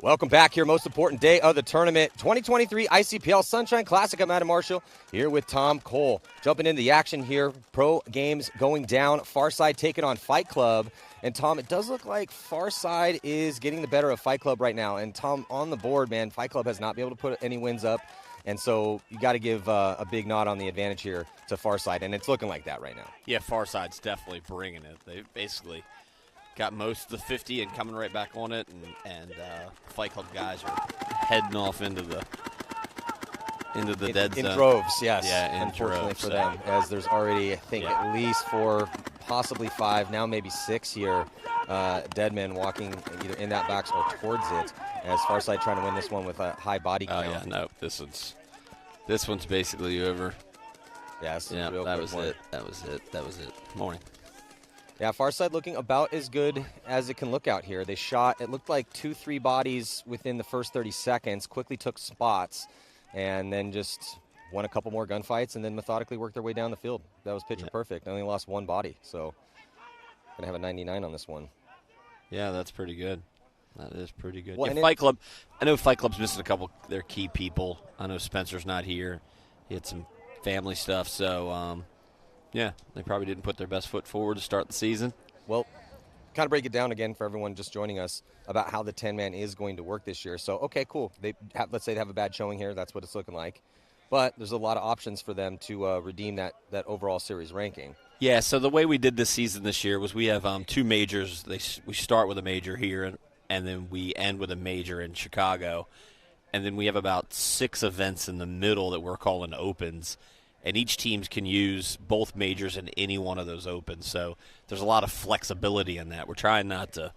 Welcome back here, most important day of the tournament, 2023 ICPL Sunshine Classic. I'm Adam Marshall here with Tom Cole. Jumping into the action here, pro games going down, Farside taking on Fight Club. And Tom, it does look like Farside is getting the better of Fight Club right now. And Tom, on the board, man, Fight Club has not been able to put any wins up. And so you got to give a big nod on the advantage here to Farside, and it's looking like that right now. Yeah, Farside's definitely bringing it. They basically got most of the 50 and coming right back on it, and Fight Club guys are heading off into the dead zone. In droves, yes. Yeah, in unfortunately droves, for them, as there's already, I think, at least 4, possibly 5, now maybe 6 here, dead men walking either in that box or towards it, as Farside trying to win this one with a high body count. Oh, yeah, no, this one's basically over. Yes, yeah, that was it. Morning. Yeah, Farside looking about as good as it can look out here. They shot, it looked like 2-3 bodies within the first 30 seconds, quickly took spots, and then just won a couple more gunfights and then methodically worked their way down the field. That was picture perfect. They only lost 1 body, so going to have a 99 on this one. Yeah, that's pretty good. That is pretty good. Well, yeah, Fight Club, I know Fight Club's missing a couple of their key people. I know Spencer's not here. He had some family stuff, so yeah, they probably didn't put their best foot forward to start the season. Well, kind of break it down again for everyone just joining us about how the 10-man is going to work this year. So, okay, cool. Let's say they have a bad showing here. That's what it's looking like. But there's a lot of options for them to redeem that overall series ranking. Yeah, so the way we did this season this year was we have 2 majors. We start with a major here, and then we end with a major in Chicago. And then we have about 6 events in the middle that we're calling opens. And each team can use both majors in any one of those opens. So there's a lot of flexibility in that. We're trying not to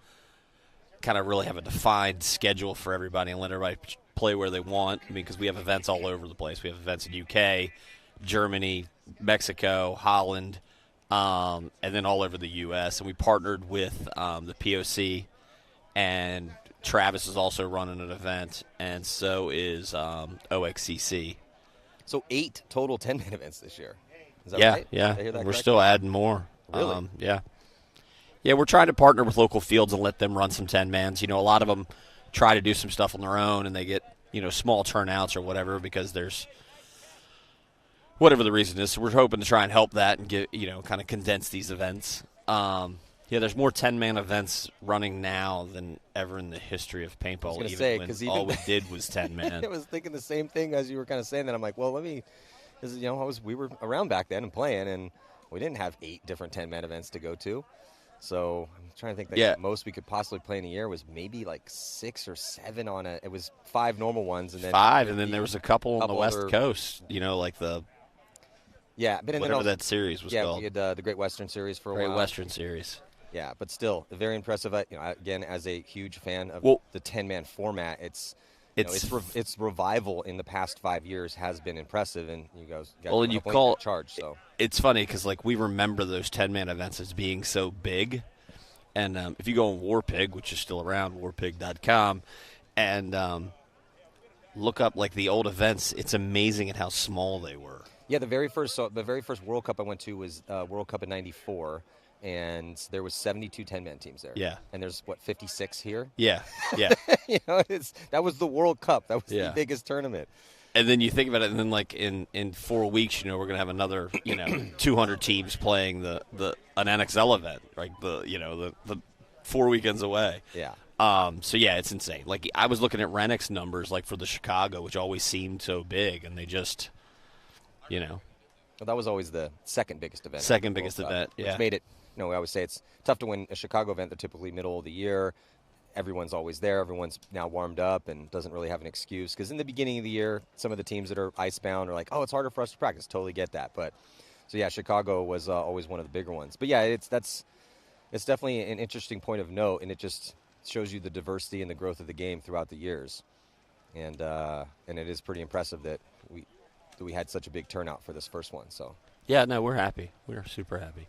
kind of really have a defined schedule for everybody and let everybody play where they want. I mean, because we have events all over the place. We have events in UK, Germany, Mexico, Holland, and then all over the U.S. And we partnered with the POC, and Travis is also running an event, and so is OXCC. So 8 total 10-man events this year. Is that yeah, right? Yeah. We're correctly? Still adding more. Really? Yeah. Yeah, we're trying to partner with local fields and let them run some 10-mans. You know, a lot of them try to do some stuff on their own, and they get, small turnouts or whatever because there's whatever the reason is. So we're hoping to try and help that and get, kind of condense these events. Yeah, there's more 10-man events running now than ever in the history of paintball, all we did was 10-man. I was thinking the same thing as you were kind of saying that. I'm like, well, we were around back then and playing, and we didn't have 8 different 10-man events to go to. So I'm trying to think the most we could possibly play in a year was maybe like 6 or 7 on it. It was 5 normal ones. And then 5, and then there was a couple on the West Coast, like the whatever that series was called. Yeah, we had the Great Western Series for a while. Great Western Series. Yeah, but still, very impressive. Again, as a huge fan of the 10-man format, its revival in the past 5 years has been impressive, and you guys got charge. So it's funny because we remember those 10-man events as being so big, and if you go on Warpig, which is still around, warpig.com, and look up the old events, it's amazing at how small they were. Yeah, the very first World Cup I went to was World Cup in '94. And there was 72 10-man teams there. Yeah. And there's, 56 here? Yeah, yeah. That was the World Cup. That was the biggest tournament. And then you think about it, and then, in 4 weeks, we're going to have another, 200 teams playing an NXL event, the 4 weekends away. Yeah. So, yeah, it's insane. I was looking at Renix numbers, for the Chicago, which always seemed so big, and they just, Well, that was always the second biggest event. Second biggest event, yeah. Which made it, I always say it's tough to win a Chicago event. They're typically middle of the year. Everyone's always there. Everyone's now warmed up and doesn't really have an excuse. Because in the beginning of the year, some of the teams that are icebound are like, oh, it's harder for us to practice. Totally get that. But, so yeah, Chicago was always one of the bigger ones. But yeah, it's definitely an interesting point of note, and it just shows you the diversity and the growth of the game throughout the years. And it is pretty impressive that we had such a big turnout for this first one. So yeah, no, we're happy. We're super happy.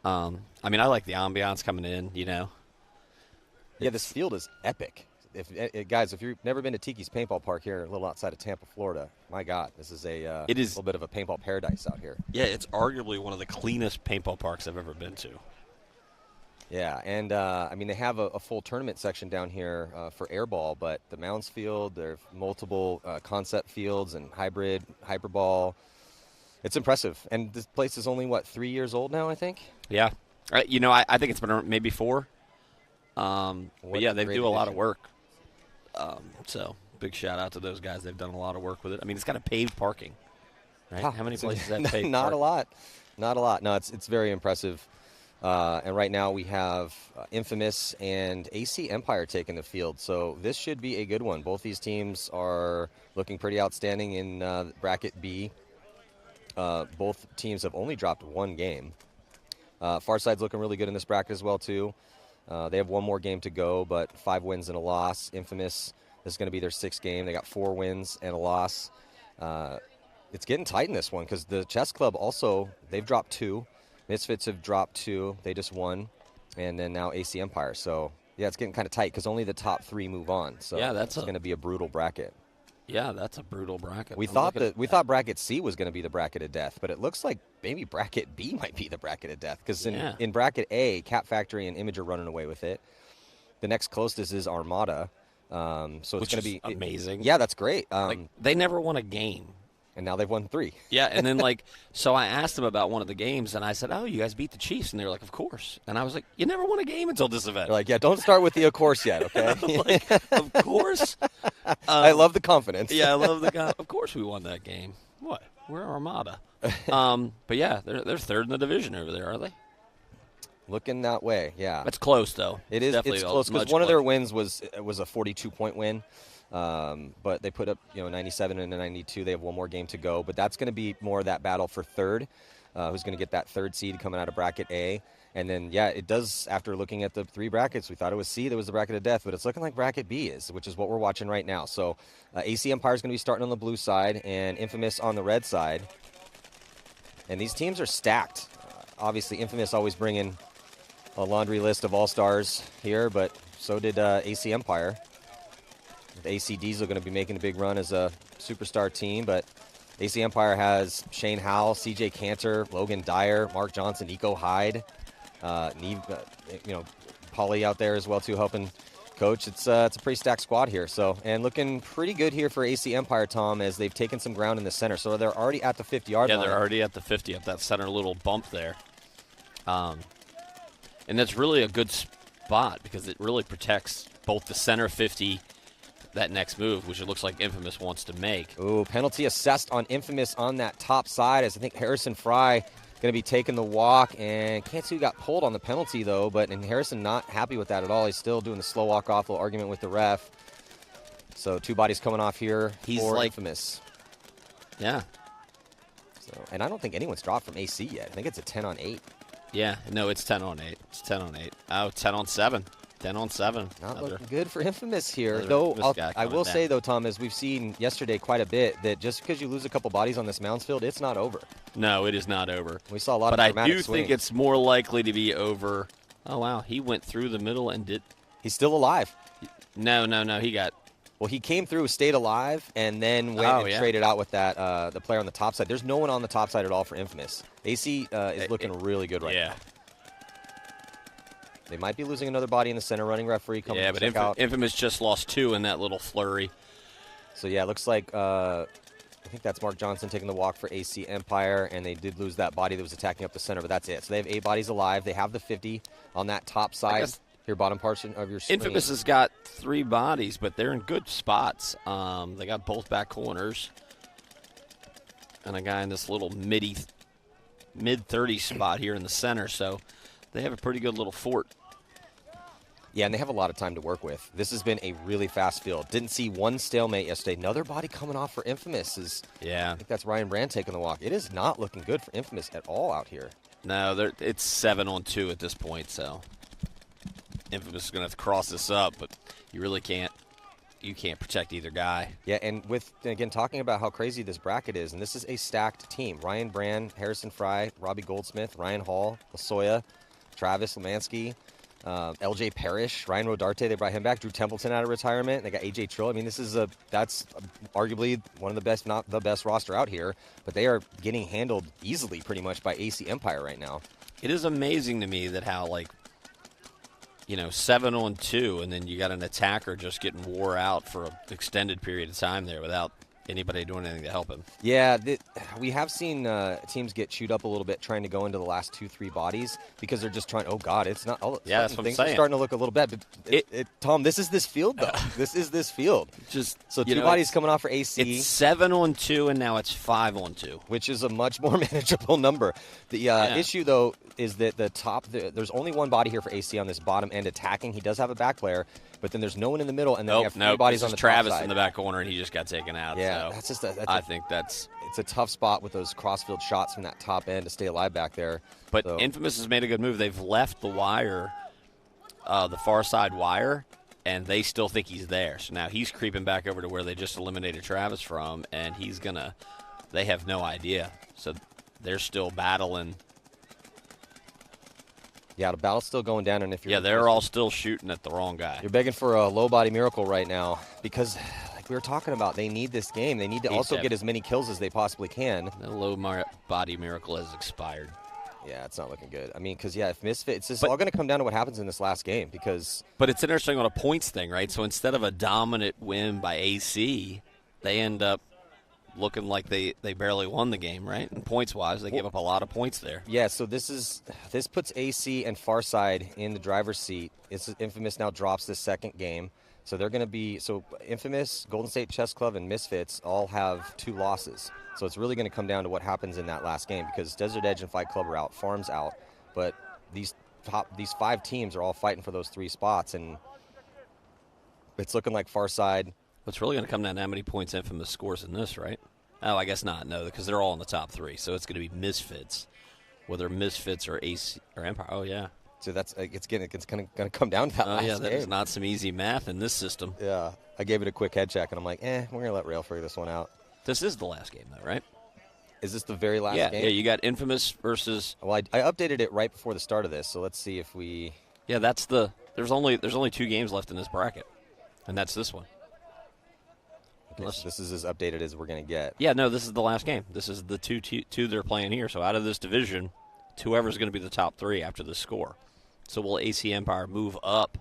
I like the ambiance coming in, Yeah, this field is epic. Guys, if you've never been to Tiki's Paintball Park here, a little outside of Tampa, Florida, my God, this is a little bit of a paintball paradise out here. Yeah, it's arguably one of the cleanest paintball parks I've ever been to. Yeah, and I mean, they have a full tournament section down here for airball, but the Mounds field, there are multiple concept fields and hyperball. It's impressive. And this place is only, 3 years old now, I think? Yeah. I think it's been maybe 4. But yeah, they do a lot of work. So big shout out to those guys. They've done a lot of work with it. I mean, it's got a paved parking, right? How many places have paved Not parking? a lot. Not a lot. No, it's very impressive. And right now we have Infamous and AC Empire taking the field. So this should be a good one. Both these teams are looking pretty outstanding in Bracket B. Both teams have only dropped 1 game. Farside's looking really good in this bracket as well, too. They have 1 more game to go, but 5 wins and a loss. Infamous, this is going to be their 6th game. They got 4 wins and a loss. It's getting tight in this one because the Chess Club also, they've dropped 2. Misfits have dropped 2. They just won. And then now AC Empire. So, yeah, it's getting kind of tight because only the top 3 move on. So yeah, it's going to be a brutal bracket. Yeah, that's a brutal bracket. We thought Bracket C was going to be the bracket of death, but it looks like maybe Bracket B might be the bracket of death because in Bracket A, Cat Factory and Image are running away with it. The next closest is Armada, so it's going to be amazing. Yeah, that's great. They never won a game. And now they've won 3. Yeah, and then so I asked them about one of the games, and I said, "Oh, you guys beat the Chiefs," and they were like, "Of course." And I was like, "You never won a game until this event." They're like, "Yeah, don't start with the of course yet, okay?" Of course. I love the confidence. Yeah, I love the guy. Of course, we won that game. What? We're Armada. But yeah, they're 3rd in the division over there, are they? Looking that way, yeah. That's close though. It is. Definitely it's close because one of their wins was a 42-point win. But they put up 97 and a 92. They have 1 more game to go. But that's going to be more of that battle for 3rd. Who's going to get that 3rd seed coming out of Bracket A. And then, yeah, it does, after looking at the 3 brackets, we thought it was C that was the bracket of death. But it's looking like Bracket B is, which is what we're watching right now. So AC Empire is going to be starting on the blue side and Infamous on the red side. And these teams are stacked. Obviously, Infamous always bringing a laundry list of all-stars here, but so did AC Empire. AC Diesel going to be making a big run as a superstar team, but AC Empire has Shane Howell, CJ Cantor, Logan Dyer, Mark Johnson, Nico Hyde, Pauly out there as well too, helping coach. It's a pretty stacked squad here. So, and looking pretty good here for AC Empire, Tom, as they've taken some ground in the center. So they're already at the 50-yard line. Yeah, they're already at the 50 up that center little bump there. And that's really a good spot because it really protects both the center 50, that next move, which it looks like Infamous wants to make. Ooh, penalty assessed on Infamous on that top side, as I think Harrison Fry going to be taking the walk, and can't see who got pulled on the penalty though, and Harrison not happy with that at all. He's still doing the slow walk off, little argument with the ref. So 2 bodies coming off here for Infamous. Yeah. So, and I don't think anyone's dropped from AC yet. I think it's a 10-on-8. Yeah, no, it's 10-on-8. It's 10-on-8. Oh, 10-on-7. 10-on-7. Not looking good for Infamous here. Though I will say, though, Tom, as we've seen yesterday quite a bit, that just because you lose a couple bodies on this Mounds field, it's not over. No, it is not over. We saw a lot of dramatic swings. But I do think it's more likely to be over. Oh, wow. He went through the middle and did. He's still alive. No. He got. Well, he came through, stayed alive, and then went and traded out with that the player on the top side. There's no one on the top side at all for Infamous. AC is looking really good right now. They might be losing another body in the center. Running referee coming to check out. Infamous just lost 2 in that little flurry. So, yeah, it looks like I think that's Mark Johnson taking the walk for AC Empire, and they did lose that body that was attacking up the center, but that's it. So they have 8 bodies alive. They have the 50 on that top side, your bottom portion of your screen. Infamous has got 3 bodies, but they're in good spots. They got both back corners and a guy in this little mid-30 spot here in the center, so they have a pretty good little fort. Yeah, and they have a lot of time to work with. This has been a really fast field. Didn't see one stalemate yesterday. Another body coming off for Infamous. I think that's Ryan Brand taking the walk. It is not looking good for Infamous at all out here. No, it's 7-on-2 at this point, so Infamous is going to have to cross this up, but you really can't. You can't protect either guy. Yeah, and again, talking about how crazy this bracket is, and this is a stacked team. Ryan Brand, Harrison Fry, Robbie Goldsmith, Ryan Hall, Lasoya, Travis Lemansky, LJ Parrish, Ryan Rodarte, they brought him back. Drew Templeton out of retirement. They got AJ Trill. I mean, that's arguably one of the best, not the best roster out here, but they are getting handled easily pretty much by AC Empire right now. It is amazing to me that how, 7-on-2, and then you got an attacker just getting wore out for an extended period of time there without anybody doing anything to help him. Yeah, we have seen teams get chewed up a little bit trying to go into the last 2-3 bodies because they're just trying. Oh God, it's not. Oh, yeah, that's what I'm saying. Things are starting to look a little bad. But Tom, this is this field though. This is this field. So two bodies coming off for AC. It's 7-on-2, and now it's 5-on-2, which is a much more manageable number. The issue though is that there's only one body here for AC on this bottom end attacking. He does have a back player. But then there's no one in the middle, and then you have 3 bodies on the Travis top side. in the back corner, and he just got taken out. Yeah, so that's just it's a tough spot with those crossfield shots from that top end to stay alive back there. But Infamous has made a good move. They've left the wire, the far side wire, and they still think he's there. So now he's creeping back over to where they just eliminated Travis from, and they have no idea. So they're still battling. Yeah, the battle's still going down, and if you're they're all still shooting at the wrong guy. You're begging for a low body miracle right now because, like we were talking about, they need this game. They need to also get as many kills as they possibly can. The low body miracle has expired. Yeah, it's not looking good. I mean, because if Misfits, it's all going to come down to what happens in this last game. But it's interesting on a points thing, right? So instead of a dominant win by AC, they end up looking like they barely won the game, right? And points-wise, they give up a lot of points there. Yeah, so this puts AC and Farside in the driver's seat. Infamous now drops this second game. So they're going to be Infamous, Golden State Chess Club, and Misfits all have 2 losses. So it's really going to come down to what happens in that last game because Desert Edge and Fight Club are out, Farm's out, but these 5 teams are all fighting for those 3 spots, and it's looking like Farside. What's really going to come down to how many points Infamous scores in this, right? Oh, I guess not. No, because they're all in the top 3, so it's going to be Misfits, whether Misfits or AC or Empire. Oh yeah. So it's going to come down to that last game. There's not some easy math in this system. Yeah, I gave it a quick head check, and I'm like, we're going to let Rail figure this one out. This is the last game, though, right? Is this the very last game? Yeah, you got Infamous versus. Well, I updated it right before the start of this, so let's see if we. Yeah, there's only 2 games left in this bracket, and that's this one. Okay, so this is as updated as we're going to get. Yeah, no, this is the last game. This is the two they're playing here. So out of this division, whoever's going to be the top 3 after this score. So will AC Empire move up?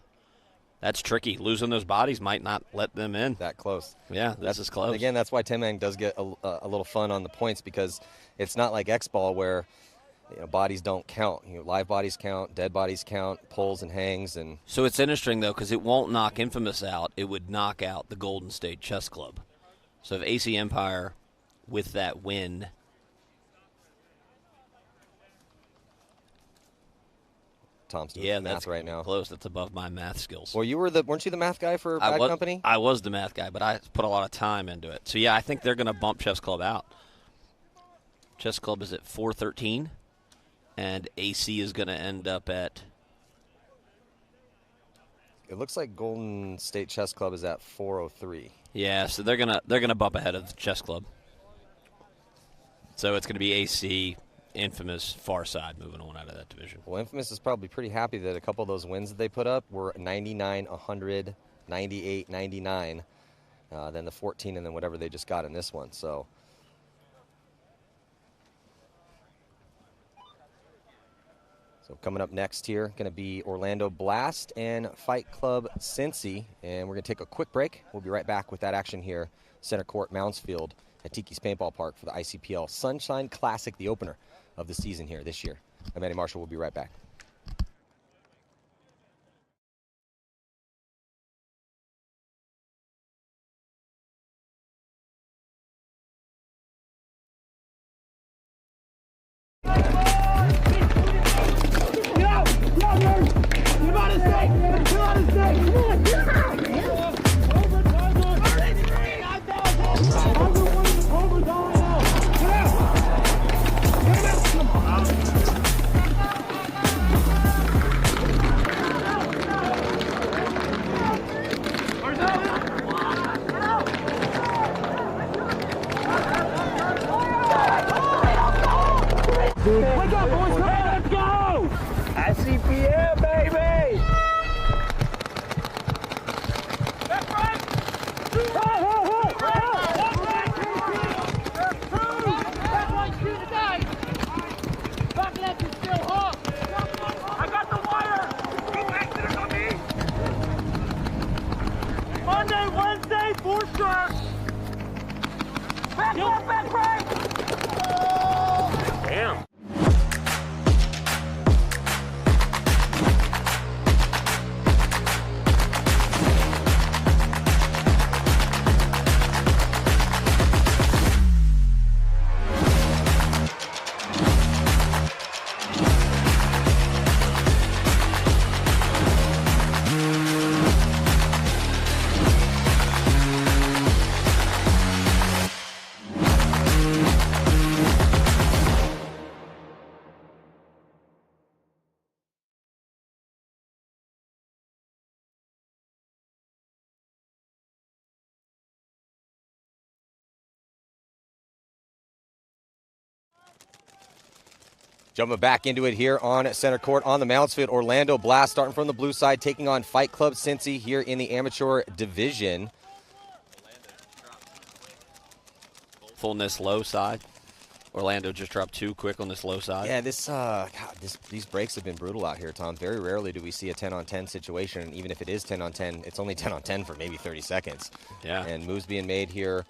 That's tricky. Losing those bodies might not let them in. That close. Yeah, this is close. Again, that's why 10-man does get a little fun on the points because it's not like X-Ball where bodies don't count. Live bodies count, dead bodies count, pulls and hangs. And so it's interesting, though, because it won't knock Infamous out. It would knock out the Golden State Chess Club. So if AC Empire, with that win, Tom's doing math right now. Close. That's above my math skills. Well, weren't you the math guy for Bad Company? I was the math guy, but I put a lot of time into it. So, yeah, I think they're going to bump Chess Club out. Chess Club is at 413, and AC is going to end up at. It looks like Golden State Chess Club is at 403. Yeah, so they're gonna bump ahead of the Chess Club. So it's going to be AC, Infamous, Farside moving on out of that division. Well, Infamous is probably pretty happy that a couple of those wins that they put up were 99, 100, 98, 99, then the 14, and then whatever they just got in this one. So coming up next here, going to be Orlando Blast and Fight Club Cincy. And we're going to take a quick break. We'll be right back with that action here, Center Court, Moundsfield at Tiki's Paintball Park for the ICPL Sunshine Classic, the opener of the season here this year. I'm Eddie Marshall. We'll be right back. Back right! Damn. Jumping back into it here on center court on the Mounds field. Orlando Blast starting from the blue side, taking on Fight Club Cincy here in the amateur division. On this low side. Orlando just dropped 2 quick on this low side. Yeah, these breaks have been brutal out here, Tom. Very rarely do we see a 10-on-10 situation. And even if it is 10-on-10, it's only 10-on-10 for maybe 30 seconds. Yeah. And moves being made here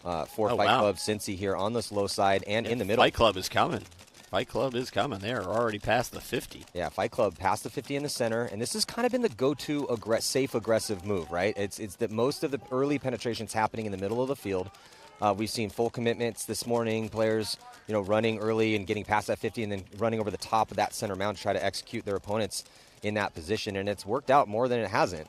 for Fight Club Cincy here on this low side and in the middle. Fight Club is coming. Fight Club is coming. They're already past the 50. Yeah, Fight Club past the 50 in the center, and this has kind of been the go-to safe, aggressive move, right? It's that most of the early penetration's happening in the middle of the field. We've seen full commitments this morning, players, running early and getting past that 50 and then running over the top of that center mound to try to execute their opponents in that position, and it's worked out more than it hasn't.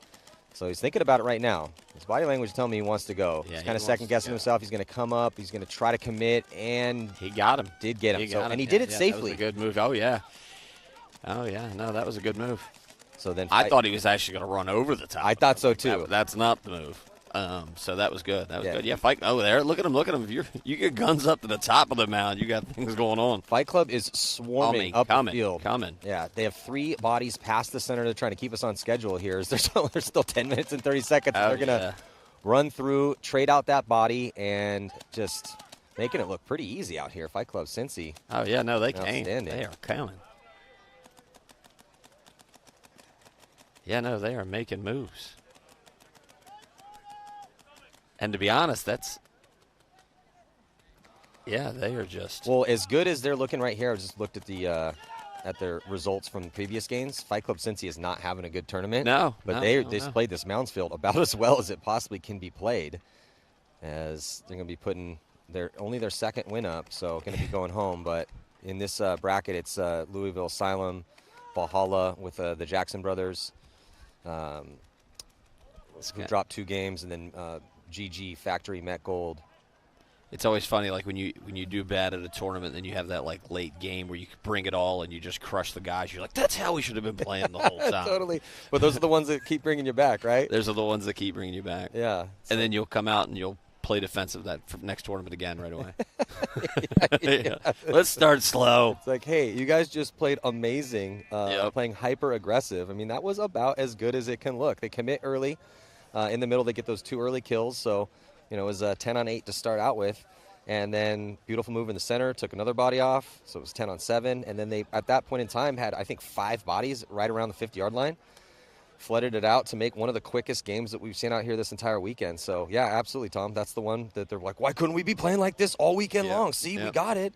So he's thinking about it right now. His body language is telling me he wants to go. Yeah, he's kind of second-guessing himself. He's going to come up. He's going to try to commit, and he got him. Did get him. And he did it safely. That was a good move. Oh, yeah. No, that was a good move. So then I thought he was actually going to run over the top. I thought so, too. That's not the move. So that was good. That was good. Yeah, Fight over there. Look at him. You get guns up to the top of the mound. You got things going on. Fight Club is swarming up the field. Coming. Yeah, they have 3 bodies past the center. They're trying to keep us on schedule here. There's still 10 minutes and 30 seconds. They're going to run through, trade out that body, and just making it look pretty easy out here. Fight Club Cincy. Oh, yeah, no, they came. They are coming. Yeah, no, they are making moves. And to be honest, they are just. Well, as good as they're looking right here, I just looked at their results from the previous games. Fight Club Cincy is not having a good tournament. But they played this Mounds field about as well as it possibly can be played, as they're going to be putting only their second win up, so going to be going home. But in this bracket, it's Louisville Asylum, Valhalla with the Jackson brothers, who dropped 2 games, and then GG Factory Met Gold. It's always funny, like when you do bad at a tournament, then you have that like late game where you bring it all and you just crush the guys. You're like, that's how we should have been playing the whole time. Totally. But those are the ones that keep bringing you back, right? Those are the ones that keep bringing you back. Yeah. And then you'll come out and you'll play defensive that next tournament again right away. Yeah. Let's start slow. It's like, hey, you guys just played amazing, playing hyper aggressive. I mean, that was about as good as it can look. They commit early. In the middle, they get those 2 early kills. So, it was 10-on-8 to start out with. And then beautiful move in the center, took another body off. So it was 10-on-7. And then they, at that point in time, had, I think, 5 bodies right around the 50-yard line. Flooded it out to make one of the quickest games that we've seen out here this entire weekend. So, yeah, absolutely, Tom. That's the one that they're like, why couldn't we be playing like this all weekend long? See, we got it.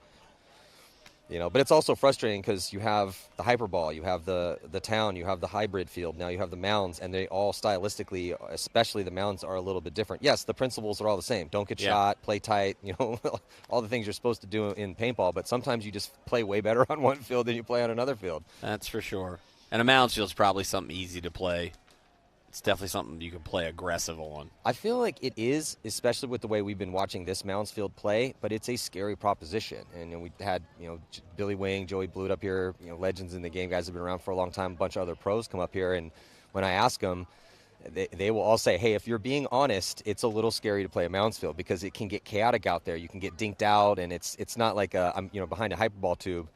But it's also frustrating because you have the hyperball, you have the town, you have the hybrid field, now you have the mounds, and they all stylistically, especially the mounds, are a little bit different. Yes, the principles are all the same. Don't get shot, play tight, all the things you're supposed to do in paintball, but sometimes you just play way better on one field than you play on another field. That's for sure. And a mounds field is probably something easy to play. It's definitely something you can play aggressive on. I feel like it is, especially with the way we've been watching this Mounds field play, but it's a scary proposition. And we had, Billy Wing, Joey Blute up here, legends in the game, guys have been around for a long time, a bunch of other pros come up here, and when I ask them, they will all say, hey, if you're being honest, it's a little scary to play a Mounds field because it can get chaotic out there. You can get dinked out, and it's not like I'm behind a hyperball tube.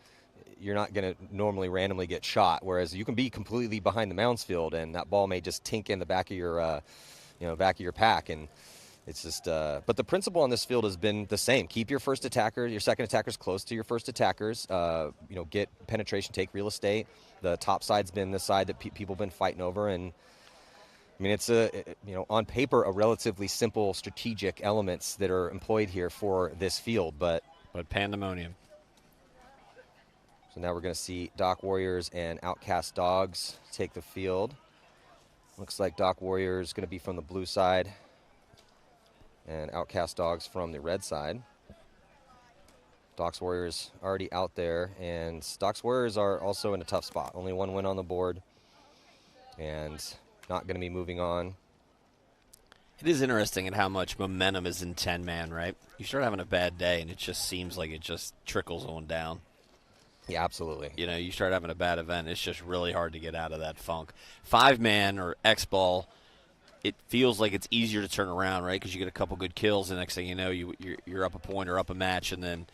You're not going to normally randomly get shot, whereas you can be completely behind the Mounds field, and that ball may just tink in the back of your, back of your pack, and it's just. But the principle on this field has been the same: keep your first attacker, your second attackers close to your first attackers. Get penetration, take real estate. The top side's been the side that people have been fighting over, and I mean, it's on paper, a relatively simple strategic elements that are employed here for this field, but pandemonium. So now we're going to see Dock Warriors and Outcast Dogs take the field. Looks like Dock Warriors going to be from the blue side and Outcast Dogs from the red side. Docks Warriors already out there, and Docks Warriors are also in a tough spot. Only one win on the board and not going to be moving on. It is interesting in how much momentum is in 10-man, right? You start having a bad day, and it just seems like it just trickles on down. Yeah, absolutely. You start having a bad event, it's just really hard to get out of that funk. 5-man or X-ball, it feels like it's easier to turn around, right? Because you get a couple good kills, and next thing you know, you're up a point or up a match, and then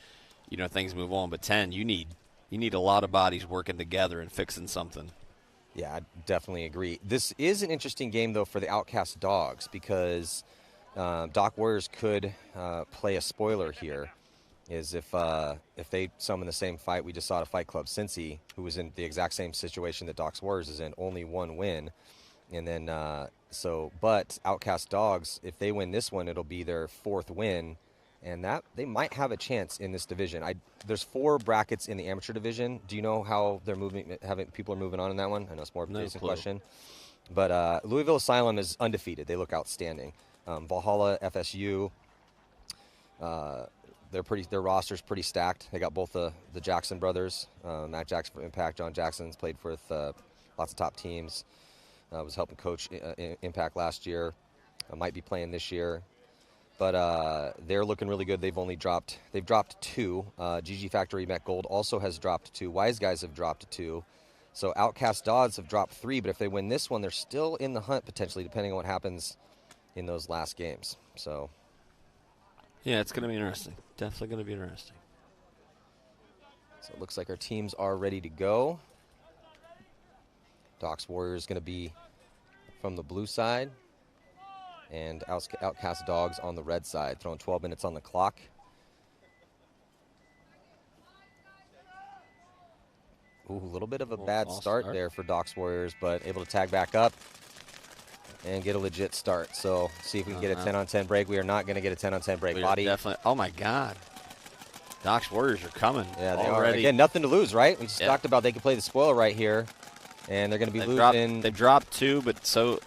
things move on. But 10, you need a lot of bodies working together and fixing something. Yeah, I definitely agree. This is an interesting game, though, for the Outcast Dogs because Dock Warriors could play a spoiler here. Is if they summon the same fight we just saw at Fight Club Cincy, who was in the exact same situation that Docks Warriors is in, only one win. And then, but Outcast Dogs, if they win this one, it'll be their 4th win. And that they might have a chance in this division. There's 4 brackets in the amateur division. Do you know how they're moving? People are moving on in that one? I know it's more of a Jason question. But Louisville Asylum is undefeated. They look outstanding. Valhalla, FSU, their roster's pretty stacked. They got both the Jackson brothers, Matt Jackson for Impact, John Jackson's played with lots of top teams. Was helping coach Impact last year. Might be playing this year. But they're looking really good. They've dropped 2. GG Factory Met Gold also has dropped 2. Wise Guys have dropped 2. So Outcast Dogs have dropped 3. But if they win this one, they're still in the hunt potentially, depending on what happens in those last games. So yeah, it's going to be interesting. Definitely going to be interesting. So it looks like our teams are ready to go. Docks Warriors going to be from the blue side. And Outcast Dogs on the red side, throwing 12 minutes on the clock. Ooh, a little bit of a bad start there for Docks Warriors, but able to tag back up and get a legit start. So see if we can get a 10-on-10 break. We are not going to get a 10-on-10 break. Body. Definitely. Oh, my God. Docks Warriors are coming. Yeah, they already. Are. Again, nothing to lose, right? We just talked about they could play the spoiler right here, and they're going to be losing. They've dropped 2, but so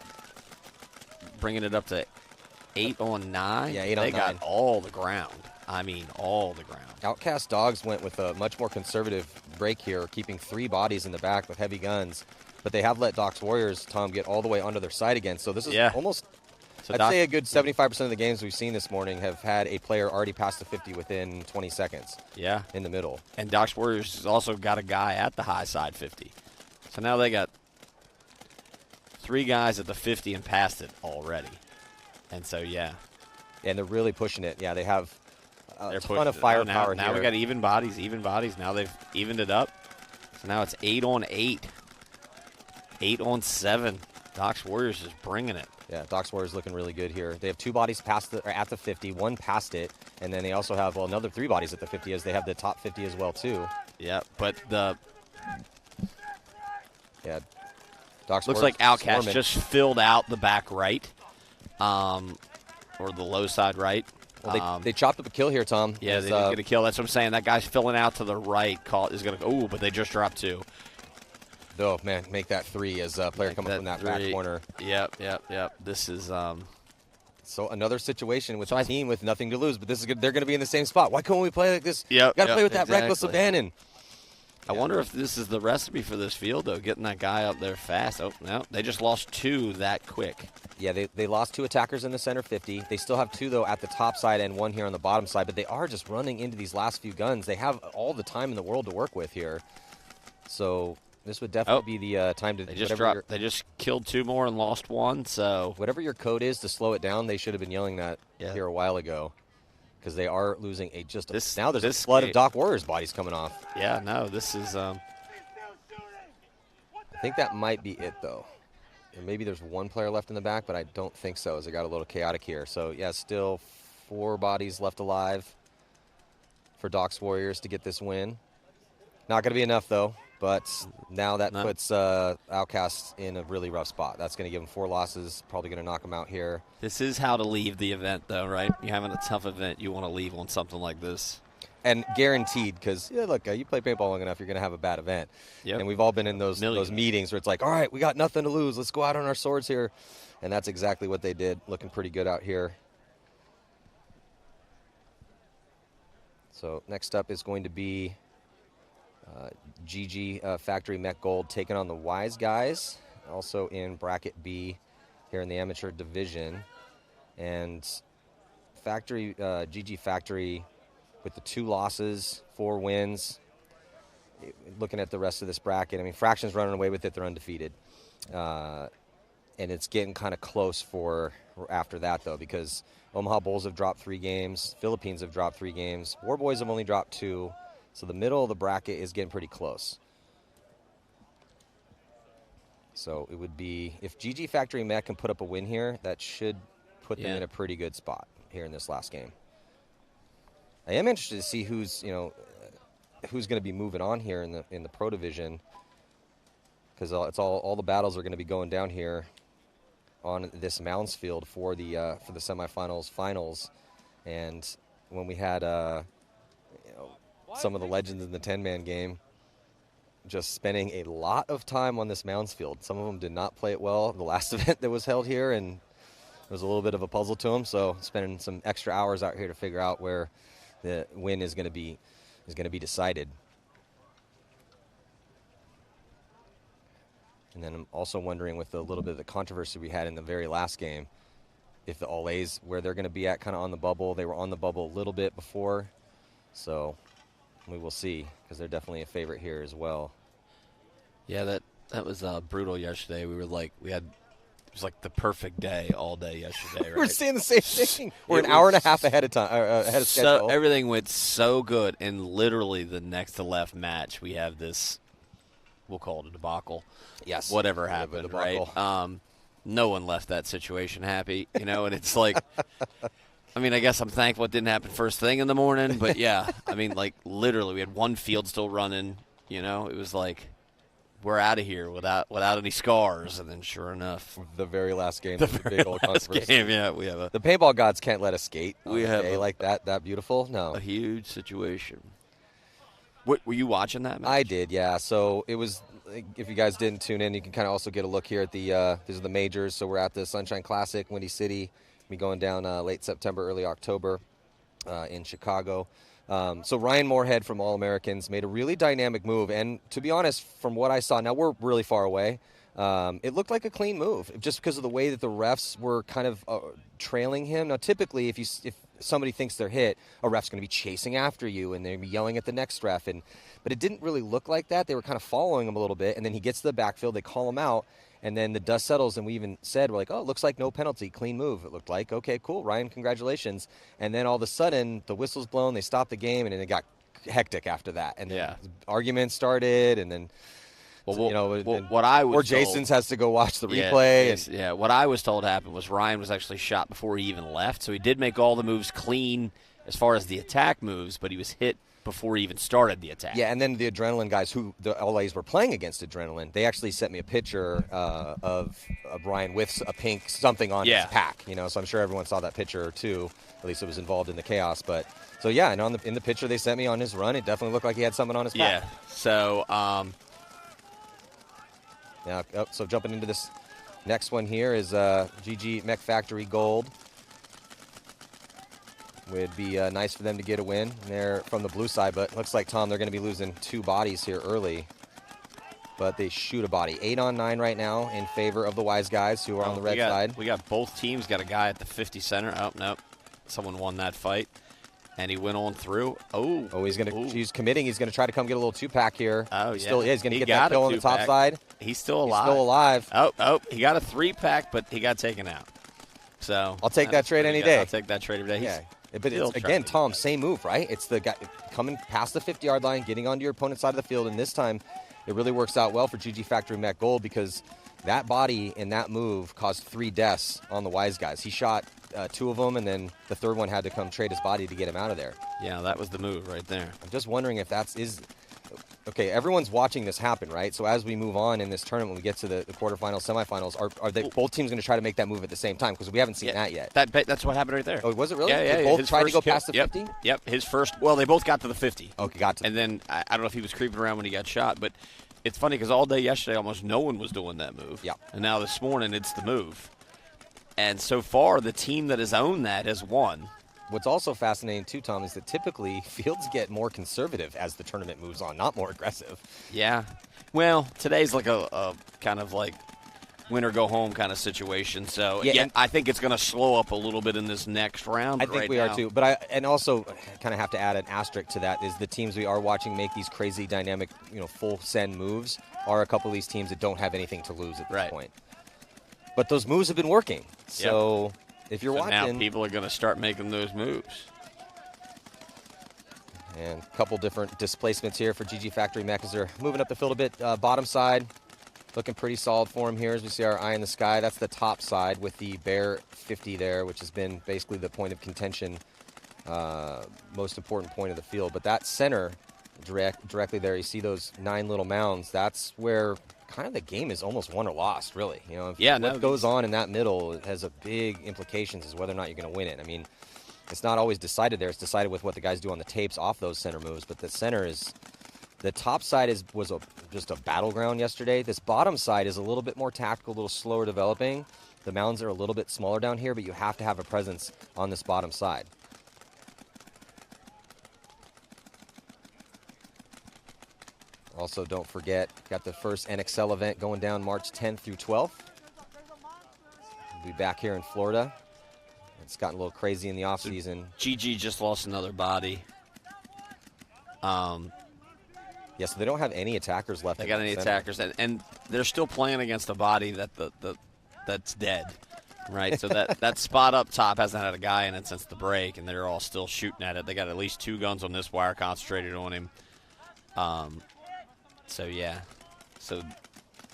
bringing it up to 8 on 9. Yeah, 8 on 9. They got all the ground. I mean, all the ground. Outcast Dogs went with a much more conservative break here, keeping 3 bodies in the back with heavy guns. But they have let Docks Warriors, Tom, get all the way under their side again. So this is almost, I'd say a good 75% of the games we've seen this morning have had a player already past the 50 within 20 seconds. Yeah. In the middle. And Docks Warriors has also got a guy at the high side 50. So now they got 3 guys at the 50 and past it already. And so, yeah. And they're really pushing it. Yeah, they have a ton of firepower now we got even bodies. Now they've evened it up. So now it's 8 on 8. 8 on 7. Docks Warriors is bringing it. Yeah, Docks Warriors looking really good here. They have 2 bodies at the 50, 1 past it, and then they also have another 3 bodies at the 50 as they have the top 50 as well, too. Yeah, but Docks looks like Outcast just filled out the back right, or the low side right. Well, they chopped up a kill here, Tom. Yeah, they did get a kill. That's what I'm saying. That guy's filling out to the right. Is going to go. But they just dropped 2. Oh, man, make that 3 as a player coming from that back corner. Yep. This is so another situation with a team with nothing to lose, but this is good. They're going to be in the same spot. Why can't we play like this? Yeah, got to play with that reckless abandon. I wonder if this is the recipe for this field, though, getting that guy up there fast. Oh, no, they just lost 2 that quick. Yeah, they lost 2 attackers in the center 50. They still have 2, though, at the top side and 1 here on the bottom side, but they are just running into these last few guns. They have all the time in the world to work with here. So this would definitely be the time to... They just killed 2 more and lost 1, so... Whatever your code is to slow it down, they should have been yelling that here a while ago. Because they are losing now there's a flood of Dock Warriors bodies coming off. Yeah, no, this is... I think that might be it, though. And maybe there's 1 player left in the back, but I don't think so, as it got a little chaotic here. So, yeah, still 4 bodies left alive for Docks Warriors to get this win. Not going to be enough, though. But now that puts Outcast in a really rough spot. That's going to give them 4 losses, probably going to knock them out here. This is how to leave the event, though, right? You're having a tough event. You want to leave on something like this. And guaranteed, because, look, you play paintball long enough, you're going to have a bad event. Yep. And we've all been in those meetings where it's like, all right, we got nothing to lose. Let's go out on our swords here. And that's exactly what they did. Looking pretty good out here. So next up is going to be GG Factory Mech Gold taking on the Wise Guys, also in Bracket B here in the amateur division. And GG Factory with the 2 losses, 4 wins. Looking at the rest of this bracket, I mean, Fraction's running away with it. They're undefeated. And it's getting kind of close for after that, though, because Omaha Bulls have dropped 3 games. Philippines have dropped 3 games. War Boys have only dropped 2. So the middle of the bracket is getting pretty close. So it would be, if GG Factory Mech can put up a win here, that should put them in a pretty good spot here in this last game. I am interested to see who's going to be moving on here in the pro division, because it's all the battles are going to be going down here on this Mounds field for the semifinals, finals, and when we had some of the legends in the 10-man game just spending a lot of time on this Mounds field. Some of them did not play it well. The last event that was held here, and it was a little bit of a puzzle to them. So spending some extra hours out here to figure out where the win is going to be decided. And then I'm also wondering, with a little bit of the controversy we had in the very last game, if the All A's, where they're going to be at kind of on the bubble. They were on the bubble a little bit before, so we will see, because they're definitely a favorite here as well. Yeah, that was brutal yesterday. It was like the perfect day all day yesterday, right? We're seeing the same thing. We're an hour and a half ahead of time, ahead of schedule. Everything went so good, and literally the next to left match, we have this, we'll call it a debacle. Yes. Whatever happened, right? No one left that situation happy, and it's like, I mean, I guess I'm thankful it didn't happen first thing in the morning, but yeah, I mean, like, literally we had one field still running, it was like, we're out of here without any scars, and then sure enough, the very last game, the big old controversy. Game, yeah, we have the paintball gods can't let us skate. We have a like that beautiful. No, a huge situation. What, were you watching that match? I did, yeah. So it was. If you guys didn't tune in, you can kind of also get a look here at the. These are the majors. So we're at the Sunshine Classic, Windy City. We'll be going down late September, early October, in Chicago. So Ryan Moorhead from All Americans made a really dynamic move, and to be honest, from what I saw, now we're really far away. It looked like a clean move, just because of the way that the refs were kind of trailing him. Now, typically, if somebody thinks they're hit, a ref's going to be chasing after you, and they're going to be yelling at the next ref. But it didn't really look like that. They were kind of following him a little bit, and then he gets to the backfield, they call him out, and then the dust settles, and we even said, we're like, oh, it looks like no penalty, clean move. It looked like, okay, cool, Ryan, congratulations. And then all of a sudden, the whistle's blown, they stopped the game, and then it got hectic after that. And arguments started, and then... Well, what I was or Jason's told, has to go watch the replay. Yeah, what I was told happened was Ryan was actually shot before he even left, so he did make all the moves clean as far as the attack moves, but he was hit before he even started the attack. Yeah, and then the Adrenaline guys, who the LAs were playing against Adrenaline, they actually sent me a picture of Ryan with a pink something on his pack. So I'm sure everyone saw that picture too. At least it was involved in the chaos. But so yeah, and in the picture they sent me on his run, it definitely looked like he had something on his pack. Yeah. So. Now, so jumping into this next one here is GG Mech Factory Gold. Would be nice for them to get a win. They're from the blue side, but looks like, Tom, they're going to be losing 2 bodies here early. But they shoot a body. 8-on-9 right now in favor of the Wise Guys, who are on the red side. We got both teams. Got a guy at the 50 center. Oh, no. Someone won that fight. And he went on through. He's committing. He's going to try to come get a little 2-pack here. Oh, yeah. Still is. Going to get that kill on the top side. He's still alive. He's still alive. Oh, he got a 3-pack, but he got taken out. So I'll take that trade any day. I'll take that trade every day. Yeah. But it's, again, Tom, same move, right? It's the guy coming past the 50-yard line, getting onto your opponent's side of the field, and this time it really works out well for GG Factory Mech Gold, because that body and that move caused 3 deaths on the Wise Guys. He shot 2 of them, and then the third one had to come trade his body to get him out of there. Yeah, that was the move right there. I'm just wondering if okay, everyone's watching this happen, right? So as we move on in this tournament, when we get to the quarterfinals, semifinals, are they both teams going to try to make that move at the same time? Because we haven't seen that yet. That's what happened right there. Oh, was it really? Yeah. They both tried to go past the 50? Yep. His first. Well, they both got to the 50. Okay, got to. And then I don't know if he was creeping around when he got shot, but it's funny because all day yesterday, almost no one was doing that move. Yeah. And now this morning, it's the move. And so far, the team that has owned that has won. What's also fascinating, too, Tom, is that typically fields get more conservative as the tournament moves on, not more aggressive. Yeah. Well, today's like a kind of like win or go home kind of situation. So, yeah I think it's going to slow up a little bit in this next round. I think we are, too. But I also kind of have to add an asterisk to that is the teams we are watching make these crazy dynamic, full send moves are a couple of these teams that don't have anything to lose at this point. But those moves have been working. So... If you're watching, now people are going to start making those moves. And a couple different displacements here for GG Factory Mech as they're moving up the field a bit. Bottom side, looking pretty solid for him here as we see our eye in the sky. That's the top side with the bare 50 there, which has been basically the point of contention, most important point of the field. But that center, directly there, you see those 9 little mounds. That's where kind of the game is almost won or lost, really. What goes on in that middle has a big implications as whether or not you're going to win it. I mean, it's not always decided there. It's decided with what the guys do on the tapes off those center moves. But the center is, the top side was just a battleground yesterday. This bottom side is a little bit more tactical, a little slower developing. The mounds are a little bit smaller down here, but you have to have a presence on this bottom side. Also, don't forget, got the first NXL event going down March 10th through 12th. We'll be back here in Florida. It's gotten a little crazy in the offseason. GG just lost another body. Yeah, so they don't have any attackers left. They got any attackers, and they're still playing against a body that's dead, right? So that spot up top hasn't had a guy in it since the break, and they're all still shooting at it. They got at least 2 guns on this wire concentrated on him. So, yeah. So,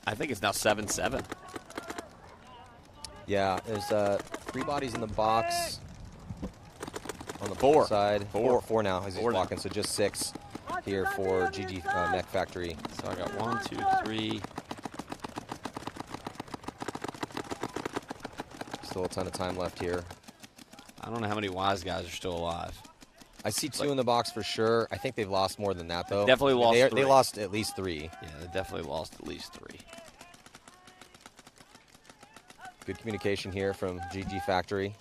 I think it's now 7-7. Yeah, there's 3 bodies in the box on the Four side. Four. Four now as he's walking, so just 6 here for GG Mech Factory. So, I got 1, 2, 3. Still a ton of time left here. I don't know how many wise guys are still alive. I see 2 in the box for sure. I think they've lost more than that, though. Definitely lost 3. They lost at least 3. Yeah, they definitely lost at least 3. Good communication here from GG Factory.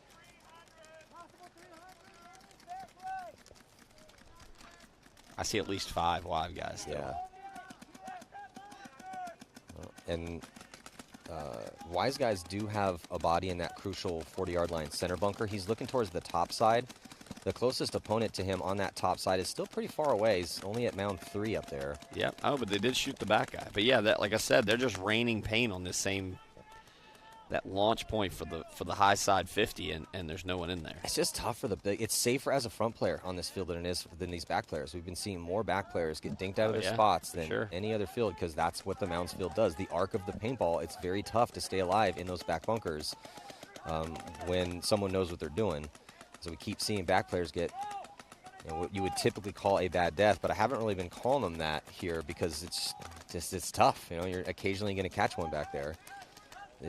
I see at least 5 live guys still. Yeah. And Wise Guys do have a body in that crucial 40-yard line center bunker. He's looking towards the top side. The closest opponent to him on that top side is still pretty far away. He's only at mound 3 up there. Yeah. Oh, but they did shoot the back guy. But yeah, that, like I said, they're just raining paint on this same that launch point for the high side 50, and there's no one in there. It's just tough for the big. It's safer as a front player on this field than it is than these back players. We've been seeing more back players get dinked out of their spots than any other field because that's what the Mounds field does. The arc of the paintball, it's very tough to stay alive in those back bunkers when someone knows what they're doing. So we keep seeing back players get what you would typically call a bad death, but I haven't really been calling them that here because it's tough. You're occasionally going to catch one back there.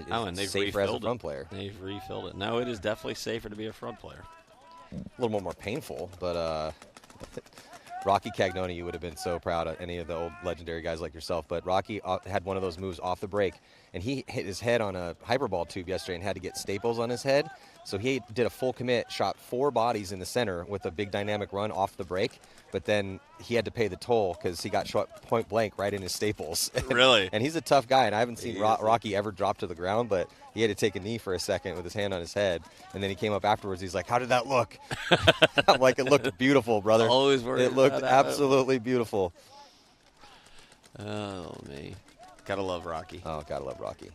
And they've safer as a front player. They've refilled it. No, it is definitely safer to be a front player. A little more painful, but Rocky Cagnoni, you would have been so proud of any of the old legendary guys like yourself. But Rocky had one of those moves off the break, and he hit his head on a hyperball tube yesterday and had to get staples on his head. So he did a full commit, shot 4 bodies in the center with a big dynamic run off the break, but then he had to pay the toll because he got shot point blank right in his staples. Really? And he's a tough guy, and I haven't seen Rocky ever drop to the ground, but he had to take a knee for a second with his hand on his head, and then he came up afterwards. He's like, "How did that look?" I'm like, "It looked beautiful, brother. Always worried. It looked absolutely beautiful." Oh, me. Gotta love Rocky. Oh, gotta love Rocky.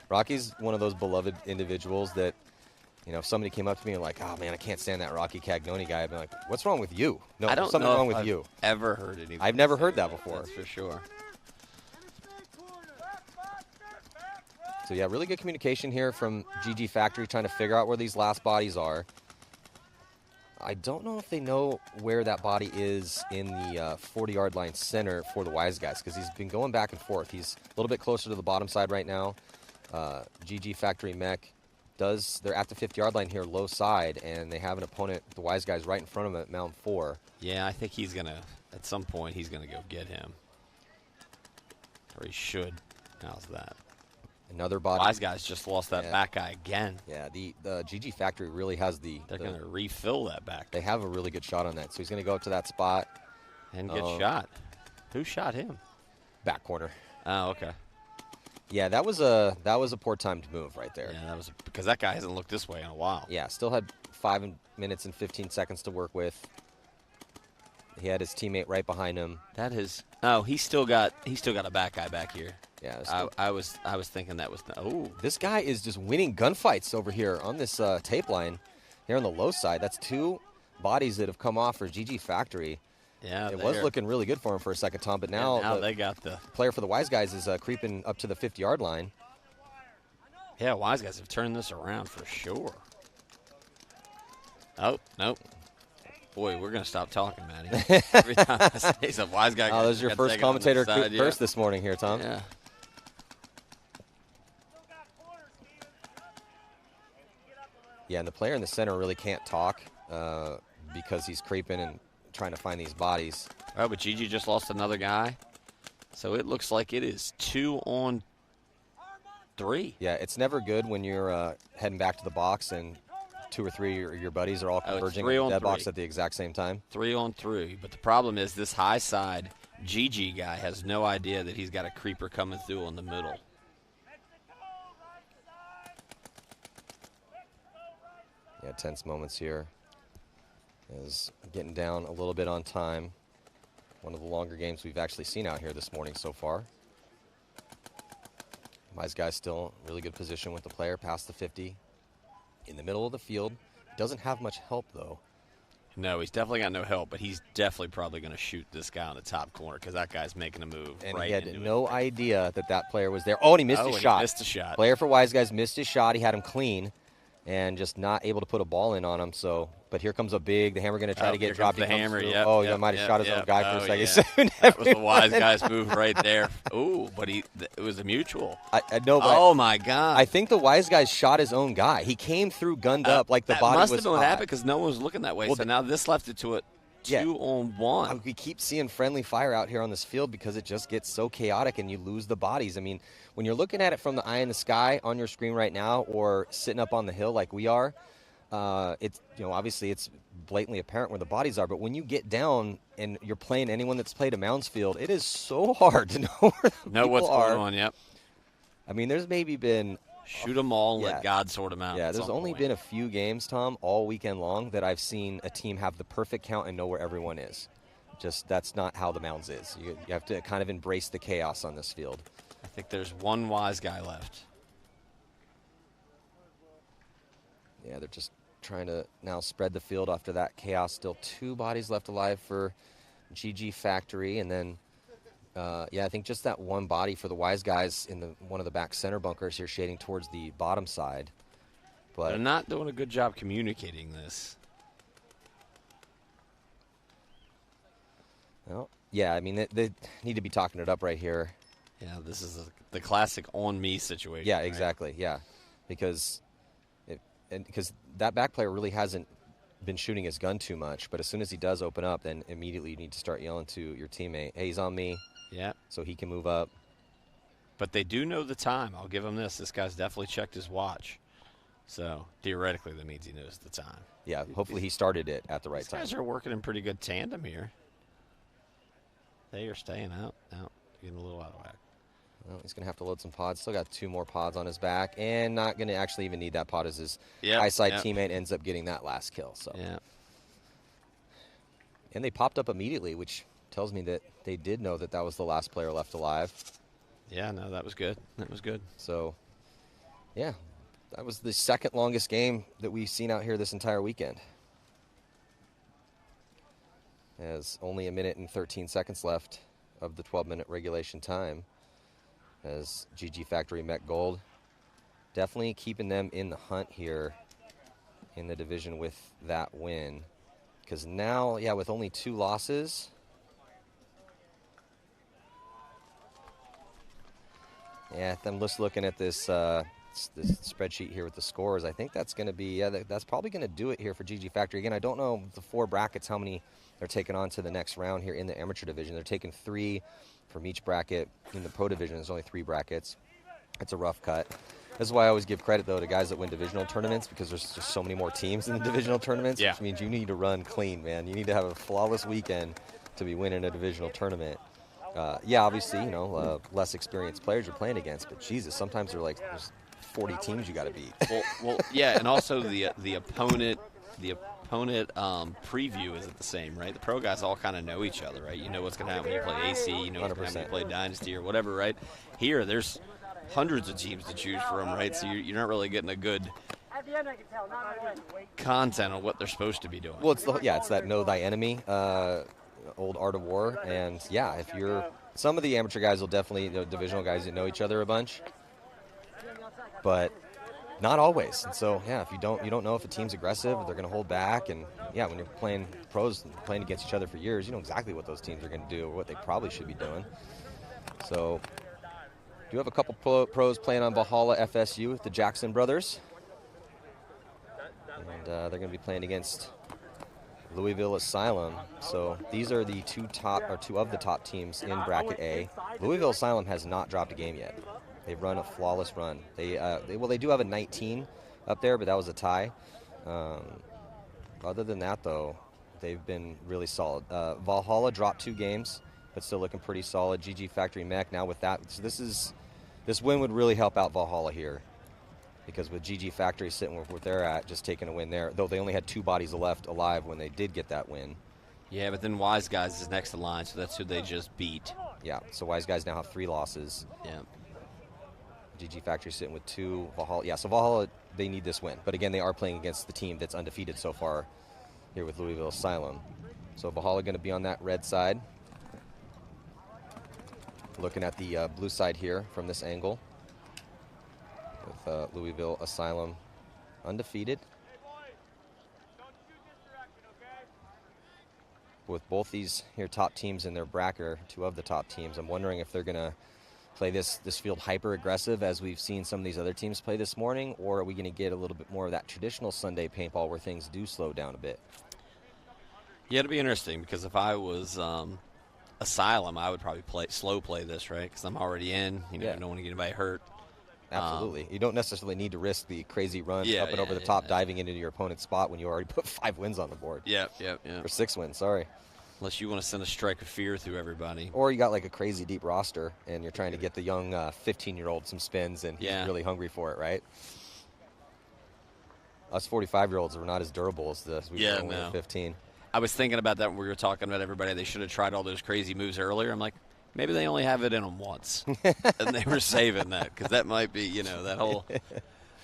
Rocky's one of those beloved individuals that, if somebody came up to me and like, "Oh man, I can't stand that Rocky Cagnoni guy," I'd be like, "What's wrong with you?" No, I don't something know wrong if with I've you. Ever heard anything? I've never heard that before. That's for sure. So yeah, really good communication here from GG Factory, trying to figure out where these last bodies are. I don't know if they know where that body is in the 40-yard line center for the Wise Guys, because he's been going back and forth. He's a little bit closer to the bottom side right now. GG Factory Mech they're at the 50-yard line here, low side, and they have an opponent, the Wise Guys, right in front of him at mound 4. Yeah, I think he's going to, at some point, he's going to go get him. Or he should. How's that? Another body. Wise Guys just lost that back guy again. Yeah, the GG Factory really has They're going to refill that back. They have a really good shot on that, so he's going to go up to that spot. And get shot. Who shot him? Back corner. Oh, okay. Yeah, that was a poor timed move right there. Yeah, that was because that guy hasn't looked this way in a while. Yeah, still had 5 minutes and 15 seconds to work with. He had his teammate right behind him. That is. Oh, he's still got a back guy back here. Yeah, I was thinking that was. Oh, this guy is just winning gunfights over here on this tape line. Here on the low side, that's 2 bodies that have come off for GG Factory. Yeah, it was looking really good for him for a second, Tom, but now they got the player for the Wise Guys is creeping up to the 50-yard line. Yeah, Wise Guys have turned this around for sure. Oh, nope. Boy, we're going to stop talking, Matty. Every time I say something, Wise Guy. Oh, there's your first commentator first this morning here, Tom. Yeah. Yeah, and the player in the center really can't talk because he's creeping and trying to find these bodies. Oh, but GG just lost another guy. So it looks like it is 2 on 3. Yeah, it's never good when you're heading back to the box and 2 or 3 of your buddies are all converging in the dead box at the exact same time. 3 on 3. But the problem is this high side GG guy has no idea that he's got a creeper coming through in the middle. Yeah, tense moments here. Is getting down a little bit on time. One of the longer games we've actually seen out here this morning so far. Wise Guy's still in really good position with the player past the 50. In the middle of the field. Doesn't have much help, though. No, he's definitely got no help, but he's definitely probably going to shoot this guy on the top corner because that guy's making a move. And right he had into no idea that player was there. Oh, and he missed his shot. He missed a shot. Player for Wise Guys missed his shot. He had him clean and just not able to put a ball in on him. So, but here comes the hammer going to try to get dropped. The hammer, he might have shot his own guy for a second. Yeah. That was the Wise Guy's move right there. Ooh, but it was a mutual. I know. Oh my God! I think the Wise Guy shot his own guy. He came through gunned up like the body was. That must have been what happened because no one was looking that way. Well, so now this left it to a 2 on 1. We keep seeing friendly fire out here on this field because it just gets so chaotic and you lose the bodies. I mean, when you're looking at it from the eye in the sky on your screen right now or sitting up on the hill like we are, it's obviously it's blatantly apparent where the bodies are. But when you get down and you're playing anyone that's played a Mounds field, it is so hard to know where the people what's are. going on. Yep. I mean, there's maybe been. Shoot them all and let God sort them out. Yeah, there's only been a few games, Tom, all weekend long that I've seen a team have the perfect count and know where everyone is. Just that's not how the Mounds is. You have to kind of embrace the chaos on this field. I think there's one Wise Guy left. Yeah, they're just trying to now spread the field after that chaos. Still 2 bodies left alive for GG Factory, and then I think just that one body for the Wise Guys in one of the back center bunkers here, shading towards the bottom side. But they're not doing a good job communicating this. Well, yeah, I mean, they need to be talking it up right here. Yeah, this is the classic on-me situation. Yeah, exactly, right? Yeah, because that back player really hasn't been shooting his gun too much, but as soon as he does open up, then immediately you need to start yelling to your teammate, hey, he's on me. Yeah. So he can move up. But they do know the time. I'll give him this. This guy's definitely checked his watch. So theoretically, that means he knows the time. Yeah, hopefully he started it at the right time. These guys are working in pretty good tandem here. They are staying out, getting a little out of whack. Well, he's going to have to load some pods. Still got 2 more pods on his back, and not going to actually even need that pod as his high-side teammate ends up getting that last kill. So. Yeah. And they popped up immediately, which tells me that they did know that was the last player left alive. Yeah, no, that was good. That was good. So, yeah, that was the second longest game that we've seen out here this entire weekend. There's only 1 minute and 13 seconds left of the 12-minute regulation time. As GG Factory Mech Gold definitely keeping them in the hunt here in the division with that win. Because now, yeah, with only 2 losses, yeah, I'm just looking at this spreadsheet here with the scores. I think that's going to be, that's probably going to do it here for GG Factory. Again, I don't know the 4 brackets, how many they're taking on to the next round here in the amateur division. They're taking 3 from each bracket. In the pro division, there's only 3 brackets. It's a rough cut. This is why I always give credit, though, to guys that win divisional tournaments, because there's just so many more teams in the divisional tournaments, which means you need to run clean, man. You need to have a flawless weekend to be winning a divisional tournament. Yeah, obviously, less experienced players you're playing against, but Jesus, sometimes there's 40 teams you got to beat. Well, yeah, and also the opponent preview isn't the same, right? The pro guys all kind of know each other, right? You know what's going to happen when you play AC, you know what's going to happen when you play Dynasty or whatever, right? Here, there's hundreds of teams to choose from, right? So you're not really getting a good content on what they're supposed to be doing. Well, it's that know thy enemy, old art of war, and yeah, if you're some of the amateur guys will definitely, divisional guys that know each other a bunch, but not always. And so yeah, if you don't know if a team's aggressive, if they're going to hold back, and yeah, when you're playing pros, playing against each other for years, you know exactly what those teams are going to do or what they probably should be doing. So. Do have a couple pros playing on Valhalla FSU with the Jackson brothers. And they're going to be playing against Louisville Asylum. So these are the 2 of the top teams in Bracket A. Louisville Asylum has not dropped a game yet. They've run a flawless run. They do have a 19 up there, but that was a tie. Other than that, though, they've been really solid. Valhalla dropped 2 games, but still looking pretty solid. GG Factory Mech now with that. So this win would really help out Valhalla here, because with GG Factory sitting where they're at, just taking a win there, though they only had 2 bodies left alive when they did get that win. Yeah, but then Wise Guys is next in line, so that's who they just beat. Yeah, so Wise Guys now have 3 losses. Yeah. GG Factory sitting with 2. Valhalla, yeah, so Valhalla, they need this win. But again, they are playing against the team that's undefeated so far here with Louisville Asylum. So Valhalla going to be on that red side. Looking at the blue side here from this angle with Louisville Asylum undefeated. With both these here top teams in their bracket, 2 of the top teams, I'm wondering if they're going to play this field hyper aggressive as we've seen some of these other teams play this morning, or are we going to get a little bit more of that traditional Sunday paintball where things do slow down a bit? Yeah, it'll be interesting, because if I was Asylum, I would probably slow play this, right? Because I'm already in. You don't want to get anybody hurt. Absolutely. You don't necessarily need to risk the crazy run up and over the top, diving into your opponent's spot when you already put 5 wins on the board. Yeah. Or 6 wins, sorry. Unless you want to send a strike of fear through everybody. Or you got like a crazy deep roster, and you're trying to get the young 15-year-old some spins, and he's really hungry for it, right? Us 45-year-olds are not as durable as we were when we were 15. I was thinking about that when we were talking about everybody. They should have tried all those crazy moves earlier. I'm like, maybe they only have it in them once. And they were saving that, because that might be, that whole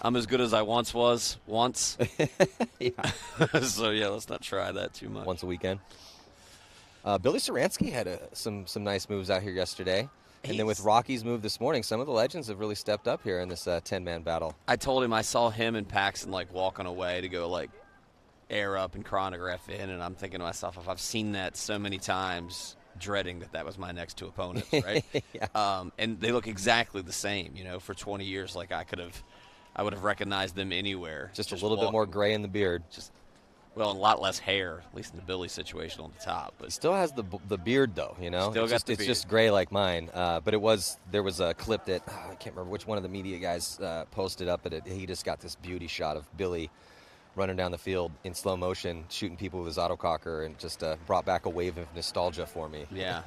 I'm as good as I once was once. So, yeah, let's not try that too much. Once a weekend. Billy Saransky had some nice moves out here yesterday. And then with Rocky's move this morning, some of the legends have really stepped up here in this 10-man battle. I told him I saw him and Paxton, walking away to go, air up and chronograph in, and I'm thinking to myself, if I've seen that so many times, dreading that was my next 2 opponents, right? And they look exactly the same, for 20 years, I would have recognized them anywhere. Just a little bit more gray in the beard. And a lot less hair, at least in the Billy situation on the top. But he still has the beard, though, It's just gray like mine. But there was a clip that, I can't remember which one of the media guys posted up, but he just got this beauty shot of Billy running down the field in slow motion, shooting people with his autococker, and just brought back a wave of nostalgia for me. Yeah.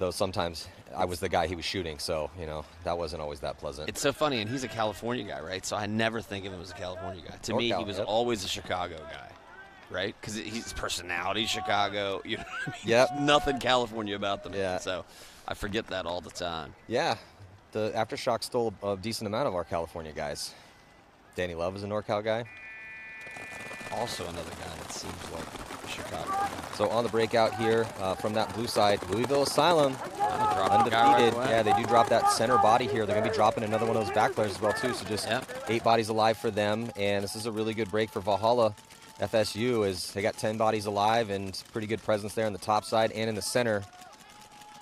Though sometimes I was the guy he was shooting, so, that wasn't always that pleasant. It's so funny, and he's a California guy, right? So I never think of him as a California guy. To me, he was always a Chicago guy, right? Because his personality, Chicago, you know what I mean? Yep. There's nothing California about them. Yeah. So I forget that all the time. Yeah. The Aftershock stole a decent amount of our California guys. Danny Love is a NorCal guy. Also another guy that seems like a Chicago guy. So on the breakout here from that blue side, Louisville Asylum, undefeated. Right, yeah, they do drop that center body here. They're going to be dropping another one of those back players as well, too. So just 8 bodies alive for them. And this is a really good break for Valhalla. FSU they got 10 bodies alive and pretty good presence there on the top side and in the center.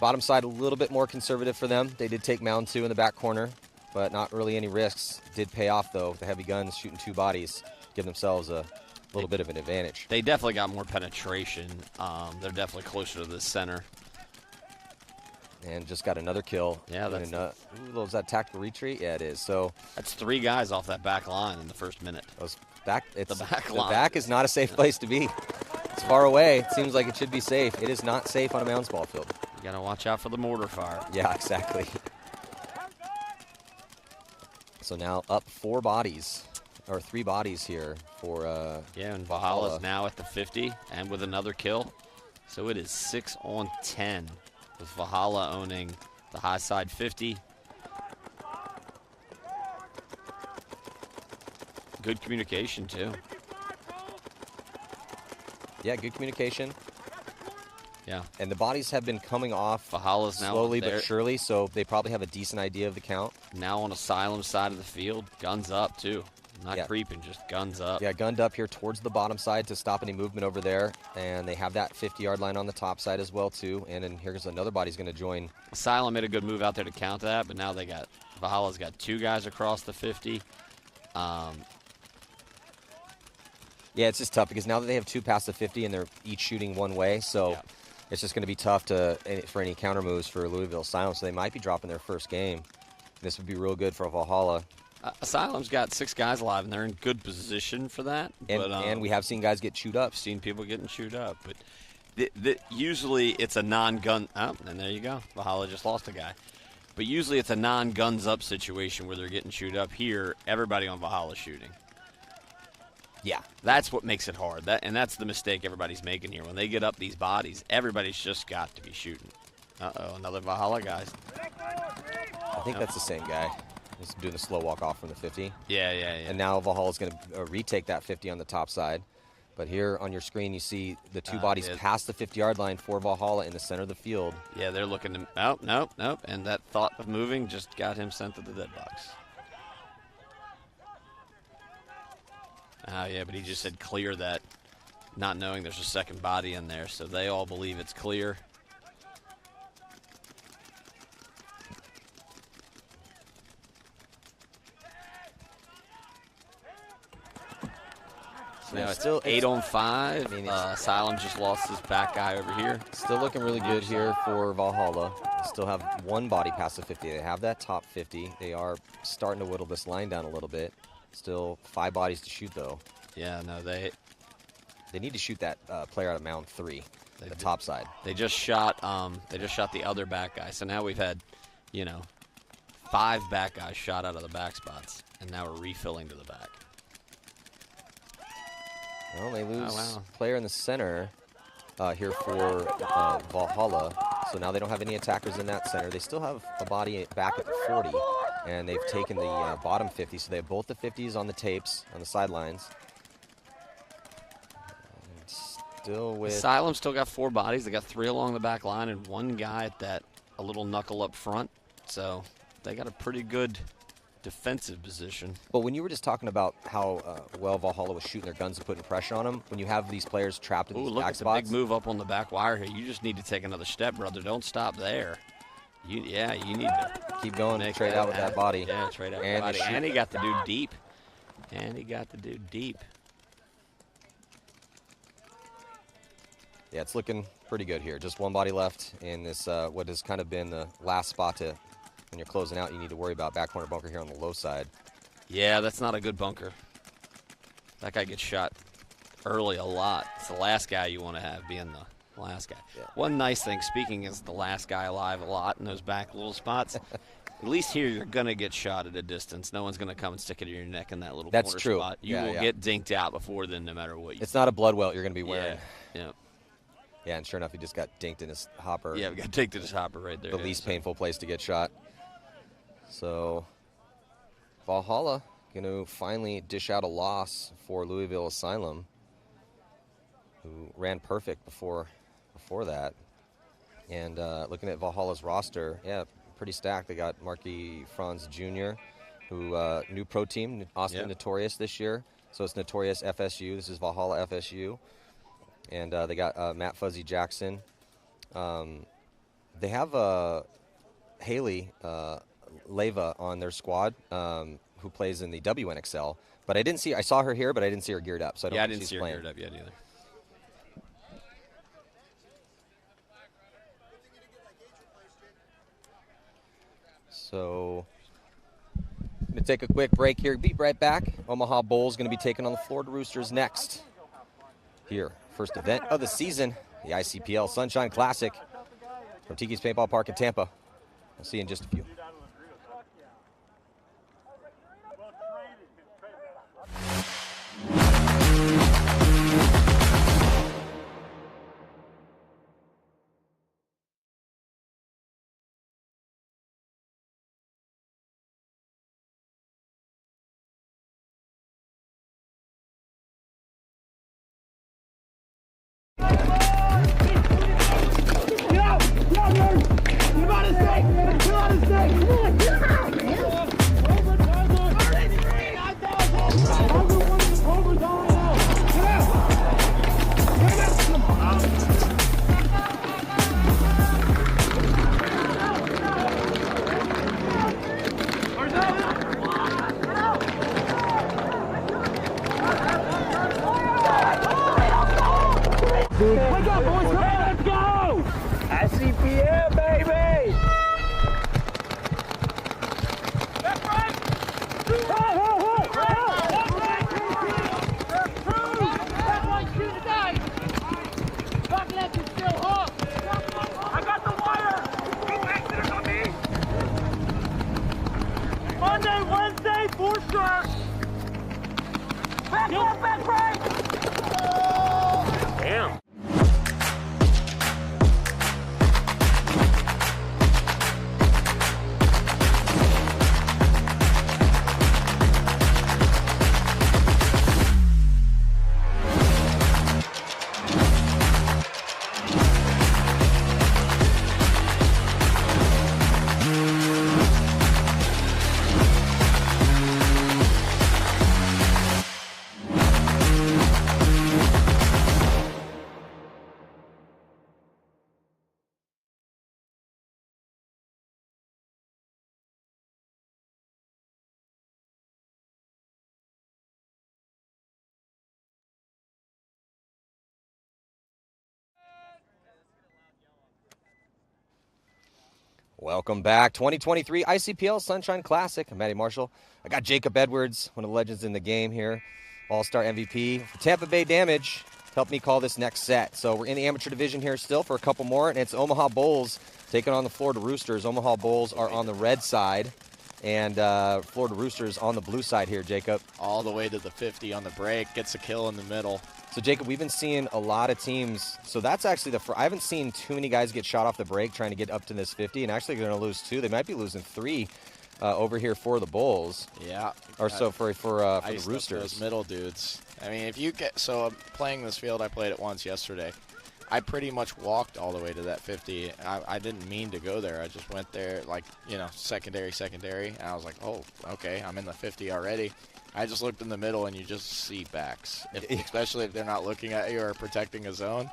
Bottom side a little bit more conservative for them. They did take mound 2 in the back corner, but not really any risks. Did pay off, though. The heavy guns shooting 2 bodies give themselves a little bit of an advantage. They definitely got more penetration. They're definitely closer to the center. And just got another kill. Yeah, that's is that tactical retreat? Yeah, it is. So that's 3 guys off that back line in the first minute. The back line. The back is not a safe place to be. It's far away. It seems like it should be safe. It is not safe on a mounds ball field. You got to watch out for the mortar fire. Yeah, exactly. So now up 4 bodies, or 3 bodies here for and Valhalla's now at the 50 and with another kill. So it is 6 on 10 with Valhalla owning the high side 50. Good communication, too. Yeah, good communication. Yeah. And the bodies have been coming off Valhalla's now slowly but surely, so they probably have a decent idea of the count. Now on Asylum's side of the field, guns up, too. Not creeping, just guns up. Yeah, gunned up here towards the bottom side to stop any movement over there. And they have that 50-yard line on the top side as well, too. And then here's another body's going to join. Asylum made a good move out there to count that, but now Valhalla's got 2 guys across the 50. Yeah, it's just tough because now that they have 2 past the 50 and they're each shooting one way, so it's just going to be tough for any counter moves for Louisville Asylum. So they might be dropping their first game. This would be real good for Valhalla. Asylum's got 6 guys alive, and they're in good position for that. And we have seen guys get chewed up. Seen people getting chewed up. But usually it's a non-gun. Oh, and there you go. Valhalla just lost a guy. But usually it's a non-guns up situation where they're getting chewed up. Here, everybody on Valhalla shooting. Yeah. That's what makes it hard. And that's the mistake everybody's making here. When they get up these bodies, everybody's just got to be shooting. Uh-oh, another Valhalla guy. I think that's the same guy. He's doing the slow walk off from the 50. Yeah. And now Valhalla's going to retake that 50 on the top side. But here on your screen, you see the 2 bodies past the 50-yard line for Valhalla in the center of the field. Yeah, they're looking to – oh, nope. And that thought of moving just got him sent to the dead box. Oh, yeah, but he just said clear that, not knowing there's a second body in there. So they all believe it's clear. So now it's still 8 on 5. I mean, Asylum just lost his back guy over here. Still looking really good here for Valhalla. They still have 1 body past the 50. They have that top 50. They are starting to whittle this line down a little bit. Still 5 bodies to shoot, though. Yeah, no, they need to shoot that player out of mound 3, the top side. They just shot the other back guy. So now we've had, 5 back guys shot out of the back spots, and now we're refilling to the back. Well, they lose player in the center here for Valhalla. So now they don't have any attackers in that center. They still have a body back at the 40, and they've taken the bottom 50. So they have both the 50s on the tapes, on the sidelines. And still with... Asylum still got 4 bodies. They got 3 along the back line and 1 guy at a little knuckle up front. So they got a pretty good defensive position. But when you were just talking about how well Valhalla was shooting their guns and putting pressure on them, when you have these players trapped in these back spots. Look at the big move up on the back wire here. You just need to take another step, brother. Don't stop there. You need to keep going, trade out with that body. Yeah, trade out with the body. And he got the dude deep. Yeah, it's looking pretty good here. Just 1 body left in this, what has kind of been the last spot to, when you're closing out, you need to worry about back corner bunker here on the low side. Yeah, that's not a good bunker. That guy gets shot early a lot. It's the last guy you want to have being the last guy. Yeah. One nice thing, speaking is the last guy alive a lot in those back little spots. At least here you're going to get shot at a distance. No one's going to come and stick it in your neck in that little corner spot. You will get dinked out before then no matter what you do. It's not a blood welt you're going to be wearing. Yeah. Yeah, and sure enough, he just got dinked in his hopper. Yeah, we got dinked in his hopper right there. The least painful place to get shot. So Valhalla going to finally dish out a loss for Louisville Asylum, who ran perfect before that. And looking at Valhalla's roster, pretty stacked. They got Marky Franz Jr., who new pro team, Austin Notorious this year. So it's Notorious FSU. This is Valhalla FSU. And they got Matt Fuzzy Jackson. They have Haley Leva on their squad, who plays in the WNXL. But I saw her here, but I didn't see her geared up. So I don't think didn't she's see her playing. geared up yet either. So I'm going to take a quick break here. Be right back. Omaha Bulls going to be taking on the Florida Roosters next. Here, first event of the season, the ICPL Sunshine Classic from Tiki's Paintball Park in Tampa. We'll see you in just a few. Wake up, boys! Come on, let's go! ICPL, baby! That's right! I got the wire! Go back there on me! Monday, Wednesday, for sure! Back left, back right! Damn. Welcome back. 2023 ICPL Sunshine Classic. I'm Matty Marshall. I got Jacob Edwards, one of the legends in the game here, All-Star MVP for Tampa Bay Damage. Helped me call this next set. So we're in the amateur division here still for a couple more, and it's Omaha Bulls taking on the Florida Roosters. Omaha Bulls are on the red side, and Florida Roosters on the blue side here, Jacob. All the way to the 50 on the break, gets a kill in the middle. So, Jacob, we've been seeing a lot of teams. So that's actually I haven't seen too many guys get shot off the break trying to get up to this 50, and actually they're going to lose 2. They might be losing 3 over here for the Bulls. Yeah. Or so for the Roosters. Those middle dudes. I mean, if you get so I'm playing this field, I played it once yesterday. I pretty much walked all the way to that 50. I didn't mean to go there. I just went there, like, secondary, and I was like, oh, okay, I'm in the 50 already. I just looked in the middle, and you just see backs, especially if they're not looking at you or protecting a zone.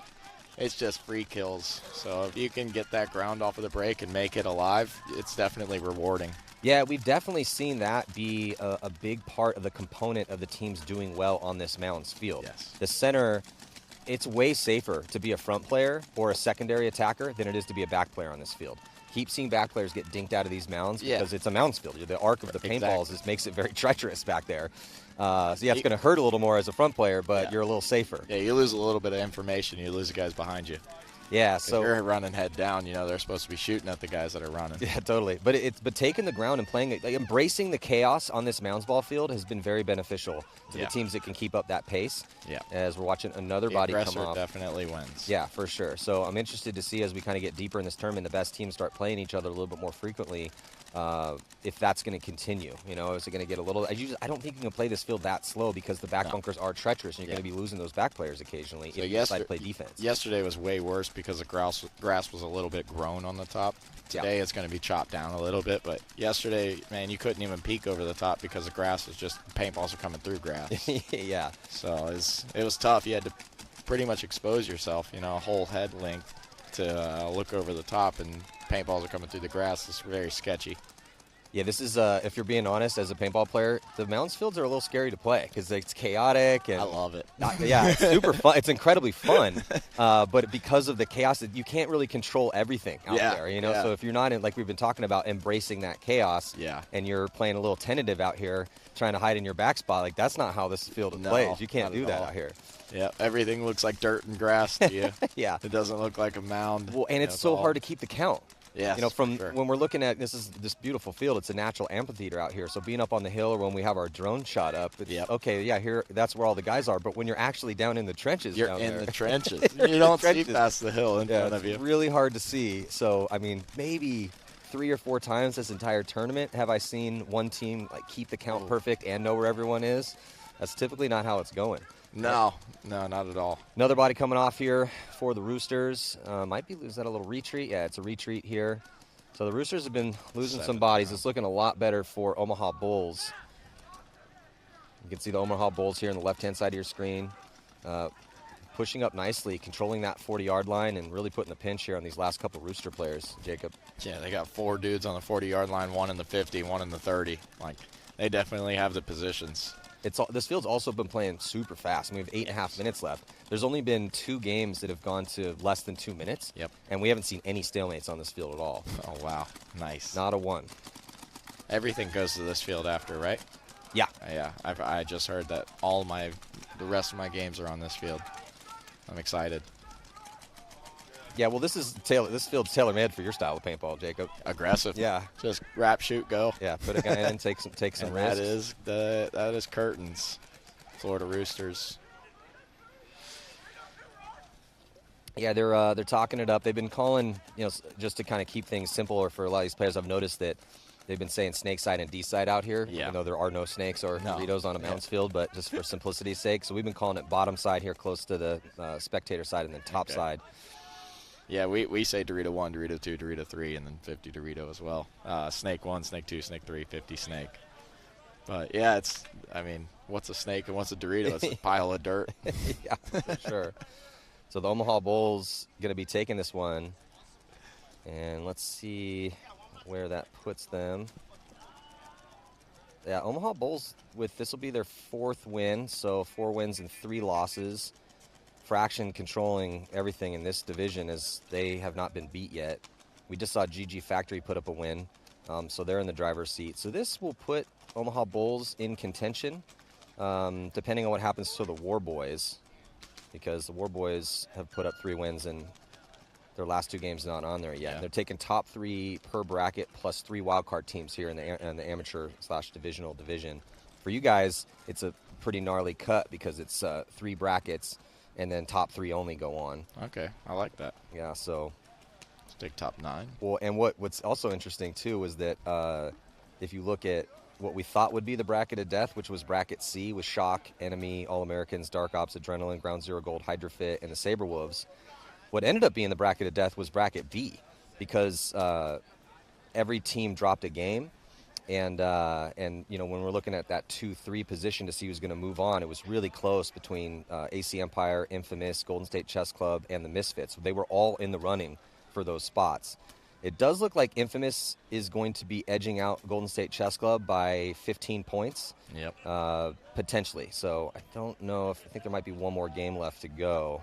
It's just free kills. So if you can get that ground off of the break and make it alive, it's definitely rewarding. Yeah, we've definitely seen that be a big part of the component of the teams doing well on this Mountains field. Yes. The center, it's way safer to be a front player or a secondary attacker than it is to be a back player on this field. Keep seeing back players get dinked out of these mounds because it's a mounds field. The arc of the paintballs just makes it very treacherous back there. So, yeah, it's going to hurt a little more as a front player, but you're a little safer. Yeah, you lose a little bit of information. You lose the guys behind you. Yeah, so if you're running head down, they're supposed to be shooting at the guys that are running. Yeah, totally. But taking the ground and playing it, embracing the chaos on this Mounds ball field has been very beneficial to the teams that can keep up that pace. Yeah. As we're watching another body come off. Definitely wins. Yeah, for sure. So I'm interested to see as we kind of get deeper in this tournament, the best teams start playing each other a little bit more frequently. If that's going to continue, is it going to get a little? I don't think you can play this field that slow because the back bunkers are treacherous, and you're going to be losing those back players occasionally if you decide to play defense. Yesterday was way worse because the grass was a little bit grown on the top. Today it's going to be chopped down a little bit, but yesterday, man, you couldn't even peek over the top because the grass was just paintballs are coming through grass. Yeah. So it was tough. You had to pretty much expose yourself, a whole head length to look over the top, and paintballs are coming through the grass. It's very sketchy. Yeah, this is, if you're being honest, as a paintball player, the mountains fields are a little scary to play because it's chaotic. And I love it. Yeah, it's super fun. It's incredibly fun. But because of the chaos, you can't really control everything out there, Yeah. So if you're not, like we've been talking about, embracing that chaos, Yeah. and you're playing a little tentative out here, trying to hide in your back spot, like that's not how this field plays. You can't do that out here. Yeah, everything looks like dirt and grass to you. Yeah. It doesn't look like a mound. Well, and it's so hard to keep the count. Yes, from sure. when we're looking at this beautiful field, it's a natural amphitheater out here. So being up on the hill, or when we have our drone shot up, it's, okay, yeah, here that's where all the guys are. But when you're actually down in the trenches, You're down in there, the trenches. You don't see trenches. past the hill in front of you. It's really hard to see. So I mean, maybe 3 or 4 times this entire tournament have I seen one team like keep the count perfect and know where everyone is. That's typically not how it's going. No, not at all. Another body coming off here for the Roosters. Is that a little retreat? Yeah, it's a retreat here. So the Roosters have been losing some bodies. It's looking a lot better for Omaha Bulls. You can see the Omaha Bulls here on the left-hand side of your screen. Pushing up nicely, controlling that 40-yard line, and really putting the pinch here on these last couple Rooster players, Jacob. Yeah, they got 4 dudes on the 40-yard line, 1 in the 50, 1 in the 30. Like, they definitely have the positions. This field's also been playing super fast. We have 8.5 minutes left. There's only been 2 games that have gone to less than 2 minutes. Yep. And we haven't seen any stalemates on this field at all. Oh, wow. Nice. Not a one. Everything goes to this field after, right? Yeah. Yeah. I just heard that the rest of my games are on this field. I'm excited. Yeah, well, this field's tailor-made for your style of paintball, Jacob. Aggressive. Yeah. Just wrap, shoot, go. Yeah, put a guy in, take some And risks. that is curtains. Florida Roosters. Yeah, they're talking it up. They've been calling, just to kind of keep things simple, or for a lot of these players, I've noticed that they've been saying snake side and D side out here. Yeah. Even though there are no snakes or Doritos on a mounds field, but just for simplicity's sake. So we've been calling it bottom side here, close to the spectator side, and then top side. Yeah, we say Dorito 1, Dorito 2, Dorito 3, and then 50 Dorito as well. Snake 1, Snake 2, Snake 3, 50 Snake. But, yeah, what's a snake and what's a Dorito? It's a pile of dirt. Yeah, for sure. So the Omaha Bulls going to be taking this one. And let's see where that puts them. Yeah, Omaha Bulls, this will be their 4th win, so 4 wins and 3 losses. Fraction controlling everything in this division, as they have not been beat yet. We just saw GG Factory put up a win, so they're in the driver's seat. So this will put Omaha Bulls in contention, depending on what happens to the War Boys, because the War Boys have put up 3 wins and their last 2 games not on there yet. Yeah. They're taking top 3 per bracket plus 3 wildcard teams here in the amateur/divisional division. For you guys, it's a pretty gnarly cut because it's 3 brackets, and then top 3 only go on. Okay, I like that. Yeah, so. Let's take top 9. Well, and what's also interesting, too, is that if you look at what we thought would be the bracket of death, which was bracket C with Shock, Enemy, All-Americans, Dark Ops, Adrenaline, Ground Zero Gold, Hydrofit, and the Saber Wolves, what ended up being the bracket of death was bracket B, because every team dropped a game. And when we're looking at that 2-3 position to see who's going to move on, it was really close between AC Empire, Infamous, Golden State Chess Club, and the Misfits. They were all in the running for those spots. It does look like Infamous is going to be edging out Golden State Chess Club by 15 points. Yep. Potentially. So I don't know I think there might be one more game left to go.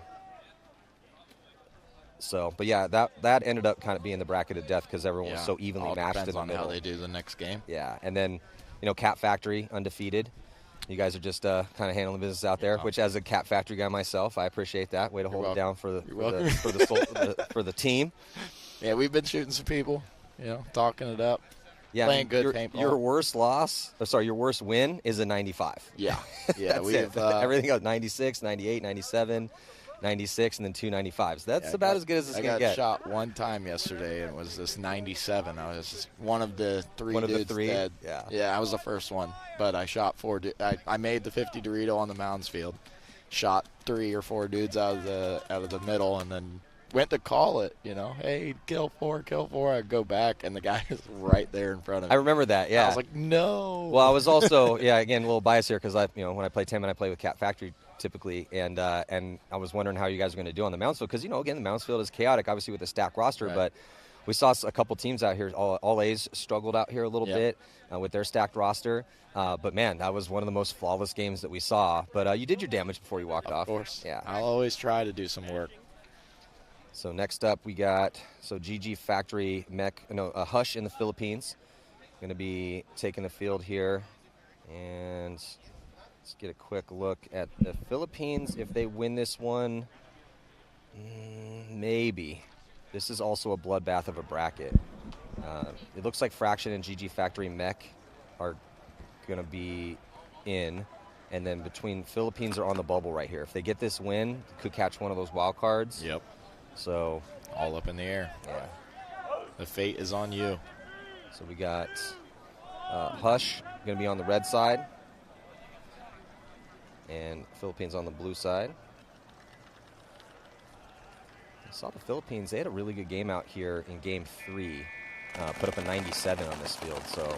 So, but yeah, that ended up kind of being the bracket of death because everyone was so evenly matched in the middle. Depends on how they do the next game. Yeah, and then, Cat Factory, undefeated. You guys are just kind of handling the business out there, which as a Cat Factory guy myself, I appreciate that. Way to hold it down for the team. Yeah, we've been shooting some people, talking it up. Yeah, playing good paintball. Your worst win is a 95. Yeah, That's everything else 96, 98, 97. 96 and then 2 95s. That's about as good as it's going to get. I got shot one time yesterday, and it was this 97. I was one of the 3 dudes dead. Yeah, I was the first one, but I shot 4 I made the 50 Dorito on the mounds field, shot 3 or 4 dudes out of the middle, and then went to call it, hey, kill four. I go back, and the guy is right there in front of me. I remember that, yeah. I was like, no. Well, I was also, again, a little biased here because when I play Tampa, I play with Cat Factory typically, and I was wondering how you guys are going to do on the Moundsfield because, again, the Moundsfield is chaotic, obviously with the stacked roster, Right. but we saw a couple teams out here. All A's struggled out here a little bit with their stacked roster. But, man, that was one of the most flawless games that we saw. But you did your damage before you walked off. Of course. Yeah. I'll always try to do some work. So next up we got GG Factory Hush in the Philippines. Going to be taking the field here. And let's get a quick look at the Philippines. If they win this one, maybe. This is also a bloodbath of a bracket. It looks like Fraction and GG Factory Mech are going to be in. And then between Philippines are on the bubble right here. If they get this win, could catch one of those wild cards. Yep. So all up in the air. Yeah. The fate is on you. So we got Hush going to be on the red side. And Philippines on the blue side. I saw the Philippines. They had a really good game out here in Game 3. Put up a 97 on this field. So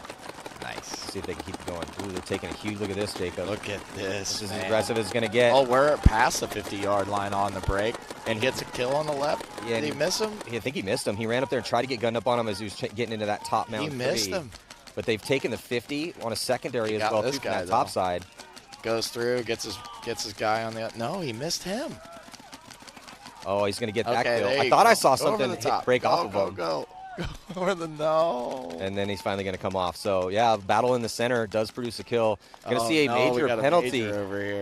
nice. See if they can keep it going. Ooh, they're taking a huge look at this, Jacob. Look at this. This is man. as aggressive as it's going to get. Oh, we're past the 50-yard line on the break. And gets a kill on the left. Yeah, Did he miss him? I think he missed him. He ran up there and tried to get gunned up on him as he was getting into that top mound. He missed him. But they've taken the 50 on a secondary as well, this from guy, that top side. Goes through, gets his guy on the. No, he missed him. Oh, he's going to get that kill. I thought I saw something break off of him. Go over the no. And then he's finally going to come off. So, yeah, battle in the center does produce a kill. Going to see a major penalty.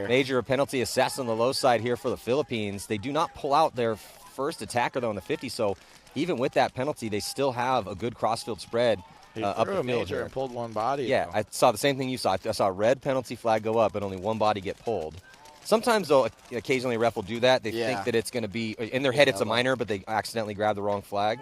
Major penalty assessed on the low side here for the Philippines. They do not pull out their first attacker, though, on the 50. So, even with that penalty, they still have a good crossfield spread. He up threw the a field major here. and pulled one body. Yeah, though. I saw the same thing you saw. I saw a red penalty flag go up and only one body get pulled. Sometimes, though, occasionally a ref will do that. They think that it's going to be, in their head it's a minor, but they accidentally grab the wrong flag.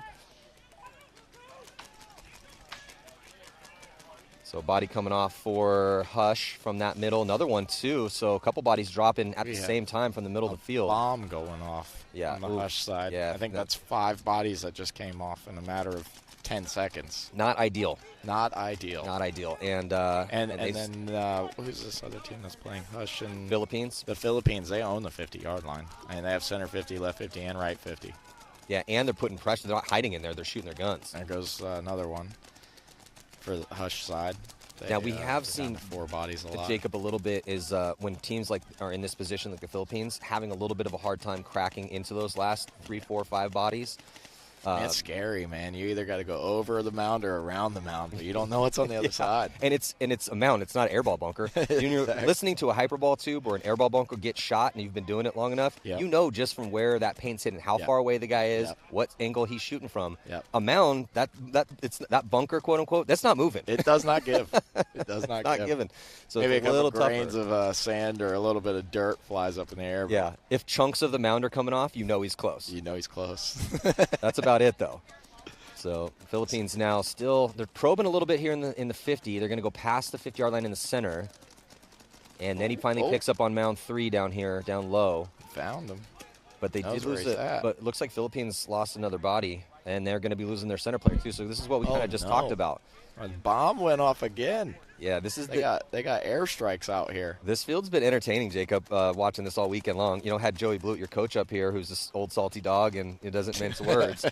So body coming off for Hush from that middle. Another one, too. So a couple bodies dropping at the same time from the middle of the field. Bomb going off on the Hush side. Yeah, I think that's 5 bodies that just came off in a matter of 10 seconds. Not ideal. Not ideal. Not ideal. And then who's this other team that's playing Hush and Philippines? The Philippines, they own the 50-yard line. And they have center 50, left 50, and right 50. Yeah, and they're putting pressure. They're not hiding in there. They're shooting their guns. There goes another one for the Hush side. Now, we have seen 4 bodies a lot. Jacob a little bit is when teams are in this position like the Philippines, having a little bit of a hard time cracking into those last 3, 4, 5 bodies. It's scary, man. You either got to go over the mound or around the mound, but you don't know what's on the other side. And it's a mound. It's not an airball bunker. You're listening to a hyperball tube or an airball bunker get shot, and you've been doing it long enough. Yep. You know just from where that paint's hitting, how far away the guy is, what angle he's shooting from. A mound, that bunker, quote unquote, that's not moving. It does not give. It does not give. Given. So maybe it's a little couple grains tougher. of sand or a little bit of dirt flies up in the air. Yeah. If chunks of the mound are coming off, you know he's close. You know he's close. That's about it, though. So Philippines now they're probing a little bit here in the 50. They're going to go past the 50-yard line in the center. And then he finally picks up on mound 3 down here, down low. Found him. But they did lose it. But it looks like Philippines lost another body, and they're going to be losing their center player, too. So this is what we kind of just talked about. A bomb went off again. Yeah, this is they got airstrikes out here. This field's been entertaining, Jacob, watching this all weekend long. Had Joey Blute, your coach, up here, who's this old salty dog, and it doesn't mince words.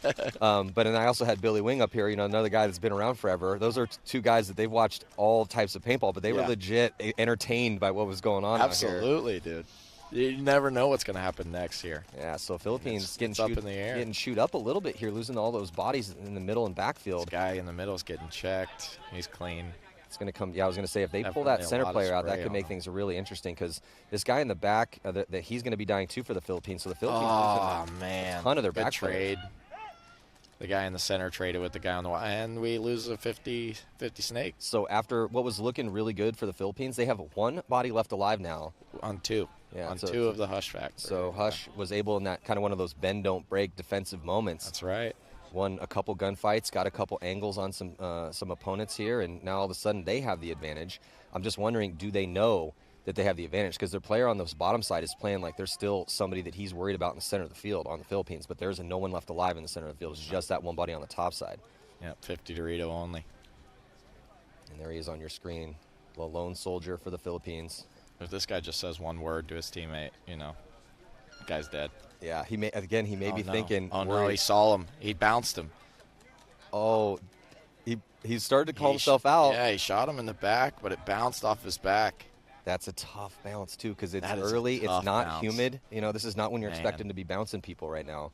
And I also had Billy Wing up here, another guy that's been around forever. Those are 2 guys that they've watched all types of paintball, but they were legit entertained by what was going on out here. Absolutely, dude. You never know what's going to happen next here. Yeah, so Philippines it's up in the air. Getting shoot up a little bit here, losing all those bodies in the middle and backfield. This guy in the middle is getting checked. He's clean. It's going to come. Yeah, I was going to say, if they pull that center player out, that could make things really interesting because this guy in the back, that he's going to be dying too for the Philippines. So the Philippines losing a ton of their back trade. The guy in the center traded with the guy on the wide, and we lose a 50 snake. So after what was looking really good for the Philippines, they have 1 body left alive now. On 2. Yeah, on 2 of the Hush factors. So Hush was able in that kind of one of those bend, don't break defensive moments. That's right. Won a couple gunfights, got a couple angles on some opponents here, and now all of a sudden they have the advantage. I'm just wondering, do they know that they have the advantage because their player on the bottom side is playing like there's still somebody that he's worried about in the center of the field on the Philippines, but there's no one left alive in the center of the field. It's just that one buddy on the top side. Yeah, 50 Dorito only. And there he is on your screen, the lone soldier for the Philippines. If this guy just says one word to his teammate, the guy's dead. Yeah, he may be thinking. Oh, no, he saw him. He bounced him. Oh, he started to call himself out. Yeah, he shot him in the back, but it bounced off his back. That's a tough bounce, too, because it's That is a early. It's tough not bounce. humid. This is not when you're Man. expecting to be bouncing people right now.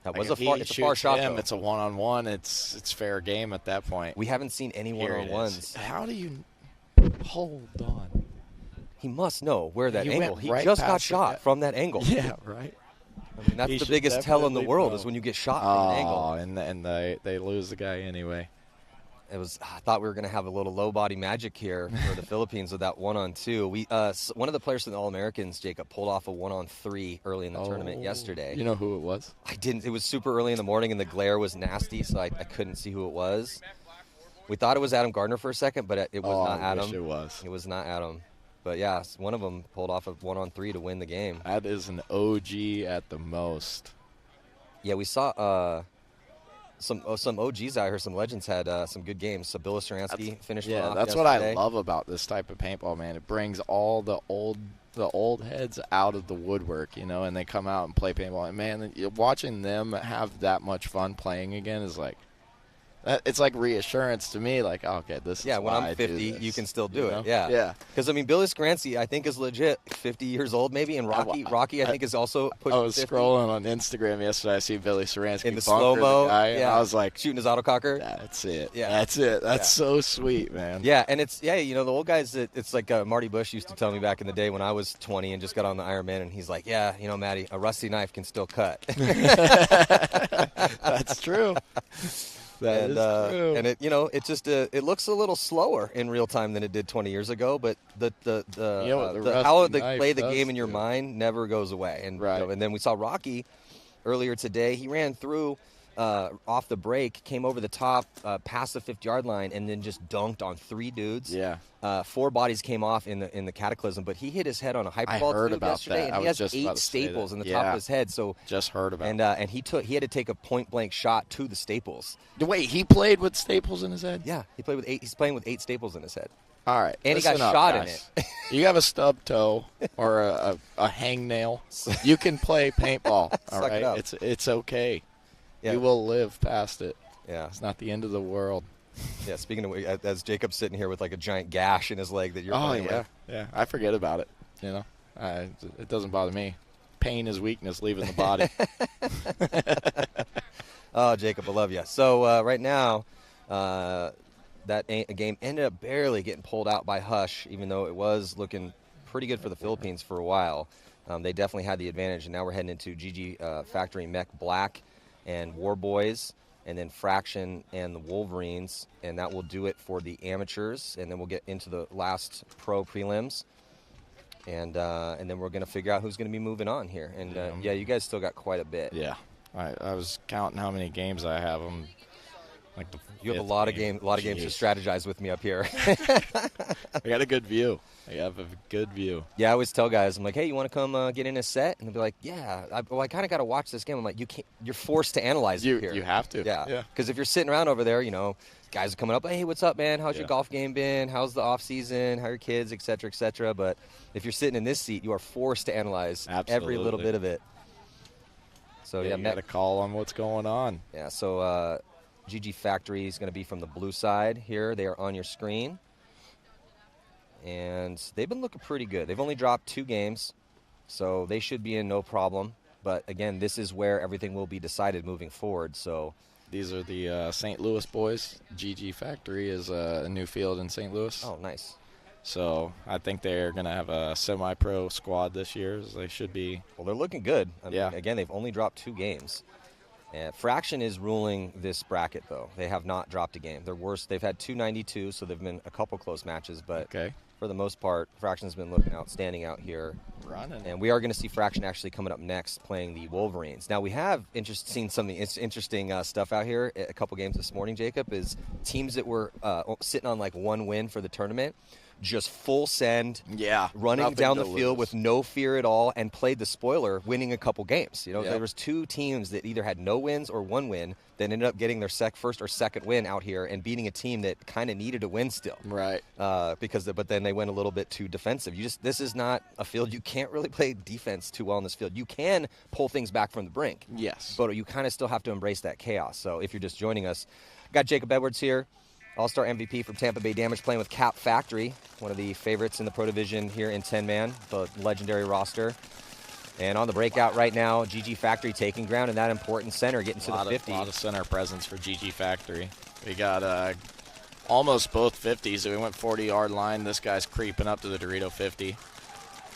That Like, was if it's a far shoots shot, him, though. it's a one-on-one. It's fair game at that point. We haven't seen any Here it is. one-on-ones. How do you hold on? He must know where that He angle. went He right just got past the shot guy. from that angle. Yeah, right. I mean, that's He the should biggest tell in the definitely world know. is when you get shot from an angle. Oh, and they lose the guy anyway. I thought we were going to have a little low body magic here for the Philippines with that 1-on-2. One of the players from the All-Americans, Jacob, pulled off a 1-on-3 early in the tournament yesterday. You know who it was? I didn't. It was super early in the morning, and the glare was nasty, so I couldn't see who it was. We thought it was Adam Gardner for a second, but it was not I Adam. wish it was. It was not Adam. But, yeah, one of them pulled off a 1-on-3 to win the game. That is an OG at the most. Yeah, we saw some OGs out here, some legends had some good games. So Bill Saransky finished one off That's what I yesterday. love about this type of paintball, man. It brings all the old heads out of the woodwork, and they come out and play paintball. And, man, watching them have that much fun playing again is like, it's like reassurance to me, like, oh, okay, this is Yeah, when why I'm I do 50, this, you can still do know? it. Yeah. Yeah. Because, Billy Scrancy, I think, is legit 50 years old maybe. And Rocky, I think, is also pushing I was 50. scrolling on Instagram yesterday. I see Billy Saransky In the bunker slow-mo, the guy, and yeah. I was like, Shooting his autococker. that's it. Yeah. That's it. That's Yeah. so sweet, man. Yeah, and the old guys, it's like Marty Bush used to tell me back in the day when I was 20 and just got on the Ironman, and he's like, yeah, Matty, a rusty knife can still cut. That's true. That is true. And it looks a little slower in real time than it did 20 years ago, but how rusty they knife play the does game in your do. mind never goes away. And Right. and then we saw Rocky earlier today. He ran through off the break, came over the top, past the 50-yard line, and then just dunked on 3 dudes. Yeah. 4 bodies came off in the cataclysm, but he hit his head on a hyperball heard tube about yesterday, that. I and he was has just about 8 to say that. staples in the top Yeah. of his head. So Just heard about and he had to take a point-blank shot to the staples. Wait, he played with staples in his head? Yeah, he played with 8. He's playing with 8 staples in his head. All right. And he got listen up, shot in guys. it. You have a stub toe or a hangnail. You can play paintball. All Suck it right. up. It's okay. Yeah. You will live past it. Yeah. It's not the end of the world. Yeah, speaking of, as Jacob's sitting here with like a giant gash in his leg that you're playing with. Yeah. I forget about it. It doesn't bother me. Pain is weakness leaving the body. Oh, Jacob, I love you. So right now, that game ended up barely getting pulled out by Hush, even though it was looking pretty good for the Philippines for a while. They definitely had the advantage, and now we're heading into GG Factory Mech Black and War Boys, and then Fraction and the Wolverines, and that will do it for the amateurs, and then we'll get into the last pro prelims, and then we're going to figure out who's going to be moving on here. And you guys still got quite a bit. Yeah. I was counting how many games I have. I'm like You have a lot of games to strategize with me up here. I got a good view. I have a good view. Yeah, I always tell guys, I'm like, hey, you want to come get in a set? And they'll be like, yeah. I kind of got to watch this game. I'm like, you're forced to analyze it here. You have to. Yeah. Because if you're sitting around over there, guys are coming up, hey, what's up, man? How's your golf game been? How's the off season? How are your kids, et cetera, et cetera. But if you're sitting in this seat, you are forced to analyze every little bit of it. So you got to call on what's going on. Yeah. So GG Factory is going to be from the blue side here. They are on your screen. And they've been looking pretty good. They've only dropped 2 games, so they should be in no problem. But, again, this is where everything will be decided moving forward. So these are the St. Louis boys. GG Factory is a new field in St. Louis. Oh, nice. So I think they're going to have a semi-pro squad this year. As they should be. Well, they're looking good. I Yeah. mean, again, they've only dropped 2 games. Fraction is ruling this bracket, though. They have not dropped a game. They're worse. They've had 292, so they've been a couple close matches. But for the most part, Fraction's been looking outstanding out here. Running. And we are going to see Fraction actually coming up next playing the Wolverines. Now, we have seen some interesting stuff out here. A couple games this morning, Jacob, is teams that were sitting on like 1 win for the tournament just full send, Yeah, running nothing down to the field lose. with no fear at all, and played the spoiler, winning a couple games. Yep. There was 2 teams that either had no wins or 1 win that ended up getting their first or second win out here and beating a team that kind of needed a win still. Right. But then they went a little bit too defensive. This is not a field you can't really play defense too well in this field. You can pull things back from the brink. Yes. But you kind of still have to embrace that chaos. So if you're just joining us, got Jacob Edwards here, All-Star MVP from Tampa Bay Damage, playing with Cap Factory, one of the favorites in the Pro Division here in 10-man, the legendary roster. And on the breakout right now, GG Factory taking ground in that important center, getting to the 50. A lot of center presence for GG Factory. We got almost both 50s. We went 40-yard line. This guy's creeping up to the Dorito 50.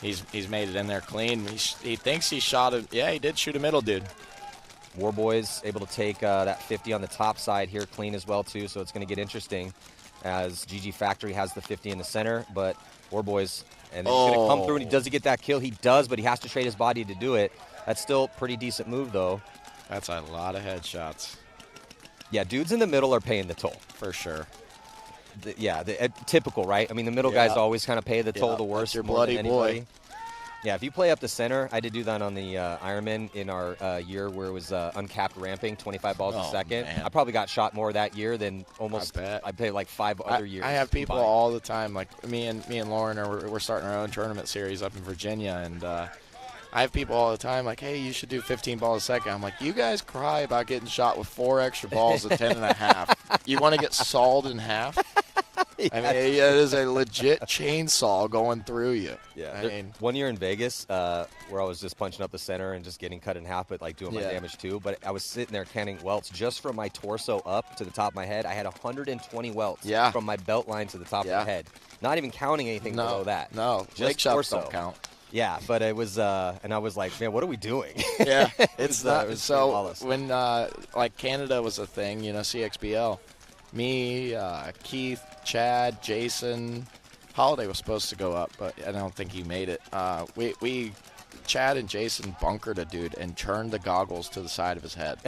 He's made it in there clean. He thinks he shot it. Yeah, he did shoot a middle dude. Warboys able to take that 50 on the top side here clean as well, too. So it's going to get interesting as GG Factory has the 50 in the center. But Warboys, and he's going to come through, and does he get that kill? He does, but he has to trade his body to do it. That's still a pretty decent move, though. That's a lot of headshots. Yeah, dudes in the middle are paying the toll. For sure. Typical, right? I mean, the middle guys always kind of pay the toll the worst. Your more than bloody anybody. boy. Yeah, if you play up the center, I did do that on the Ironman in our year where it was uncapped ramping, 25 balls a second. Man. I probably got shot more that year than almost. I bet. I played like 5 other years. I have people combined. all the time, like me and Lauren we're starting our own tournament series up in Virginia, and I have people all the time like, hey, you should do 15 balls a second. I'm like, you guys cry about getting shot with 4 extra balls at 10 and a half. You want to get sawed in half? Yes. I mean, it is a legit chainsaw going through you. Yeah. I mean, one year in Vegas where I was just punching up the center and just getting cut in half, but like doing my damage too. But I was sitting there counting welts just from my torso up to the top of my head. I had 120 welts from my belt line to the top of my head. Not even counting anything below that. No, just leg shots torso. don't count. Yeah, but it was, and I was like, man, what are we doing? Yeah, it's not. It was So flawless. when like Canada was a thing, CXPL, me, Keith, Chad, Jason, Holiday was supposed to go up, but I don't think he made it. We Chad and Jason bunkered a dude and turned the goggles to the side of his head.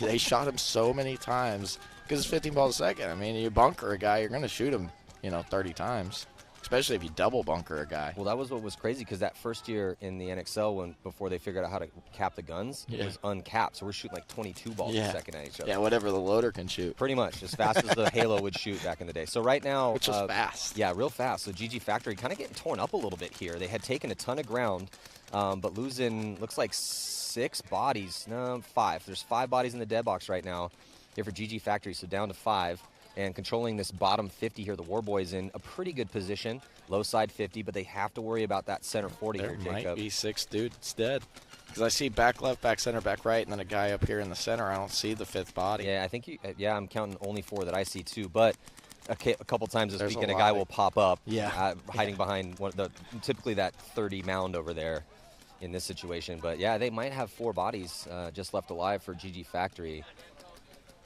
They shot him so many times because it's 15 balls a second. I mean, you bunker a guy, you're going to shoot him, 30 times. Especially if you double bunker a guy. Well, that was what was crazy because that first year in the NXL, before they figured out how to cap the guns, it was uncapped. So we're shooting like 22 balls a second at each other. Yeah, whatever the loader can shoot. Pretty much, as fast as the Halo would shoot back in the day. So right now, which was fast. Yeah, real fast. So GG Factory kind of getting torn up a little bit here. They had taken a ton of ground, but losing looks like 6 bodies. No, 5. There's 5 bodies in the dead box right now here for GG Factory. So down to 5. And controlling this bottom 50 here, the Warboys in a pretty good position. Low side 50, but they have to worry about that center 40 there here, Jacob. Might be 6 dudes dead. Because I see back left, back center, back right, and then a guy up here in the center. I don't see the 5th body. Yeah, I think I'm counting only 4 that I see too. But a couple times this weekend, a lot guy of- will pop up, Yeah. hiding behind typically that 30 mound over there in this situation. But yeah, they might have 4 bodies just left alive for GG Factory.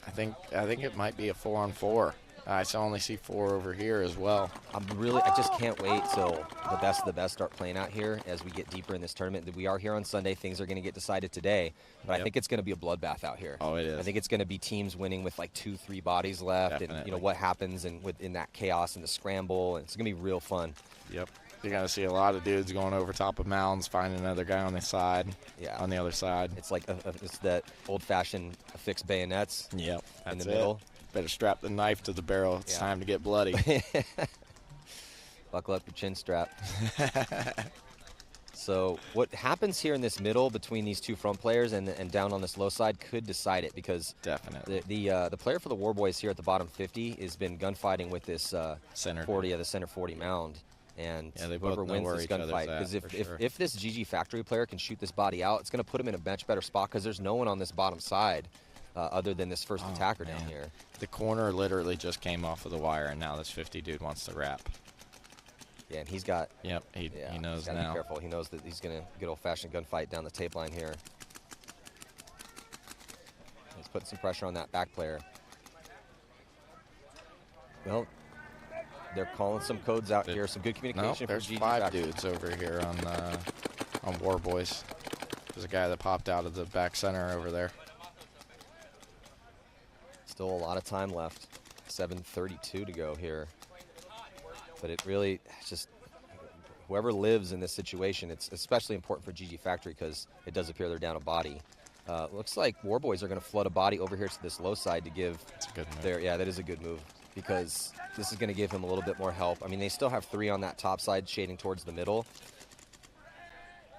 I think it might be a 4-on-4. I only see 4 over here as well. I just can't wait till the best of the best start playing out here as we get deeper in this tournament. We are here on Sunday. Things are going to get decided today. But I think it's going to be a bloodbath out here. Oh, it is. I think it's going to be teams winning with like 2-3 bodies left. Definitely. And what happens in that chaos and the scramble. And it's going to be real fun. Yep. You're going to see a lot of dudes going over top of mounds, finding another guy on the side. Yeah. On the other side. It's like it's that old-fashioned affixed bayonets in the middle. Better strap the knife to the barrel. It's time to get bloody. Buckle up your chin strap. So what happens here in this middle between these 2 front players and down on this low side could decide it because definitely the player for the Warboys here at the bottom 50 has been gunfighting with this center 40 the center 40 mound. And they whoever both know wins where this each other's gunfight, at, because if this GG Factory player can shoot this body out, it's going to put him in a much better spot because there's no one on this bottom side other than this first attacker down here. The corner literally just came off of the wire, and now this 50 dude wants to wrap. Yeah, and he's got. Yep, he knows he's now. Be careful. He knows that he's going to get old-fashioned gunfight down the tape line here. He's putting some pressure on that back player. Well, they're calling some codes out here. Some good communication. There's from GG 5 Factory. dudes over here on Warboys. There's a guy that popped out of the back center over there. Still a lot of time left. 7:32 to go here. But it really just whoever lives in this situation, it's especially important for GG Factory because it does appear they're down a body. Looks like Warboys are going to flood a body over here to this low side to give. That's a good move. Yeah, that is a good move because this is going to give him a little bit more help. I mean, they still have 3 on that top side shading towards the middle.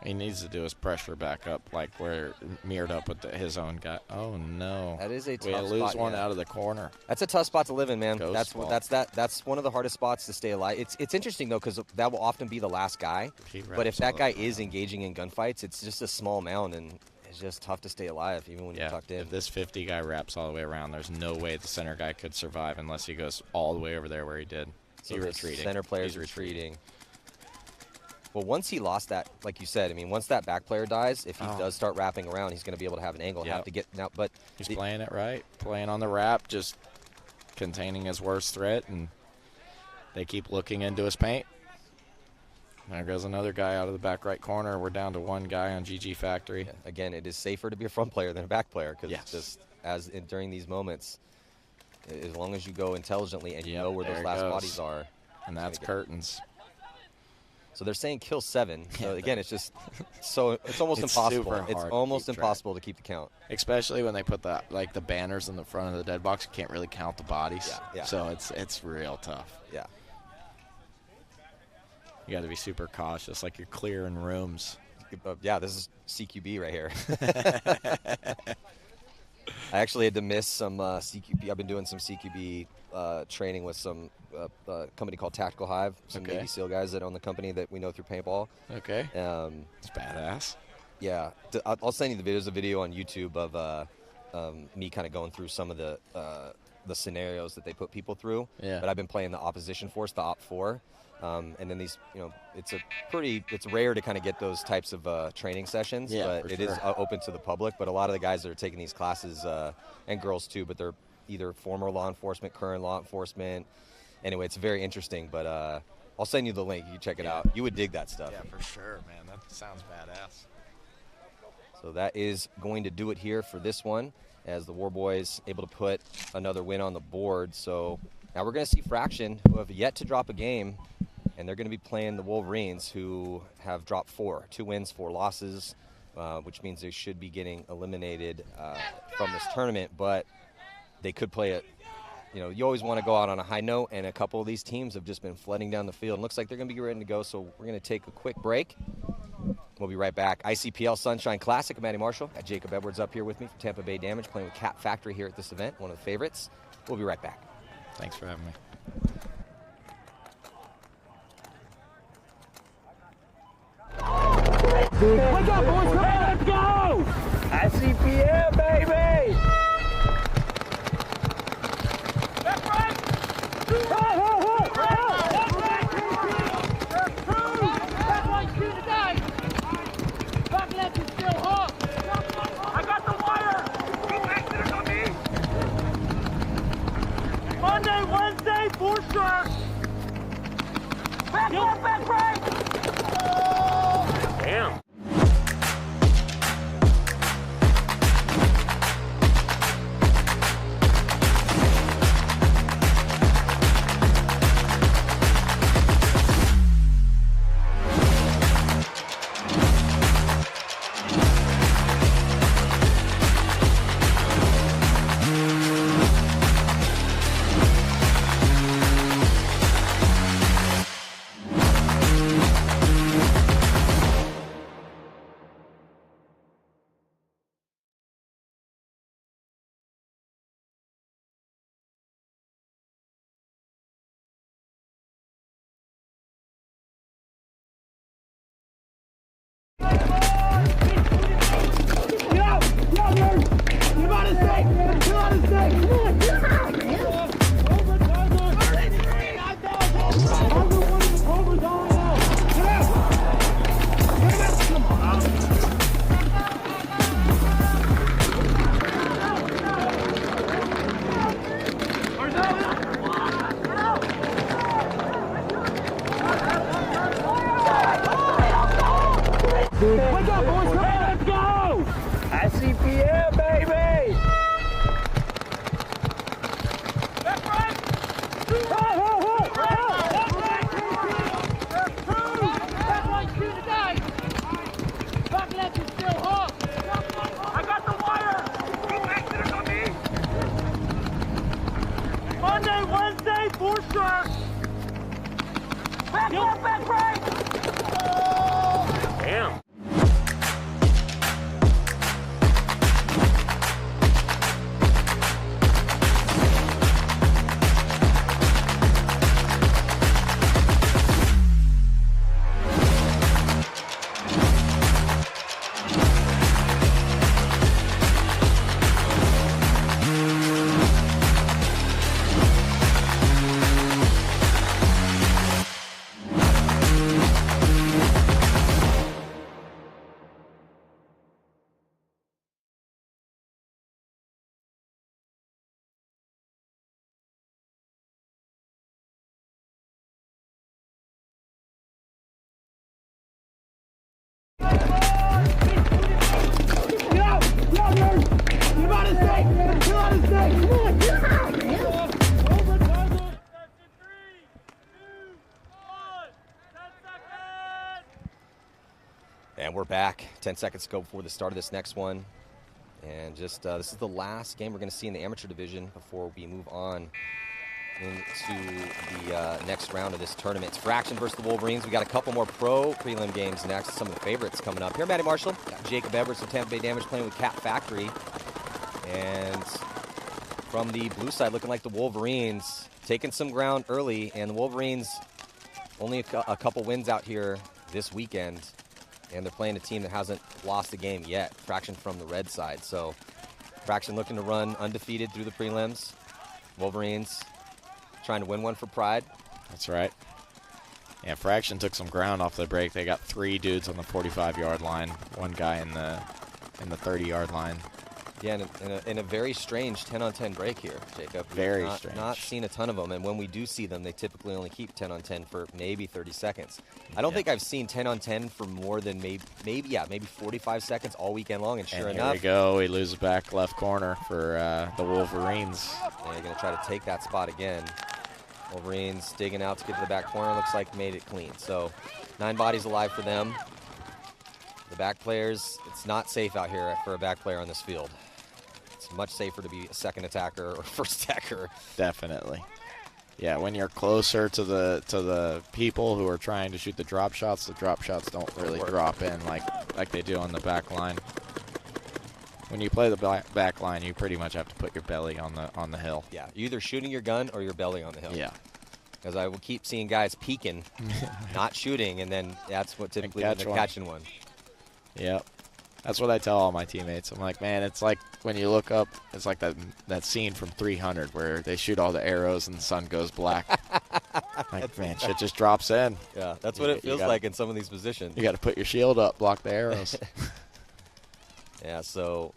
He needs to do his pressure back up, like where mirrored up with his own guy. Oh no, that is a tough we spot. lose one out of the corner. That's a tough spot to live in, man. That's one of the hardest spots to stay alive. It's interesting though because that will often be the last guy. But if that guy is engaging in gunfights, it's just a small mound and it's just tough to stay alive even when you're tucked in. If this 50 guy wraps all the way around, there's no way the center guy could survive unless he goes all the way over there where he did. So the center player's retreating. Well, once he lost that, like you said, I mean, once that back player dies, if he does start wrapping around, he's going to be able to have an angle. Have to get now, but he's playing it right, playing on the wrap, just containing his worst threat, and they keep looking into his paint. There goes another guy out of the back right corner. We're down to 1 guy on GG Factory. Yeah, again, it is safer to be a front player than a back player because during these moments, as long as you go intelligently and you know where those last bodies are, and that's curtains. So they're saying kill 7. So again, it's just it's almost impossible. It's almost impossible to keep the count. Especially when they put the banners in the front of the dead box, you can't really count the bodies. Yeah. So it's real tough. Yeah. You got to be super cautious, like you're clearing rooms. Yeah, this is CQB right here. I actually had to miss some CQB. I've been doing some CQB training with some company called Tactical Hive, some Navy SEAL guys that own the company that we know through paintball. Okay. It's badass. Yeah. I'll send you the video. There's a video on YouTube of me kind of going through some of the scenarios that they put people through. Yeah. But I've been playing the opposition force, the Op 4. And then these, it's rare to kind of get those types of training sessions, but it is open to the public. But a lot of the guys that are taking these classes, and girls too, but they're either former law enforcement, current law enforcement. Anyway, it's very interesting, but I'll send you the link. You can check it out. You would dig that stuff. Yeah, for sure, man. That sounds badass. So that is going to do it here for this one, as the Warboys able to put another win on the board. So now we're going to see Fraction, who have yet to drop a game, and they're going to be playing the Wolverines, who have dropped 4, 2 wins, 4 losses, which means they should be getting eliminated from this tournament. But they could play it. You always want to go out on a high note, and a couple of these teams have just been flooding down the field. It looks like they're going to be ready to go, so we're going to take a quick break. We'll be right back. ICPL Sunshine Classic. I'm Matty Marshall. Got Jacob Edwards up here with me from Tampa Bay Damage, playing with Cat Factory here at this event, one of the favorites. We'll be right back. Thanks for having me. Wake up, boys! Let's go! ICPL, baby! That's right! I got the wire! Don't accident on me! Monday, Wednesday, for sure! Back left, back right! Damn. And we're back. 10 seconds to go before the start of this next one. And just this is the last game we're going to see in the amateur division before we move on into the next round of this tournament. It's Fraction versus the Wolverines. We got a couple more pro prelim games next. Some of the favorites coming up. Here, Matty Marshall. Got Jacob Edwards from Tampa Bay Damage playing with Cat Factory. And from the blue side, looking like the Wolverines taking some ground early. And the Wolverines only a couple wins out here this weekend. And they're playing a team that hasn't lost a game yet. Fraction from the red side. So Fraction looking to run undefeated through the prelims. Wolverines trying to win one for pride. That's right. Yeah, Fraction took some ground off the break. They got 3 dudes on the 45-yard line, 1 guy in the 30-yard line. Yeah, in a very strange 10-on-10 break here, Jacob. Very strange. Not seen a ton of them, and when we do see them, they typically only keep 10-on-10 for maybe 30 seconds. I don't think I've seen 10-on-10 for more than maybe 45 seconds all weekend long, and sure enough. Here we go. He loses back left corner for the Wolverines. And they're going to try to take that spot again. Wolverines digging out to get to the back corner. Looks like made it clean. So 9 bodies alive for them. The back players, it's not safe out here for a back player on this field. It's much safer to be a second attacker or first attacker. Definitely. Yeah, when you're closer to the people who are trying to shoot the drop shots don't really drop in like they do on the back line. When you play the back line, you pretty much have to put your belly on the hill. Yeah, you're either shooting your gun or your belly on the hill. Yeah. Because I will keep seeing guys peeking, not shooting, and then that's what typically they're catching one. Yep. That's what I tell all my teammates. I'm like, man, it's like when you look up, it's like that scene from 300 where they shoot all the arrows and the sun goes black. Like, man, shit just drops in. Yeah, that's what it feels like in some of these positions. You got to put your shield up, block the arrows. Yeah, so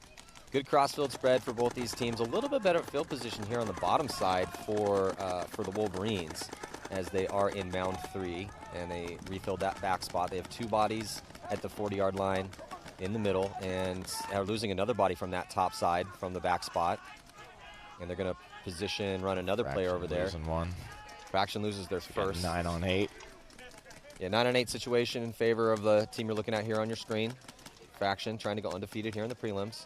good crossfield spread for both these teams. A little bit better field position here on the bottom side for the Wolverines as they are in mound 3, and they refilled that back spot. They have 2 bodies at the 40-yard line in the middle, and are losing another body from that top side from the back spot. And they're going to run another player over there. Losing 1. Fraction loses their first. 9-on-8. Yeah, 9-on-8 situation in favor of the team you're looking at here on your screen. Fraction trying to go undefeated here in the prelims.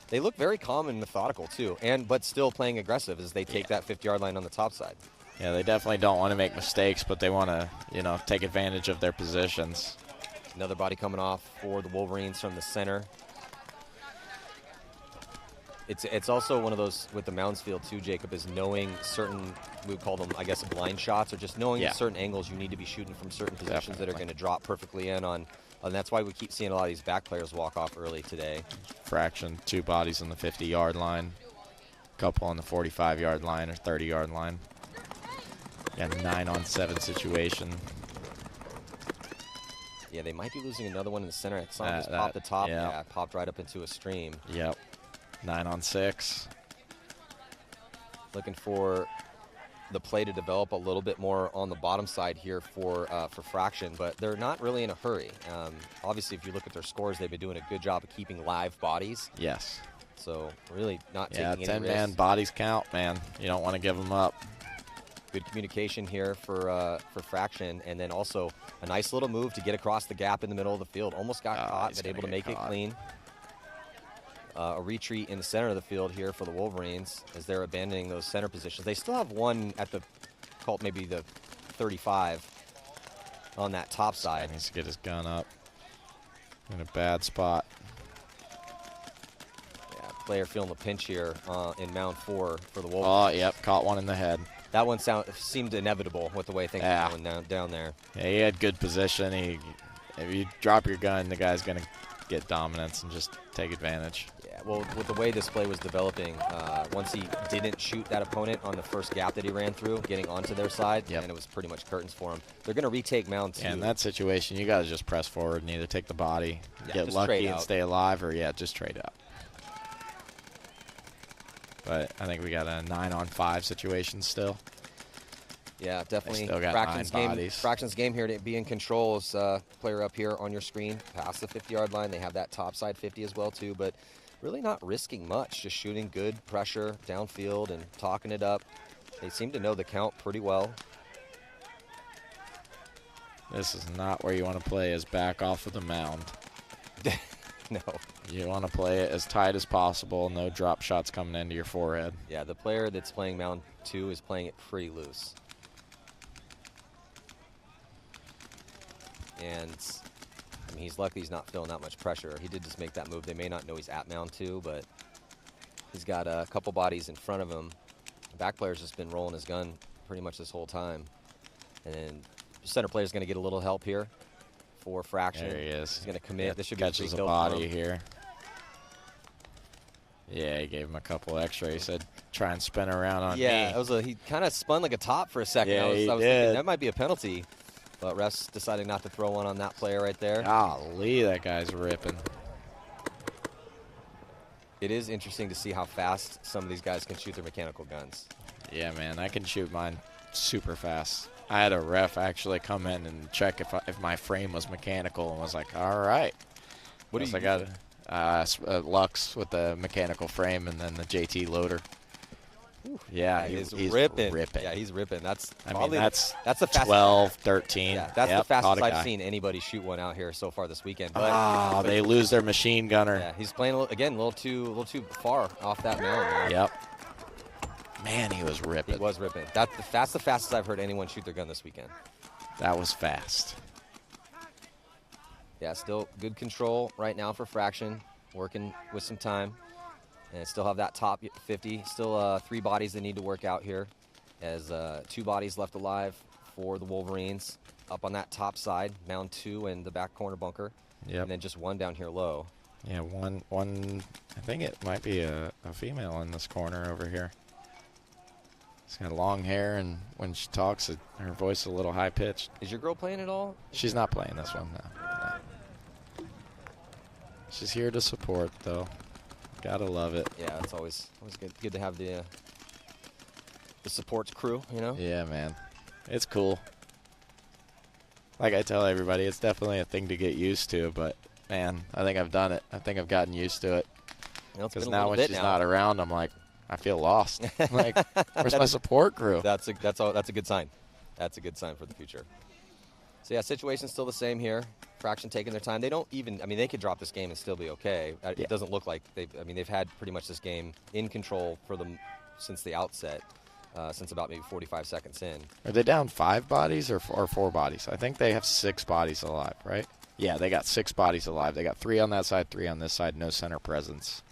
They look very calm and methodical too, but still playing aggressive as they take that 50-yard line on the top side. Yeah, they definitely don't want to make mistakes, but they want to, take advantage of their positions. Another body coming off for the Wolverines from the center. It's also one of those with the mounds field too, Jacob, is knowing certain, we would call them, I guess, blind shots, or just knowing certain angles you need to be shooting from certain positions that are going to drop perfectly in on. And that's why we keep seeing a lot of these back players walk off early today. Fraction, 2 bodies on the 50-yard line, couple on the 45-yard line or 30-yard line. Got a 9-on-7 situation. Yeah, they might be losing another one in the center. It's not just popped the top. Yeah, popped right up into a stream. Yep. 9-on-6. Looking for the play to develop a little bit more on the bottom side here for Fraction, but they're not really in a hurry. Obviously, if you look at their scores, they've been doing a good job of keeping live bodies. Yes. So really not taking any risks. 10-man bodies count, man. You don't want to give them up. Good communication here for Fraction, and then also a nice little move to get across the gap in the middle of the field. Almost got caught, but able to make it clean. A retreat in the center of the field here for the Wolverines as they're abandoning those center positions. They still have one at maybe the 35 on that top side. He needs to get his gun up. In a bad spot. Yeah, player feeling the pinch here in mound 4 for the Wolverines. Oh, yep, caught one in the head. That one seemed inevitable with the way things are going down there. Yeah, he had good position. If you drop your gun, the guy's going to get dominance and just take advantage. Yeah, well, with the way this play was developing, once he didn't shoot that opponent on the first gap that he ran through, getting onto their side, and it was pretty much curtains for him. They're going to retake mound 2. Yeah, in that situation, you got to just press forward and either take the body, get lucky and stay alive, or, just trade out. But I think we got a 9-on-5 situation still. Yeah, definitely. Still got Fraction's game here to be in control is player up here on your screen, past the 50-yard line. They have that top side 50 as well too, but really not risking much, just shooting good pressure downfield and talking it up. They seem to know the count pretty well. This is not where you want to play, is back off of the mound. No. You want to play it as tight as possible. No drop shots coming into your forehead. Yeah, the player that's playing Mound 2 is playing it pretty loose. And I mean, he's lucky he's not feeling that much pressure. He did just make that move. They may not know he's at Mound 2, but he's got a couple bodies in front of him. The back player's just been rolling his gun pretty much this whole time. And then the center player's going to get a little help here for Fraction. There he is. He's going to commit. Yep, This should be catches a a free kill body for him. here. Yeah, he gave him a couple extra. He said, try and spin around on Yeah, me. he kind of spun like a top for a second. Yeah, I was he thinking did. that might be a penalty. But refs deciding not to throw one on that player right there. Golly, that guy's ripping. It is interesting to see how fast some of these guys can shoot their mechanical guns. Yeah, man, I can shoot mine super fast. I had a ref actually come in and check if my frame was mechanical and was like, all right. What do you I got a Lux with the mechanical frame and then the JT loader. Yeah, he's he's ripping. ripping. Yeah, he's ripping. That's I mean, probably that's the fastest. 12, 13. Yeah, that's Yep, the fastest caught a I've guy. seen anybody shoot one out here so far this weekend. But, They lose their machine gunner. yeah, he's playing a little too far off that mound. Yep. Man, he was He ripping. was ripping. That's the fastest I've heard anyone shoot their gun this weekend. That was fast. Yeah, still good control right now for Fraction, working with some time. And still have that top 50. Still 3 bodies that need to work out here. As 2 bodies left alive for the Wolverines. Up on that top side, mound 2 and the back corner bunker. Yep. And then just 1 down here low. Yeah, one. I think it might be a female in this corner over here. She's got long hair, and when she talks, her voice is a little high pitched. Is your girl playing at all? She's not playing this one, no. She's here to support, though. Gotta love it. Yeah, it's always good to have the supports crew, you know? Yeah, man. It's cool. Like I tell everybody, it's definitely a thing to get used to, but, man, I think I've done it. I think I've gotten used to it. You know, it's been Because a now little when bit she's now. not around, I'm like, I feel lost. Like, where's my support crew? That's a good sign. That's a good sign for the future. So yeah, situation's still the same here. Fraction taking their time. They don't even. I mean, they could drop this game and still be okay. Yeah. It doesn't look like they've. I mean, they've had pretty much this game in control for them since the outset, since about maybe 45 seconds in. Are they down 5 bodies or 4 bodies? I think they have 6 bodies alive, right? Yeah, they got 6 bodies alive. They got 3 on that side, 3 on this side. No center presence.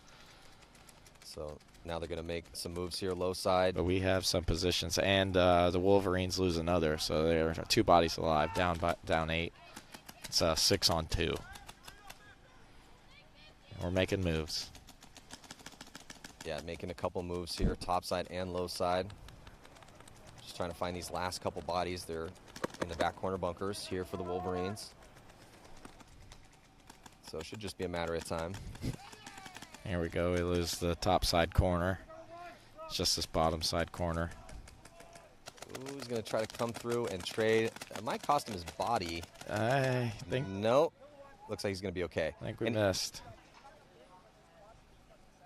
So now they're going to make some moves here, low side. But we have some positions, and the Wolverines lose another, so there are 2 bodies alive, down 8. It's 6 on 2. We're making moves. Yeah, making a couple moves here, top side and low side. Just trying to find these last couple bodies. They're in the back corner bunkers here for the Wolverines. So it should just be a matter of time. Here we go. We lose the top side corner. It's just this bottom side corner. Who's going to try to come through and trade? Might cost him his body. I think No. Looks like he's going to be okay. we missed.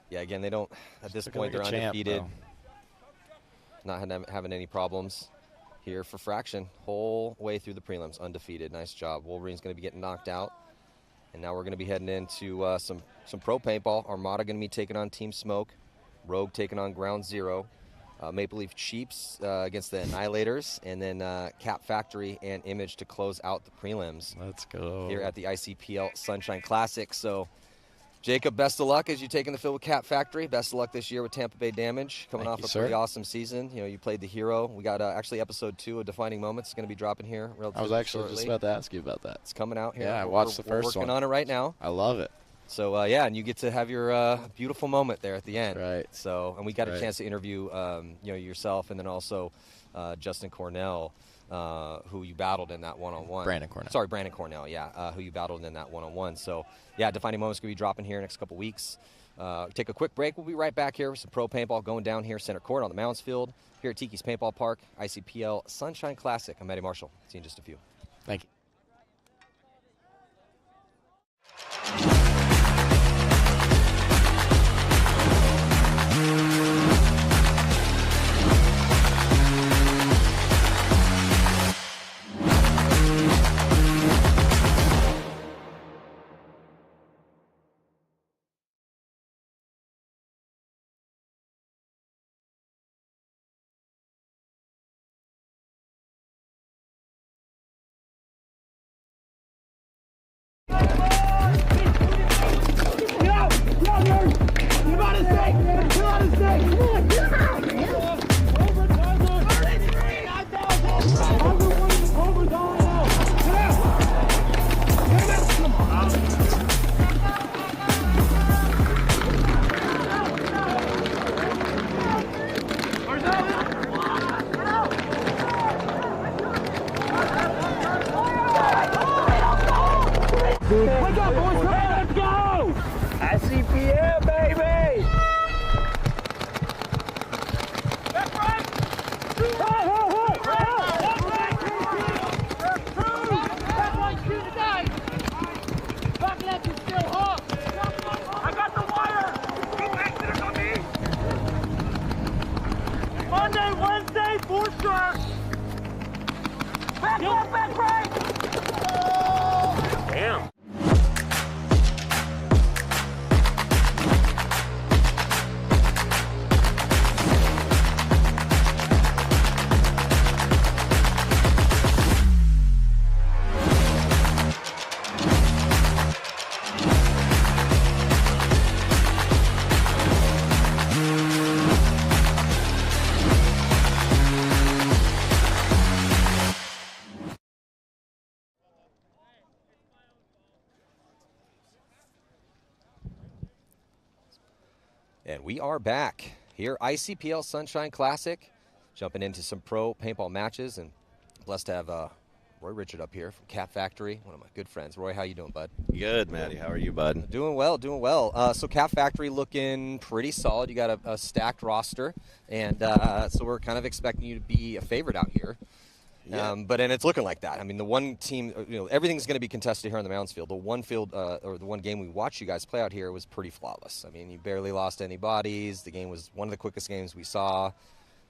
Yeah, again, they don't, at this Looking point, like a they're champ, undefeated. though. Not having any problems here for Fraction. Whole way through the prelims, undefeated. Nice job. Wolverine's going to be getting knocked out. And now we're going to be heading into some pro paintball. Armada going to be taking on Team Smoke. Rogue taking on Ground Zero. Maple Leaf Cheaps against the Annihilators. And then Cap Factory and Image to close out the prelims Let's go. here at the ICPL Sunshine Classic. So, Jacob, best of luck as you take in the field with Cap Factory. Best of luck this year with Tampa Bay Damage. Coming Thank off you, a sir. pretty awesome season. You know, you played the hero. We got actually episode 2 of Defining Moments going to be dropping here relatively I was actually shortly. just about to ask you about that. It's coming out here. Yeah, I watched the We're first working one. on it right now. I love it. So, yeah, and you get to have your beautiful moment there at the end. Right. So, and we got a Right. chance to interview, yourself and then also Justin Cornell, who you battled in that one-on-one. Brandon Cornell. Sorry, Brandon Cornell, yeah, who you battled in that one-on-one. So, yeah, Defining Moments going to be dropping here next couple weeks. Take a quick break. We'll be right back here with some pro paintball going down here center court on the Mounds Field here at Tiki's Paintball Park, ICPL Sunshine Classic. I'm Matty Marshall. See you in just a few. Thank you. Wake up, boys! Come on, let's go! ICPL, baby! That's right! I got the wire! Keep exiting on me! Monday, Wednesday, 4-star! Back left, back right! Damn. And we are back here, ICPL Sunshine Classic, jumping into some pro paintball matches, and blessed to have Roy Richard up here from Cap Factory, one of my good friends. Roy, how you doing, bud? Good, Matty. How are you, bud? Doing well, doing well. So Cap Factory looking pretty solid. You got a stacked roster, and so we're kind of expecting you to be a favorite out here. Yeah. And it's looking like that. I mean, the one team, everything's going to be contested here on the Mounds field. The one field, or the one game we watched you guys play out here was pretty flawless. I mean, you barely lost any bodies. The game was one of the quickest games we saw.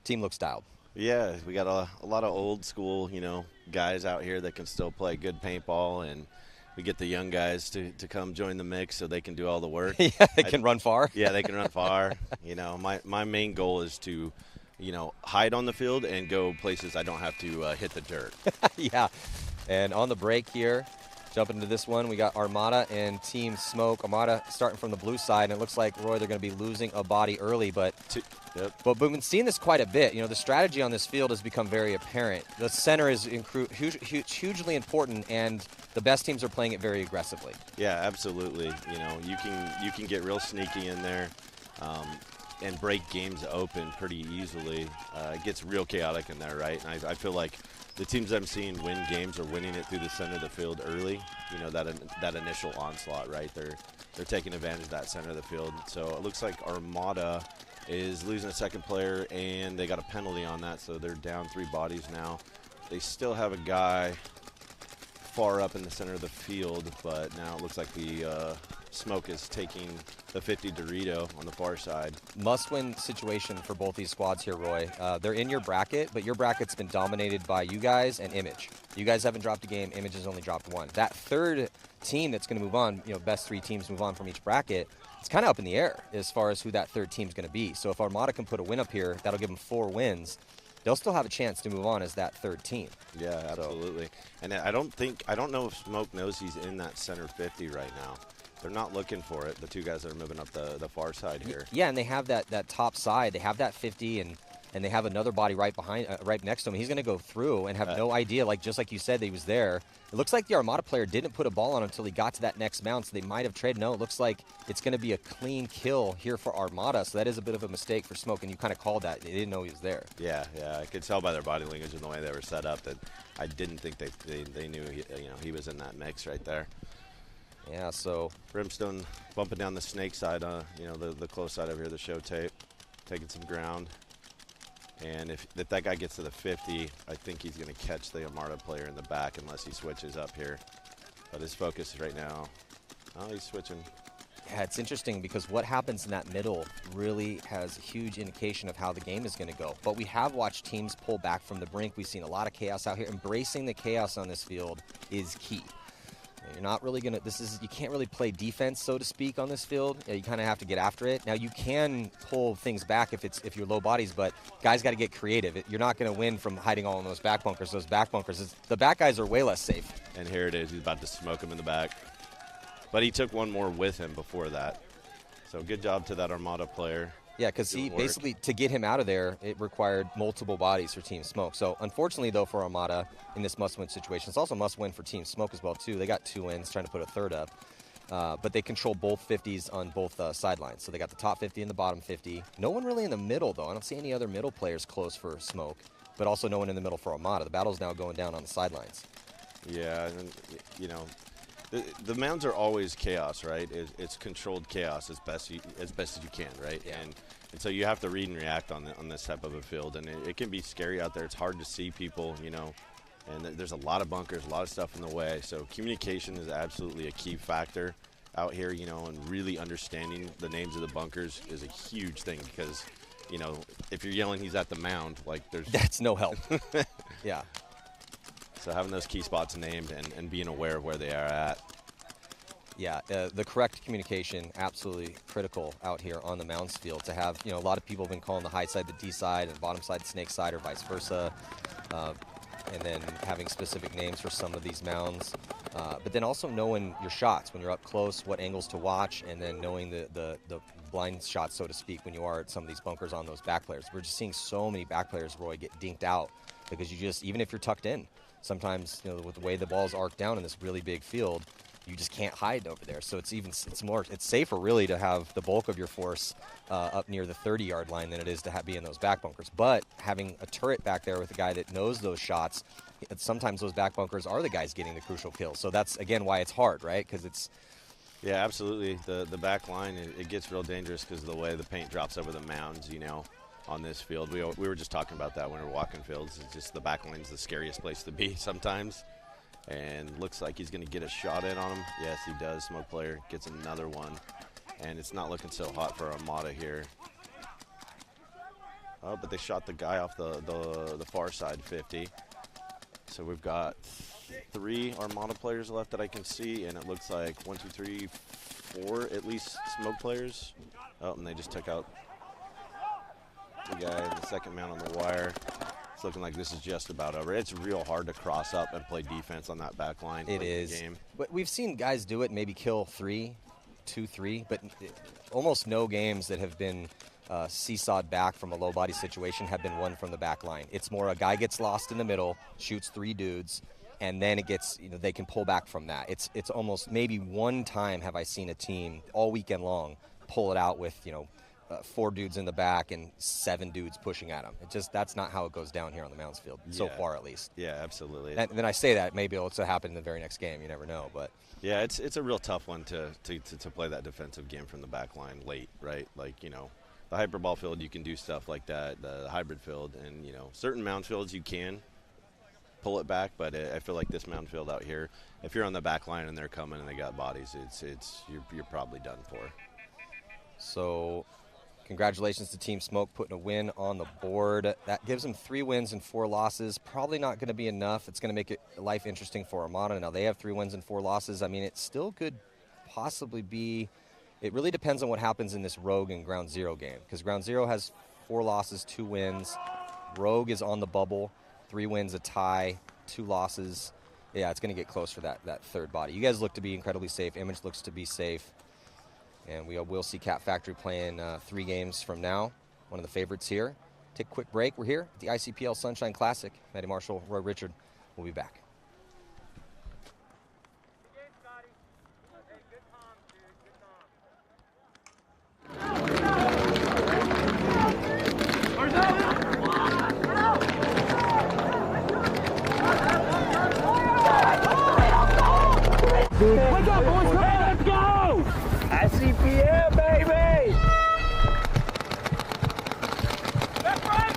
Team looks dialed. Yeah, we got a lot of old school, guys out here that can still play good paintball, and we get the young guys to come join the mix so they can do all the work. Yeah, they can run far. Yeah, they can run far. My main goal is to, hide on the field and go places I don't have to hit the dirt. Yeah. And on the break here, jumping into this one, we got Armada and Team Smoke. Armada starting from the blue side, and it looks like, Roy, they're going to be losing a body early. But we've been seeing this quite a bit. The strategy on this field has become very apparent. The center is hugely important, and the best teams are playing it very aggressively. Yeah, absolutely. You can get real sneaky in there. And break games open pretty easily. It gets real chaotic in there, right? And I feel like the teams I'm seeing win games are winning it through the center of the field early. That initial onslaught, right? They're taking advantage of that center of the field. So it looks like Armada is losing a second player, and they got a penalty on that, so they're down 3 bodies now. They still have a guy far up in the center of the field, but now it looks like the Smoke is taking the 50 Dorito on the far side. Must-win situation for both these squads here, Roy. They're in your bracket, but your bracket's been dominated by you guys and Image. You guys haven't dropped a game. Image has only dropped 1. That third team that's going to move on, best 3 teams move on from each bracket, it's kind of up in the air as far as who that third team's going to be. So if Armada can put a win up here, that'll give them 4 wins. They'll still have a chance to move on as that third team. Yeah, absolutely. And I don't know if Smoke knows he's in that center 50 right now. They're not looking for it, the 2 guys that are moving up the far side here. Yeah, and they have that top side. They have that 50, and they have another body right behind, right next to him. He's going to go through and have no idea, just like you said, that he was there. It looks like the Armada player didn't put a ball on him until he got to that next mount, so they might have traded. No, it looks like it's going to be a clean kill here for Armada, so that is a bit of a mistake for Smoke, and you kind of called that. They didn't know he was there. Yeah, I could tell by their body language and the way they were set up that I didn't think they knew he was in that mix right there. Yeah, so Brimstone bumping down the snake side, the close side over here, the show tape, taking some ground. And if that guy gets to the 50, I think he's going to catch the Armada player in the back unless he switches up here. But his focus right now, he's switching. Yeah, it's interesting because what happens in that middle really has a huge indication of how the game is going to go. But we have watched teams pull back from the brink. We've seen a lot of chaos out here. Embracing the chaos on this field is key. You're not really going to, you can't really play defense, so to speak, on this field. You kind of have to get after it. Now, you can pull things back if you're low bodies, but guys got to get creative. You're not going to win from hiding all in those back bunkers. Those back bunkers, the back guys are way less safe. And here it is. He's about to smoke him in the back. But he took one more with him before that. So good job to that Armada player. Yeah, because he basically, to get him out of there, it required multiple bodies for Team Smoke. So, unfortunately, though, for Armada in this must-win situation, it's also must-win for Team Smoke as well, too. They got 2 wins, trying to put a third up. But they control both 50s on both sidelines. So they got the top 50 and the bottom 50. No one really in the middle, though. I don't see any other middle players close for Smoke, but also no one in the middle for Armada. The battle's now going down on the sidelines. Yeah, and, The mounds are always chaos, right? It's controlled chaos as best as you can, right? Yeah. And so you have to read and react on this type of a field, and it can be scary out there. It's hard to see people, and there's a lot of bunkers, a lot of stuff in the way. So communication is absolutely a key factor out here, and really understanding the names of the bunkers is a huge thing because, if you're yelling he's at the mound, that's no help. Yeah. So having those key spots named and being aware of where they are at. Yeah, the correct communication, absolutely critical out here on the mounds field to have, a lot of people have been calling the high side the D side and bottom side the snake side or vice versa. And then having specific names for some of these mounds. But then also knowing your shots when you're up close, what angles to watch, and then knowing the blind shots, so to speak, when you are at some of these bunkers on those back players. We're just seeing so many back players, Roy, get dinked out because even if you're tucked in, sometimes, with the way the ball's arced down in this really big field, you just can't hide over there. So it's safer really to have the bulk of your force up near the 30-yard line than it is to be in those back bunkers. But having a turret back there with a guy that knows those shots, sometimes those back bunkers are the guys getting the crucial kills. So that's, again, why it's hard, right? Because it's... Yeah, absolutely. The back line, it gets real dangerous because of the way the paint drops over the mounds, on this field. We were just talking about that when we were walking fields. It's just the back line's the scariest place to be sometimes. And looks like he's going to get a shot in on him. Yes, he does. Smoke player gets another one. And it's not looking so hot for Armada here. Oh, but they shot the guy off the far side 50. So we've got 3 Armada players left that I can see. And it looks like 1, 2, 3, 4 at least smoke players. Oh, and they just took out the guy, the second man on the wire. It's looking like this is just about over. It's real hard to cross up and play defense on that back line. It is. Game. But we've seen guys do it, maybe kill 2, 3, but almost no games that have been seesawed back from a low body situation have been won from the back line. It's more a guy gets lost in the middle, shoots 3 dudes, and then it gets, they can pull back from that. It's almost maybe one time have I seen a team all weekend long pull it out with, 4 dudes in the back and 7 dudes pushing at them. That's not how it goes down here on the mounds field, so far at least. Yeah, absolutely. And then I say that, maybe it'll happen in the very next game. You never know, but yeah, it's a real tough one to play that defensive game from the back line late, right? Like, the hyperball field, you can do stuff like that, the hybrid field, and, certain mound fields you can pull it back, but I feel like this mound field out here, if you're on the back line and they're coming and they got bodies, you're probably done for. So congratulations to Team Smoke putting a win on the board. That gives them 3 wins and 4 losses. Probably not going to be enough. It's going to make life interesting for Armada. Now they have 3 wins and 4 losses. I mean, it still could possibly be. It really depends on what happens in this Rogue and Ground Zero game, because Ground Zero has 4 losses, 2 wins. Rogue is on the bubble, 3 wins, a tie, 2 losses. Yeah, it's going to get close for that third body. You guys look to be incredibly safe. Image looks to be safe. And we will see Cat Factory playing 3 games from now. One of the favorites here. Take a quick break. We're here at the ICPL Sunshine Classic. Matty Marshall, Roy Richard. We'll be back. Wake up, boys! Let's go! ICPL, baby! That's right!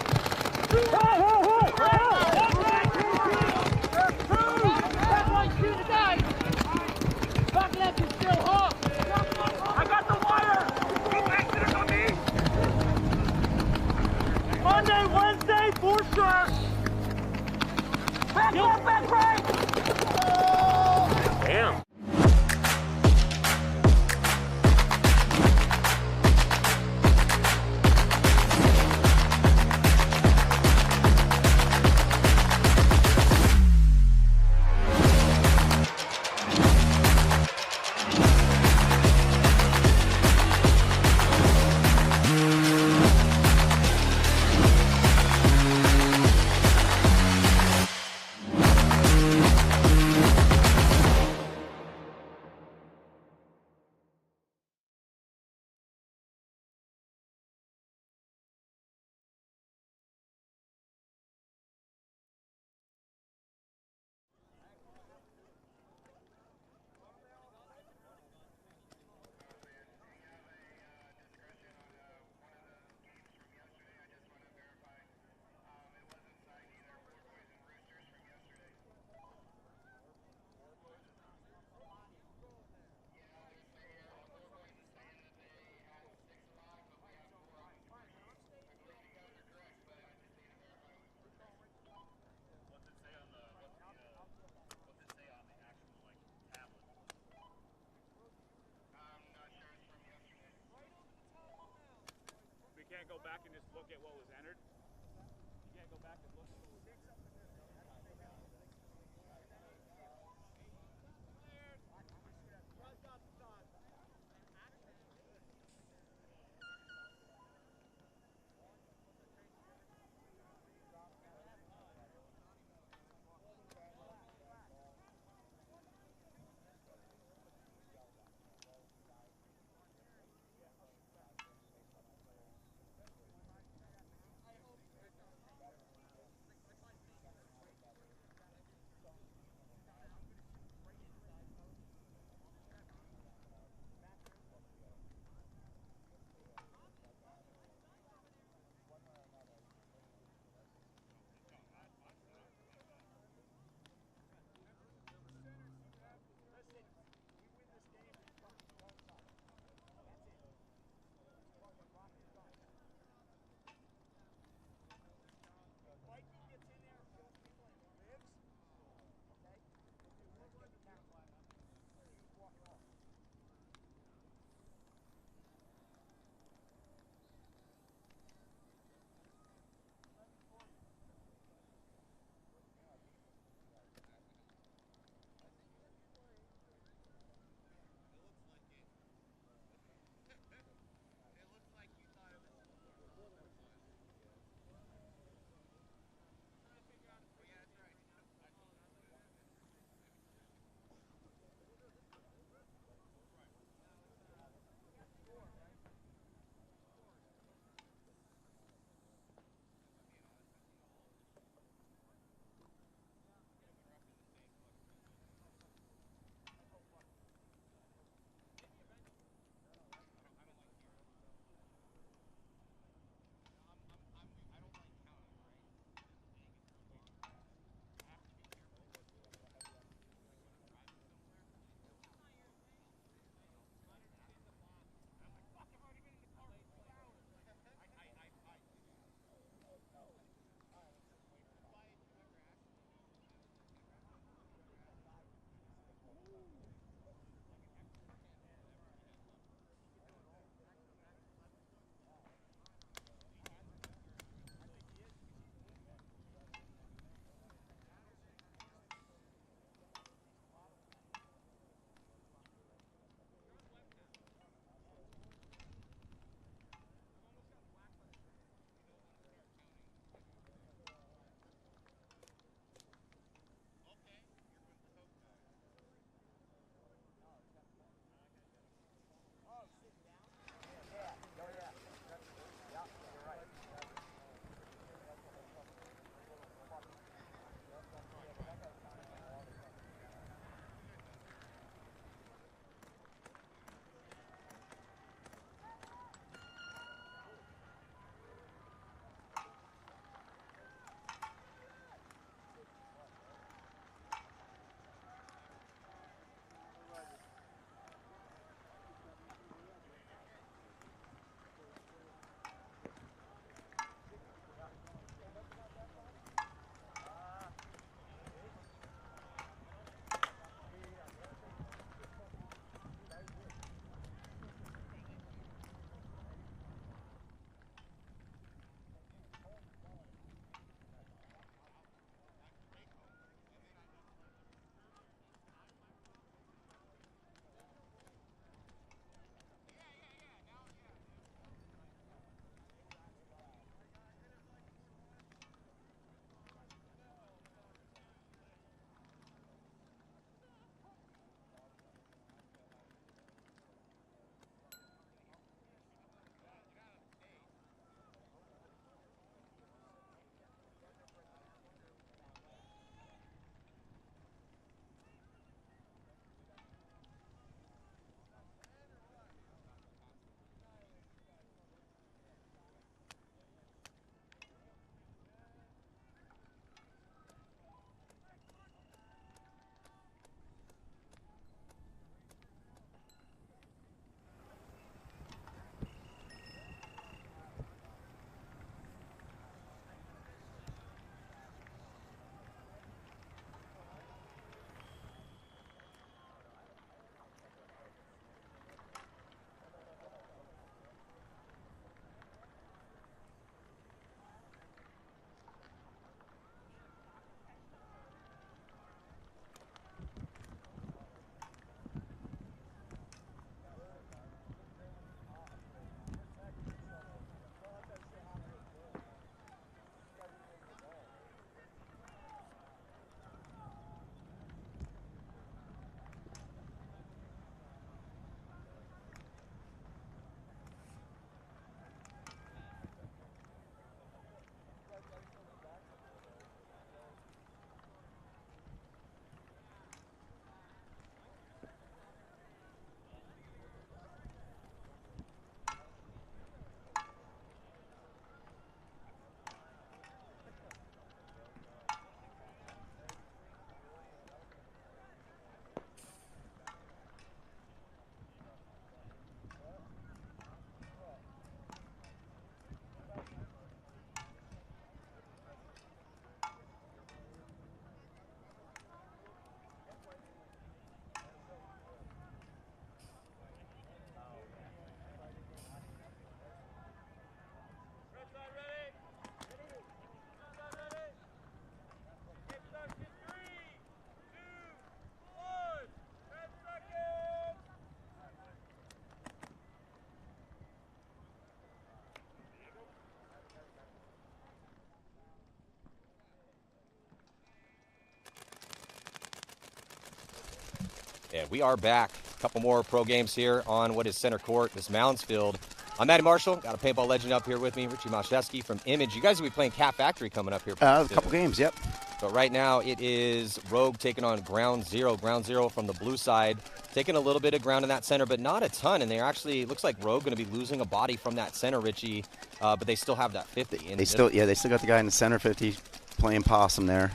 And we are back. A couple more pro games here on what is center court, this Mounds field. I'm Matty Marshall. Got a paintball legend up here with me, Richie Maszewski from Image. You guys will be playing Cat Factory coming up here. A couple games, yep. But right now it is Rogue taking on Ground Zero. Ground Zero from the blue side, taking a little bit of ground in that center, but not a ton. And they actually, looks like Rogue going to be losing a body from that center, Richie. But they still have that 50. And they still got the guy in the center 50 playing possum there.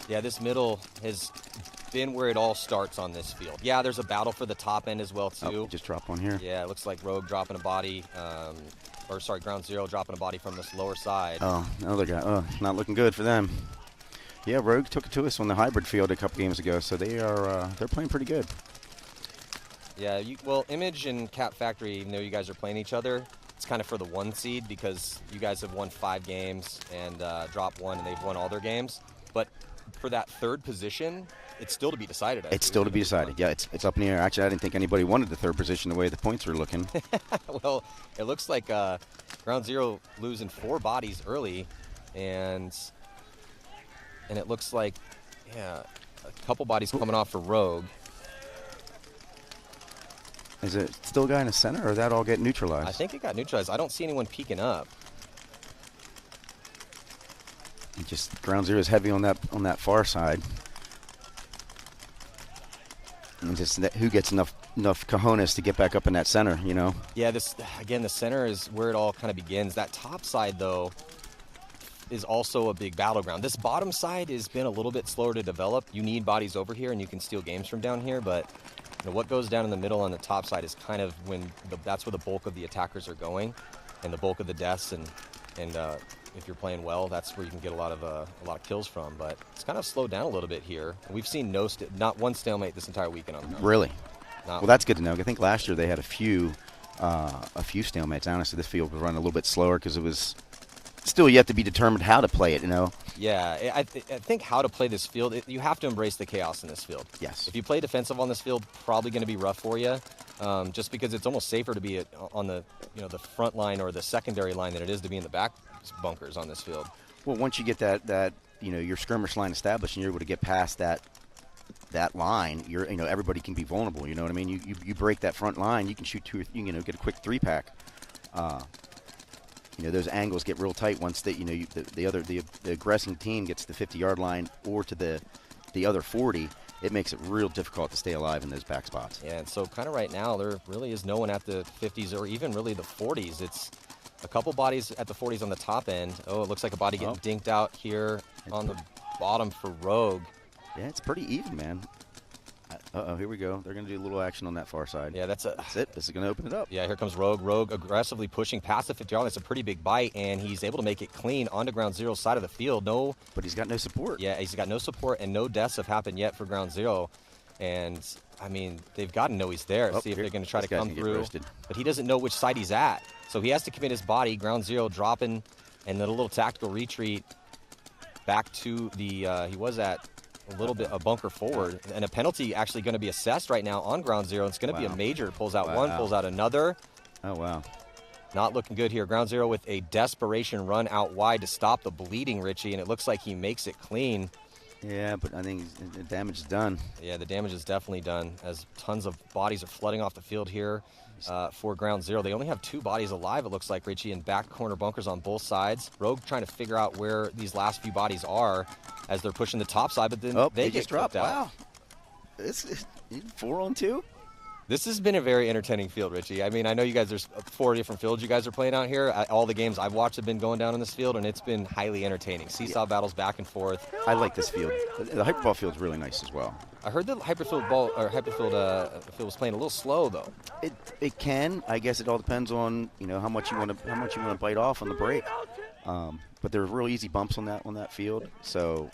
Yeah, this middle has been where it all starts on this field. Yeah, there's a battle for the top end as well, too. Oh, just dropped one here. Yeah, it looks like Rogue dropping a body, Ground Zero dropping a body from this lower side. Oh, another guy. Oh, not looking good for them. Yeah, Rogue took it to us on the hybrid field a couple games ago, so they're playing pretty good. Yeah, well, Image and Cat Factory, even though you guys are playing each other, it's kind of for the 1 seed because you guys have won 5 games and dropped 1, and they've won all their games. But for that 3rd position, it's still to be decided. It's still to be decided. Yeah, it's up in the air. Actually, I didn't think anybody wanted the 3rd position the way the points were looking. Well, it looks like Ground Zero losing 4 bodies early, and it looks like, yeah, a couple bodies coming off for Rogue. Is it still a guy in the center, or did that all get neutralized? I think it got neutralized. I don't see anyone peeking up. Just Ground Zero is heavy on that far side. And just who gets enough cojones to get back up in that center, you know? Yeah, the center is where it all kind of begins. That top side, though, is also a big battleground. This bottom side has been a little bit slower to develop. You need bodies over here, and you can steal games from down here, but what goes down in the middle on the top side is kind of that's where the bulk of the attackers are going, and the bulk of the deaths, and if you're playing well, that's where you can get a lot of kills from. But it's kind of slowed down a little bit here. We've seen not one stalemate this entire weekend on the ground. Really? Well, that's good to know. I think last year they had a few stalemates. Honestly, this field was running a little bit slower because it was still yet to be determined how to play it, you know? Yeah, I think how to play this field, you have to embrace the chaos in this field. Yes. If you play defensive on this field, probably going to be rough for you, just because it's almost safer to be on the the front line or the secondary line than it is to be in the back bunkers on this field. Well, once you get that your skirmish line established and you're able to get past that line, everybody can be vulnerable. You know what I mean? You break that front line, you can shoot get a quick 3-pack. Those angles get real tight once the aggressing team gets to the 50-yard line or to the other 40. It makes it real difficult to stay alive in those back spots. Yeah, and so kind of right now there really is no one at the 50s or even really the 40s. It's a couple bodies at the 40s on the top end. Oh, it looks like a body getting dinked out here on the bottom for Rogue. Yeah, it's pretty even, man. Here we go. They're going to do a little action on that far side. Yeah, that's it. This is going to open it up. Yeah, here comes Rogue. Rogue aggressively pushing past the 50-yard line. It's a pretty big bite, and he's able to make it clean onto Ground Zero's side of the field. But he's got no support. Yeah, he's got no support, and no deaths have happened yet for Ground Zero. And, I mean, they've got to know he's there. See if they're going to try to come through. But he doesn't know which side he's at. So he has to commit his body. Ground Zero dropping, and then a little tactical retreat back to the he was at a bunker forward, and a penalty actually going to be assessed right now on Ground Zero. It's going to be a major. Pulls out one, pulls out another. Oh, wow. Not looking good here. Ground Zero with a desperation run out wide to stop the bleeding, Richie, and it looks like he makes it clean. Yeah, but I think the damage is done. Yeah, the damage is definitely done as tons of bodies are flooding off the field here for Ground Zero. They only have 2 bodies alive, it looks like, Richie, in back corner bunkers on both sides. Rogue trying to figure out where these last few bodies are as they're pushing the top side, but then they get dropped out. Wow. It's 4-on-2? This has been a very entertaining field, Richie. I mean, I know you guys, there's 4 different fields you guys are playing out here. All the games I've watched have been going down on this field, and it's been highly entertaining. Seesaw battles back and forth. I like this field. The hyperball field's really nice as well. I heard the hyperfield field was playing a little slow, though. It can. I guess it all depends on how much you want to bite off on the break. But there are real easy bumps on that field. So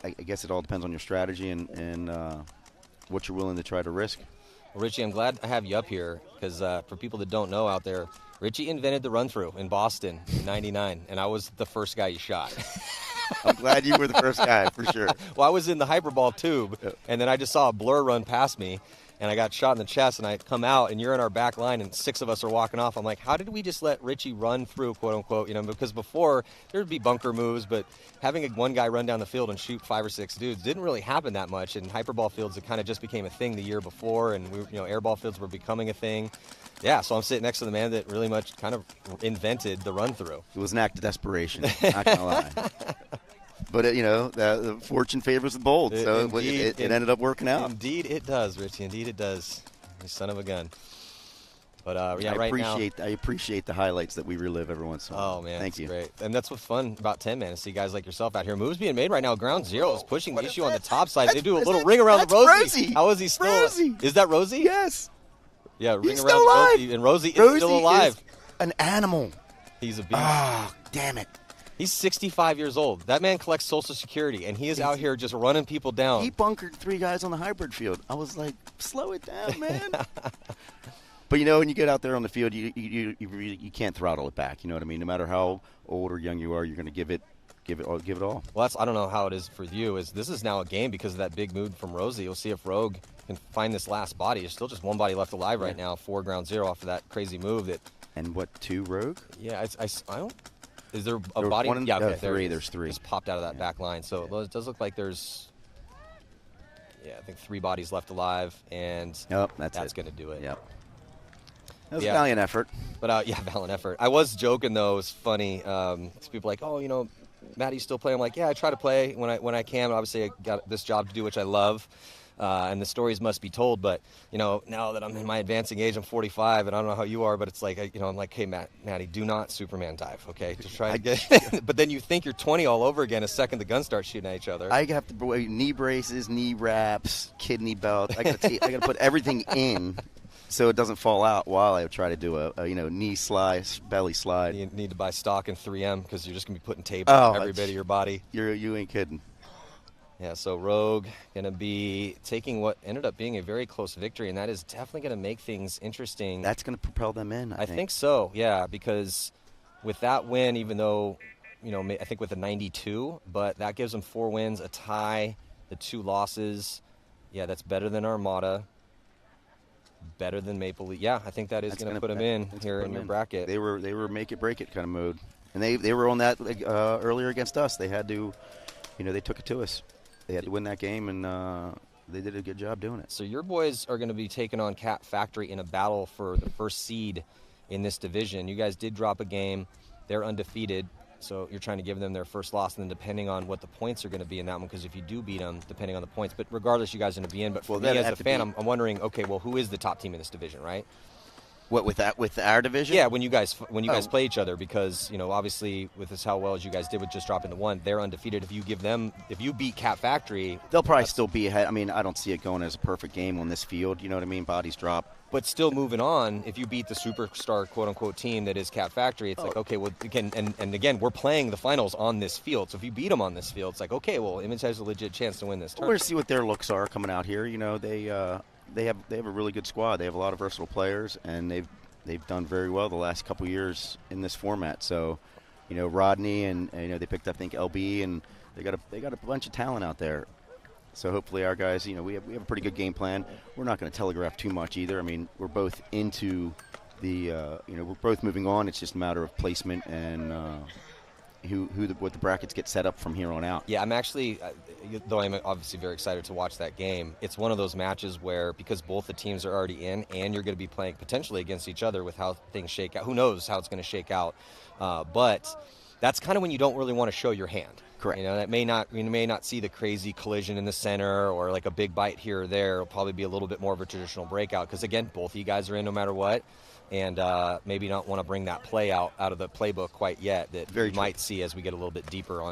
I guess it all depends on your strategy and what you're willing to try to risk. Well, Richie, I'm glad I have you up here because for people that don't know out there, Richie invented the run-through in Boston in '99, and I was the first guy you shot. I'm glad you were the first guy, for sure. Well, I was in the hyperball tube, and then I just saw a blur run past me, and I got shot in the chest, and I come out, and you're in our back line, and 6 of us are walking off. I'm like, how did we just let Richie run through, quote unquote? Because before there'd be bunker moves, but having one guy run down the field and shoot 5 or 6 dudes didn't really happen that much. And hyperball fields, it kind of just became a thing the year before, and airball fields were becoming a thing. Yeah, so I'm sitting next to the man that really much kind of invented the run through. It was an act of desperation, not gonna lie. But the fortune favors the bold, so it ended up working out. Indeed, it does, Richie. Indeed, it does. You son of a gun. But I appreciate the highlights that we relive every once in a while. Oh man, thank you. Great, and that's what's fun about 10 man to see guys like yourself out here. Moves being made right now. Ground zero is pushing the issue on the top side. They do a little ring around the Rosie. How is he still? Rosie. Is that Rosie? Yes. Yeah, ring He's around still alive. Rosie, and Rosie is still alive. Is an animal. He's a beast. Ah, damn it. He's 65 years old. That man collects Social Security, and he is out here just running people down. He bunkered 3 guys on the hybrid field. I was like, slow it down, man. But, when you get out there on the field, you can't throttle it back. You know what I mean? No matter how old or young you are, you're going to give it all. Well, I don't know how it is for you. This is now a game because of that big move from Rosie. You'll see if Rogue can find this last body. There's still just 1 body left alive right now, 4 ground zero off of that crazy move. And what, 2 Rogue? Yeah, I don't. Is there a body? Yeah, okay, 3. There's 3. Just popped out of that back line. So it does look like there's, I think 3 bodies left alive, and that's going to do it. Yep. That was a valiant effort. But, valiant effort. I was joking, though. It was funny. People are like, Maddie's still playing. I'm like, yeah, I try to play when I can. Obviously, I got this job to do, which I love. And the stories must be told. But, now that I'm in my advancing age, I'm 45, and I don't know how you are, but it's like, I'm like, hey, Maddie, do not Superman dive, okay? Just try to get But then you think you're 20 all over again the second the guns start shooting at each other. I have to knee braces, knee wraps, kidney belt. I got to put everything in so it doesn't fall out while I try to do a knee slide, belly slide. You need to buy stock in 3M because you're just going to be putting tape on every bit of your body. You ain't kidding. Yeah, so Rogue going to be taking what ended up being a very close victory, and that is definitely going to make things interesting. That's going to propel them in, I think. think so, yeah, because with that win, even though, I think with a 92, but that gives them 4 wins, a tie, the 2 losses. Yeah, that's better than Armada, better than Maple Leaf. Yeah, I think that is going to put them in here in your bracket. They were make it, break it kind of mode, and they were on that earlier against us. They had to, they took it to us. They had to win that game, and they did a good job doing it. So your boys are going to be taking on Cat Factory in a battle for the first seed in this division. You guys did drop a game. They're undefeated, so you're trying to give them their first loss, and then depending on what the points are going to be in that one, because if you do beat them, depending on the points. But regardless, you guys are going to be in. But for me as a fan, I'm wondering, okay, well, who is the top team in this division, right? What, with our division? Yeah, when you guys play each other, because obviously with this how well as you guys did with just dropping to 1, they're undefeated. If you beat Cat Factory, they'll probably still be ahead. I mean, I don't see it going as a perfect game on this field. You know what I mean? Bodies drop. But still moving on, if you beat the superstar quote unquote team that is Cat Factory, it's like, okay, well, again, and again, we're playing the finals on this field. So if you beat them on this field, it's like, okay, well, Image has a legit chance to win this tournament. We're going to see what their looks are coming out here. They have a really good squad. They have a lot of versatile players, and they've done very well the last couple years in this format. So, Rodney and they picked up, I think, LB, and they got a bunch of talent out there. So hopefully our guys, we have a pretty good game plan. We're not going to telegraph too much either. I mean, we're both into the we're both moving on. It's just a matter of placement and what the brackets get set up from here on out. Yeah, I'm actually, though I'm obviously very excited to watch that game, it's one of those matches where, because both the teams are already in and you're going to be playing potentially against each other with how things shake out. Who knows how it's going to shake out. But that's kind of when you don't really want to show your hand. Correct. That you may not see the crazy collision in the center or like a big bite here or there. It'll probably be a little bit more of a traditional breakout because, again, both of you guys are in no matter what. And maybe not want to bring that play out of the playbook quite yet that we might see as we get a little bit deeper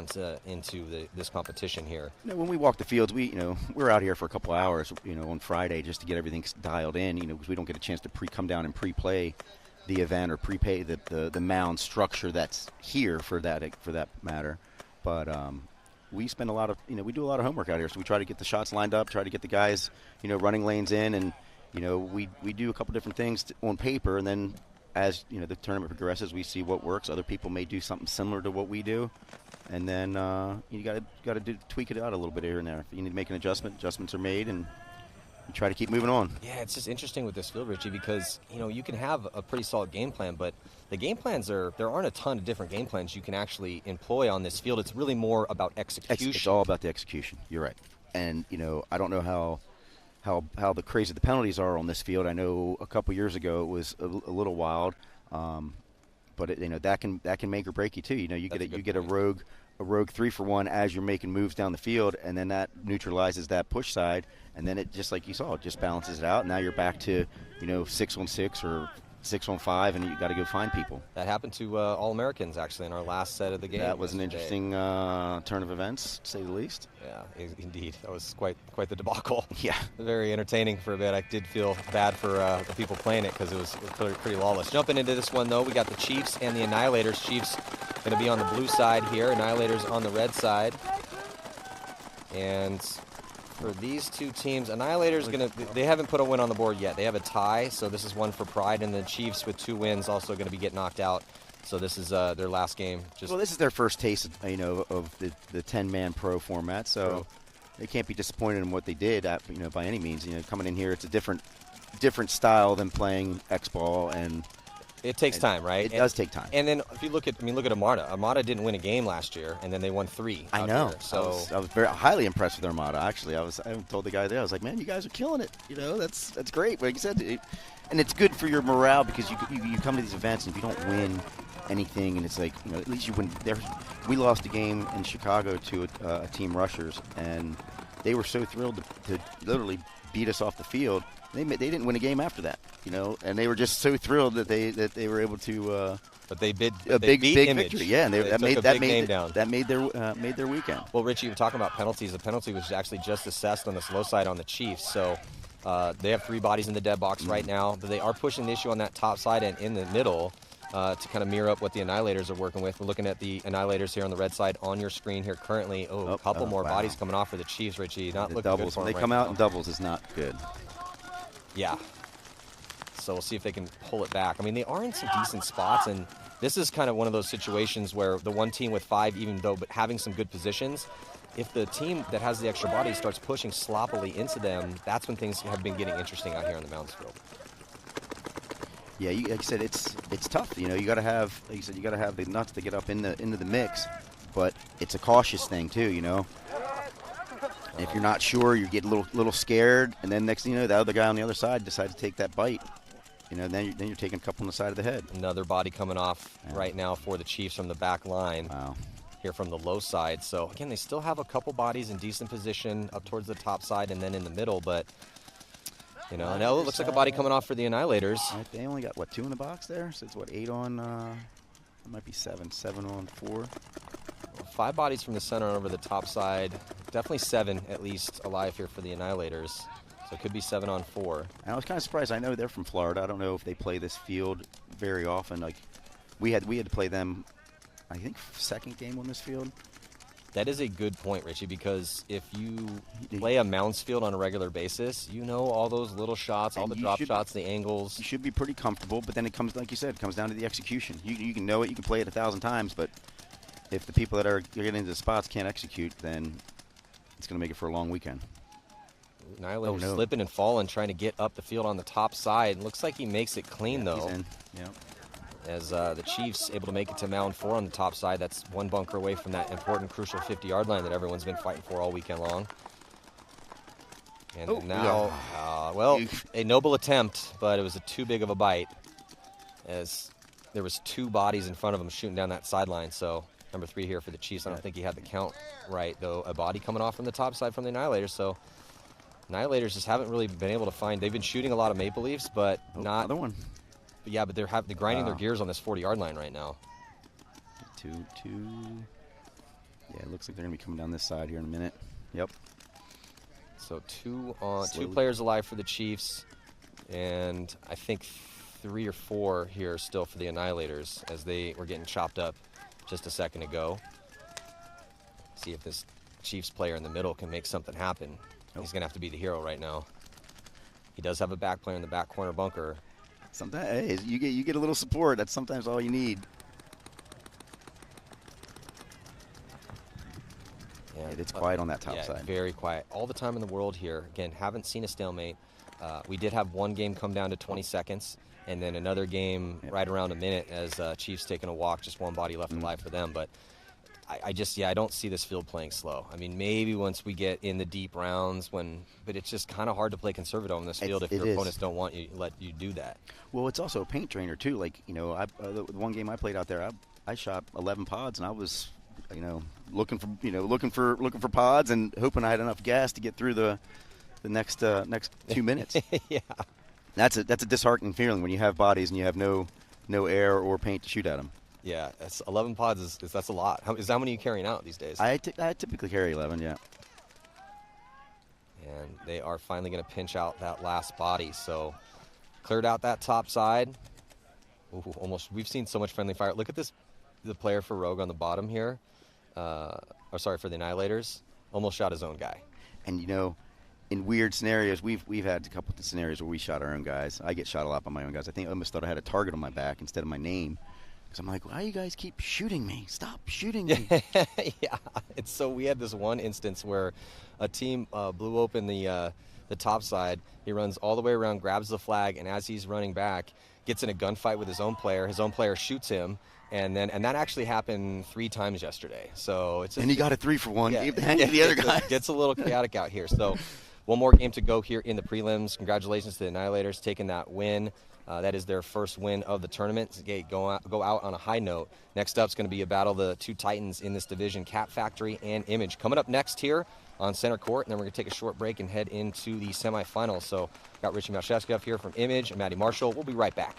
into this competition here. When we walk the fields, we're out here for a couple hours, on Friday just to get everything dialed in, because we don't get a chance to come down and pre-play the event or prepay the mound structure that's here for that matter. But we spend a lot of we do a lot of homework out here, so we try to get the shots lined up, try to get the guys running lanes in, and we do a couple different things on paper, and then as the tournament progresses, we see what works. Other people may do something similar to what we do, and then you got to tweak it out a little bit here and there. If you need to make an adjustment, adjustments are made, and you try to keep moving on. Yeah, it's just interesting with this field, Richie, because you can have a pretty solid game plan, but the game plans there aren't a ton of different game plans you can actually employ on this field. It's really more about execution. It's all about the execution. You're right. And I don't know how the crazy the penalties are on this field. I know a couple years ago it was a little wild, but that can make or break you too. You get a rogue 3-for-1 as you're making moves down the field, and then that neutralizes that push side, and then it, just like you saw, it just balances it out. Now you're back to 6-on-6 or 6-on-5, and you got to go find people. That happened to All-Americans actually in our last set of the game. That was an interesting turn of events, to say the least. Yeah, indeed. That was quite the debacle. Yeah. Very entertaining for a bit. I did feel bad for the people playing it because it was pretty lawless. Jumping into this one, though, we got the Chiefs and the Annihilators. Chiefs going to be on the blue side here. Annihilators on the red side. And for these two teams, Annihilators they haven't put a win on the board yet. They have a tie, so this is one for pride. And the Chiefs with 2 wins also going to be getting knocked out. So this is their last game. Well, this is their first taste, of the 10-man pro format. So True. They can't be disappointed in what they did. By any means. Coming in here, it's a different style than playing X-ball, and it takes time, right? It does take time. And then if you look at Armada. Armada didn't win a game last year, and then they won 3. I know. Here, so I was very highly impressed with Armada. Actually, I told the guy there, I was like, man, you guys are killing it. That's great. Like you said, and it's good for your morale because you come to these events and if you don't win anything, and it's like at least you win. We lost a game in Chicago to a team Rushers, and they were so thrilled to literally beat us off the field. They didn't win a game after that, and they were just so thrilled that they were able to. But they beat big Image. victory, yeah, and that made their weekend. Well, Richie, you're talking about penalties. The penalty was actually just assessed on this low side on the Chiefs, so they have 3 bodies in the dead box right now. But they are pushing the issue on that top side and in the middle to kind of mirror up what the Annihilators are working with. We're looking at the Annihilators here on the red side on your screen here currently. A couple more bodies coming off for the Chiefs, Richie. Not looking doubles. good for When them they come right out now. in doubles is not good. Yeah. So we'll see if they can pull it back. I mean, they are in some decent spots, and this is kind of one of those situations where the one team with 5, even though but having some good positions, if the team that has the extra body starts pushing sloppily into them, that's when things have been getting interesting out here on the Mounds field. Yeah, like I said, it's tough. You got to have, like you said, you got to have the nuts to get up into the mix, but it's a cautious thing too. And if you're not sure, you get a little scared, and then next thing you know, the other guy on the other side decides to take that bite. Then you're taking a couple on the side of the head. Another body coming off right now for the Chiefs from the back line. Wow. Here from the low side. So again, they still have a couple bodies in decent position up towards the top side and then in the middle, but now it looks like a body coming off for the Annihilators. They only got 2 in the box there, so it's 8 on. It might be 7 on 4. 5 bodies from the center over the top side. Definitely 7 at least alive here for the Annihilators. So it could be 7 on 4. And I was kind of surprised. I know they're from Florida. I don't know if they play this field very often. Like we had to play them, I think, second game on this field. That is a good point, Richie, because if you play a Mounds field on a regular basis, all those little shots, all the drop shots, the angles. You should be pretty comfortable, but then it comes, like you said, it comes down to the execution. You can know it, you can play it 1,000 times, but if the people that are getting into the spots can't execute, then it's going to make it for a long weekend. Annihilator slipping and falling, trying to get up the field on the top side. Looks like he makes it clean, though. He's in. Yep. As the Chiefs able to make it to mound 4 on the top side. That's 1 bunker away from that important, crucial 50-yard line that everyone's been fighting for all weekend long. And now, a noble attempt, but it was too big of a bite, as there was 2 bodies in front of him shooting down that sideline. So number 3 here for the Chiefs. I don't think he had the count right, though. A body coming off from the top side from the Annihilators. So Annihilators just haven't really been able to find. They've been shooting a lot of Maple Leafs, but not. Another one. Yeah, but they're grinding their gears on this 40-yard line right now. 2. Yeah, it looks like they're going to be coming down this side here in a minute. Yep. So 2 players alive for the Chiefs, and I think 3 or 4 here still for the Annihilators as they were getting chopped up just a second ago. See if this Chiefs player in the middle can make something happen. He's going to have to be the hero right now. He does have a back player in the back corner bunker. Sometimes, hey, you get a little support. That's sometimes all you need. Yeah, It's quiet on that top Yeah, side. very quiet. All the time in the world here. Again, haven't seen a stalemate. We did have one game come down to 20 seconds, and then another game right around a minute as Chiefs taking a walk, just one body left alive for them. But I don't see this field playing slow. I mean, maybe once we get in the deep rounds, but it's just kind of hard to play conservative on this field if your opponents don't want you let you do that. Well, it's also a paint trainer too. Like, the one game I played out there, I shot 11 pods, and I was, looking for pods and hoping I had enough gas to get through the next 2 minutes. Yeah, that's a disheartening feeling when you have bodies and you have no air or paint to shoot at them. yeah. 11 pods that's a lot. How many are you carrying out these days? I typically carry 11. Yeah. And they are finally going to pinch out that last body. So cleared out that top side. Ooh, almost. We've seen so much friendly fire. Look at this. The player for Rogue on the bottom here. For the Annihilators. Almost shot his own guy. And in weird scenarios, we've had a couple of scenarios where we shot our own guys. I get shot a lot by my own guys. I think I almost thought I had a target on my back instead of my name. Because I'm like, why you guys keep shooting me? Stop shooting me. Yeah. We had this one instance where a team blew open the top side. He runs all the way around, grabs the flag, and as he's running back, gets in a gunfight with his own player. His own player shoots him, and that actually happened 3 times yesterday. So and he got a 3-for-1. Yeah, Gave the hand to the other guy. Gets a little chaotic out here. So one more game to go here in the prelims. Congratulations to the Annihilators taking that win. That is their first win of the tournament. Go out on a high note. Next up is going to be a battle of the 2 titans in this division, Cap Factory and Image. Coming up next here on center court, and then we're going to take a short break and head into the semifinals. So got Richie Malcheski up here from Image and Maddie Marshall. We'll be right back.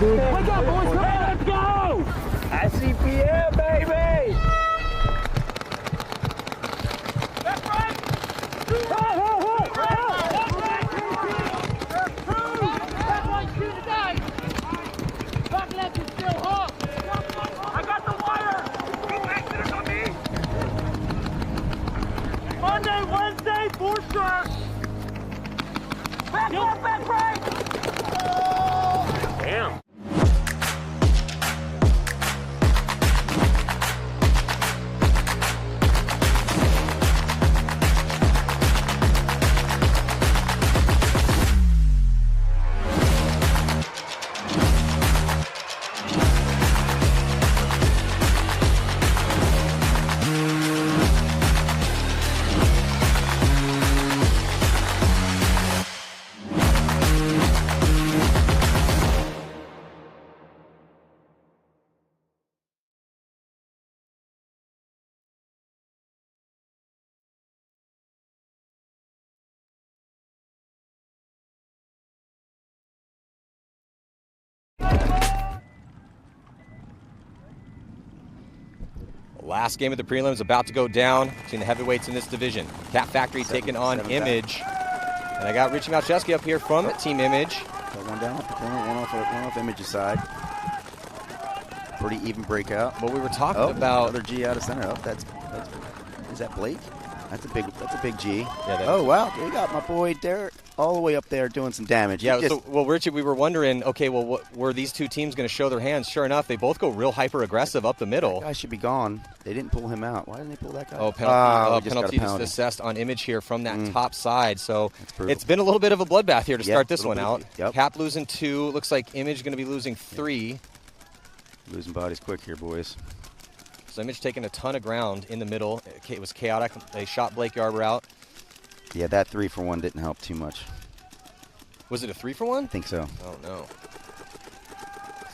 Wake up, boys! Come on, let's go! ICPL, baby! That's right! I got the wire! Go back there on me! Monday, Wednesday, 4-star! Back left, back right! Damn. Last game of the prelims about to go down between the heavyweights in this division. Cap Factory taking on Image. And I got Richie Malcheski up here from Team Image. Got one down off the corner, one off Image's side. Pretty even breakout. Well, we were talking about another G out of center. Oh, that's is that Blake? That's a big G. Yeah, oh wow, we got my boy Derek all the way up there doing some damage. Yeah, He just, Richie, we were wondering, okay, well, were these two teams going to show their hands? Sure enough, they both go real hyper-aggressive up the middle. that guy should be gone. They didn't pull him out. Why didn't they pull that guy? Oh, penalty just assessed on Image here from that top side. So it's been a little bit of a bloodbath here to start this one out. Cap losing 2. Looks like Image going to be losing 3. Losing bodies quick here, boys. So Image taking a ton of ground in the middle. It was chaotic. They shot Blake Yarber out. Yeah, that 3-for-1 didn't help too much. Was it a 3-for-1? I think so. Oh, no.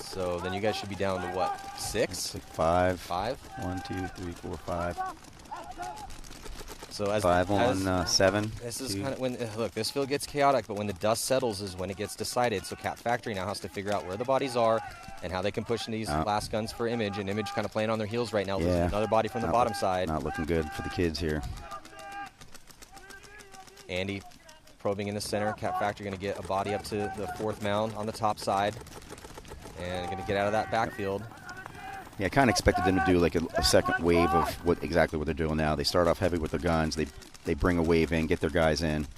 So then you guys should be down to what, 6? Like 5. 5? 1, 2, 3, 4, 5. So as 5 on 7. This is kind of when look. This field gets chaotic, but when the dust settles is when it gets decided. So Cap Factory now has to figure out where the bodies are and how they can push in these last guns for Image. And Image kind of playing on their heels right now. Yeah. Losing another body from the bottom side. Not looking good for the kids here. Andy probing in the center. Cap Factory going to get a body up to the 4th mound on the top side, and going to get out of that backfield. Yeah, I kind of expected them to do like a second wave of exactly what they're doing now. They start off heavy with their guns. They bring a wave in, get their guys in.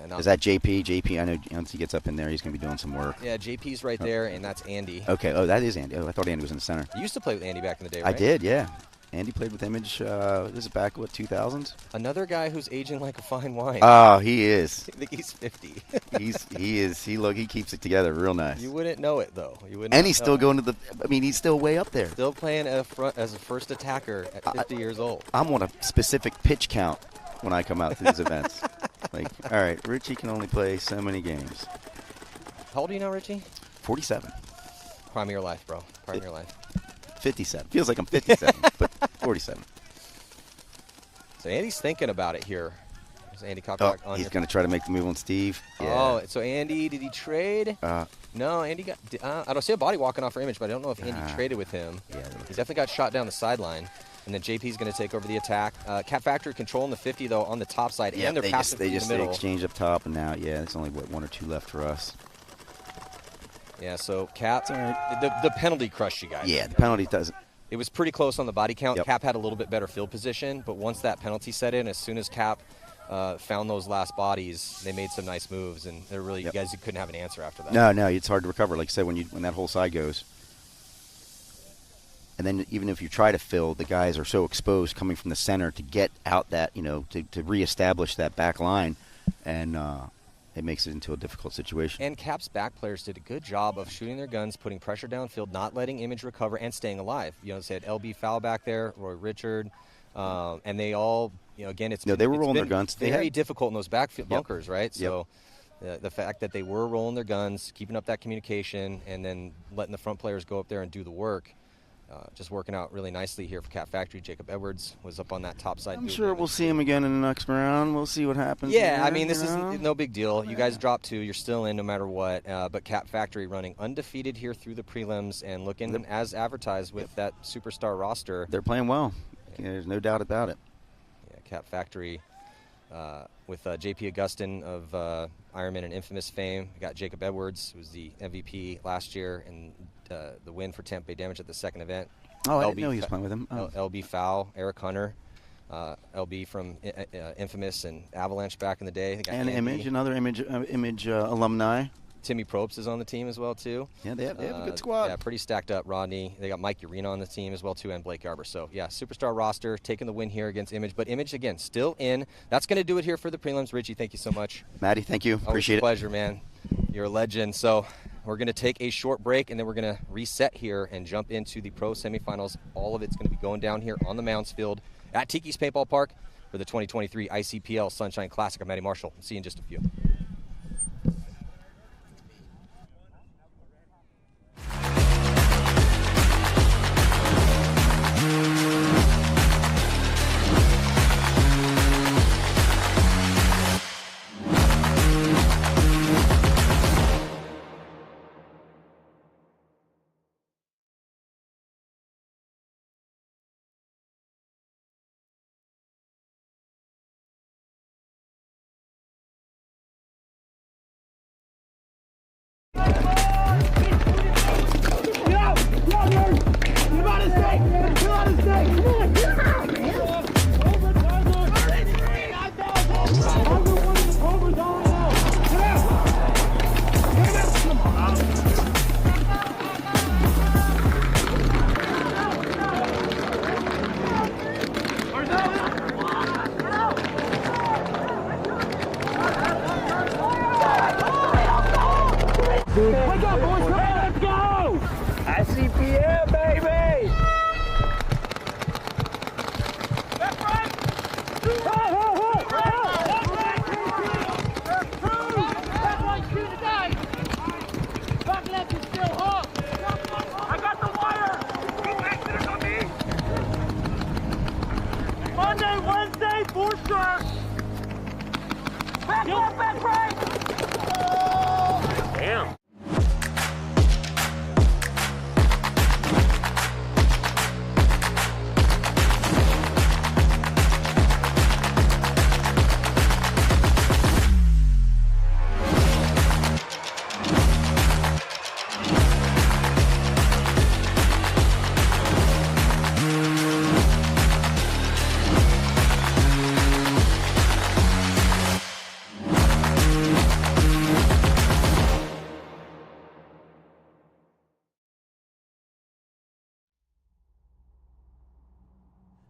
Yeah, is that JP? JP, I know once he gets up in there, he's going to be doing some work. Yeah, JP's right there, and that's Andy. Okay, oh, that is Andy. Oh, I thought Andy was in the center. You used to play with Andy back in the day, right? I did, yeah. Andy played with Image, this is back, 2000s? Another guy who's aging like a fine wine. Oh, he is. I think he's 50. He keeps it together real nice. You wouldn't know it, though. And he's still going to he's still way up there. Still playing as a first attacker at 50 years old. I'm on a specific pitch count when I come out to these events. Like, all right, Richie can only play so many games. How old are you now, Richie? 47. Prime of your life, bro. Prime of your life. 57. Feels like I'm 57, but 47. So Andy's thinking about it here. There's Andy Kokorak on. He's going to try to make the move on Steve. Yeah. Oh, so Andy, did he trade? No, Andy got. I don't see a body walking off for Image, but I don't know if Andy traded with him. Yeah, he definitely got shot down the sideline. And then JP's going to take over the attack. Cap Factory controlling the 50, though, on the top side. And they're passing through the middle. They exchange up top, and now, it's only, 1 or 2 left for us. Yeah, so Cap, the penalty crushed you guys. Yeah, the penalty doesn't. It was pretty close on the body count. Yep. Cap had a little bit better field position, but once that penalty set in, as soon as Cap found those last bodies, they made some nice moves, and they're really you guys couldn't have an answer after that. No, it's hard to recover. Like I said, when that whole side goes, and then even if you try to fill, the guys are so exposed coming from the center to get out that to reestablish that back line, and it makes it into a difficult situation. And Cap's back players did a good job of shooting their guns, putting pressure downfield, not letting Image recover, and staying alive. They had LB Fowl back there, Roy Richard, and they all, again, they were rolling their guns. Very difficult in those backfield bunkers, right? So the fact that they were rolling their guns, keeping up that communication, and then letting the front players go up there and do the work. Just working out really nicely here for Cap Factory. Jacob Edwards was up on that top side. I'm sure we'll see him again in the next round. We'll see what happens. Yeah, I mean, this is no big deal. You guys dropped 2. You're still in no matter what. But Cap Factory running undefeated here through the prelims and looking as advertised with that superstar roster. They're playing well. There's no doubt about it. Yeah, Cap Factory with J.P. Augustin of Ironman and Infamous fame. We got Jacob Edwards, who was the MVP last year, and the win for Tampa Bay Damage at the second event. Oh, I didn't know he was playing with him. LB Fowl, Eric Hunter, LB from Infamous and Avalanche back in the day. And Image, another Image alumni. Timmy Probst is on the team as well, too. Yeah, they have a good squad. Yeah, pretty stacked up. Rodney. They got Mike Urena on the team as well, too, and Blake Yarber. So, yeah, superstar roster, taking the win here against Image. But Image, again, still in. That's going to do it here for the prelims. Richie, thank you so much. Maddie, thank you. Appreciate it. Pleasure, man. You're a legend. So we're going to take a short break, and then we're going to reset here and jump into the pro semifinals. All of it's going to be going down here on the Mounds Field at Tiki's Paintball Park for the 2023 ICPL Sunshine Classic. I'm Matty Marshall. See you in just a few.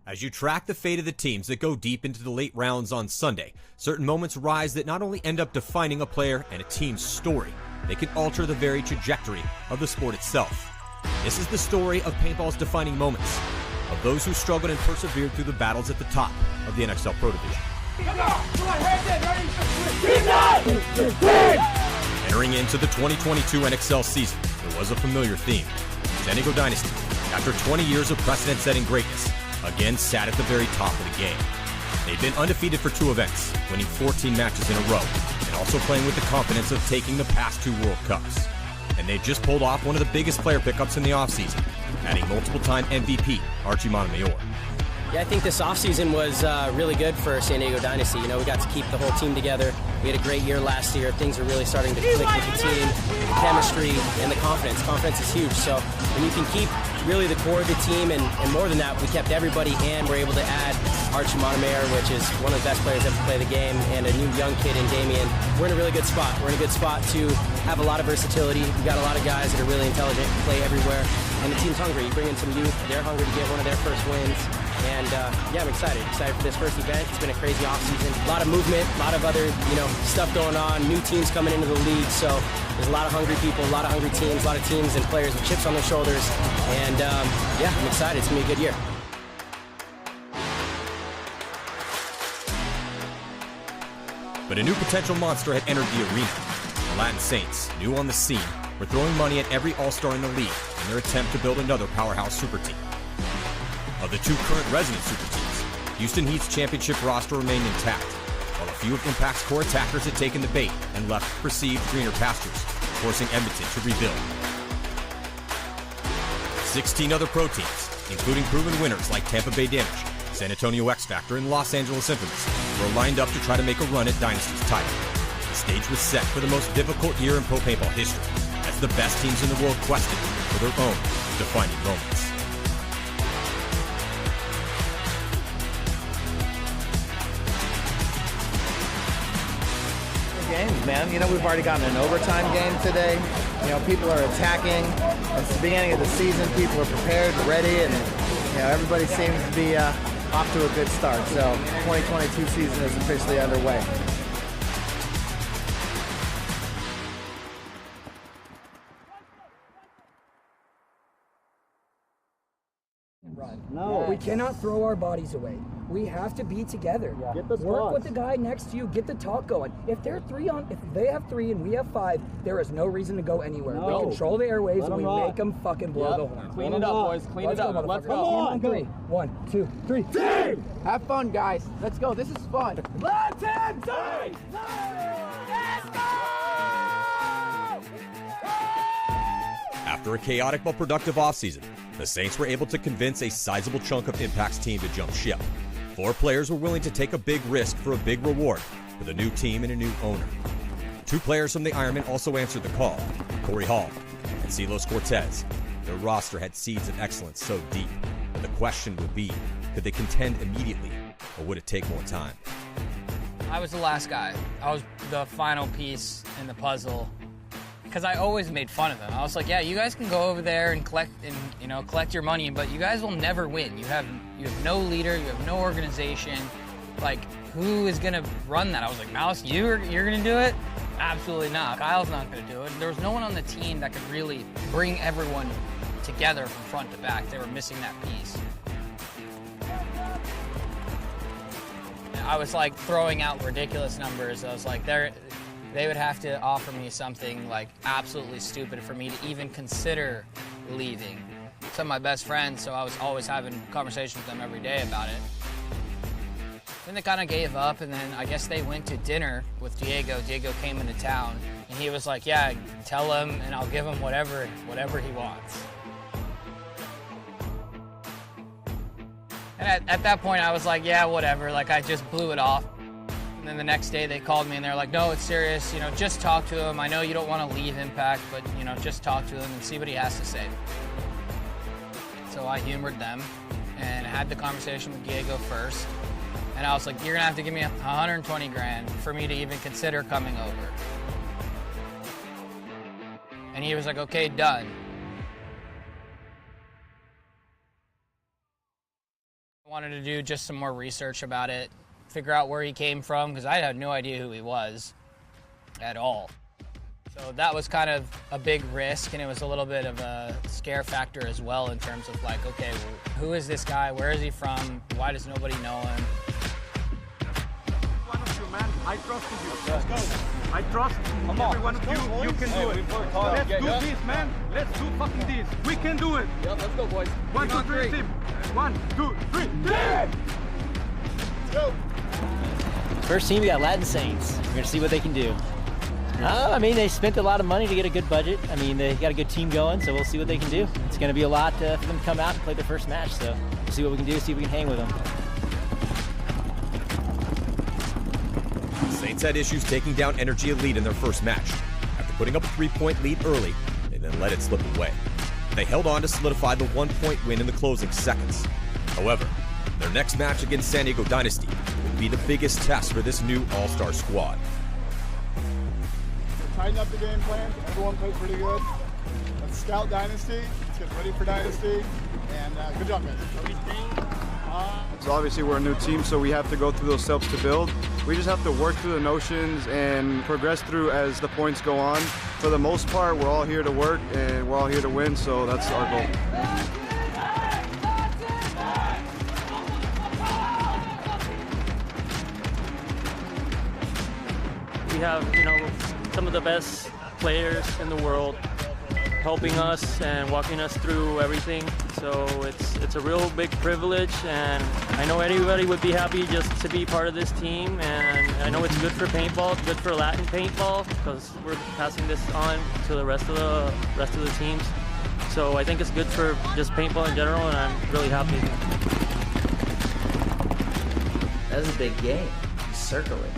As you track the fate of the teams that go deep into the late rounds on Sunday, certain moments rise that not only end up defining a player and a team's story, they can alter the very trajectory of the sport itself. This is the story of paintball's defining moments, of those who struggled and persevered through the battles at the top of the NXL Pro Division. Entering into the 2022 NXL season, there was a familiar theme. San Diego Dynasty, after 20 years of precedent-setting greatness, again sat at the very top of the game. They've been undefeated for 2 events, winning 14 matches in a row, and also playing with the confidence of taking the past 2 World Cups. And they just pulled off one of the biggest player pickups in the offseason, adding multiple-time MVP Archie Montemayor. Yeah, I think this offseason was really good for San Diego Dynasty. You know, we got to keep the whole team together. We had a great year last year. Things are really starting to click with the team, the chemistry, and the confidence. Confidence is huge. So when you can keep really the core of the team, and more than that, we kept everybody and we're able to add Archie Montemayor, which is one of the best players ever to play the game, and a new young kid in Damien. We're in a really good spot. We're in a good spot to have a lot of versatility. We've got a lot of guys that are really intelligent, play everywhere, and the team's hungry. You bring in some youth. They're hungry to get one of their first wins. And yeah, I'm excited for this first event. It's been a crazy offseason. A lot of movement, a lot of other, stuff going on, new teams coming into the league. So there's a lot of hungry people, a lot of hungry teams, a lot of teams and players with chips on their shoulders. And yeah, I'm excited. It's going to be a good year. But a new potential monster had entered the arena. The Latin Saints, new on the scene, were throwing money at every all-star in the league in their attempt to build another powerhouse super team. Of the 2 current resident super teams, Houston Heat's championship roster remained intact, while a few of Impact's core attackers had taken the bait and left perceived greener pastures, forcing Edmonton to rebuild. 16 other pro teams, including proven winners like Tampa Bay Damage, San Antonio X Factor, and Los Angeles Infamous, were lined up to try to make a run at Dynasty's title. The stage was set for the most difficult year in pro paintball history, as the best teams in the world quested for their own defining moments. Games, man. We've already gotten an overtime game today. People are attacking. It's the beginning of the season. People are prepared, ready, and everybody seems to be off to a good start. So 2022 season is officially underway. No. We cannot throw our bodies away. We have to be together. Yeah. Get the Work with the guy next to you. Get the talk going. If they have 3 and we have 5, there is no reason to go anywhere. No. We control the airwaves and we make them fucking blow the horn. Clean it up, boys. Clean it up. Let's go. On 3. 1, 2, 3. Team! Have fun, guys. Let's go. This is fun. Let's team! Let's go! After a chaotic but productive offseason, the Saints were able to convince a sizable chunk of Impact's team to jump ship. 4 players were willing to take a big risk for a big reward with a new team and a new owner. 2 players from the Ironman also answered the call, Corey Hall and Silos Cortez. Their roster had seeds of excellence so deep, but the question would be, could they contend immediately, or would it take more time? I was the last guy. I was the final piece in the puzzle, because I always made fun of them. I was like, yeah, you guys can go over there and collect your money, but you guys will never win. You have no leader, you have no organization. Like, who is gonna run that? I was like, Mouse, you're gonna do it? Absolutely not. Kyle's not gonna do it. There was no one on the team that could really bring everyone together from front to back. They were missing that piece. I was like throwing out ridiculous numbers. I was like, they would have to offer me something like absolutely stupid for me to even consider leaving. Some of my best friends, so I was always having conversations with them every day about it. Then they kind of gave up, and then I guess they went to dinner with Diego. Diego came into town, and he was like, yeah, tell him, and I'll give him whatever he wants. And at that point, I was like, yeah, whatever. Like, I just blew it off. And then the next day they called me and they're like, no, it's serious, just talk to him. I know you don't want to leave Impact, but just talk to him and see what he has to say. So I humored them and had the conversation with Diego first. And I was like, you're gonna have to give me $120,000 for me to even consider coming over. And he was like, okay, done. Wanted to do just some more research about it, figure out where he came from, because I had no idea who he was at all. So that was kind of a big risk, and it was a little bit of a scare factor as well in terms of like, okay, well, who is this guy? Where is he from? Why does nobody know him? One of you, man. I trust in you. Let's go. I trust every one of you. You can do it. Let's do this, man. Let's do fucking this. We can do it. Yep, let's go, boys. 1, 2, 3, team. 1, 2, 3, team. Let's go. First team, we got Latin Saints. We're going to see what they can do. I mean, they spent a lot of money to get a good budget. I mean, they got a good team going, so we'll see what they can do. It's going to be a lot for them to come out and play their first match, so we'll see what we can do, see if we can hang with them. The Saints had issues taking down Energy Elite in their first match. After putting up a 3-point lead early, they then let it slip away. They held on to solidify the 1-point win in the closing seconds. However, their next match against San Diego Dynasty will be the biggest test for this new all-star squad. Tighten up the game plan. Everyone played pretty good. Let's scout Dynasty. Let's get ready for Dynasty. And good job, guys. So obviously we're a new team, so we have to go through those steps to build. We just have to work through the notions and progress through as the points go on. For the most part, we're all here to work and we're all here to win, so that's our goal. We have, some of the best players in the world helping us and walking us through everything. So it's a real big privilege, and I know anybody would be happy just to be part of this team. And I know it's good for paintball, it's good for Latin paintball, because we're passing this on to the rest of the teams. So I think it's good for just paintball in general, and I'm really happy. That's a big game. You circle it.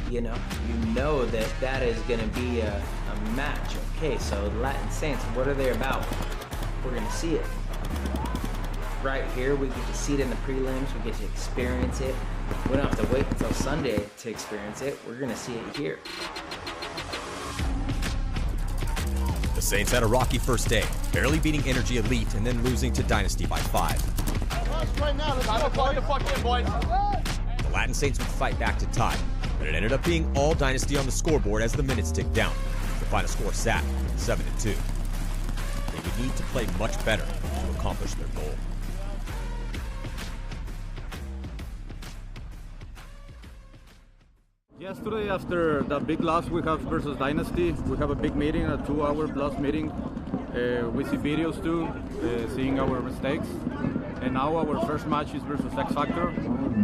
You know that is going to be a match. Okay, so Latin Saints, what are they about? We're going to see it. Right here, we get to see it in the prelims. We get to experience it. We don't have to wait until Sunday to experience it. We're going to see it here. The Saints had a rocky first day, barely beating Energy Elite and then losing to Dynasty by 5. Right now, let's go, the fuck in, boys. The Latin Saints would fight back to tie, but it ended up being all Dynasty on the scoreboard as the minutes ticked down. The final score sat 7-2. They would need to play much better to accomplish their goal. Yesterday, after the big loss we have versus Dynasty, we have a big meeting, a 2-hour plus meeting. We see videos too, seeing our mistakes. And now our first match is versus X Factor,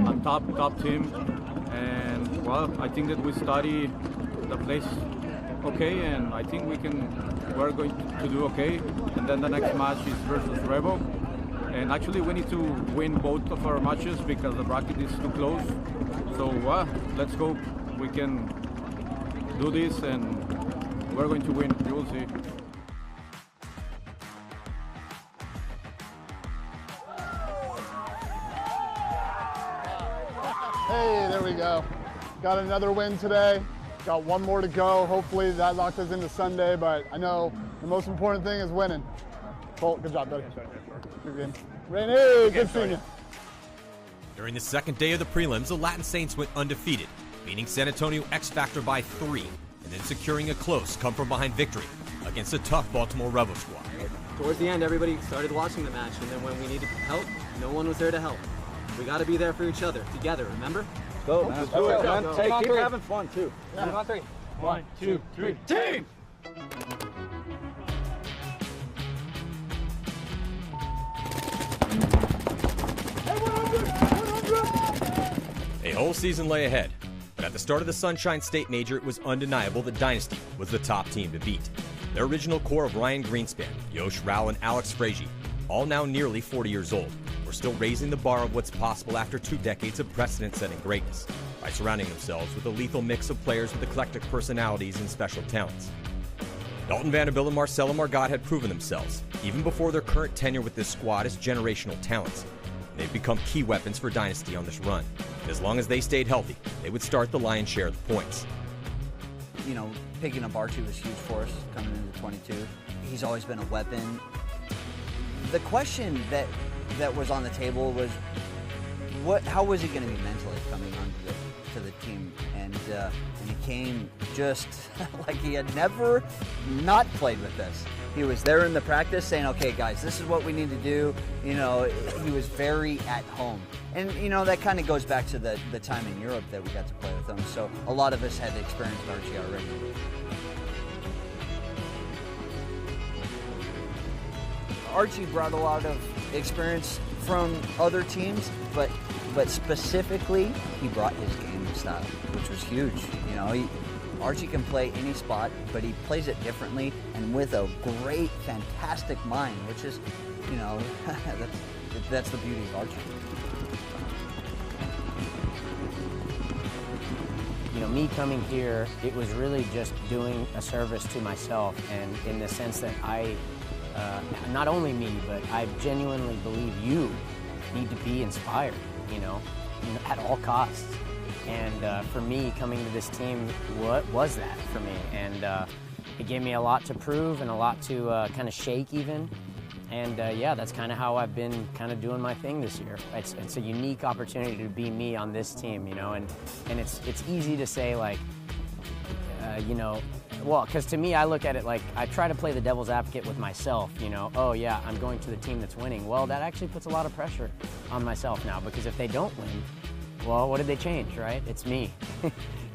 a top team. And well, I think that we study the place okay, and I think we're going to do okay. And then the next match is versus Revo. And actually we need to win both of our matches because the bracket is too close. So let's hope we can do this and we're going to win, you will see. Hey, there we go. Got another win today. Got one more to go. Hopefully that locks us into Sunday, but I know the most important thing is winning. Colt, good job, buddy. Good game. Rainy, good seeing you. During the second day of the prelims, the Latin Saints went undefeated, beating San Antonio X Factor by 3, and then securing a close come-from-behind victory against a tough Baltimore Revo squad. Towards the end, everybody started watching the match, and then when we needed help, no one was there to help. We got to be there for each other, together, remember? Go, man. do it, man. Go. Hey, Keep keep having fun, too. Yeah. 2 on 3. 1, 2, 3, team! A whole season lay ahead, but at the start of the Sunshine State Major, it was undeniable that Dynasty was the top team to beat. Their original core of Ryan Greenspan, Yosh Rao, and Alex Frazier, all now nearly 40 years old, were still raising the bar of what's possible after 2 decades of precedent-setting greatness by surrounding themselves with a lethal mix of players with eclectic personalities and special talents. Dalton Vanderbilt and Marcelo Margot had proven themselves, even before their current tenure with this squad, as generational talents. And they've become key weapons for Dynasty on this run. As long as they stayed healthy, they would start the lion's share of the points. Picking up R2 was huge for us coming into 22. He's always been a weapon. The question that was on the table was, how was he going to be mentally coming onto the team? And he came just like he had never not played with us. He was there in the practice saying, okay, guys, this is what we need to do. You know, he was very at home. And, you know, that kind of goes back to the time in Europe that we got to play with him. So a lot of us had experienced Archie already. Archie brought a lot of experience from other teams, but specifically, he brought his game style, which was huge. You know, Archie can play any spot, but he plays it differently and with a great, fantastic mind, which is, you know, that's the beauty of Archie. You know, me coming here, it was really just doing a service to myself, and in the sense that not only me, but I genuinely believe you need to be inspired, you know, at all costs. And for me, coming to this team, what was that for me? And it gave me a lot to prove and a lot to kind of shake even. And yeah, that's kind of how I've been kind of doing my thing this year. It's a unique opportunity to be me on this team, you know, and it's easy to say, like, you know, well, because to me, I look at it like I try to play the devil's advocate with myself, you know. Oh, yeah, I'm going to the team that's winning. Well, that actually puts a lot of pressure on myself now, because if they don't win, well, what did they change, right? It's me.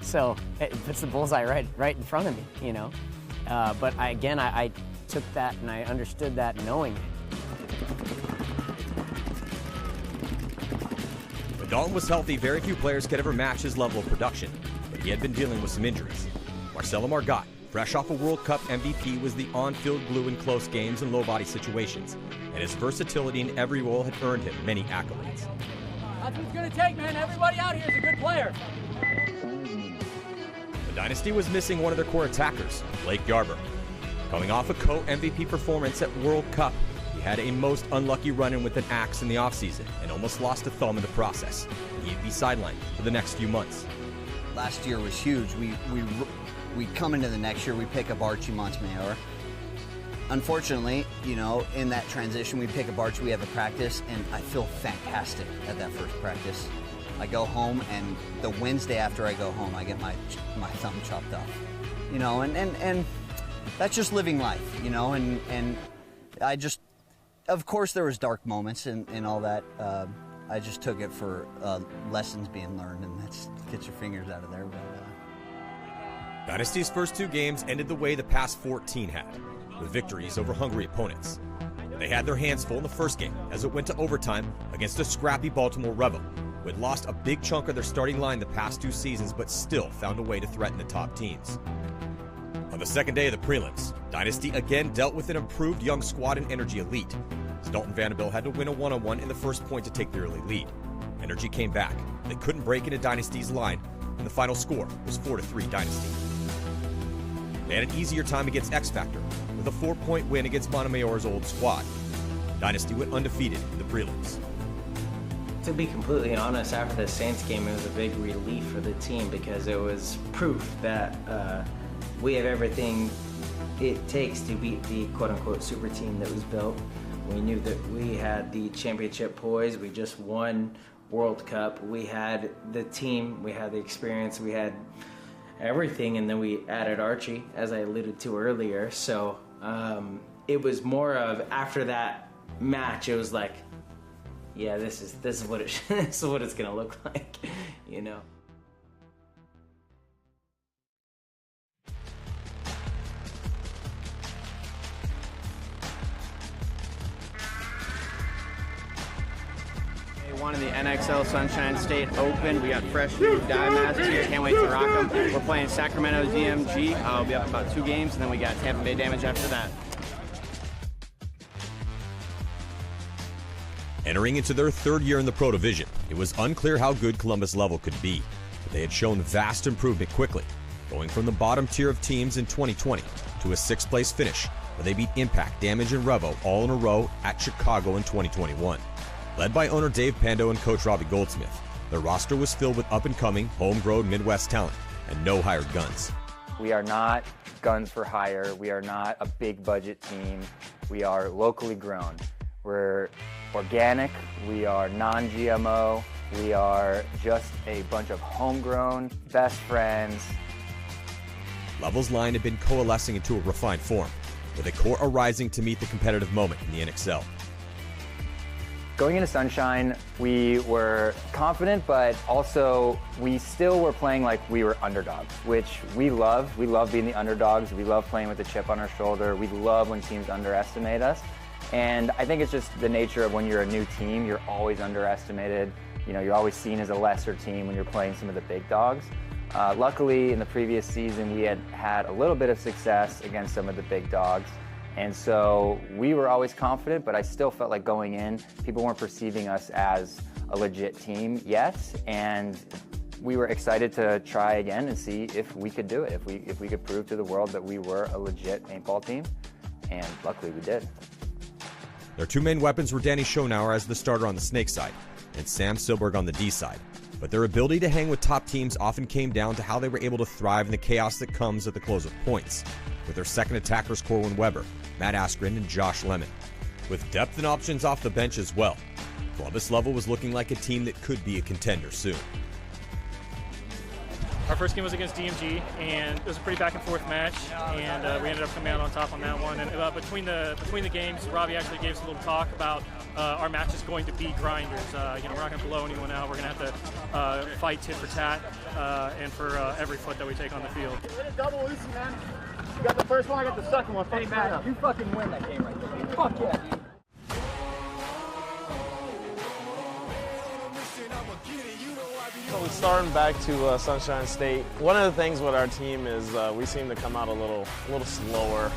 So it puts the bullseye right in front of me, you know. But I took that and I understood that knowing it. When Dalton was healthy, very few players could ever match his level of production, but he had been dealing with some injuries. Marcelo Margot, fresh off a World Cup MVP, was the on-field glue in close games and low-body situations, and his versatility in every role had earned him many accolades. That's what it's going to take, man. Everybody out here is a good player. The Dynasty was missing one of their core attackers, Blake Yarber. Coming off a co-MVP performance at World Cup, he had a most unlucky run-in with an axe in the offseason and almost lost a thumb in the process. He'd be sidelined for the next few months. Last year was huge. We come into the next year, we pick up Archie Montemayor. Unfortunately, you know, in that transition, we pick up Archie, we have a practice, and I feel fantastic at that first practice. I go home, and the Wednesday after I go home, I get my thumb chopped off. You know, and that's just living life, you know, and I just, of course there was dark moments and all that. I just took it for lessons being learned, and that's get your fingers out of there. But, Dynasty's first two games ended the way the past 14 had, with victories over hungry opponents. They had their hands full in the first game as it went to overtime against a scrappy Baltimore Rebel, who had lost a big chunk of their starting line the past 2 seasons but still found a way to threaten the top teams. On the second day of the prelims, Dynasty again dealt with an improved young squad in Energy Elite, as Dalton Vanderbilt had to win a one-on-one in the first point to take the early lead. Energy came back. They couldn't break into Dynasty's line, and the final score was 4-3 Dynasty. They had an easier time against X Factor, with a 4-point win against Montemayor's old squad. Dynasty went undefeated in the prelims. To be completely honest, after the Saints game, it was a big relief for the team because it was proof that we have everything it takes to beat the quote-unquote super team that was built. We knew that we had the championship poise. We just won World Cup. We had the team, we had the experience, we had everything, and then we added Archie, as I alluded to earlier. So it was more of, after that match, it was like, yeah, this is what it this is what it's gonna look like, you know. One in the NXL Sunshine State Open. We got fresh new dye masks here. Can't wait to rock them. We're playing Sacramento DMG. We'll be up about 2 games, and then we got Tampa Bay Damage after that. Entering into their 3rd year in the Pro Division, it was unclear how good Columbus level could be, but they had shown vast improvement quickly, going from the bottom tier of teams in 2020 to a 6th place finish, where they beat Impact, Damage, and Revo all in a row at Chicago in 2021. Led by owner Dave Pando and coach Robbie Goldsmith, their roster was filled with up-and-coming, homegrown Midwest talent and no hired guns. We are not guns for hire. We are not a big budget team. We are locally grown. We're organic. We are non-GMO. We are just a bunch of homegrown best friends. Level's line had been coalescing into a refined form, with a core arising to meet the competitive moment in the NXL. Going into Sunshine, we were confident, but also we still were playing like we were underdogs, which we love. We love being the underdogs. We love playing with a chip on our shoulder. We love when teams underestimate us. And I think it's just the nature of when you're a new team, you're always underestimated. You know, you're always seen as a lesser team when you're playing some of the big dogs. Luckily, in the previous season, we had a little bit of success against some of the big dogs. And so we were always confident, but I still felt like going in, people weren't perceiving us as a legit team yet. And we were excited to try again and see if we could do it, if we could prove to the world that we were a legit paintball team. And luckily we did. Their two main weapons were Danny Schonauer as the starter on the Snake side, and Sam Silberg on the D side. But their ability to hang with top teams often came down to how they were able to thrive in the chaos that comes at the close of points, with their second attackers Corwin Weber, Matt Askren, and Josh Lemon. With depth and options off the bench as well, Columbus Level was looking like a team that could be a contender soon. Our first game was against DMG, and it was a pretty back and forth match, and we ended up coming out on top on that one. And between the games, Robbie actually gave us a little talk about our match is going to be grinders. You know, we're not going to blow anyone out. We're going to have to fight tit for tat and for every foot that we take on the field. Hit a double Lucy, man. You got the first one, I got the second one. Hey, man, you fucking win that game right there. Fuck yeah, dude. So starting back to Sunshine State, one of the things with our team is we seem to come out a little slower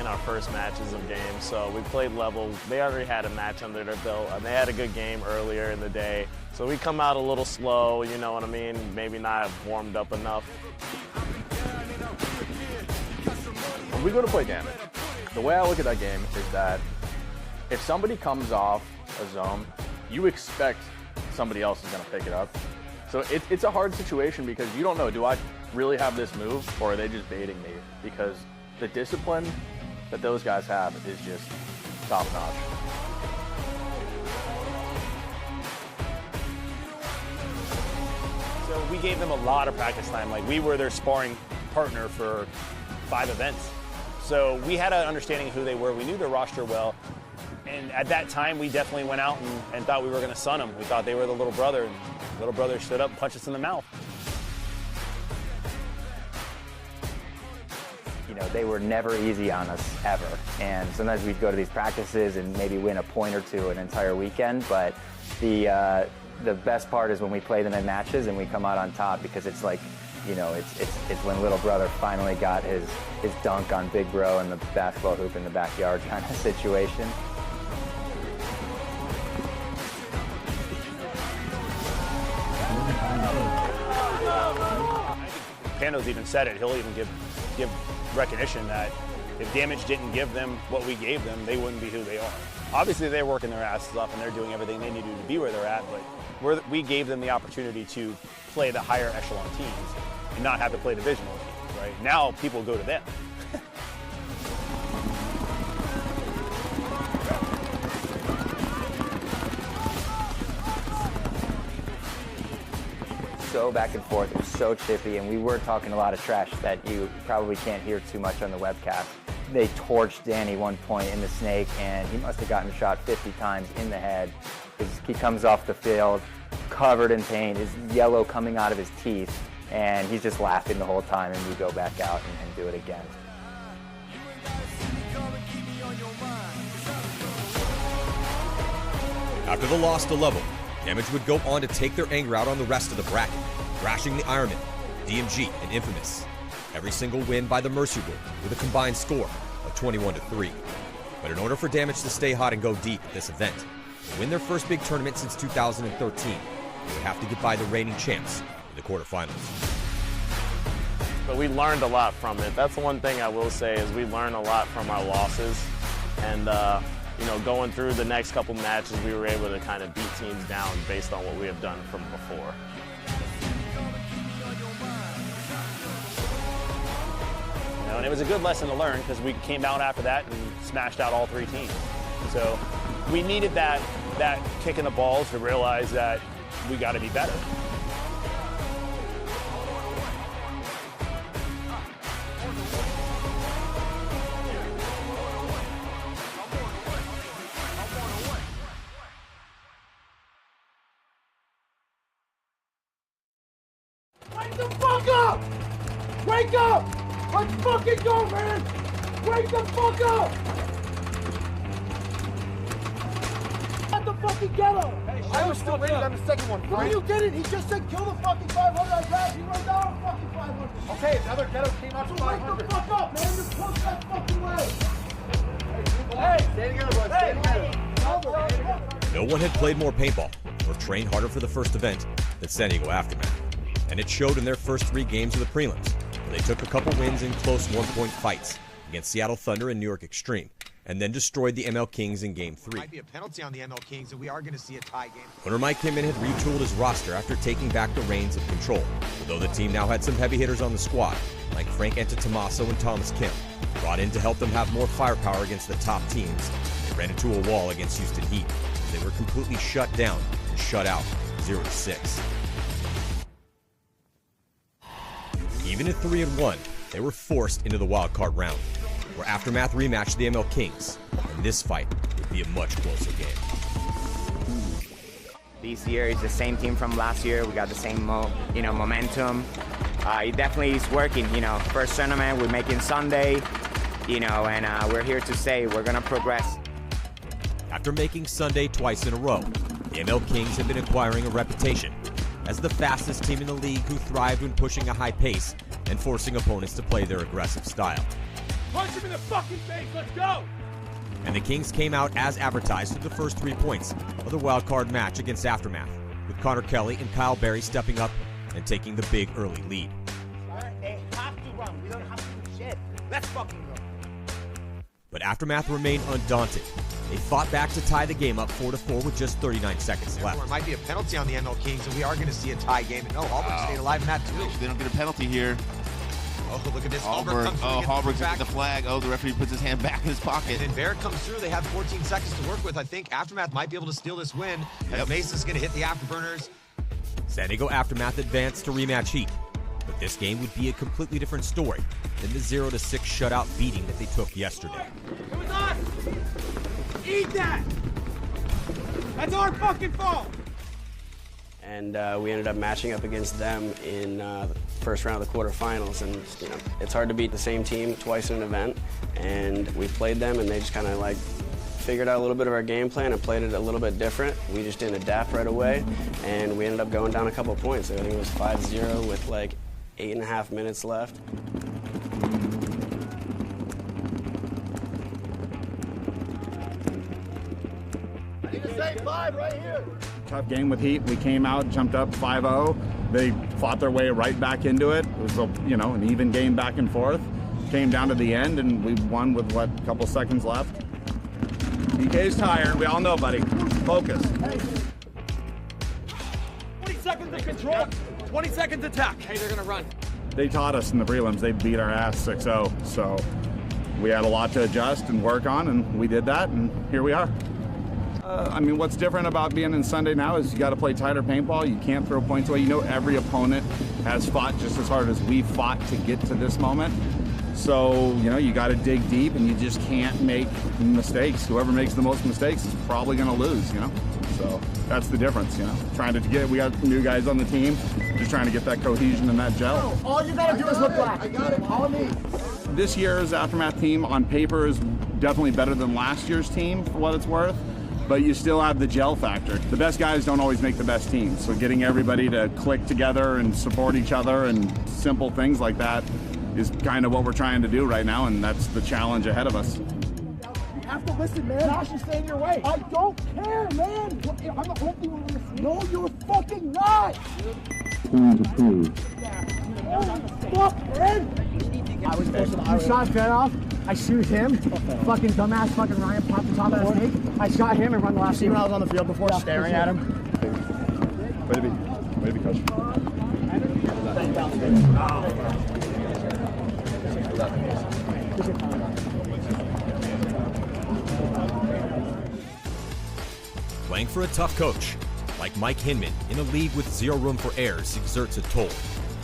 in our first matches of games. So we played level. They already had a match under their belt, and they had a good game earlier in the day. So we come out a little slow, you know what I mean? Maybe not warmed up enough. When we go to play damage, the way I look at that game is that if somebody comes off a zone, you expect somebody else is going to pick it up. So it's a hard situation because you don't know, do I really have this move or are they just baiting me? Because the discipline that those guys have is just top notch. So we gave them a lot of practice time. Like, we were their sparring partner for 5 events. So we had an understanding of who they were. We knew their roster well. And at that time, we definitely went out and thought we were going to sun them. We thought they were the little brother, and little brother stood up and punched us in the mouth. You know, they were never easy on us, ever. And sometimes we'd go to these practices and maybe win a point or two an entire weekend. But the best part is when we play them in matches and we come out on top, because it's like, you know, it's when little brother finally got his dunk on big bro in the basketball hoop in the backyard kind of situation. Pando's even said it. He'll even give recognition that if Damage didn't give them what we gave them, they wouldn't be who they are. Obviously, they're working their asses off and they're doing everything they need to do to be where they're at, but we gave them the opportunity to play the higher echelon teams and not have to play divisional teams, right? Now people go to them. So back and forth, it was so chippy, and we were talking a lot of trash that you probably can't hear too much on the webcast. They torched Danny one point in the Snake, and he must have gotten shot 50 times in the head. He comes off the field covered in paint, his yellow coming out of his teeth, and he's just laughing the whole time, and we go back out and do it again. After the loss to Level, Damage would go on to take their anger out on the rest of the bracket, thrashing the Ironman, DMG, and Infamous. Every single win by the Mercy Rule with a combined score of 21-3. But in order for Damage to stay hot and go deep at this event, to win their first big tournament since 2013, they would have to get by the reigning champs in the quarterfinals. But we learned a lot from it. That's the one thing I will say is we learned a lot from our losses. And you know, going through the next couple matches, we were able to kind of beat teams down based on what we have done from before. You know, and it was a good lesson to learn because we came out after that and smashed out all 3 teams. So we needed that kick in the balls to realize that we got to be better. Wake the fuck up! Wake up! Let's fucking go, man! Wake the fuck up! At the fucking ghetto! Hey, I was still waiting on the second one. No, you didn't. He just said kill the fucking 500. I grabbed you right down fucking 500. Okay, another ghetto came out to 500. Wake the fuck up, man! Just push that fucking way. Hey, stay together, boys. Stay together. No one had played more paintball or trained harder for the first event than San Diego Aftermath. And it showed in their first 3 games of the prelims, where they took a couple wins in close one-point fights against Seattle Thunder and New York Extreme, and then destroyed the ML Kings in Game 3. Might be a penalty on the ML Kings, and we are going to see a tie game. Owner Mike Kimman had retooled his roster after taking back the reins of control, although the team now had some heavy hitters on the squad, like Frank Antetomaso and Thomas Kim, brought in to help them have more firepower against the top teams. They ran into a wall against Houston Heat. They were completely shut down and shut out 0-6. Even at 3-1, they were forced into the wild card round, where Aftermath rematched the ML Kings, and this fight would be a much closer game. This year is the same team from last year. We got the same, momentum. It definitely is working. First tournament we're making Sunday, and we're here to stay. We're gonna progress. After making Sunday twice in a row, the ML Kings have been acquiring a reputation as the fastest team in the league who thrived when pushing a high pace and forcing opponents to play their aggressive style. Punch him in the fucking face, let's go! And the Kings came out as advertised through the first 3 points of the wild card match against Aftermath, with Connor Kelly and Kyle Berry stepping up and taking the big early lead. They have to run, we don't have to do shit. Let's fucking go. But Aftermath remained undaunted. They fought back to tie the game up 4-4 with just 39 seconds left. There might be a penalty on the ML Kings, and we are going to see a tie game. And no, Hallberg stayed alive in that too. They don't get a penalty here. Oh, look at this. Hallberg comes through the flag. Oh, the referee puts his hand back in his pocket. And then Barrett comes through. They have 14 seconds to work with. I think Aftermath might be able to steal this win. As Mason's going to hit the afterburners. San Diego Aftermath advanced to rematch Heat. But this game would be a completely different story than the 0-6 shutout beating that they took yesterday. It was us! Eat that! That's our fucking fault! And we ended up matching up against them in the first round of the quarterfinals. And, it's hard to beat the same team twice in an event. And we played them, and they just kind of figured out a little bit of our game plan and played it a little bit different. We just didn't adapt right away, and we ended up going down a couple points. I think it was 5-0 with 8.5 minutes left. I need the same 5 right here. Tough game with Heat. We came out, jumped up 5-0. They fought their way right back into it. It was an even game back and forth. Came down to the end, and we won with a couple seconds left. DK's tired. We all know, buddy. Focus. 20 seconds of control. 20 seconds attack. Hey, they're gonna run. They taught us in the prelims. They beat our ass 6-0. So we had a lot to adjust and work on, and we did that, and here we are. What's different about being in Sunday now is you got to play tighter paintball. You can't throw points away. Every opponent has fought just as hard as we fought to get to this moment. So, you got to dig deep, and you just can't make mistakes. Whoever makes the most mistakes is probably going to lose, So that's the difference, we got new guys on the team, just trying to get that cohesion and that gel. All you gotta do is look back. I got it. All me. This year's Aftermath team on paper is definitely better than last year's team, for what it's worth. But you still have the gel factor. The best guys don't always make the best teams. So getting everybody to click together and support each other and simple things like that is kind of what we're trying to do right now, and that's the challenge ahead of us. You have to listen, man. Josh is staying your way. I don't care, man. I'm the only one listening. No, you're fucking not. Fuck, man. I was supposed to shot fed off. I shoot him. Fucking dumbass fucking Ryan popped the top of that snake. I shot him and run the last. See when I was on the field before, staring at him. Way to be, coach. Playing for a tough coach, Like Mike Hinman, in a league with zero room for errors, exerts a toll,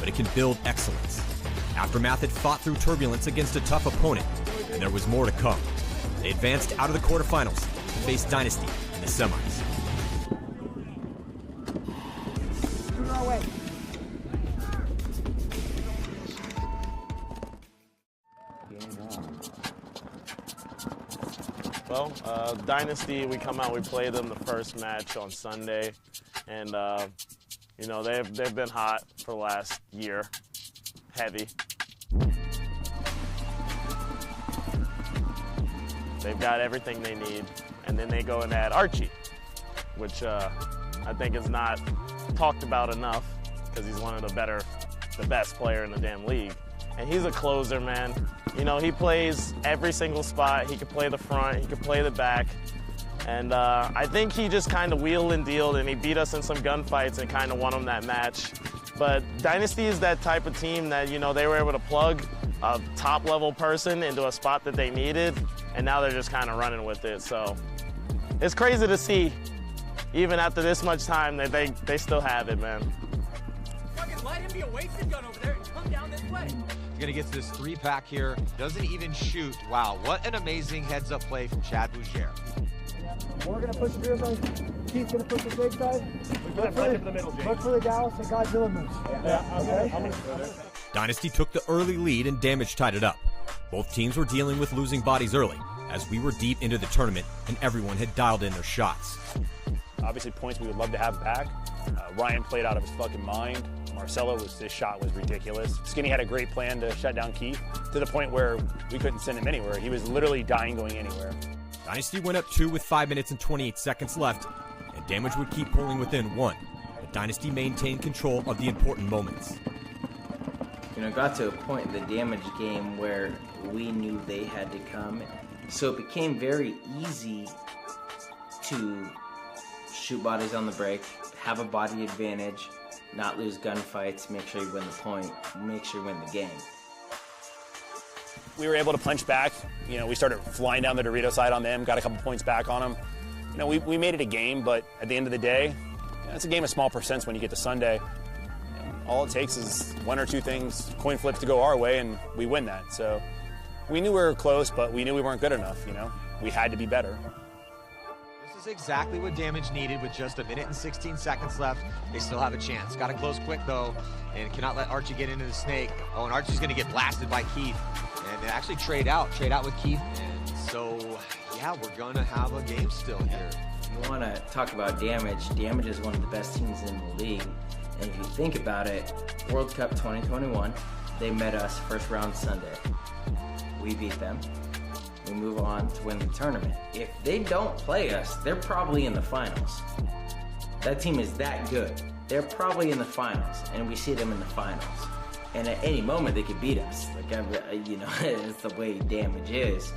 but it can build excellence. Aftermath had fought through turbulence against a tough opponent, and there was more to come. They advanced out of the quarterfinals to face Dynasty in the semis. Well, Dynasty, we come out, we play them the first match on Sunday, and you know, they've been hot for the last year, heavy. They've got everything they need, and then they go and add Archie, which I think is not talked about enough because he's one of the best player in the damn league. And he's a closer, man. You know, he plays every single spot. He could play the front, he could play the back. And I think he just kind of wheeled and dealed, and he beat us in some gunfights and kind of won him that match. But Dynasty is that type of team that, you know, they were able to plug a top-level person into a spot that they needed, and now they're just kind of running with it. So it's crazy to see, even after this much time, that they still have it, man. Fucking let him be a wasted gun over there and come down this way. Gonna get to this 3-pack here. Doesn't even shoot. Wow, what an amazing heads-up play from Chad Boucher. We're gonna push the rear side. Keith's gonna push the big side. Look for the Dallas and Godzilla moves. Okay. Dynasty took the early lead and Damage tied it up. Both teams were dealing with losing bodies early, as we were deep into the tournament and everyone had dialed in their shots. Obviously points we would love to have back. Ryan played out of his fucking mind. Marcelo, his shot was ridiculous. Skinny had a great plan to shut down Keith to the point where we couldn't send him anywhere. He was literally dying going anywhere. Dynasty went up 2 with 5 minutes and 28 seconds left, and Damage would keep pulling within 1. But Dynasty maintained control of the important moments. You know, got to a point in the Damage game where we knew they had to come. So it became very easy to shoot bodies on the break, have a body advantage, not lose gunfights, make sure you win the point, make sure you win the game. We were able to punch back. You know, we started flying down the Dorito side on them, got a couple points back on them. You know, we made it a game, but at the end of the day, you know, it's a game of small percents when you get to Sunday. And all it takes is 1 or 2 things, coin flips to go our way, and we win that. So we knew we were close, but we knew we weren't good enough, you know? We had to be better. This is exactly what Damage needed with just 1 minute and 16 seconds left. They still have a chance. Got to close quick, though, and cannot let Archie get into the snake. Oh, and Archie's going to get blasted by Keith. And they actually trade out with Keith. And so, yeah, we're going to have a game still here. You want to talk about Damage. Damage is one of the best teams in the league. And if you think about it, World Cup 2021, they met us first round Sunday. We beat them. We move on to win the tournament. If they don't play us, they're probably in the finals. That team is that good. They're probably in the finals, and we see them in the finals. And at any moment, they could beat us. Like, you know, it's the way Damage is.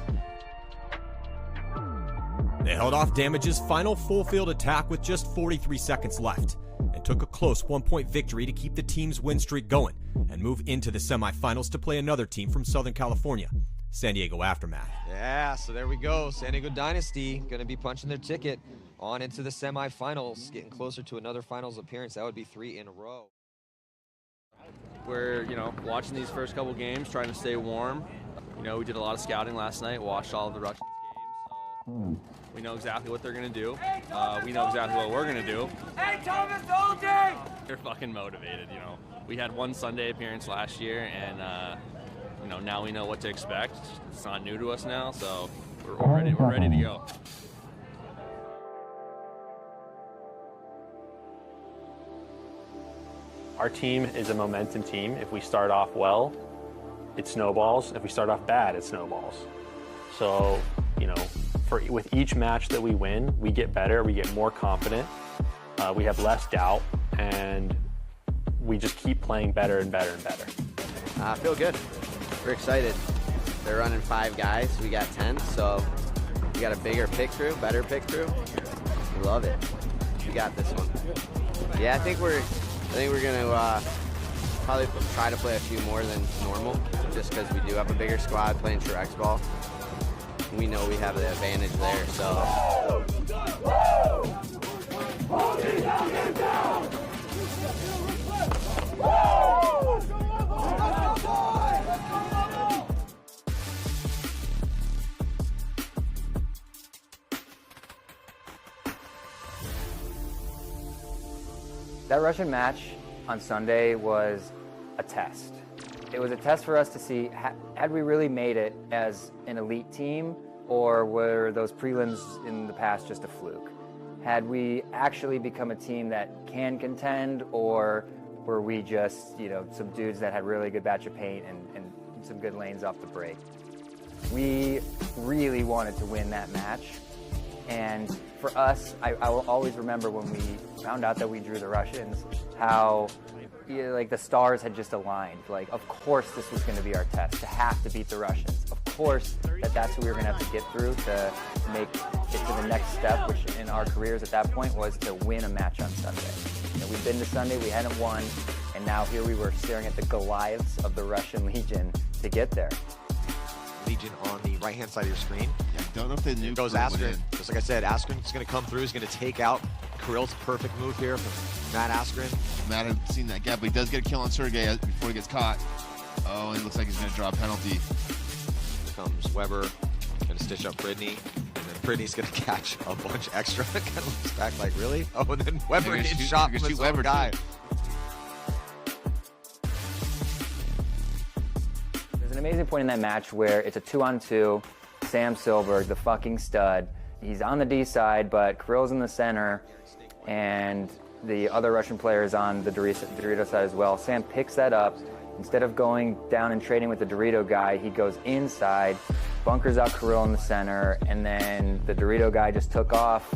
They held off Damage's final full-field attack with just 43 seconds left and took a close 1-point victory to keep the team's win streak going and move into the semifinals to play another team from Southern California, San Diego Aftermath. Yeah, so there we go. San Diego Dynasty going to be punching their ticket on into the semifinals, getting closer to another finals appearance. That would be 3 in a row. We're, you know, watching these first couple games, trying to stay warm. You know, we did a lot of scouting last night, watched all of the Russians games, so we know exactly what they're going to do. We know exactly what we're going to do. Hey, Thomas, Oldie! They're fucking motivated, you know. We had one Sunday appearance last year, and, you know, now we know what to expect. It's not new to us now, so we're ready to go. Our team is a momentum team. If we start off well, it snowballs. If we start off bad, it snowballs. So, you know, with each match that we win, we get better, we get more confident, we have less doubt, and we just keep playing better and better and better. I feel good. We're excited. They're running 5 guys. We got 10, so we got a bigger pick crew, better pick crew. We love it. We got this one. Yeah, I think we're gonna probably try to play a few more than normal, just because we do have a bigger squad playing true X ball. We know we have the advantage there, so. That Russian match on Sunday was a test. It was a test for us to see, had we really made it as an elite team, or were those prelims in the past just a fluke? Had we actually become a team that can contend, or were we just, some dudes that had really good batch of paint and some good lanes off the break? We really wanted to win that match. And for us, I will always remember when we found out that we drew the Russians, how the stars had just aligned. Of course this was going to be our test, to have to beat the Russians. Of course that's what we were going to have to get through to make it to the next step, which in our careers at that point was to win a match on Sunday. We'd been to Sunday, we hadn't won, and now here we were staring at the Goliaths of the Russian Legion to get there. Legion on the right-hand side of your screen. Yeah, don't know if they knew. Goes Askren. Just like I said, Askren's going to come through. He's going to take out Kirill's perfect move here from Matt Askren. Matt had seen that gap, but he does get a kill on Sergey before he gets caught. Oh, and it looks like he's going to draw a penalty. Here comes Weber. Going to stitch up Pridney. And then Pridney's going to catch a bunch extra. Kind of looks back like, really? Oh, and then Weber gets shot from his own guy. There's an amazing point in that match where it's a 2-on-2. Sam Silberg, the fucking stud. He's on the D side, but Kirill's in the center, and the other Russian player is on the Dorito side as well. Sam picks that up. Instead of going down and trading with the Dorito guy, he goes inside, bunkers out Kirill in the center, and then the Dorito guy just took off,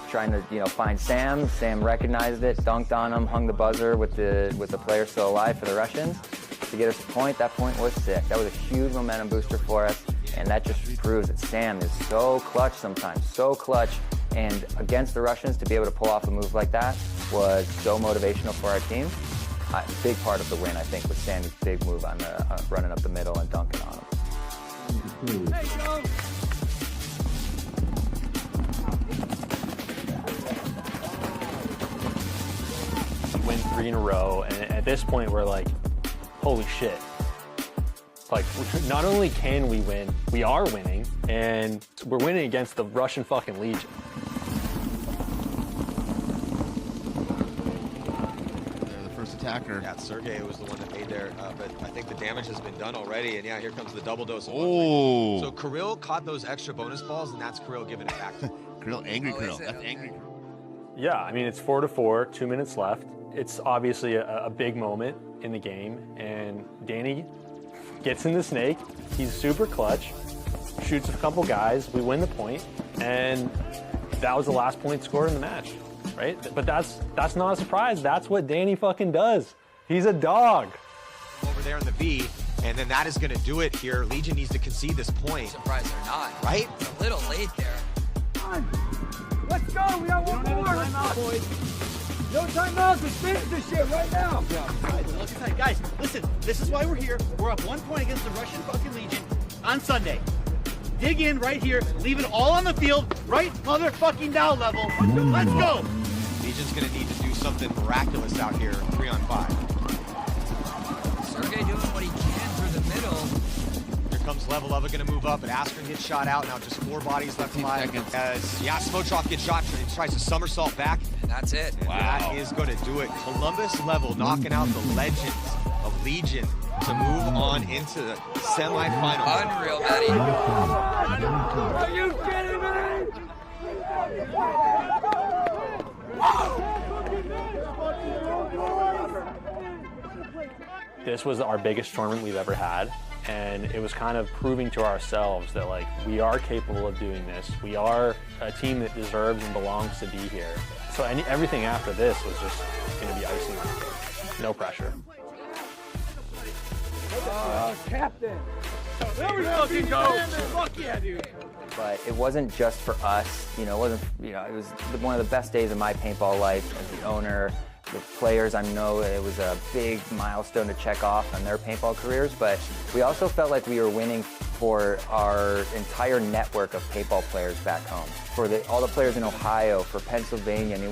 trying to find Sam. Sam recognized it, dunked on him, hung the buzzer with the player still alive for the Russians to get us a point. That point was sick. That was a huge momentum booster for us, and that just proves that Sam is so clutch sometimes, so clutch. And against the Russians, to be able to pull off a move like that was so motivational for our team. A big part of the win, I think, was Sammy's big move on the running up the middle and dunking on him. Hey, Joe. We win 3 in a row, and at this point we're like, holy shit. Not only can we win, we are winning, and we're winning against the Russian fucking Legion. Attacker. Yeah, Sergey was the one that made there, but I think the damage has been done already, and yeah, here comes the double dose. Oh! So Kirill caught those extra bonus balls, and that's Kirill giving it back. Kirill, angry Kirill. That's angry. Yeah, I mean, it's 4-4, 2 minutes left. It's obviously a big moment in the game, and Danny gets in the snake. He's super clutch, shoots a couple guys, we win the point, and that was the last point scored in the match. Right? But that's not a surprise. That's what Danny fucking does. He's a dog. Over there in the V, and then that is going to do it here. Legion needs to concede this point. Surprised they're not. Right? It's a little late there. Let's go. We got one more. Timeout, boys. No timeouts. Let's finish this shit right now. Guys, listen. This is why we're here. We're up 1 point against the Russian fucking Legion on Sunday. Dig in right here. Leave it all on the field. Right motherfucking now level. Let's go. Legion's going to need to do something miraculous out here, 3-on-5. Sergey doing what he can through the middle. Here comes Level Leva going to move up, and Askren gets shot out. Now just 4 bodies left alive. As Smochok gets shot, and he tries to somersault back. And that's it. And that is going to do it. Columbus Level knocking out the legends of Legion to move on into the semifinals. Unreal, Matty. Are you kidding me? This was our biggest tournament we've ever had, and it was kind of proving to ourselves that we are capable of doing this. We are a team that deserves and belongs to be here. So everything after this was just going to be icing on the cake. No pressure. Captain. There we fucking go. Fuck yeah, dude. But it wasn't just for us. It was one of the best days of my paintball life as the owner. The players, I know it was a big milestone to check off on their paintball careers, but we also felt like we were winning for our entire network of paintball players back home. For all the players in Ohio, for Pennsylvania. I mean,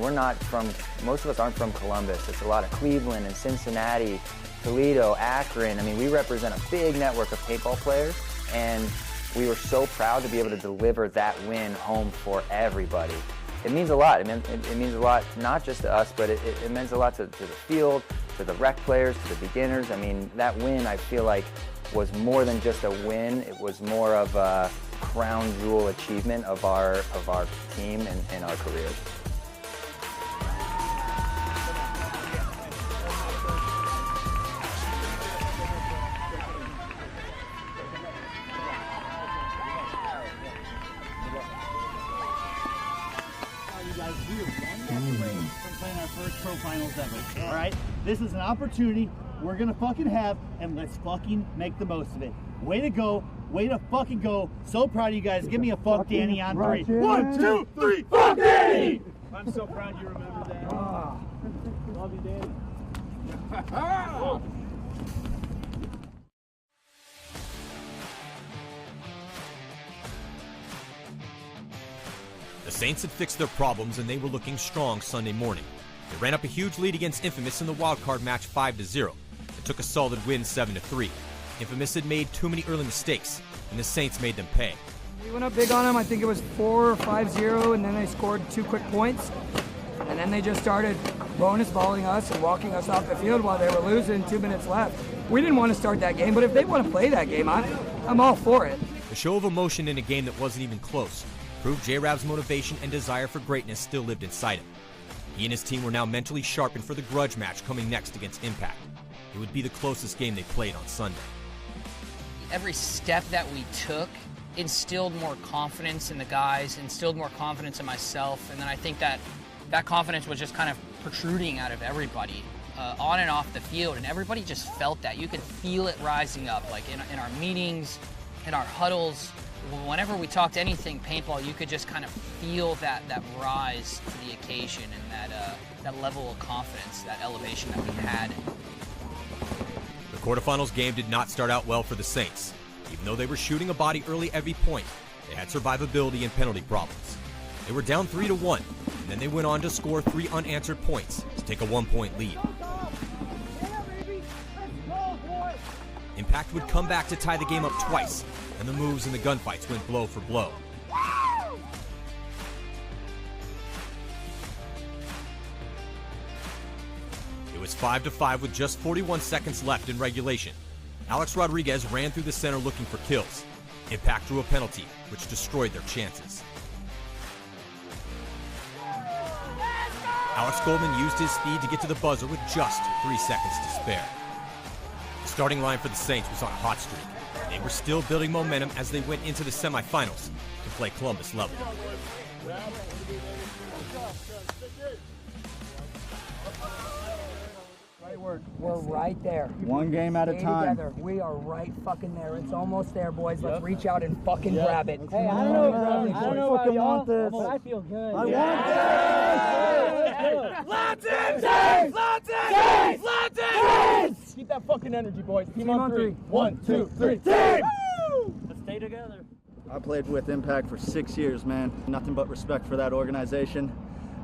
most of us aren't from Columbus. It's a lot of Cleveland and Cincinnati, Toledo, Akron. I mean, we represent a big network of paintball players, and we were so proud to be able to deliver that win home for everybody. it means a lot. It means a lot not just to us, but it means a lot to the field, to the rec players, to the beginners. I mean, that win, I feel like, was more than just a win. It was more of a crown jewel achievement of our team and our careers. From playing our first pro finals ever. All right, this is an opportunity we're gonna fucking have, and let's fucking make the most of it. Way to go, way to fucking go. So proud of you guys. Give me a fuck Danny on three. 1, 2, 3, fuck Danny! I'm so proud you remember that. Love you, Danny. The Saints had fixed their problems and they were looking strong Sunday morning. They ran up a huge lead against Infamous in the wildcard match 5-0 and took a solid win 7-3. Infamous had made too many early mistakes, and the Saints made them pay. We went up big on them. I think it was 4 or 5-0, and then they scored 2 quick points. And then they just started bonus balling us and walking us off the field while they were losing 2 minutes left. We didn't want to start that game, but if they want to play that game, I'm all for it. The show of emotion in a game that wasn't even close proved J-Rab's motivation and desire for greatness still lived inside him. He and his team were now mentally sharpened for the grudge match coming next against Impact. It would be the closest game they played on Sunday. Every step that we took instilled more confidence in the guys, instilled more confidence in myself, and then I think that confidence was just kind of protruding out of everybody on and off the field, and everybody just felt that. You could feel it rising up, like in our meetings, in our huddles. Whenever we talked anything paintball, you could just kind of feel that rise to the occasion and that level of confidence, that elevation that we had. The quarterfinals game did not start out well for the Saints. Even though they were shooting a body early every point, they had survivability and penalty problems. They were down 3-1, and then they went on to score 3 unanswered points to take a 1-point lead. Impact would come back to tie the game up twice, and the moves and the gunfights went blow for blow. It was 5-5 with just 41 seconds left in regulation. Alex Rodriguez ran through the center looking for kills. Impact drew a penalty, which destroyed their chances. Alex Goldman used his speed to get to the buzzer with just 3 seconds to spare. The starting line for the Saints was on a hot streak. They were still building momentum as they went into the semifinals to play Columbus level. We're right there. One game at a time. Together. We are right fucking there. It's almost there, boys. Let's reach out and fucking grab it. Hey, I don't know about y'all, but I feel good. I want this! Latin! Latin! Latin! Keep that fucking energy, boys. Team on 3. 1, 2, 3. Team! Let's stay together. I played with Impact for 6 years, man. Nothing but respect for that organization.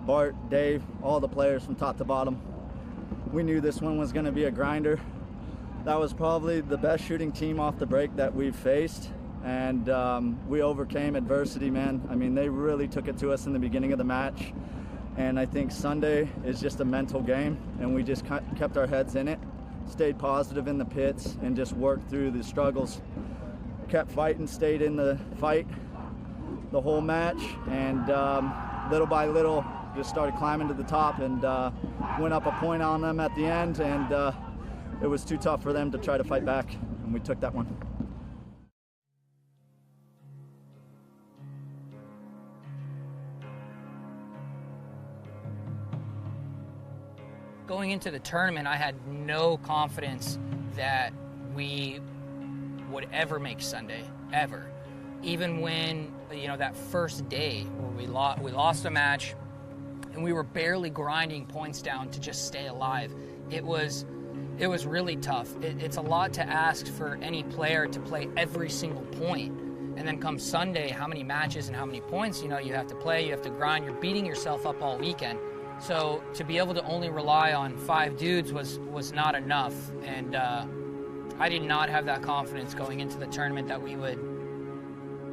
Bart, Dave, all the players from top to bottom. We knew this one was going to be a grinder. That was probably the best shooting team off the break that we've faced, and we overcame adversity, man. I mean, they really took it to us in the beginning of the match, and I think Sunday is just a mental game, and we just kept our heads in it, stayed positive in the pits, and just worked through the struggles. Kept fighting, stayed in the fight the whole match, and little by little just started climbing to the top and went up a point on them at the end, and it was too tough for them to try to fight back, and we took that one. Going into the tournament, I had no confidence that we would ever make Sunday, ever. Even when, that first day where we lost a match, and we were barely grinding points down to just stay alive. It was really tough. It's a lot to ask for any player to play every single point. And then come Sunday, how many matches and how many points, you have to play, you have to grind, you're beating yourself up all weekend. So to be able to only rely on 5 dudes was not enough. And I did not have that confidence going into the tournament that we would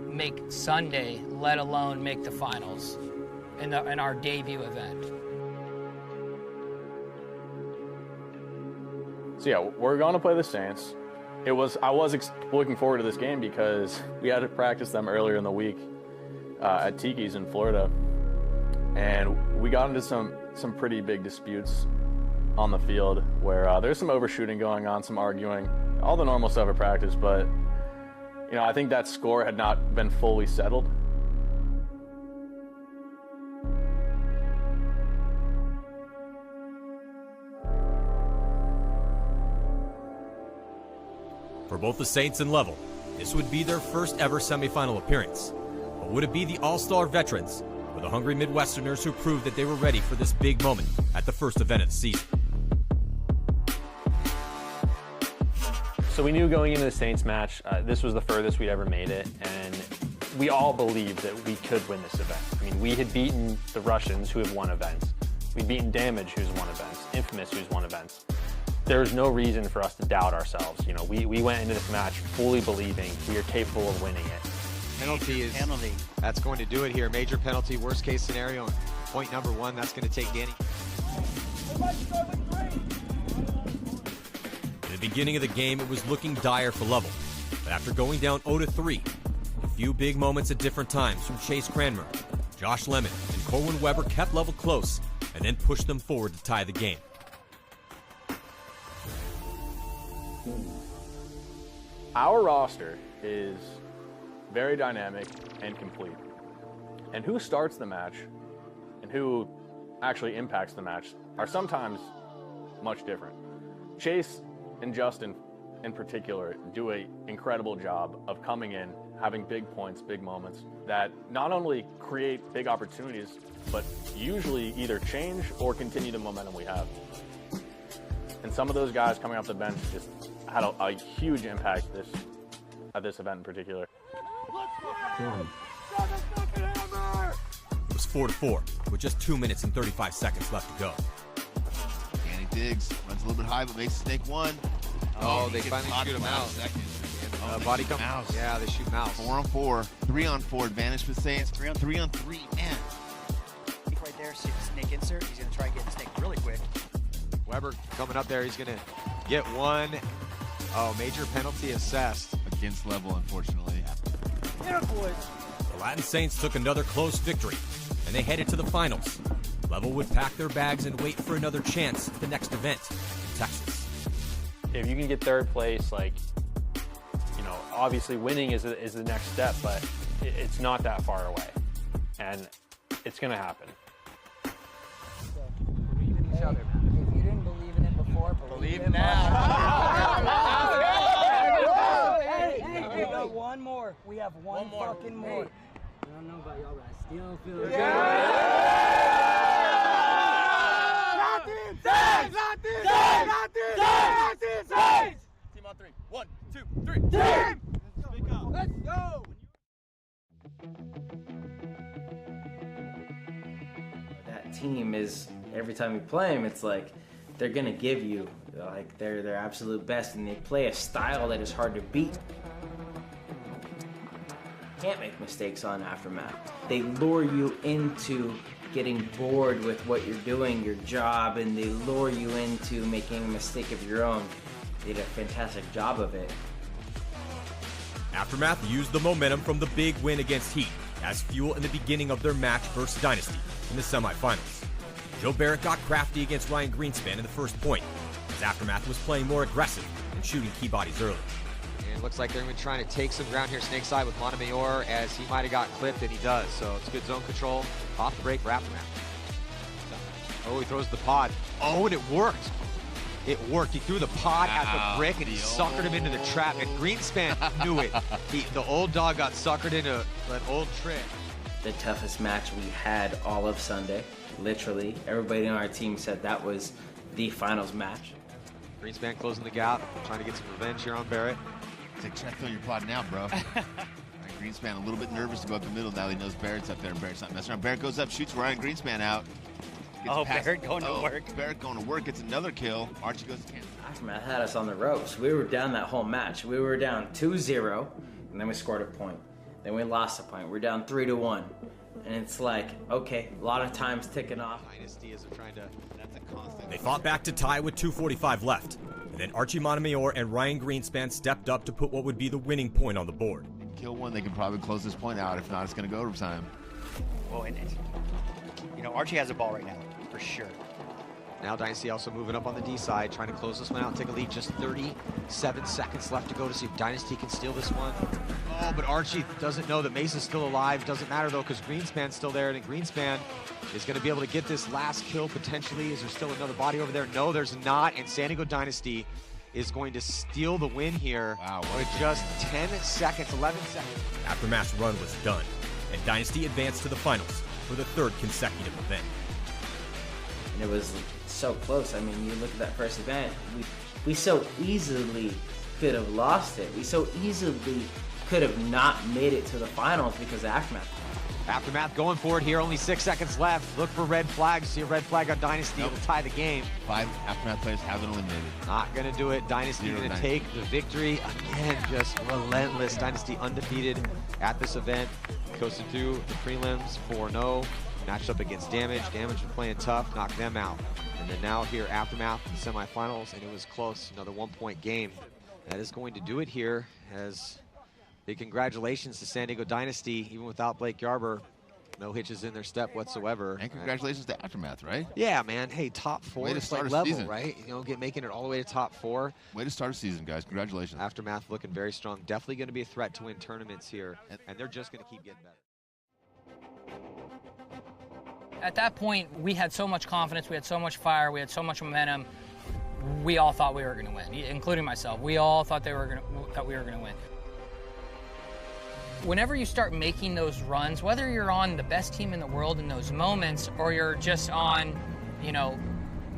make Sunday, let alone make the finals. in our debut event. So yeah, we're going to play the Saints. I was looking forward to this game because we had to practice them earlier in the week at Tiki's in Florida, and we got into some pretty big disputes on the field where there's some overshooting going on, some arguing, all the normal stuff at practice. But I think that score had not been fully settled. For both the Saints and Level, this would be their first ever semifinal appearance. But would it be the all-star veterans or the hungry Midwesterners who proved that they were ready for this big moment at the first event of the season? So we knew going into the Saints match, this was the furthest we'd ever made it, and we all believed that we could win this event. I mean, we had beaten the Russians, who have won events. We'd beaten Damage, who's won events. Infamous, who's won events. There's no reason for us to doubt ourselves. We went into this match fully believing we are capable of winning it. Penalty. That's going to do it here. Major penalty, worst case scenario. Point number 1, that's going to take Danny. In the beginning of the game, it was looking dire for Level. But after going down 0-3, a few big moments at different times from Chase Cranmer, Josh Lemon, and Corwin Weber kept Level close and then pushed them forward to tie the game. Our roster is very dynamic and complete. And who starts the match and who actually impacts the match are sometimes much different. Chase and Justin in particular do an incredible job of coming in, having big points, big moments that not only create big opportunities, but usually either change or continue the momentum we have. And some of those guys coming off the bench just had a huge impact at this event in particular. It was 4-4 with just 2 minutes and 35 seconds left to go. Danny Diggs runs a little bit high, but makes snake 1. They finally shoot him out. Body come out. Yeah, they shoot mouse. 4-on-4, 3-on-4 advantage for the Saints. 3-on-3, man. Right there, snake insert. He's going to try and get the snake really quick. Weber coming up there. He's going to get one. Oh, major penalty assessed. Against Level, unfortunately. Yeah, boys. The Latin Saints took another close victory, and they headed to the finals. Level would pack their bags and wait for another chance at the next event in Texas. If you can get third place, obviously winning is the next step, but it's not that far away, and it's going to happen. Believe in each other, man. If you didn't believe in it before, believe now. We got one more. We have one fucking more. I don't know about y'all, but I still feel good. Saints! Team on 3. 1, 2, 3. Team! Let's go! That team is, every time we play them, it's like they're gonna give you their absolute best, and they play a style that is hard to beat. Can't make mistakes on Aftermath. They lure you into getting bored with what you're doing, your job, and they lure you into making a mistake of your own. They did a fantastic job of it. Aftermath used the momentum from the big win against Heat as fuel in the beginning of their match versus Dynasty in the semifinals. Joe Barrett got crafty against Ryan Greenspan in the first point, as Aftermath was playing more aggressive and shooting key bodies early. And it looks like they're going to be trying to take some ground here snake side with Montemayor, as he might have got clipped, and he does. So it's good zone control off the break for Aftermath. Oh, he throws the pod. Oh, and it worked. It worked. He threw the pod at the brick, and he suckered him into the trap. And Greenspan knew it. The old dog got suckered into an old trick. The toughest match we had all of Sunday. Literally, everybody on our team said that was the finals match. Greenspan closing the gap, trying to get some revenge here on Barrett. It's like, try to fill your pod now, bro. Greenspan a little bit nervous to go up the middle now. He knows Barrett's up there, and Barrett's not messing around. Barrett goes up, shoots Ryan Greenspan out. Barrett going to work. Barrett going to work, gets another kill. Archie goes to Kansas. Aftermath had us on the ropes. We were down that whole match. We were down 2-0, and then we scored a point. Then we lost a point. We're down 3-1. And it's like, okay, a lot of time's ticking off. Dynasty isn't trying to, that's a constant. They fought back to tie with 2:45 left. And then Archie Montemayor and Ryan Greenspan stepped up to put what would be the winning point on the board. Kill one, they can probably close this point out. If not, it's going to go overtime. Well, and you know, Archie has the ball right now, for sure. Now Dynasty also moving up on the D side, trying to close this one out and take a lead. Just 37 seconds left to go to see if Dynasty can steal this one. Oh, but Archie doesn't know that Mace is still alive. Doesn't matter though, because Greenspan's still there, and Greenspan is going to be able to get this last kill potentially. Is there still another body over there? No, there's not, and San Diego Dynasty is going to steal the win here with just 10 seconds, 11 seconds. Aftermath's run was done, and Dynasty advanced to the finals for the third consecutive event. And it was so close. I mean, you look at that first event, we so easily could have lost it. We so easily could have not made it to the finals because of Aftermath. Aftermath going for it here, only 6 seconds left. Look for red flags. See a red flag on Dynasty. It'll tie the game. 5 Aftermath players have been eliminated. Not going to do it. Dynasty going to take the victory. Again, just relentless. Dynasty undefeated at this event. Coasted through the prelims 4-0. Matched up against Damage. Damage was playing tough, knocked them out. And then now here, Aftermath in the semifinals, and it was close. Another 1-point game. That is going to do it here as big congratulations to San Diego Dynasty, even without Blake Yarber. No hitches in their step whatsoever. And congratulations to Aftermath, right? Yeah, man. Hey, top 4 Way to is start like a level, season. right? You know, making it all the way to top 4. Way to start a season, guys. Congratulations. Aftermath looking very strong. Definitely going to be a threat to win tournaments here, and they're just going to keep getting better. At that point, we had so much confidence, we had so much fire, we had so much momentum. We all thought we were going to win, including myself. We all thought that we were going to win. Whenever you start making those runs, whether you're on the best team in the world in those moments or you're just on, you know,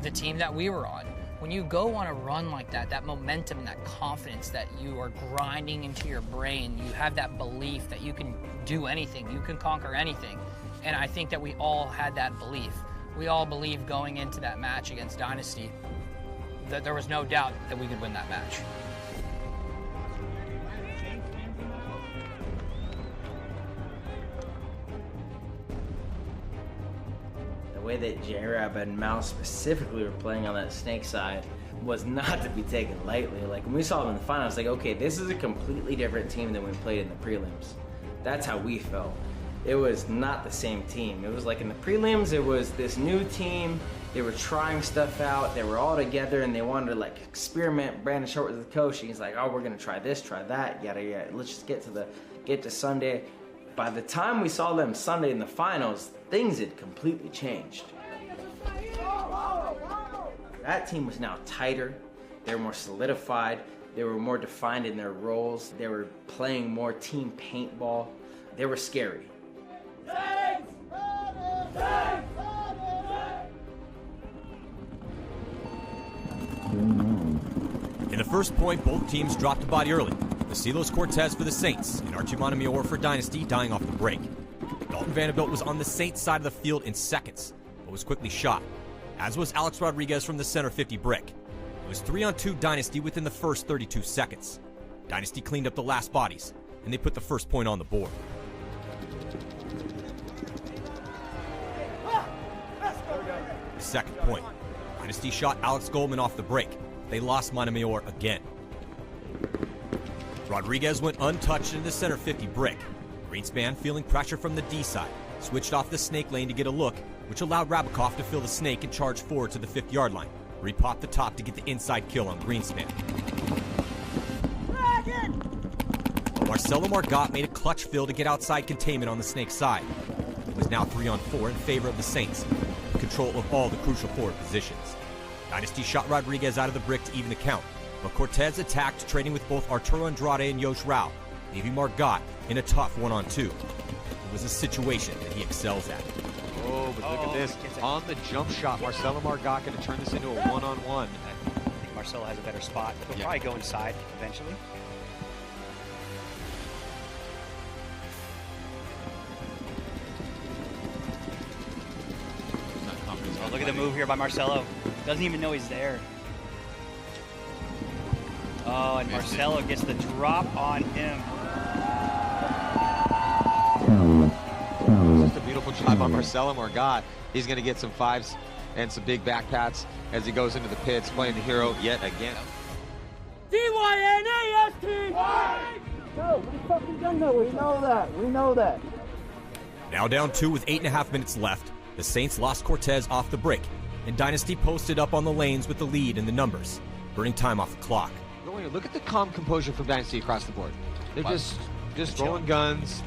the team that we were on, when you go on a run like that, that momentum, that confidence that you are grinding into your brain, you have that belief that you can do anything, you can conquer anything. And I think that we all had that belief. We all believed going into that match against Dynasty that there was no doubt that we could win that match. The way that J-Rab and Mouse specifically were playing on that snake side was not to be taken lightly. Like when we saw them in the final, it's like, okay, this is a completely different team than we played in the prelims. That's how we felt. It was not the same team. It was like in the prelims, it was this new team. They were trying stuff out. They were all together and they wanted to like experiment. Brandon Short was the coach. He's like, oh, we're gonna try this, try that, yada yada. Let's just get to Sunday. By the time we saw them Sunday in the finals, things had completely changed. That team was now tighter. They were more solidified. They were more defined in their roles. They were playing more team paintball. They were scary. In the first point, both teams dropped a body early. Vasilos Cortez for the Saints and Archie Montemayor for Dynasty dying off the break. Dalton Vanderbilt was on the Saints side of the field in seconds, but was quickly shot, as was Alex Rodriguez from the center 50 brick. It was 3-on-2 Dynasty within the first 32 seconds. Dynasty cleaned up the last bodies, and they put the first point on the board. The second point. Dynasty shot Alex Goldman off the break. They lost Montemayor again. Rodriguez went untouched in the center 50 brick. Greenspan, feeling pressure from the D side, switched off the snake lane to get a look, which allowed Rabakov to fill the snake and charge forward to the 50-yard line, where he popped the top to get the inside kill on Greenspan. But Marcelo Margot made a clutch fill to get outside containment on the snake side. It was now 3-on-4 in favor of the Saints, with control of all the crucial forward positions. Dynasty shot Rodriguez out of the brick to even the count, but Cortez attacked, trading with both Arturo Andrade and Yosh Rao, leaving Margot in a tough 1-on-2. It was a situation that he excels at. Oh, but look at this. On the jump shot, Marcelo Margot going to turn this into a 1-on-1. I think Marcelo has a better spot. He'll probably go inside eventually. Oh, look at the move here by Marcelo. Doesn't even know he's there. Oh, and Marcelo gets the drop on him. beautiful job on Marcelo Margot. He's going to get some 5s and some big back pats as he goes into the pits, playing the hero yet again. D-Y-N-A-S-T! No, we fucking done that. We know that. We know that. Now down 2 with 8.5 minutes left, the Saints lost Cortez off the break, and Dynasty posted up on the lanes with the lead in the numbers, burning time off the clock. Look at the calm composure from Dynasty across the board. They're just rolling guns.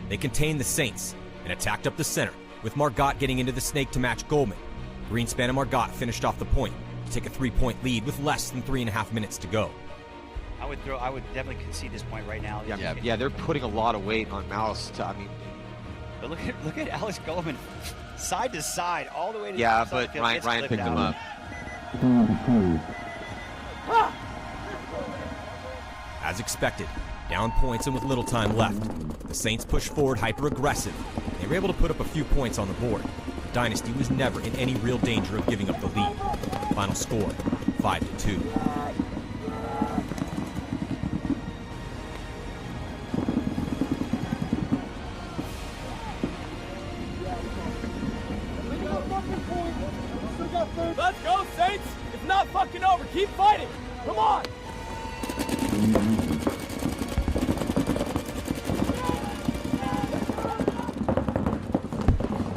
They contained the Saints and attacked up the center, with Margot getting into the snake to match Goldman. Greenspan and Margot finished off the point to take a 3-point lead with less than 3.5 minutes to go. I would definitely concede this point right now. Yeah, they're putting a lot of weight on Mouse. But look at Alex Goldman, side to side, all the way to yeah, the but side. Ryan picked him up. As expected, down points and with little time left, the Saints pushed forward hyper-aggressive. They were able to put up a few points on the board. Dynasty was never in any real danger of giving up the lead. Final score, 5-2. Let's go, Saints! It's not fucking over. Keep fighting. Come on!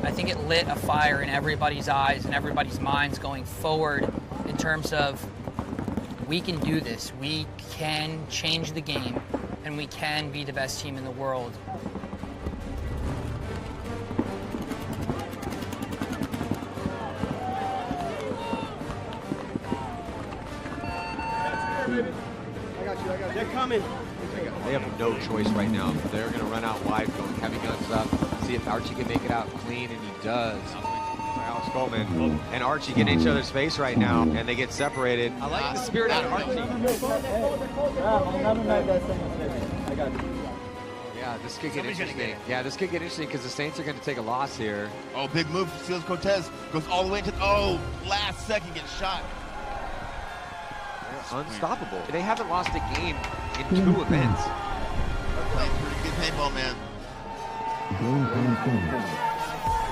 I think it lit a fire in everybody's eyes and everybody's minds going forward in terms of we can do this. We can change the game, and we can be the best team in the world. They're coming. They have no choice right now. They're going to run out wide, going heavy guns up, see if Archie can make it out clean, and he does. Alex Goldman and Archie get in each other's face right now, and they get separated. I like the spirit out of Archie. Yeah, this could get interesting. Yeah, this could get interesting because the Saints are going to take a loss here. Oh, big move. Steals Cortez. Goes all the way into, last second gets shot. Unstoppable. They haven't lost a game in 2 events. Playing pretty good paintball, man.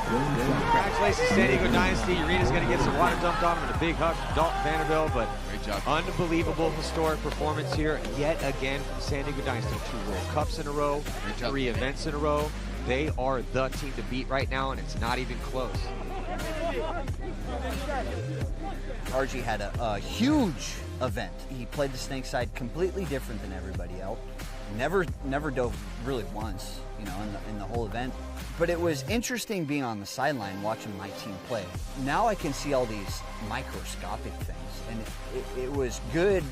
Congratulations, San Diego Dynasty. Urena's going to get some water dumped on him and a big hug from Dalton Vanderbilt, but great job. Unbelievable historic performance here yet again from San Diego Dynasty. 2 World Cups in a row, 3 events in a row. They are the team to beat right now, and it's not even close. Archie had a huge event. He played the snake side completely different than everybody else. Never dove really once, in the whole event. But it was interesting being on the sideline watching my team play. Now I can see all these microscopic things, and it was good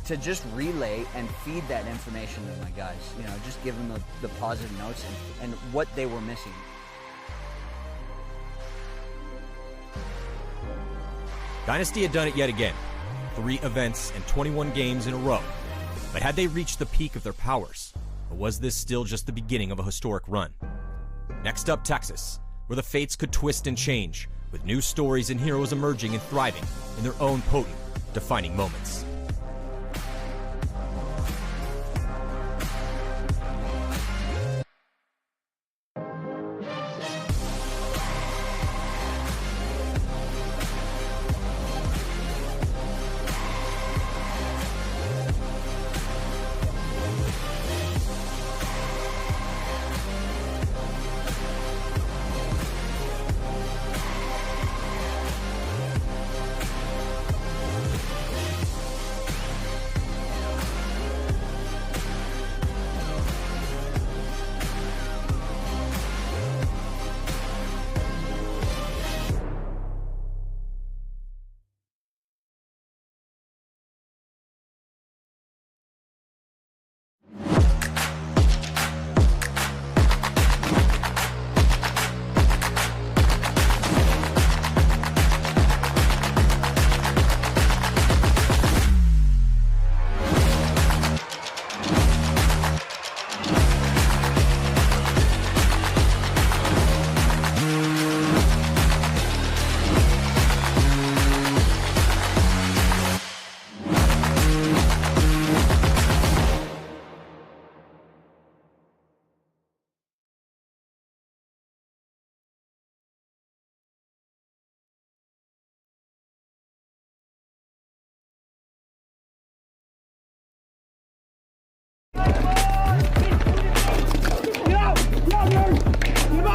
to just relay and feed that information to my guys. Just give them the positive notes and what they were missing. Dynasty had done it yet again. 3 events and 21 games in a row. But had they reached the peak of their powers? Or was this still just the beginning of a historic run? Next up, Texas, where the fates could twist and change, with new stories and heroes emerging and thriving in their own potent, defining moments.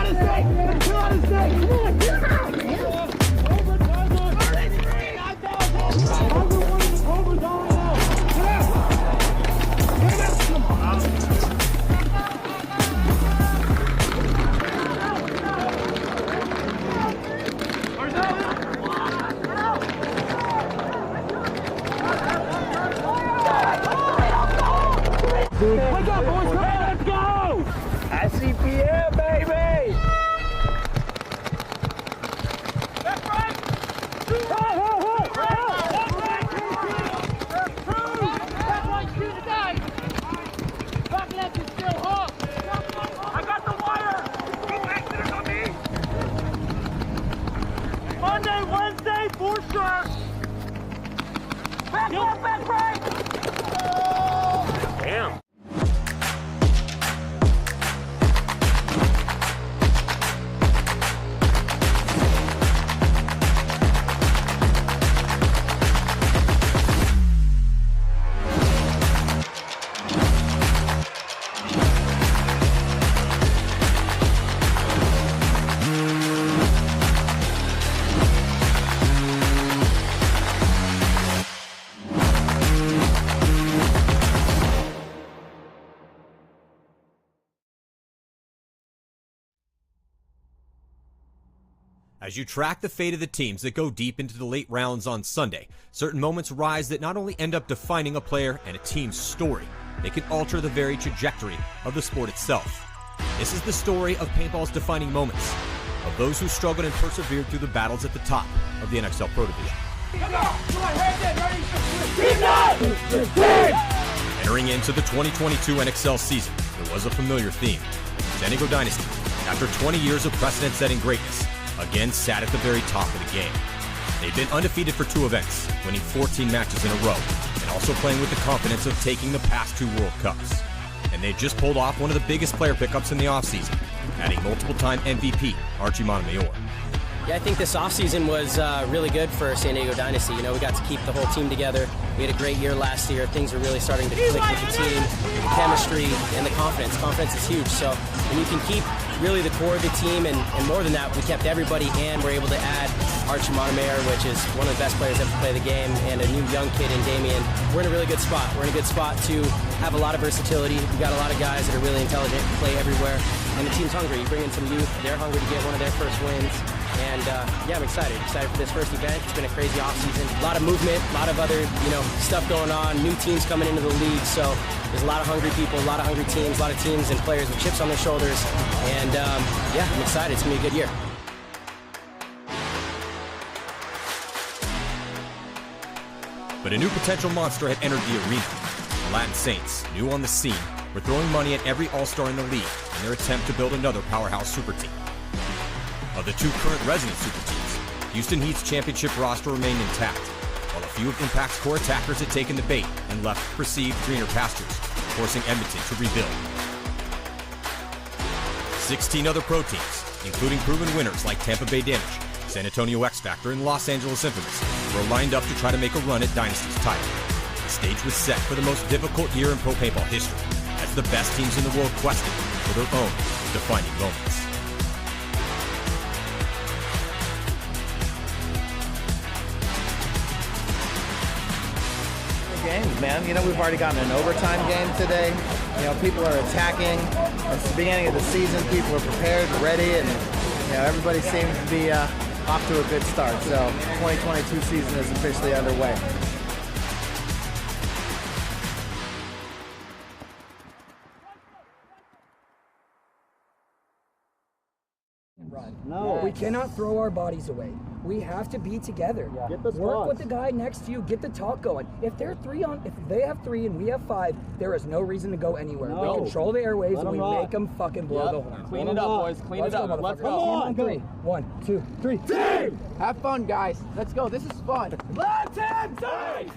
his neck! Chill out his neck! Come on, get out, man! Wake up, boys! Let's go! ICPL, baby! That's right! I got the wire! Go back to it on me! Monday, Wednesday, for sure! Back right, back right! Damn. As you track the fate of the teams that go deep into the late rounds on Sunday, certain moments rise that not only end up defining a player and a team's story, they can alter the very trajectory of the sport itself. This is the story of paintball's defining moments, of those who struggled and persevered through the battles at the top of the NXL Pro Division. Entering into the 2022 NXL season, there was a familiar theme. San Diego Dynasty, after 20 years of precedent-setting greatness, again sat at the very top of the game. They've been undefeated for 2 events, winning 14 matches in a row, and also playing with the confidence of taking the past 2 World Cups. And they just pulled off one of the biggest player pickups in the offseason, adding multiple-time MVP Archie Montemayor. Yeah, I think this offseason was really good for San Diego Dynasty. You know, we got to keep the whole team together. We had a great year last year. Things are really starting to click with the team, the chemistry, and the confidence. Confidence is huge. So when you can keep really the core of the team, and more than that, we kept everybody, and we're able to add Archie Montemayor, which is one of the best players ever to play the game, and a new young kid in Damien. We're in a really good spot. We're in a good spot to have a lot of versatility. We got a lot of guys that are really intelligent, play everywhere, and the team's hungry. You bring in some youth, they're hungry to get one of their first wins. And yeah, I'm excited for this first event. It's been a crazy offseason. A lot of movement, a lot of other, stuff going on, new teams coming into the league. So there's a lot of hungry people, a lot of hungry teams, a lot of teams and players with chips on their shoulders. And yeah, I'm excited. It's going to be a good year. But a new potential monster had entered the arena. The Latin Saints, new on the scene, were throwing money at every all-star in the league in their attempt to build another powerhouse super team. Of the 2 current resident super teams, Houston Heat's championship roster remained intact, while a few of Impact's core attackers had taken the bait and left perceived greener pastures, forcing Edmonton to rebuild. 16 other pro teams, including proven winners like Tampa Bay Damage, San Antonio X Factor, and Los Angeles Infamous, were lined up to try to make a run at Dynasty's title. The stage was set for the most difficult year in pro paintball history, as the best teams in the world quested for their own defining moments. Games, man. We've already gotten an overtime game today. People are attacking. It's the beginning of the season. People are prepared, ready, and everybody seems to be off to a good start. So 2022 season is officially underway. No, we cannot throw our bodies away. We have to be together. Get the Work spots. with the guy next to you. Get the talk going. If they have 3 and we have 5, there is no reason to go anywhere. No. We control the airwaves Let and we 'em rock. make them fucking blow the horn. Clean it up, boys. Clean it up. Let's go. Come on, 3. 1, 2, 3. Team! Have fun, guys. Let's go. This is fun. Latin Saints!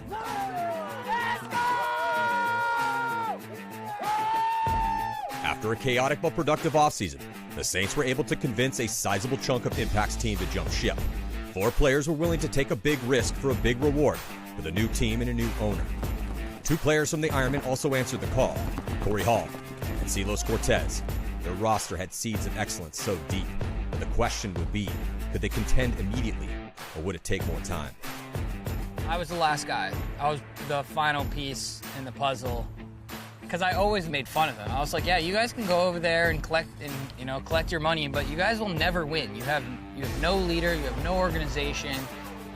After a chaotic but productive offseason, the Saints were able to convince a sizable chunk of Impact's team to jump ship. 4 players were willing to take a big risk for a big reward with a new team and a new owner. 2 players from the Ironman also answered the call, Corey Hall and Silos Cortez. Their roster had seeds of excellence so deep, but the question would be, could they contend immediately, or would it take more time? I was the last guy. I was the final piece in the puzzle, because I always made fun of them. I was like, yeah, you guys can go over there and collect your money, but you guys will never win. You have no leader, you have no organization.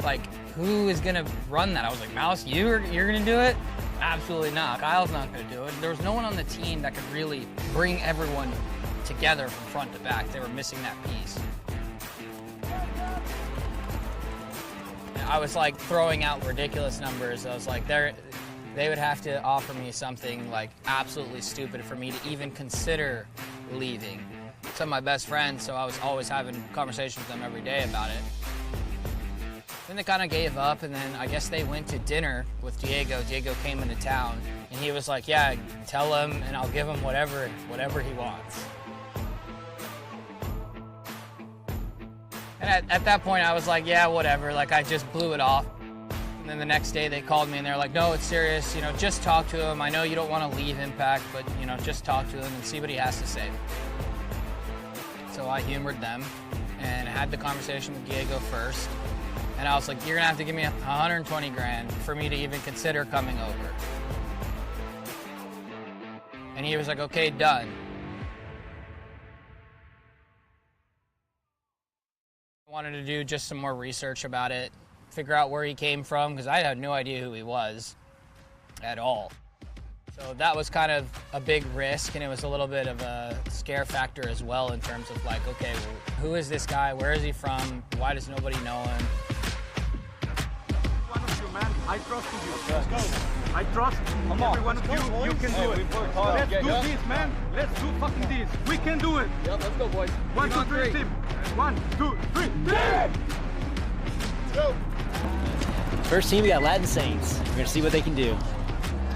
Like, who is gonna run that? I was like, Mouse, you're gonna do it? Absolutely not. Kyle's not gonna do it. There was no one on the team that could really bring everyone together from front to back. They were missing that piece. I was like throwing out ridiculous numbers. I was like, they would have to offer me something like absolutely stupid for me to even consider leaving. Some of my best friends, so I was always having conversations with them every day about it. Then they kind of gave up, and then I guess they went to dinner with Diego. Diego came into town, and he was like, yeah, tell him, and I'll give him whatever he wants. And at that point, I was like, yeah, whatever. Like, I just blew it off. And then the next day, they called me, and they're like, no, it's serious. You know, just talk to him. I know you don't want to leave Impact, but, you know, just talk to him and see what he has to say. So I humored them and had the conversation with Diego first. And I was like, you're gonna have to give me 120 grand for me to even consider coming over. And he was like, okay, done. I wanted to do just some more research about it, figure out where he came from, because I had no idea who he was at all. So that was kind of a big risk, and it was a little bit of a scare factor as well in terms of like, okay, well, who is this guy? Where is he from? Why does nobody know him? Man, I trust in you. Let's go. I trust every one of you. You can do it. Let's do this, man. Let's do fucking this. We can do it. Yep, let's go, boys. 1, 2, 3, team. 1, 2, 3, team. Let's go. First team, we got Latin Saints. We're going to see what they can do.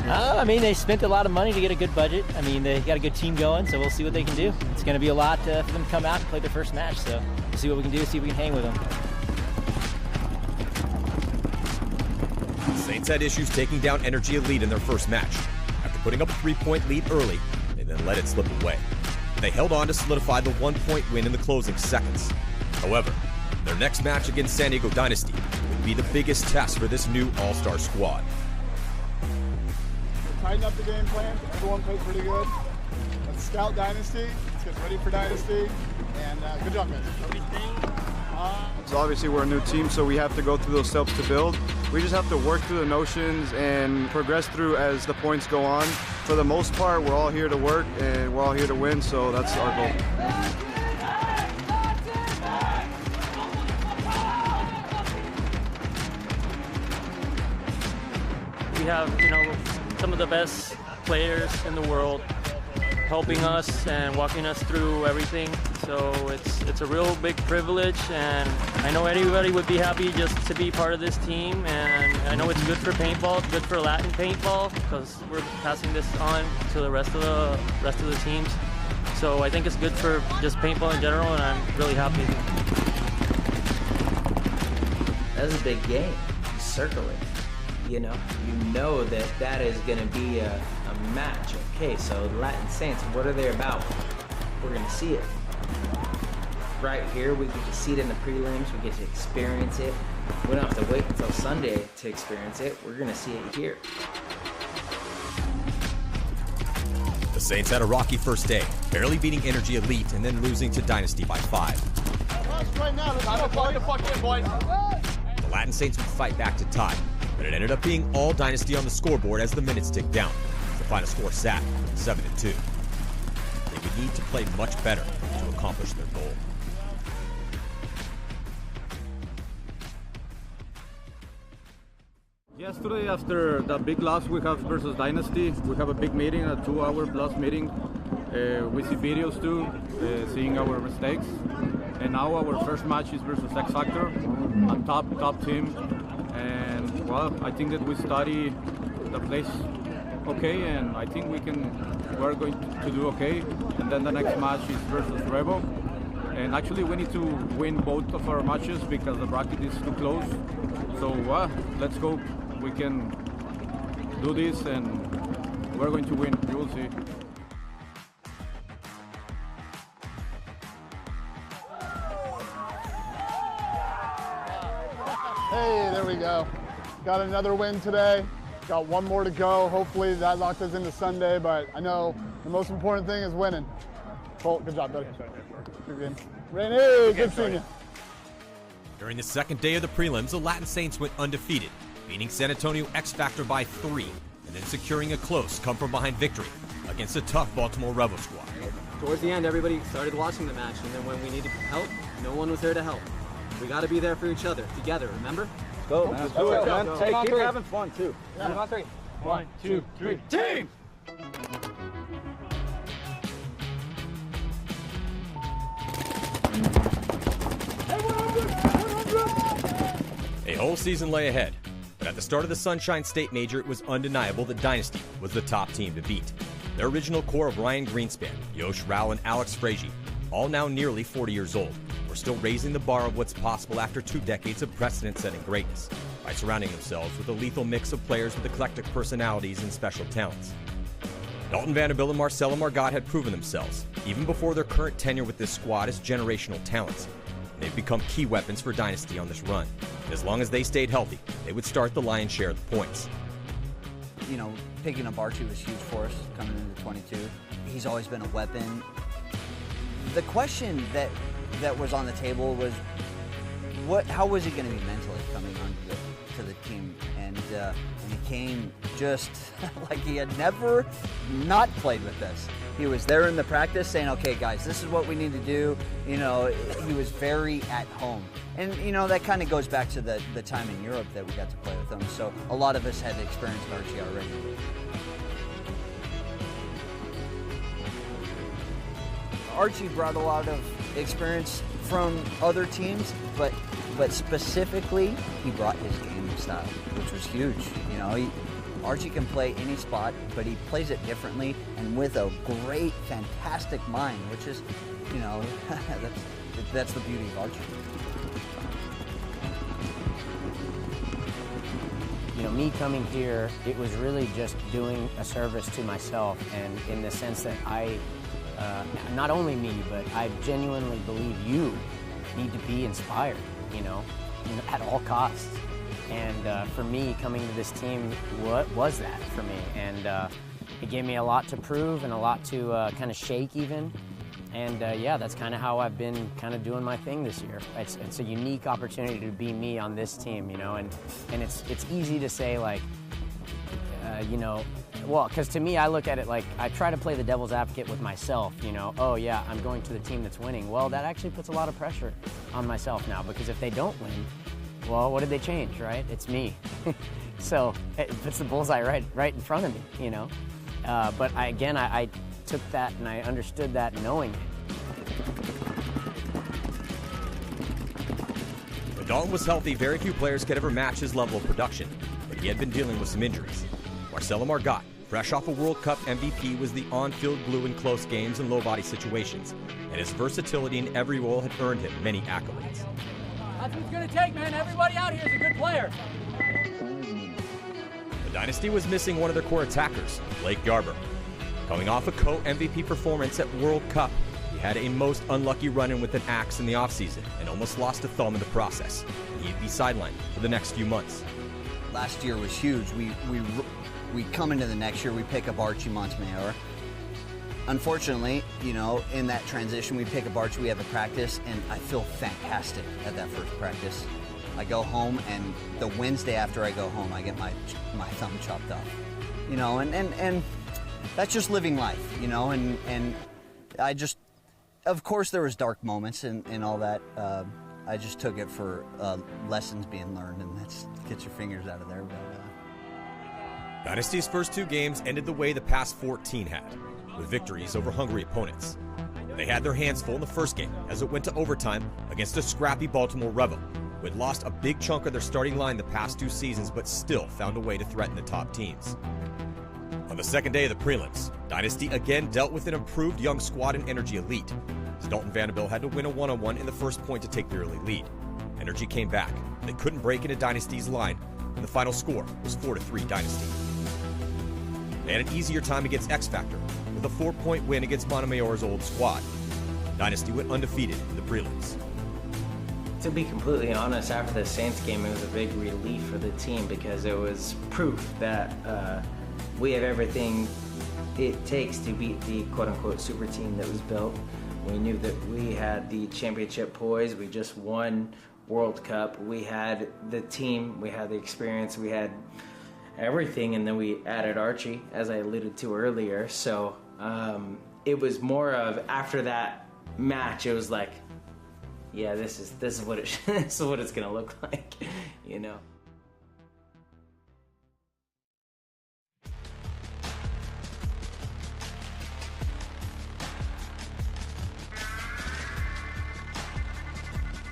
I mean, they spent a lot of money to get a good budget. I mean, they got a good team going, so we'll see what they can do. It's going to be a lot for them to come out and play their first match, so we'll see what we can do, see if we can hang with them. Saints had issues taking down Energy Elite in their first match. After putting up a 3-point lead early, they then let it slip away. They held on to solidify the 1-point win in the closing seconds. However, their next match against San Diego Dynasty would be the biggest test for this new all-star squad. Tighten up the game plan. Everyone played pretty good. Let's scout Dynasty. Let's get ready for Dynasty. And good job, guys. So obviously we're a new team, so we have to go through those steps to build. We just have to work through the notions and progress through as the points go on. For the most part, we're all here to work and we're all here to win, so that's our goal. We have, you know, some of the best players in the world helping us and walking us through everything. So it's a real big privilege, and I know everybody would be happy just to be part of this team. And I know it's good for paintball, it's good for Latin paintball, because we're passing this on to the rest of the teams. So I think it's good for just paintball in general, and I'm really happy. That's a big game. You circle it. You know that is going to be a match. Okay, so Latin Saints, what are they about? We're going to see it. Right here, we get to see it in the prelims, we get to experience it. We don't have to wait until Sunday to experience it. We're going to see it here. The Saints had a rocky first day, barely beating Energy Elite and then losing to Dynasty by 5. Right now, let's go, plug the fuck in, boys. The Latin Saints would fight back to tie, but it ended up being all Dynasty on the scoreboard as the minutes ticked down. The final score sat 7-2. They would need to play much better to accomplish their goal. Yesterday, after that big loss we have versus Dynasty, we have a big meeting, a 2-hour-plus meeting. We see videos too, seeing our mistakes. And now our first match is versus X Factor, a top team. And well, I think that we study the place okay, and I think we're going to do okay. And then the next match is versus Revo. And actually we need to win both of our matches because the bracket is too close. So let's hope we can do this and we're going to win. You will see. Hey, there we go. Got another win today. Got one more to go. Hopefully that locks us into Sunday, but I know the most important thing is winning. Colt, good job, buddy. Good game. Rainey, good seeing you. During the second day of the prelims, the Latin Saints went undefeated, beating San Antonio X Factor by 3, and then securing a close come-from-behind victory against a tough Baltimore Rebel squad. Towards the end, everybody started watching the match, and then when we needed help, no one was there to help. We got to be there for each other, together, remember? Go, let's do it, man. Hey, keep having fun, too. Yeah. On 3. 1, 2, 3. Team! A whole season lay ahead, but at the start of the Sunshine State Major, it was undeniable that Dynasty was the top team to beat. Their original core of Ryan Greenspan, Yosh Rao, and Alex Frazier, all now nearly 40 years old, were still raising the bar of what's possible after 2 decades of precedent-setting greatness by surrounding themselves with a lethal mix of players with eclectic personalities and special talents. Dalton Vanderbilt and Marcelo Margot had proven themselves, even before their current tenure with this squad, as generational talents. They've become key weapons for Dynasty on this run, and as long as they stayed healthy, they would start the lion's share of the points. You know, picking up Archie was huge for us coming into 22. He's always been a weapon. The question that was on the table was, how was he going to be mentally coming onto the team? And he came just like he had never not played with us. He was there in the practice saying, okay, guys, this is what we need to do. You know, he was very at home. And, you know, that kind of goes back to the time in Europe that we got to play with him. So a lot of us had experienced Archie already. Archie brought a lot of experience from other teams, but specifically, he brought his game style, which was huge. You know, Archie can play any spot, but he plays it differently and with a great, fantastic mind, which is, you know, that's the beauty of Archie. You know, me coming here, it was really just doing a service to myself, and in the sense that not only me, but I genuinely believe you need to be inspired, you know, at all costs. And for me, coming to this team, what was that for me? And it gave me a lot to prove and a lot to kind of shake even. And yeah, that's kind of how I've been kind of doing my thing this year. It's a unique opportunity to be me on this team, you know, and it's easy to say, like, you know, well, because to me, I look at it like I try to play the devil's advocate with myself, you know, oh yeah, I'm going to the team that's winning. Well, that actually puts a lot of pressure on myself now, because if they don't win, well, what did they change, right? It's me. So it puts the bullseye right in front of me, you know. But I took that and I understood that knowing it. When Dalton was healthy, very few players could ever match his level of production, but he had been dealing with some injuries. Marcelo Margot, fresh off a World Cup MVP, was the on-field glue in close games and low-body situations, and his versatility in every role had earned him many accolades. That's what it's going to take, man. Everybody out here is a good player. The Dynasty was missing one of their core attackers, Blake Garber. Coming off a co-MVP performance at World Cup, he had a most unlucky run-in with an axe in the offseason and almost lost a thumb in the process. He'd be sidelined for the next few months. Last year was huge. We come into the next year, we pick up Archie Montemayor. Unfortunately, you know, in that transition, we pick up Archie, we have a practice, and I feel fantastic at that first practice. I go home, and the Wednesday after I go home, I get my thumb chopped off. You know, and that's just living life, you know, and I just, of course there was dark moments and all that. I just took it for lessons being learned, and that's, get your fingers out of there. But, Dynasty's first 2 games ended the way the past 14 had, with victories over hungry opponents. They had their hands full in the first game as it went to overtime against a scrappy Baltimore Rebel, who had lost a big chunk of their starting line the past 2 seasons but still found a way to threaten the top teams. On the second day of the prelims, Dynasty again dealt with an improved young squad and Energy Elite, as Dalton Vanderbilt had to win a one-on-one in the first point to take the early lead. Energy came back. They couldn't break into Dynasty's line, and the final score was 4-3 Dynasty. They had an easier time against X Factor, with a 4-point win against Montemayor's old squad. Dynasty went undefeated in the prelims. To be completely honest, after the Saints game, it was a big relief for the team because it was proof that we have everything it takes to beat the quote-unquote super team that was built. We knew that we had the championship poise. We just won World Cup. We had the team, we had the experience, we had everything, and then we added Archie, as I alluded to earlier. So it was more of, after that match, it was like, yeah, this is what it this is what it's gonna look like, you know.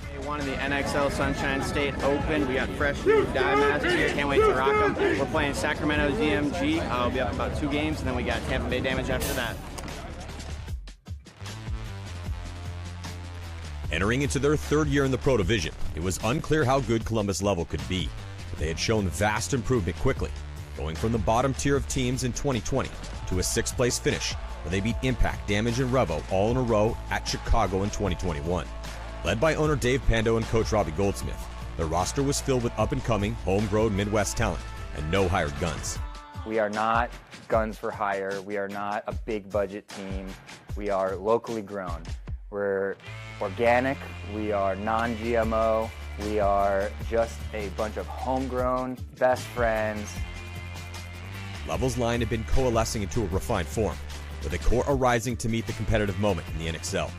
Day one of the NXL Sunshine State Open. We got fresh new dye masters here. Can't wait to rock them. We're playing Sacramento DMG. We'll be up about 2 games, and then we got Tampa Bay Damage after that. Entering into their 3rd year in the Pro Division, it was unclear how good Columbus level could be, but they had shown vast improvement quickly, going from the bottom tier of teams in 2020 to a 6th place finish, where they beat Impact, Damage, and Revo all in a row at Chicago in 2021. Led by owner Dave Pando and coach Robbie Goldsmith, their roster was filled with up-and-coming, homegrown Midwest talent and no hired guns. We are not guns for hire. We are not a big budget team. We are locally grown. We're organic, we are non-GMO, we are just a bunch of homegrown best friends. Level's line had been coalescing into a refined form, with a core arising to meet the competitive moment in the NXL.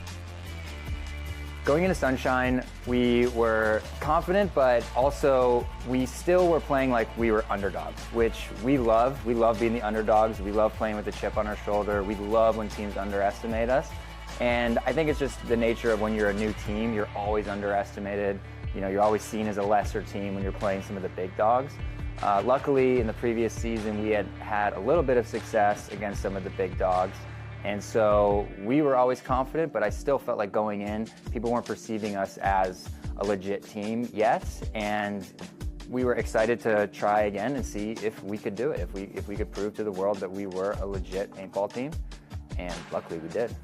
Going into Sunshine, we were confident, but also we still were playing like we were underdogs, which we love. We love being the underdogs. We love playing with a chip on our shoulder. We love when teams underestimate us. And I think it's just the nature of when you're a new team, you're always underestimated. You know, you're always seen as a lesser team when you're playing some of the big dogs. Luckily, in the previous season, we had a little bit of success against some of the big dogs. And so we were always confident, but I still felt like going in, people weren't perceiving us as a legit team yet. And we were excited to try again and see if we could do it, if we could prove to the world that we were a legit paintball team. And luckily we did.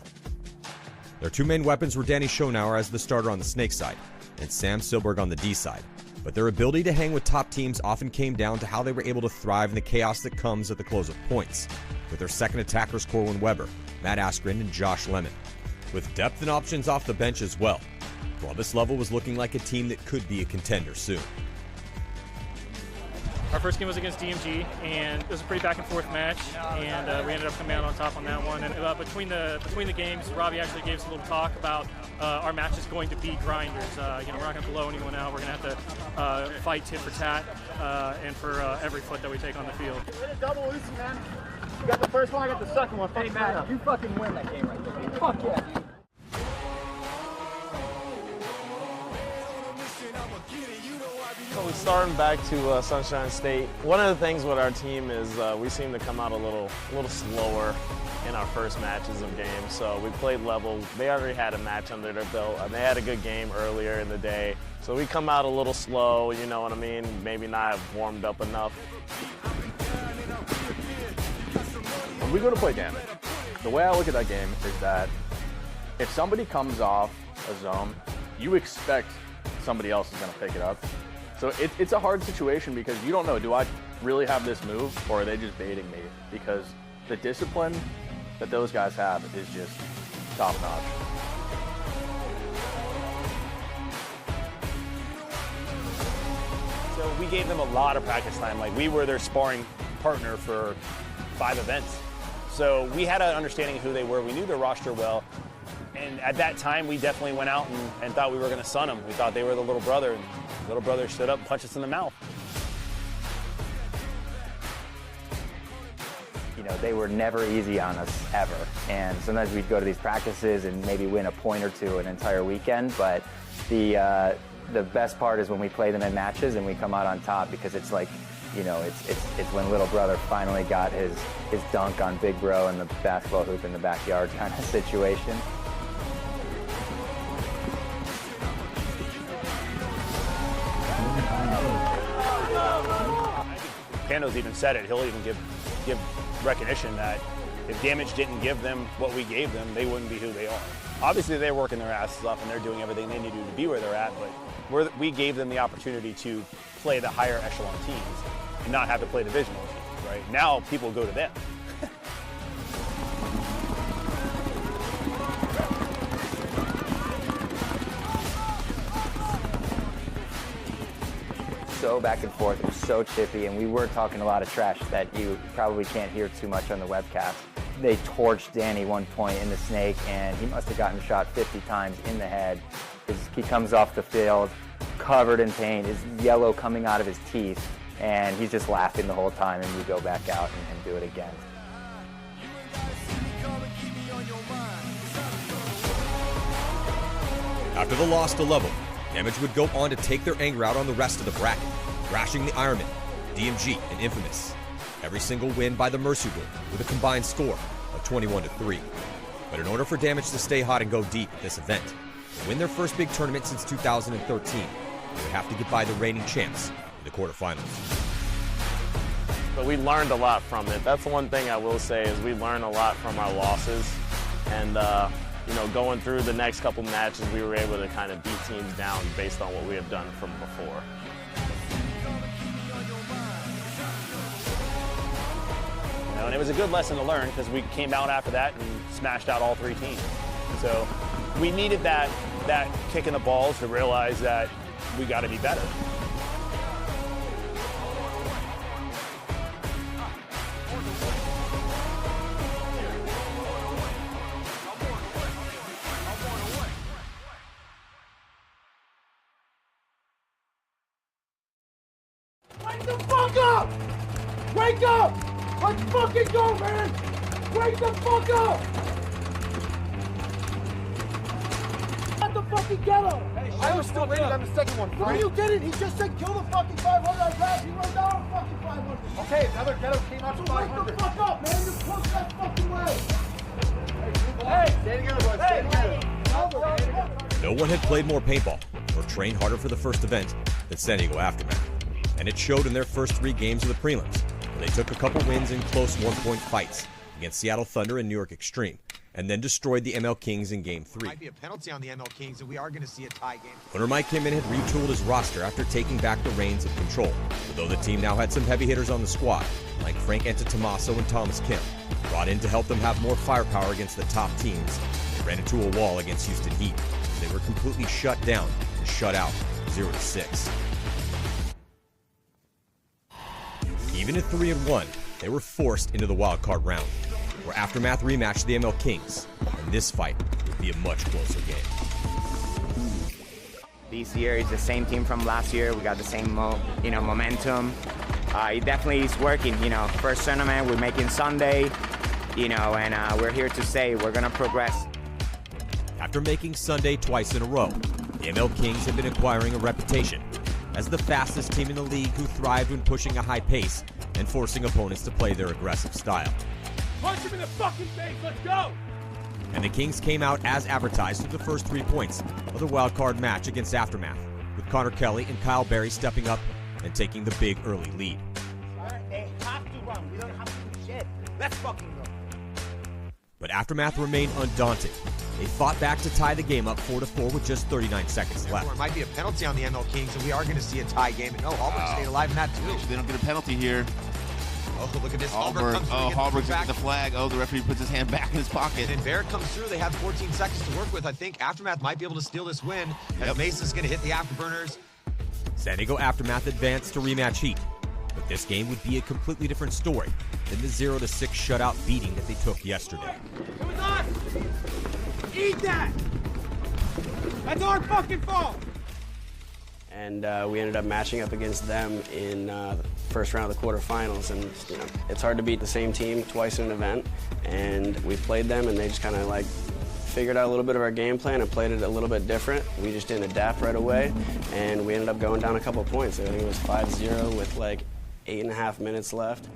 Their 2 main weapons were Danny Schonauer as the starter on the Snake side, and Sam Silberg on the D side. But their ability to hang with top teams often came down to how they were able to thrive in the chaos that comes at the close of points, with their second attackers Corwin Weber, Matt Askren, and Josh Lemon. With depth and options off the bench as well, Columbus Level was looking like a team that could be a contender soon. Our first game was against DMG, and it was a pretty back and forth match, and we ended up coming out on top on that one. And between the games, Robbie actually gave us a little talk about our match is going to be grinders. You know, we're not going to blow anyone out. We're going to have to fight tit for tat and for every foot that we take on the field. Hit a double Lucy, man. You got the first one, I got the second one. Hey, man, you fucking win that game right there, dude. Fuck yeah, dude. So we're starting back to Sunshine State. One of the things with our team is we seem to come out a little slower in our first matches of games. So we played level. They already had a match under their belt, and they had a good game earlier in the day. So we come out a little slow, you know what I mean? Maybe not warmed up enough. When we go to play damage, the way I look at that game is that if somebody comes off a zone, you expect somebody else is going to pick it up. So it's a hard situation because you don't know, do I really have this move or are they just baiting me? Because the discipline that those guys have is just top notch. So we gave them a lot of practice time. Like, we were their sparring partner for 5 events. So we had an understanding of who they were. We knew their roster well. And at that time, we definitely went out and thought we were going to sun them. We thought they were the little brother. And the little brother stood up and punched us in the mouth. You know, they were never easy on us, ever. And sometimes we'd go to these practices and maybe win a point or two an entire weekend. But the best part is when we play them in matches and we come out on top, because it's like, you know, it's when little brother finally got his dunk on big bro in the basketball hoop in the backyard kind of situation. Pando's even said it. He'll even give recognition that If Damage didn't give them what we gave them, they wouldn't be who they are. Obviously, they're working their asses off and they're doing everything they need to do to be where they're at, but we gave them the opportunity to play the higher echelon teams and not have to play divisional teams, right? Now people go to them. So back and forth, it was so chippy, and we were talking a lot of trash that you probably can't hear too much on the webcast. They torched Danny one point in the snake, and he must have gotten shot 50 times in the head. He comes off the field covered in pain, his yellow coming out of his teeth, and he's just laughing the whole time, and we go back out and do it again. After the loss to level, Damage would go on to take their anger out on the rest of the bracket, thrashing the Ironman, DMG, and Infamous. Every single win by the Mercy Rule with a combined score of 21-3. But in order for Damage to stay hot and go deep at this event, and win their first big tournament since 2013, they would have to get by the reigning champs in the quarterfinals. But we learned a lot from it. That's the one thing I will say is we learned a lot from our losses. And you know, going through the next couple matches, we were able to kind of beat teams down based on what we have done from before. You know, and it was a good lesson to learn because we came out after that and smashed out all three teams. So we needed that kick in the balls to realize that we got to be better. Wake the fuck up! Wake up! Let's fucking go, man! Wake the fuck up! At the fucking ghetto! I was still waiting on the second one. Where you get it? He just said kill the fucking 500 I grabbed. He run down fucking 500. Okay, another ghetto came out to 500. Wake the fuck up, man! You're close that fucking way! Hey, stay together, boys. Stay together. No one had played more paintball or trained harder for the first event than San Diego Aftermath. And it showed in their first 3 games of the prelims, where they took a couple wins in close one-point fights against Seattle Thunder and New York Extreme, and then destroyed the ML Kings in Game 3. Might be a penalty on the ML Kings, and we are going to see a tie game. Owner Mike Kimmin had retooled his roster after taking back the reins of control, although the team now had some heavy hitters on the squad, like Frank Antetomaso and Thomas Kim, brought in to help them have more firepower against the top teams. They ran into a wall against Houston Heat. They were completely shut down and shut out 0-6. Even at 3-1, they were forced into the wild card round, where Aftermath rematched the ML Kings, and this fight would be a much closer game. This year is the same team from last year. We got the same, momentum. It definitely is working. First tournament we're making Sunday, and we're here to stay. We're gonna progress. After making Sunday twice in a row, the ML Kings have been acquiring a reputation as the fastest team in the league who thrived when pushing a high pace and forcing opponents to play their aggressive style. Punch him in the fucking face, let's go! And the Kings came out as advertised with the first 3 points of the wild card match against Aftermath, with Connor Kelly and Kyle Berry stepping up and taking the big early lead. They have to run, we don't have to do shit. Let's fucking go. But Aftermath remained undaunted. They fought back to tie the game up 4-4 with just 39 seconds left. There might be a penalty on the ML Kings, and we are going to see a tie game. No, Hallberg stayed alive in that too. They don't get a penalty here. Oh, look at this. Hallberg. Hallberg's getting the flag. Oh, the referee puts his hand back in his pocket. And Barrett comes through. They have 14 seconds to work with. I think Aftermath might be able to steal this win. As Mason's going to hit the afterburners. San Diego Aftermath advanced to rematch Heat. But this game would be a completely different story than the 0-6 shutout beating that they took yesterday. It was us! Eat that! That's our fucking fault! And we ended up matching up against them in the first round of the quarterfinals. And it's hard to beat the same team twice in an event. And we played them, and they just kind of figured out a little bit of our game plan and played it a little bit different. We just didn't adapt right away, and we ended up going down a couple points. I think it was 5-0 with 8.5 minutes left.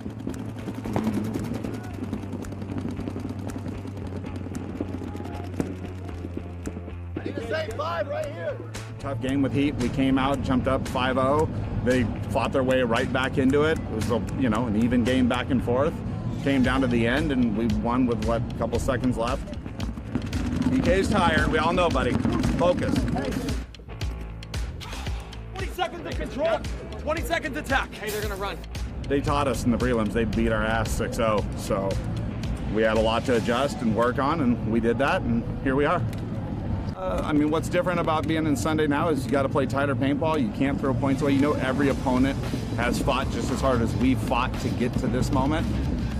I need the same 5 right here. Tough game with Heat. We came out, jumped up 5-0. They fought their way right back into it. It was an even game back and forth. came down to the end, and we won with, what, a couple seconds left. DK's tired. We all know, buddy. Focus. 20 seconds of control. 20 seconds attack. Hey, they're going to run. They taught us in the prelims. They beat our ass 6-0. So we had a lot to adjust and work on, and we did that, and here we are. I mean, what's different about being in Sunday now is you got to play tighter paintball. You can't throw points away. You know, every opponent has fought just as hard as we fought to get to this moment.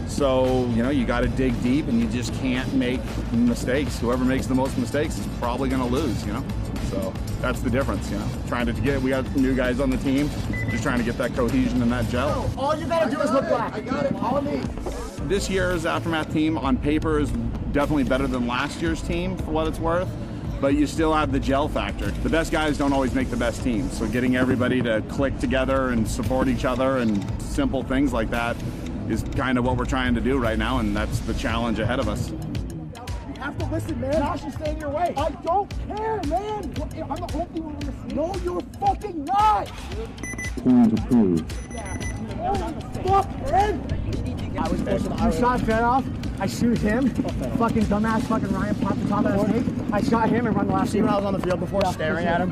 So, you know, you got to dig deep, and you just can't make mistakes. Whoever makes the most mistakes is probably going to lose, you know? So that's the difference, you know? We got new guys on the team, just trying to get that cohesion and that gel. All you got to do is look black. I got it. All me. This year's Aftermath team on paper is definitely better than last year's team, for what it's worth. But you still have the gel factor. The best guys don't always make the best teams. So getting everybody to click together and support each other and simple things like that is kind of what we're trying to do right now, and that's the challenge ahead of us. You have to listen, man. Josh is staying your way. I don't care, man. I'm the only one on the scene. No, you're fucking not. Point approved. Fuck, man. You shot fair off. I shoot him. Fucking dumbass fucking Ryan popped the top of that snake. I shot him and run the last. See when I was on the field before, staring at him.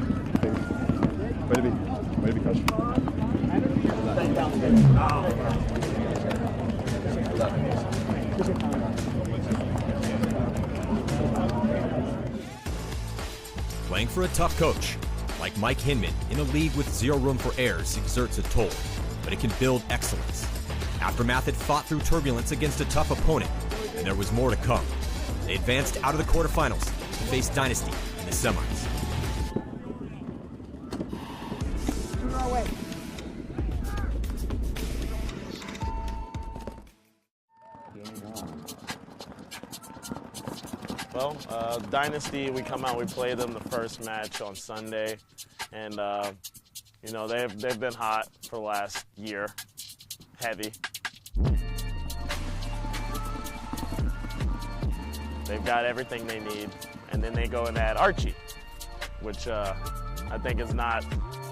Way to be coach. Playing for a tough coach like Mike Hinman in a league with zero room for errors exerts a toll, but it can build excellence. Aftermath had fought through turbulence against a tough opponent, and there was more to come. They advanced out of the quarterfinals to face Dynasty in the semis. Well, Dynasty, we come out, we play them the first match on Sunday, and you know, they've been hot for the last year, heavy. They've got everything they need, and then they go and add Archie, which I think is not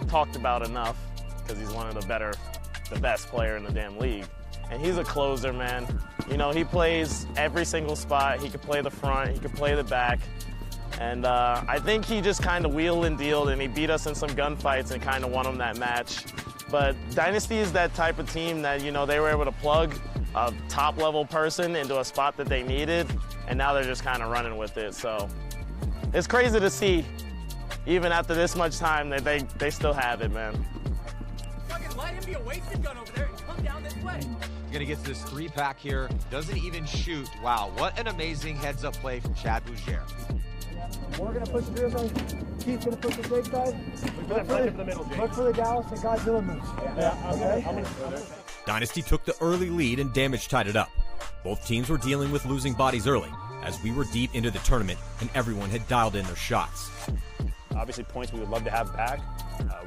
talked about enough because he's one of the best player in the damn league. And he's a closer, man. You know, he plays every single spot. He could play the front, he could play the back. And I think he just kind of wheeled and dealed, and he beat us in some gunfights and kind of won him that match. But Dynasty is that type of team that, you know, they were able to plug a top-level person into a spot that they needed, and now they're just kind of running with it. So it's crazy to see, even after this much time, that they still have it, man. Fucking let him be a wasted gun over there and come down this way. Gonna get to this 3-pack here. Doesn't even shoot. Wow, what an amazing heads-up play from Chad Bougere. We're gonna push through, man. Keith's gonna push the big side. Look for the Dallas and Godzilla moves. Okay? Dynasty took the early lead and Damage tied it up. Both teams were dealing with losing bodies early, as we were deep into the tournament and everyone had dialed in their shots. Obviously points we would love to have back.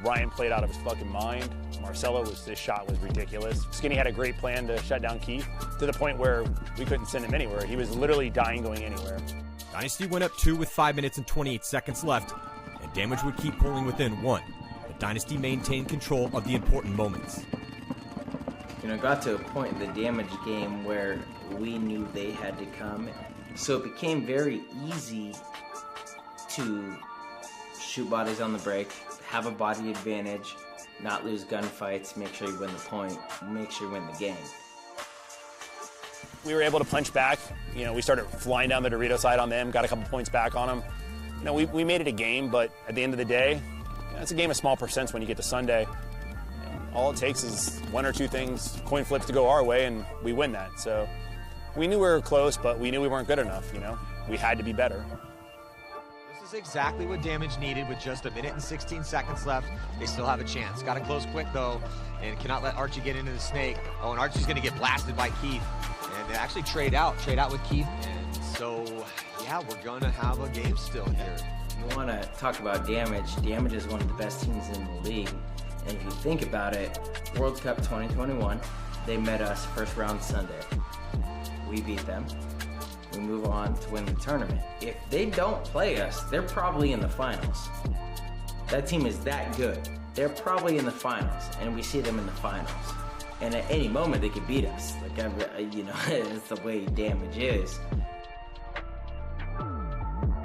Ryan played out of his fucking mind. Marcelo, his shot was ridiculous. Skinny had a great plan to shut down Keith to the point where we couldn't send him anywhere. He was literally dying going anywhere. Dynasty went up 2 with 5 minutes and 28 seconds left, and Damage would keep pulling within 1. But Dynasty maintained control of the important moments. You know, it got to a point in the Damage game where we knew they had to come, so it became very easy to shoot bodies on the break, have a body advantage, not lose gunfights, make sure you win the point, make sure you win the game. We were able to punch back. You know, we started flying down the Dorito side on them, got a couple points back on them. You know, we made it a game, but at the end of the day, you know, it's a game of small percents when you get to Sunday. And all it takes is 1 or 2 things, coin flips to go our way, and we win that. So we knew we were close, but we knew we weren't good enough, you know? We had to be better. This is exactly what Damage needed with just 1 minute and 16 seconds left. They still have a chance. Got to close quick, though, and cannot let Archie get into the snake. Oh, and Archie's going to get blasted by Keith. And they actually trade out with Keith. And so, yeah, we're going to have a game still here. You want to talk about Damage. Damage is one of the best teams in the league. And if you think about it, World Cup 2021, they met us first round Sunday. We beat them. We move on to win the tournament. If they don't play us, they're probably in the finals. That team is that good. They're probably in the finals, and we see them in the finals. And at any moment, they could beat us. Like, you know, it's the way Damage is.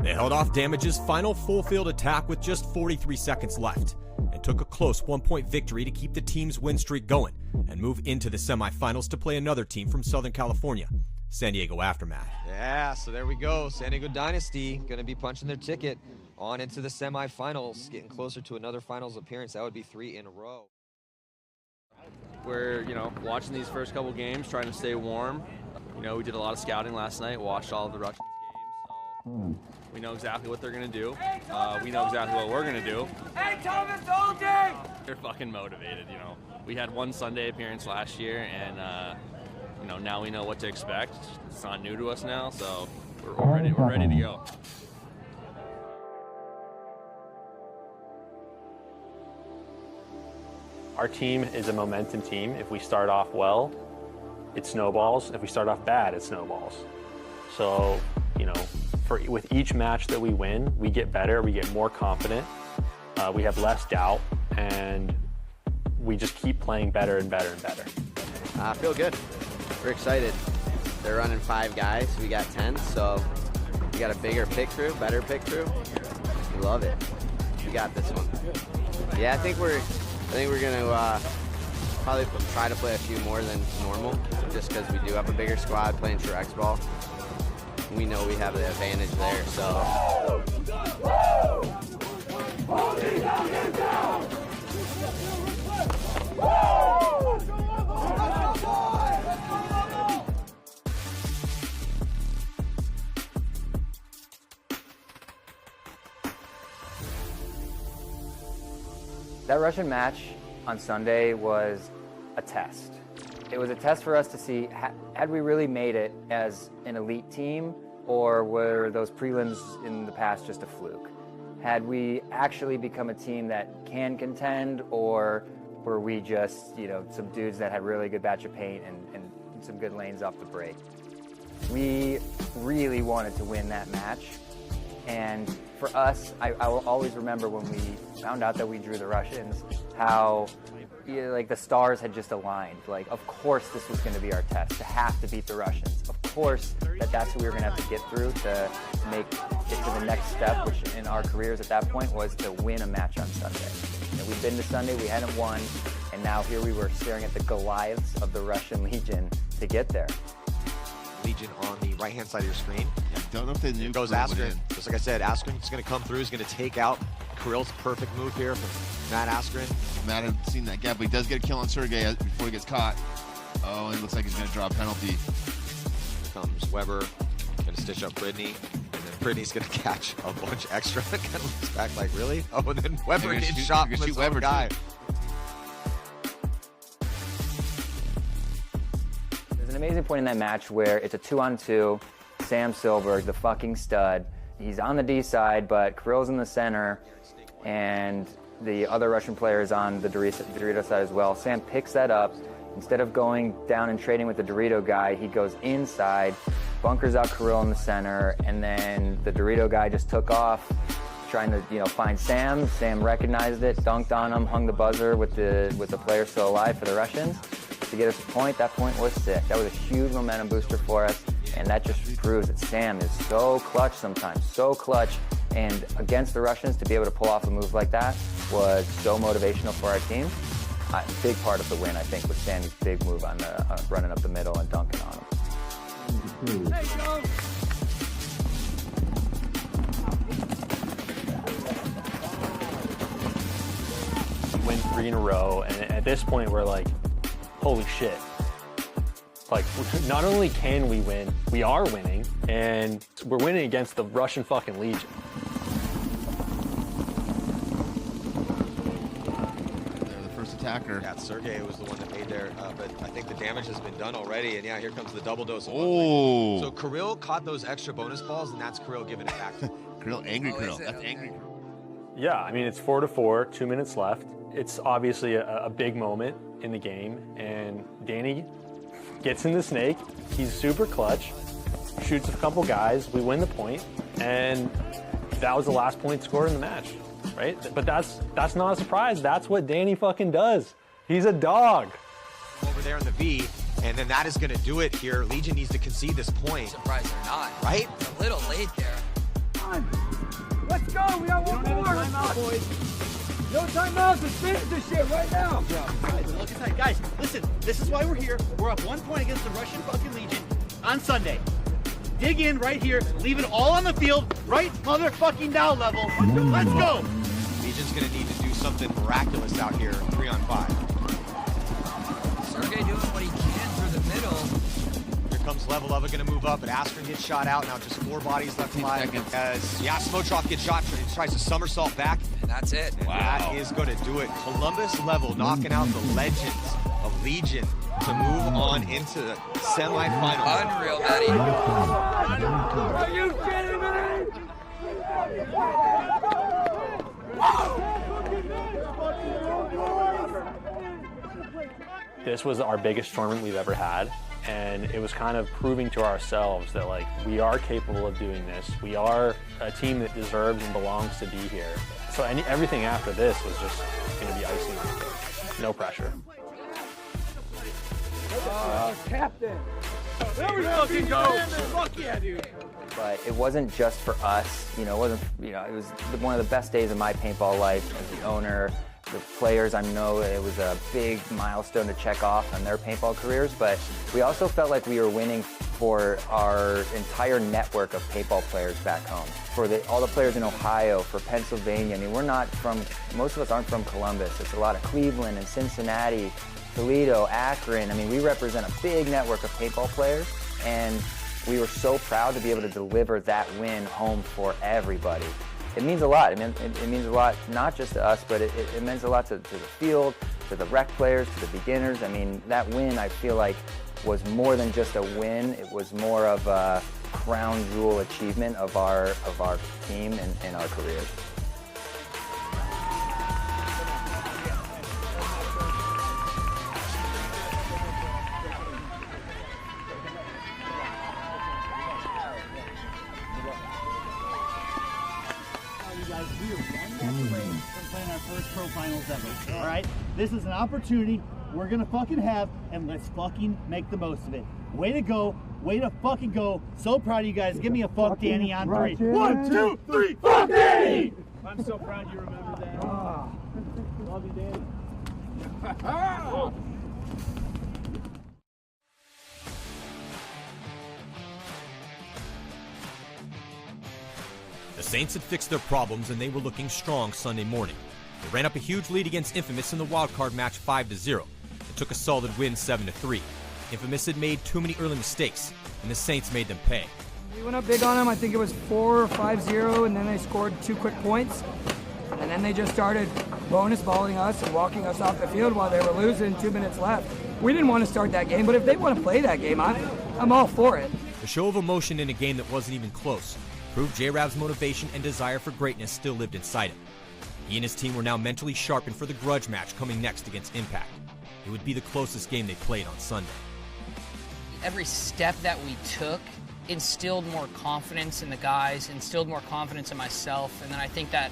They held off Damage's final full-field attack with just 43 seconds left and took a close 1-point victory to keep the team's win streak going and move into the semifinals to play another team from Southern California, San Diego Aftermath. Yeah, so there we go. San Diego Dynasty going to be punching their ticket on into the semifinals, getting closer to another finals appearance. That would be 3 in a row. We're, you know, watching these first couple games, trying to stay warm. You know, we did a lot of scouting last night, watched all of the Russians games, so we know exactly what they're going to do. We know exactly what we're going to do. Hey, Thomas Holding! They're fucking motivated, you know. We had one Sunday appearance last year, and, you know, now we know what to expect. It's not new to us now, so we're ready to go. Our team is a momentum team. If we start off well, it snowballs. If we start off bad, it snowballs. So, you know, with each match that we win, we get better, we get more confident, we have less doubt, and we just keep playing better and better and better. I feel good. We're excited. They're running 5 guys. We got 10, so we got a bigger pick crew, better pick crew. We love it. We got this one. Yeah, I think we're going to probably try to play a few more than normal, just because we do have a bigger squad playing true X ball. We know we have the advantage there, so. That Russian match on Sunday was a test. It was a test for us to see, had we really made it as an elite team, or were those prelims in the past just a fluke? Had we actually become a team that can contend, or were we just, you know, some dudes that had really good batch of paint and some good lanes off the break? We really wanted to win that match. And for us, I will always remember when we found out that we drew the Russians, how like the stars had just aligned. Like, of course this was going to be our test, to have to beat the Russians. Of course that's what we were going to have to get through to make it to the next step, which in our careers at that point was to win a match on Sunday. You know, we'd been to Sunday, we hadn't won, and now here we were staring at the Goliaths of the Russian Legion to get there. Legion on the right-hand side of your screen. Yeah, don't know if they knew. Goes Askren. Just like I said, Askren's going to come through. He's going to take out Kirill's perfect move here from Matt Askren. Matt had seen that gap, but he does get a kill on Sergey before he gets caught. Oh, and it looks like he's going to draw a penalty. Here comes Weber. Going to stitch up Brittany. And then Brittany's going to catch a bunch extra. Kind of looks back like, really? Oh, and then Weber gets shot from his own guy. There's an amazing point in that match where it's a 2-on-2. Sam Silberg, the fucking stud. He's on the D side, but Kirill's in the center, and the other Russian player is on the Dorito side as well. Sam picks that up. Instead of going down and trading with the Dorito guy, he goes inside, bunkers out Kirill in the center, and then the Dorito guy just took off, trying to, you know, find Sam. Sam recognized it, dunked on him, hung the buzzer with the player still alive for the Russians to get us a point. That point was sick. That was a huge momentum booster for us, and that just proves that Sam is so clutch sometimes, so clutch. And against the Russians, to be able to pull off a move like that was so motivational for our team. A big part of the win, I think, was Sammy's big move on the running up the middle and dunking on him. Hey, Joe! We win 3 in a row, and at this point we're like, holy shit. Like, not only can we win, we are winning, and we're winning against the Russian fucking Legion. They're the first attacker. Yeah, Sergey was the one that made there, but I think the damage has been done already, and yeah, here comes the double dose of Oh! So Kirill caught those extra bonus balls, and that's Kirill giving it back to him. Kirill, angry Kirill. That's angry Kirill. Yeah, I mean, it's 4-4, 2 minutes left. It's obviously a big moment in the game, and Danny gets in the snake. He's super clutch, shoots a couple guys. We win the point, and that was the last point scored in the match, right? But that's not a surprise. That's what Danny fucking does. He's a dog. Over there in the V, and then that is going to do it here. Legion needs to concede this point. Surprised they're not. Right? It's a little late there. Let's go. We got one more. Timeout, boys. No timeouts. Let's finish this shit right now. Guys, look inside. Guys, listen. This is why we're here. We're up 1 point against the Russian fucking Legion on Sunday. Dig in right here. Leave it all on the field. Right motherfucking now level. Let's go. Legion's going to need to do something miraculous out here, 3-on-5. Sergey doing what he can through the middle. Here comes Level Up, going to move up, but Askren gets shot out. Now just 4 bodies left alive. As Smotroff gets shot, tries to somersault back. And that's it. And that is going to do it. Columbus Level knocking out the legends of Legion to move on into the semifinals. Unreal, Matty. Are you kidding me? This was our biggest tournament we've ever had, and it was kind of proving to ourselves that, like, we are capable of doing this. We are a team that deserves and belongs to be here. So everything after this was just going to be icing on the cake. No pressure. Captain. There we fucking go. Fuck yeah, dude. But it wasn't just for us, it wasn't, it was one of the best days of my paintball life as the owner. The players, I know it was a big milestone to check off on their paintball careers, but we also felt like we were winning for our entire network of paintball players back home. For all the players in Ohio, for Pennsylvania. I mean, most of us aren't from Columbus. It's a lot of Cleveland and Cincinnati, Toledo, Akron. I mean, we represent a big network of paintball players, and we were so proud to be able to deliver that win home for everybody. It means a lot. It means a lot not just to us, but it means a lot to the field, to the rec players, to the beginners. I mean, that win, I feel like, was more than just a win. It was more of a crown jewel achievement of our team and our careers. Playing our first pro finals ever. All right, this is an opportunity we're gonna fucking have, and let's fucking make the most of it. Way to go, way to fucking go. So proud of you guys. Give me a fuck Danny on 3. 1, 2, 3, fuck Danny! I'm so proud you remembered that. Love you, Danny. The Saints had fixed their problems and they were looking strong Sunday morning. They ran up a huge lead against Infamous in the wildcard match 5-0 and took a solid win 7-3. Infamous had made too many early mistakes, and the Saints made them pay. We went up big on them. I think it was 4 or 5-0, and then they scored 2 quick points. And then they just started bonus balling us and walking us off the field while they were losing, 2 minutes left. We didn't want to start that game, but if they want to play that game, I'm all for it. A show of emotion in a game that wasn't even close proved J-Rab's motivation and desire for greatness still lived inside him. He and his team were now mentally sharpened for the grudge match coming next against Impact. It would be the closest game they played on Sunday. Every step that we took instilled more confidence in the guys, instilled more confidence in myself, and then I think that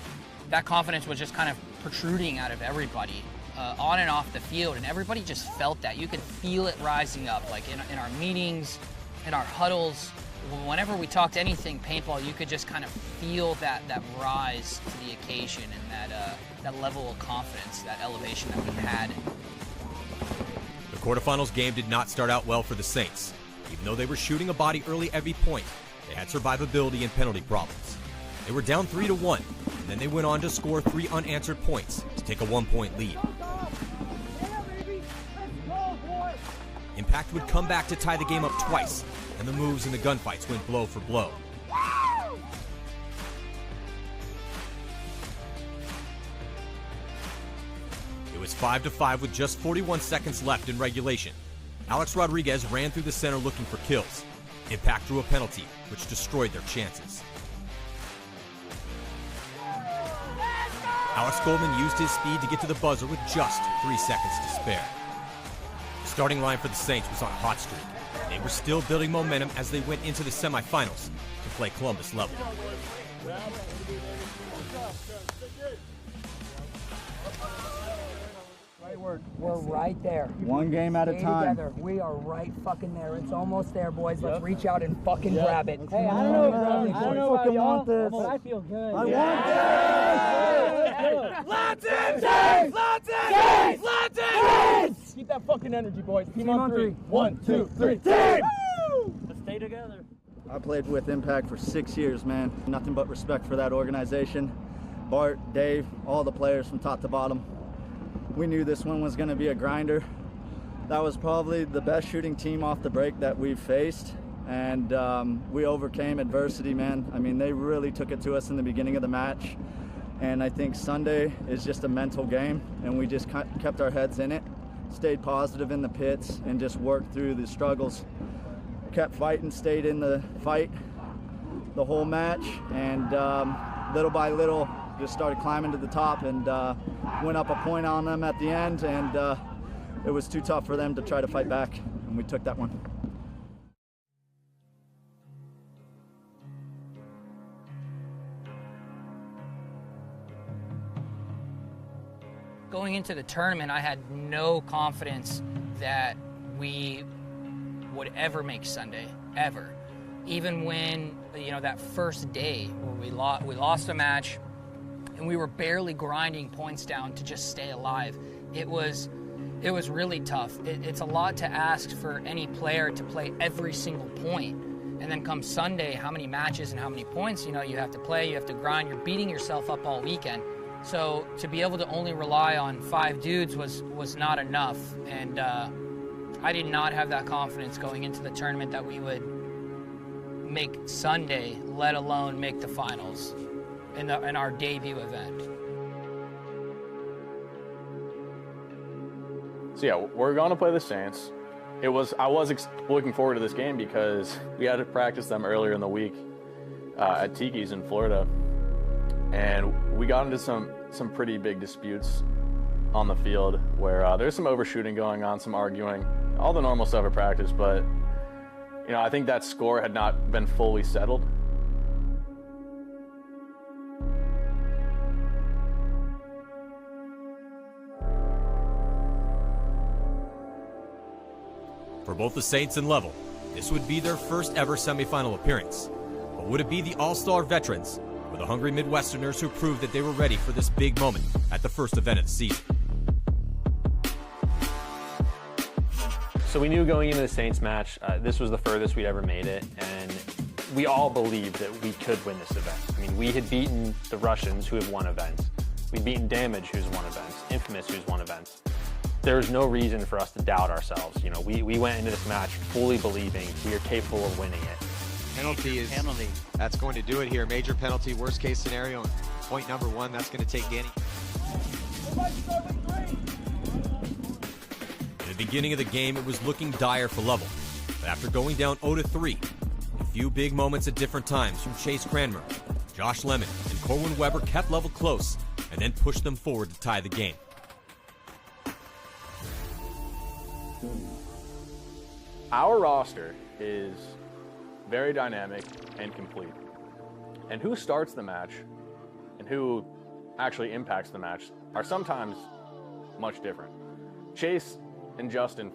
confidence was just kind of protruding out of everybody on and off the field, and everybody just felt that. You could feel it rising up, like in our meetings, in our huddles. Whenever we talked anything paintball, you could just kind of feel that rise to the occasion and that level of confidence, that elevation that we had. The quarterfinals game did not start out well for the Saints. Even though they were shooting a body early every point, they had survivability and penalty problems. They were down 3-1, and then they went on to score 3 unanswered points to take a 1-point lead. Impact would come back to tie the game up twice, and the moves and the gunfights went blow for blow. It was 5-5 with just 41 seconds left in regulation. Alex Rodriguez ran through the center looking for kills. Impact drew a penalty, which destroyed their chances. Alex Goldman used his speed to get to the buzzer with just 3 seconds to spare. The starting line for the Saints was on a hot streak. They were still building momentum as they went into the semifinals to play Columbus level. We're right there. One game at a Stay time. Together. We are right fucking there. It's almost there, boys. Let's reach out and fucking Yep. grab it. Hey, I don't know if I want this. But I feel good. I want this. Latin! Keep that fucking energy, boys. Team on three. 1, 2, 3. Team! Let's stay together. I played with Impact for 6 years, man. Nothing but respect for that organization. Bart, Dave, all the players from top to bottom. We knew this one was going to be a grinder. That was probably the best shooting team off the break that we've faced. And we overcame adversity, man. I mean, they really took it to us in the beginning of the match. And I think Sunday is just a mental game, and we just kept our heads in it, stayed positive in the pits, and just worked through the struggles. Kept fighting, stayed in the fight the whole match, and little by little just started climbing to the top, and went up a point on them at the end, and it was too tough for them to try to fight back, and we took that one. Going into the tournament, I had no confidence that we would ever make Sunday, ever. Even when, you know, that first day where we lost a match and we were barely grinding points down to just stay alive. It was really tough. It's a lot to ask for any player to play every single point. And then come Sunday, how many matches and how many points, you know, you have to play, you have to grind, you're beating yourself up all weekend. So to be able to only rely on 5 dudes was not enough, and I did not have that confidence going into the tournament that we would make Sunday, let alone make the finals in our debut event. So yeah, we're going to play the Saints. I was looking forward to this game because we had to practice them earlier in the week at Tiki's in Florida. And we got into some pretty big disputes on the field where there's some overshooting going on, some arguing, all the normal stuff at practice, but you know, I think that score had not been fully settled. For both the Saints and Level, this would be their first ever semifinal appearance. But would it be the all-star veterans or the hungry Midwesterners who proved that they were ready for this big moment at the first event of the season? So we knew going into the Saints match, this was the furthest we'd ever made it, and we all believed that we could win this event. I mean, we had beaten the Russians, who have won events. We'd beaten Damage, who's won events. Infamous, who's won events. There's no reason for us to doubt ourselves. You know, we went into this match fully believing we are capable of winning it. Penalty that's going to do it here. Major penalty, worst case scenario. Point number 1, that's going to take Danny. In the beginning of the game, it was looking dire for Level. But after going down 0-3, a few big moments at different times from Chase Cranmer, Josh Lemon, and Corwin Weber kept Level close and then pushed them forward to tie the game. Our roster is very dynamic and complete. And who starts the match and who actually impacts the match are sometimes much different. Chase and Justin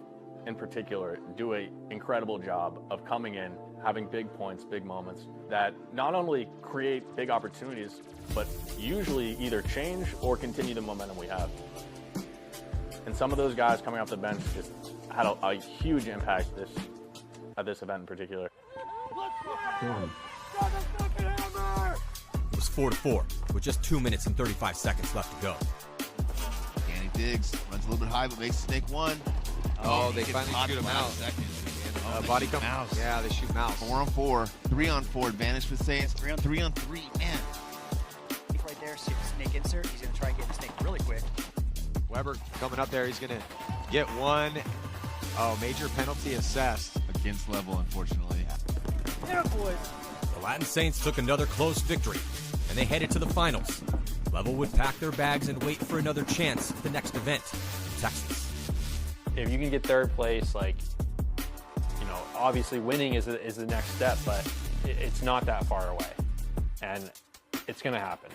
in particular do an incredible job of coming in, having big points, big moments that not only create big opportunities, but usually either change or continue the momentum we have. And some of those guys coming off the bench just had a huge impact at this event in particular. It was 4-4 with just 2 minutes and 35 seconds left to go. Danny Diggs runs a little bit high, but makes the snake 1. Oh, they finally shoot him out. Body come. Yeah, they shoot him out. 4 on 4, 3 on 4 advantage for the Saints. 3 on 3, man. Right there, see the snake insert. He's going to try and get the snake really quick. Weber coming up there. He's going to get 1. Oh, major penalty assessed. Against Level, unfortunately. Yeah, boys. The Latin Saints took another close victory, and they headed to the finals. Level would pack their bags and wait for another chance at the next event in Texas. If you can get third place, like, you know, obviously winning is the next step, but it's not that far away, and it's going to happen.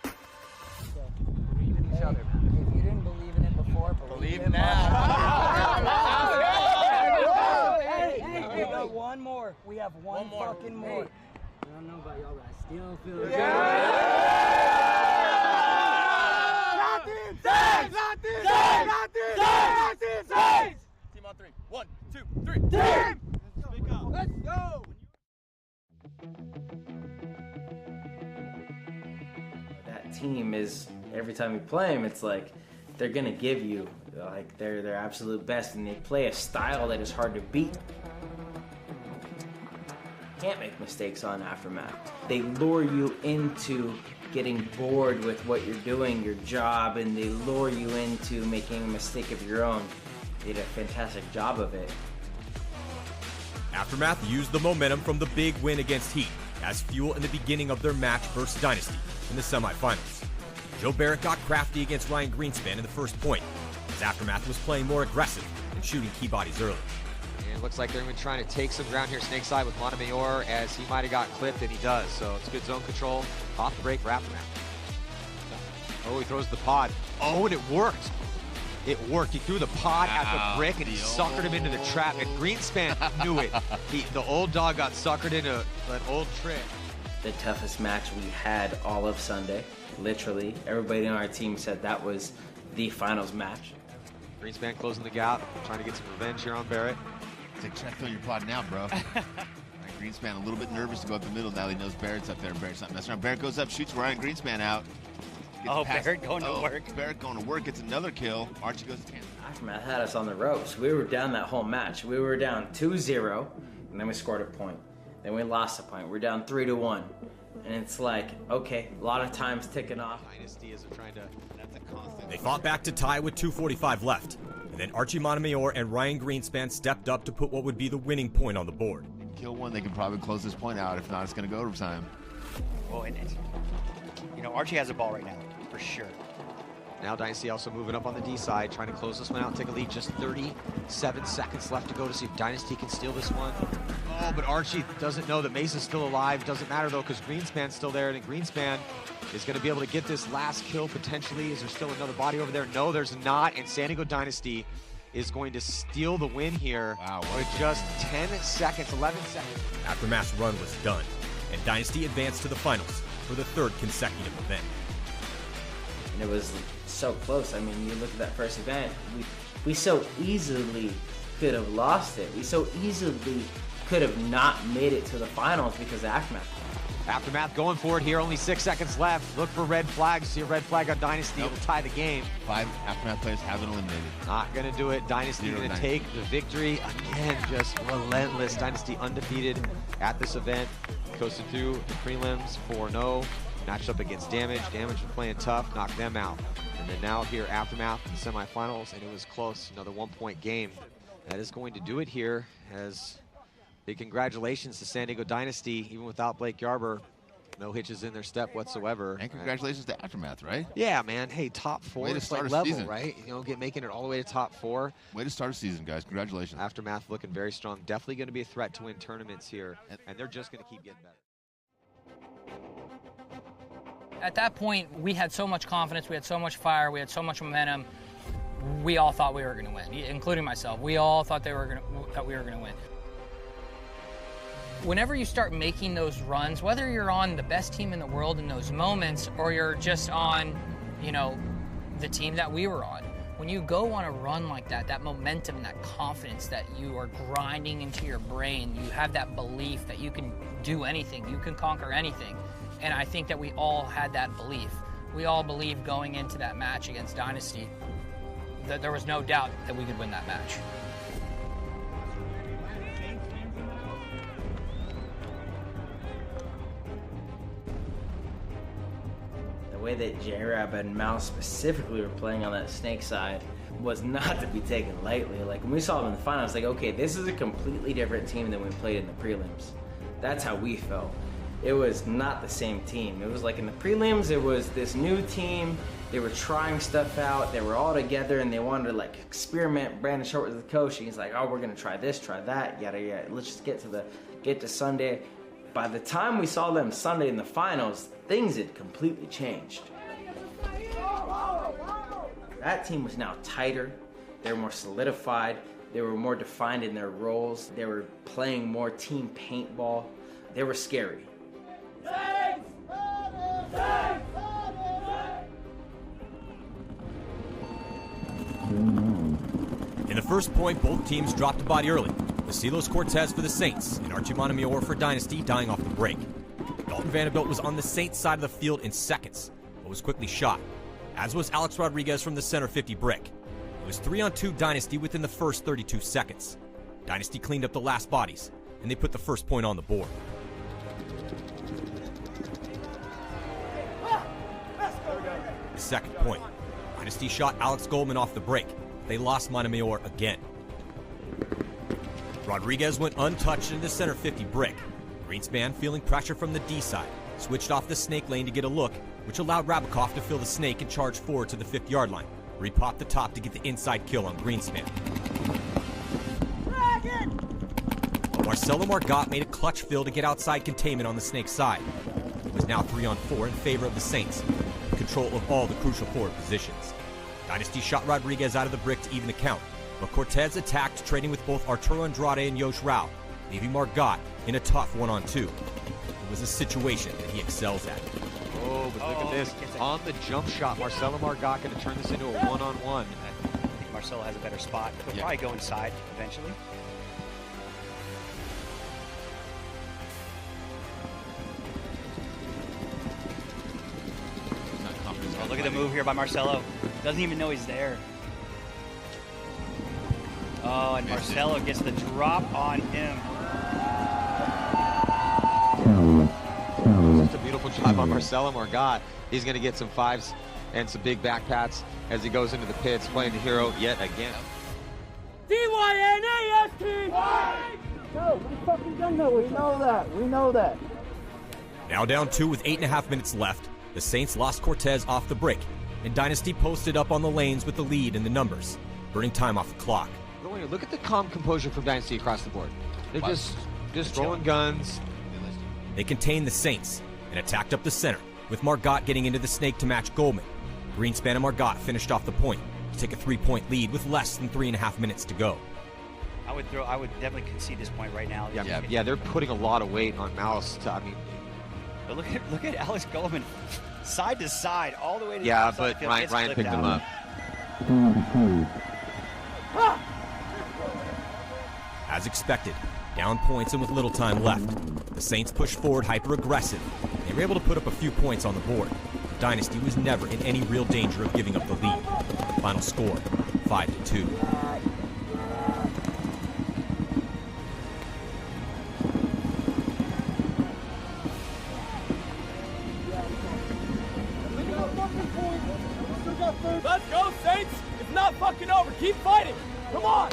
If you didn't believe in it before, more. Believe now. Hey, we got one more. We have one fucking more. I don't know about y'all, but I still feel Team on 3. 1, 2, 3. Team! Let's go! That team is, every time you play them, it's like they're gonna give you like their absolute best, and they play a style that is hard to beat. Can't make mistakes on Aftermath. They lure you into getting bored with what you're doing, your job, and they lure you into making a mistake of your own. They did a fantastic job of it. Aftermath used the momentum from the big win against Heat as fuel in the beginning of their match versus Dynasty in the semifinals. Joe Barrett got crafty against Ryan Greenspan in the first point, as Aftermath was playing more aggressive and shooting key bodies early. And it looks like they're even trying to take some ground here snake side with Montemayor, as he might have got clipped, and he does. So it's good zone control off the break for Aftermath. Oh, he throws the pod. Oh, and it worked. It worked. He threw the pod at the brick, and he suckered him into the trap. And Greenspan knew it. The old dog got suckered into an old trick. The toughest match we had all of Sunday. Literally, everybody on our team said that was the finals match. Greenspan closing the gap, trying to get some revenge here on Barrett. It's like, try to fill your pod now, bro. Greenspan a little bit nervous to go up the middle now. He knows Barrett's up there. Barrett's not messing around. Barrett goes up, shoots Ryan Greenspan out. Barrett going to work. Barrett going to work, gets another kill. Archie goes to Tampa. Aftermath had us on the ropes. We were down that whole match. We were down 2-0, and then we scored a point. Then we lost a point. We're down 3-1. And it's like, okay, a lot of time's ticking off. Dynasty is trying to, that's a constant. They fought back to tie with 2:45 left, and then Archie Montemayor and Ryan Greenspan stepped up to put what would be the winning point on the board. Kill one, they can probably close this point out. If not, it's going to go overtime. Well, and Archie has the ball right now, for sure. Now Dynasty also moving up on the D side, trying to close this one out and take a lead. Just 37 seconds left to go to see if Dynasty can steal this one. Oh, but Archie doesn't know that Mesa's still alive. Doesn't matter, though, because Greenspan's still there, and Greenspan is going to be able to get this last kill, potentially. Is there still another body over there? No, there's not, and San Diego Dynasty is going to steal the win here with just 10 seconds, 11 seconds. Aftermath's run was done, and Dynasty advanced to the finals for the third consecutive event. And it was so close. I mean, you look at that first event, we so easily could have lost it. We so easily could have not made it to the finals because of Aftermath. Aftermath going for it here, only 6 seconds left. Look for red flags. See a red flag on Dynasty. It'll tie the game. 5 Aftermath players have been eliminated. Not going to do it. Dynasty going to take the victory. Again, just relentless. Dynasty undefeated at this event. Coasted through the prelims 4-0. Matched up against Damage. Damage was playing tough, knocked them out. And then now here, Aftermath in the semifinals, and it was close. Another 1-point game. That is going to do it here, as big congratulations to San Diego Dynasty, even without Blake Yarber. No hitches in their step whatsoever. And congratulations to Aftermath, right? Yeah, man. Hey, top 4 Way to is start like a level, season. right? You know, making it all the way to top 4. Way to start a season, guys. Congratulations. Aftermath looking very strong. Definitely going to be a threat to win tournaments here, and they're just going to keep getting better. At that point, we had so much confidence, we had so much fire, we had so much momentum. We all thought we were going to win, including myself. We all thought that we were going to win. Whenever you start making those runs, whether you're on the best team in the world in those moments or you're just on, the team that we were on, when you go on a run like that, that momentum, that confidence that you are grinding into your brain, you have that belief that you can do anything, you can conquer anything. And I think that we all had that belief. We all believed going into that match against Dynasty that there was no doubt that we could win that match. The way that J-Rab and Mouse specifically were playing on that snake side was not to be taken lightly. Like when we saw them in the finals, like, okay, this is a completely different team than we played in the prelims. That's how we felt. It was not the same team. It was like in the prelims, it was this new team. They were trying stuff out. They were all together and they wanted to like experiment. Brandon Short was the coach. He's like, oh, we're gonna try this, try that, yada yada. Let's just get to Sunday. By the time we saw them Sunday in the finals, things had completely changed. That team was now tighter. They were more solidified. They were more defined in their roles. They were playing more team paintball. They were scary. In the first point, both teams dropped a body early. Basilos Cortez for the Saints and Archie Montemayor for Dynasty dying off the break. Dalton Vanderbilt was on the Saints side of the field in seconds, but was quickly shot, as was Alex Rodriguez from the center 50 brick. It was 3-on-2 Dynasty within the first 32 seconds. Dynasty cleaned up the last bodies, and they put the first point on the board. The second point. Dynasty shot Alex Goldman off the break. They lost Montemayor again. Rodriguez went untouched in the center 50 brick. Greenspan, feeling pressure from the D side, switched off the snake lane to get a look, which allowed Rabakov to fill the snake and charge forward to the 50-yard line, where he popped the top to get the inside kill on Greenspan. But Marcelo Margot made a clutch fill to get outside containment on the snake side. It was now 3-on-4 in favor of the Saints, in control of all the crucial forward positions. Dynasty shot Rodriguez out of the brick to even the count, but Cortez attacked, trading with both Arturo Andrade and Yosh Rao, leaving Margot in a tough 1-on-2. It was a situation that he excels at. Oh, but look at this. On the jump shot, Marcelo Margot going to turn this into a 1-on-1. I think Marcelo has a better spot. He'll probably go inside eventually. Oh, look at the move here by Marcelo. Doesn't even know he's there. Oh, and Marcelo gets the drop on him. Just a beautiful job on Marcelo Margot. He's going to get some fives and some big back pats as he goes into the pits, playing the hero yet again. D-Y-N-A-S-T! No, we fucking done that. We know that. We know that. Now down 2 with 8.5 minutes left, the Saints lost Cortez off the break, and Dynasty posted up on the lanes with the lead in the numbers, burning time off the clock. Look at the calm composure from Dynasty across the board. They're just rolling guns. They contained the Saints and attacked up the center, with Margot getting into the snake to match Goldman. Greenspan and Margot finished off the point to take a 3-point lead with less than 3.5 minutes to go. I would definitely concede this point right now. Yeah, they're putting a lot of weight on Mouse. But look at Alex Goldman, side to side, all the way to the yeah, outside but field, Ryan picked him up. As expected, down points and with little time left, the Saints pushed forward hyper-aggressive. They were able to put up a few points on the board. Dynasty was never in any real danger of giving up the lead. Final score, 5-2. Let's go, Saints! It's not fucking over. Keep fighting. Come on!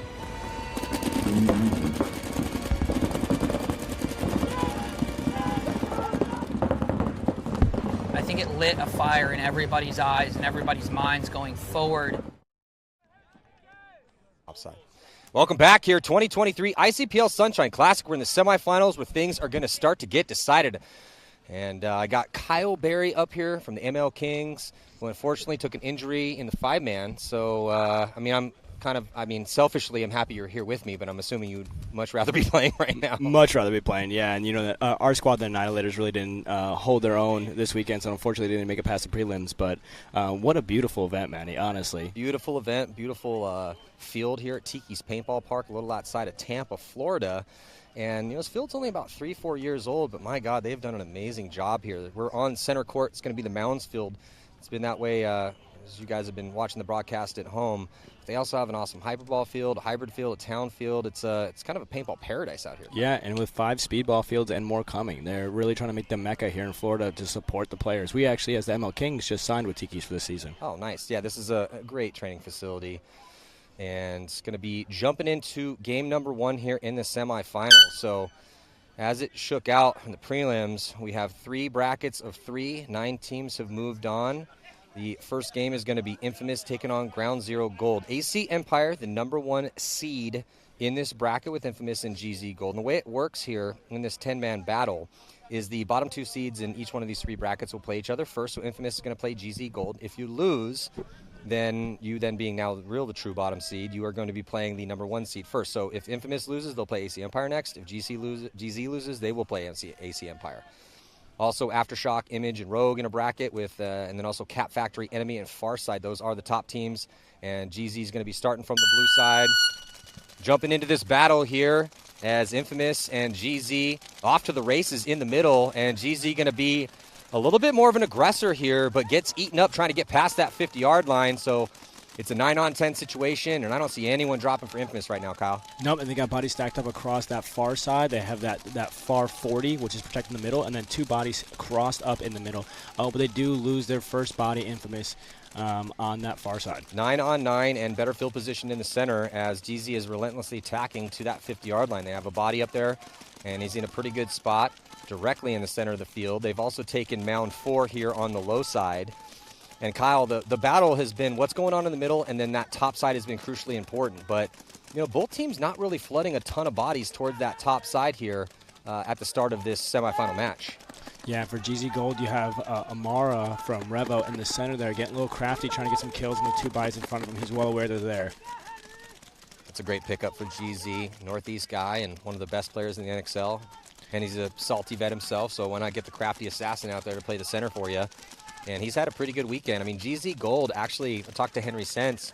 I think it lit a fire in everybody's eyes and everybody's minds going forward. Outside. Welcome back here, 2023 ICPL Sunshine Classic. We're in the semifinals where things are going to start to get decided. And I got Kyle Berry up here from the ML Kings, who unfortunately took an injury in the 5-man. So, selfishly, I'm happy you're here with me, but I'm assuming you'd much rather be playing right now. Much rather be playing, yeah. And you know that our squad, the Annihilators, really didn't hold their own this weekend, so unfortunately they didn't make it past the prelims. But what a beautiful event, Manny, honestly. Beautiful event, beautiful field here at Tiki's Paintball Park, a little outside of Tampa, Florida. And, this field's only about 3-4 years old, but my God, they've done an amazing job here. We're on center court. It's going to be the Mounds field. It's been that way as you guys have been watching the broadcast at home. They also have an awesome hyperball field, a hybrid field, a town field. It's kind of a paintball paradise out here. Yeah, and with 5 speedball fields and more coming. They're really trying to make the mecca here in Florida to support the players. We actually, as the ML Kings, just signed with Tiki's for this season. Oh, nice. Yeah, this is a great training facility. And it's going to be jumping into game number 1 here in the semifinals. So as it shook out in the prelims, we have 3 brackets of 3. 9 teams have moved on. The first game is going to be Infamous taking on Ground Zero Gold. AC Empire, the number 1 seed in this bracket with Infamous and GZ Gold. And the way it works here in this 10-man battle is the bottom 2 seeds in each one of these 3 brackets will play each other first. So Infamous is going to play GZ Gold. If you lose, then you being now the true bottom seed, you are going to be playing the number 1 seed first. So if Infamous loses, they'll play AC Empire next. If GZ loses, they will play AC Empire. Also, Aftershock, Image, and Rogue in a bracket with, and then also Cap Factory, Enemy, and Farside. Those are the top teams. And GZ is going to be starting from the blue side. Jumping into this battle here as Infamous and GZ off to the races in the middle. And GZ going to be a little bit more of an aggressor here, but gets eaten up trying to get past that 50-yard line. So it's a 9-on-10 situation, and I don't see anyone dropping for Infamous right now, Kyle. Nope, and they got bodies stacked up across that far side. They have that far 40, which is protecting the middle, and then 2 bodies crossed up in the middle. Oh, but they do lose their first body, Infamous, on that far side. 9-on-9 and better field position in the center as GZ is relentlessly attacking to that 50-yard line. They have a body up there, and he's in a pretty good spot directly in the center of the field. They've also taken Mound 4 here on the low side. And Kyle, the battle has been what's going on in the middle, and then that top side has been crucially important. But, you know, both teams not really flooding a ton of bodies towards that top side here at the start of this semifinal match. Yeah, for GZ Gold, you have Amara from Revo in the center there, getting a little crafty, trying to get some kills on the 2 bodies in front of him. He's well aware they're there. That's a great pickup for GZ, Northeast guy, and one of the best players in the NXL. And he's a salty vet himself, so why not get the crafty assassin out there to play the center for you? And he's had a pretty good weekend. I mean, GZ Gold, actually, I talked to Henry Sense,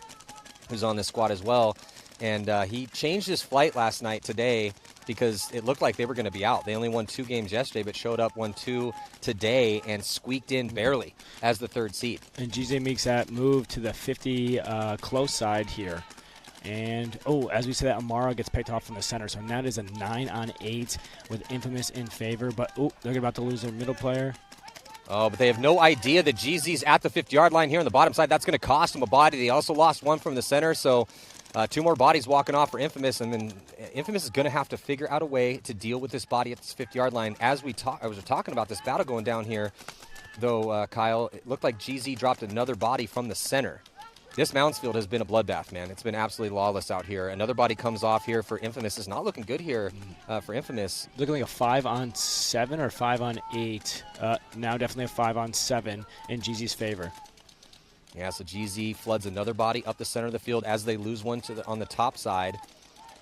who's on this squad as well, and he changed his flight last night today because it looked like they were going to be out. They only won 2 games yesterday, but showed up, won 2 today, and squeaked in barely as the 3rd seed. And GZ makes that move to the 50 close side here. And, as we said, that Amara gets picked off from the center. So now it is a 9-on-8 with Infamous in favor. But, they're about to lose their middle player. Oh, but they have no idea that GZ's at the 50-yard line here on the bottom side. That's going to cost them a body. They also lost 1 from the center, so 2 more bodies walking off for Infamous, and then Infamous is going to have to figure out a way to deal with this body at this 50-yard line. As I was talking about this battle going down here, though, Kyle, it looked like GZ dropped another body from the center. This Moundsfield has been a bloodbath, man. It's been absolutely lawless out here. Another body comes off here for Infamous. It's not looking good here for Infamous. Looking like a 5-on-7 or 5-on-8. Now definitely a 5-on-7 in GZ's favor. Yeah, so GZ floods another body up the center of the field as they lose one on the top side.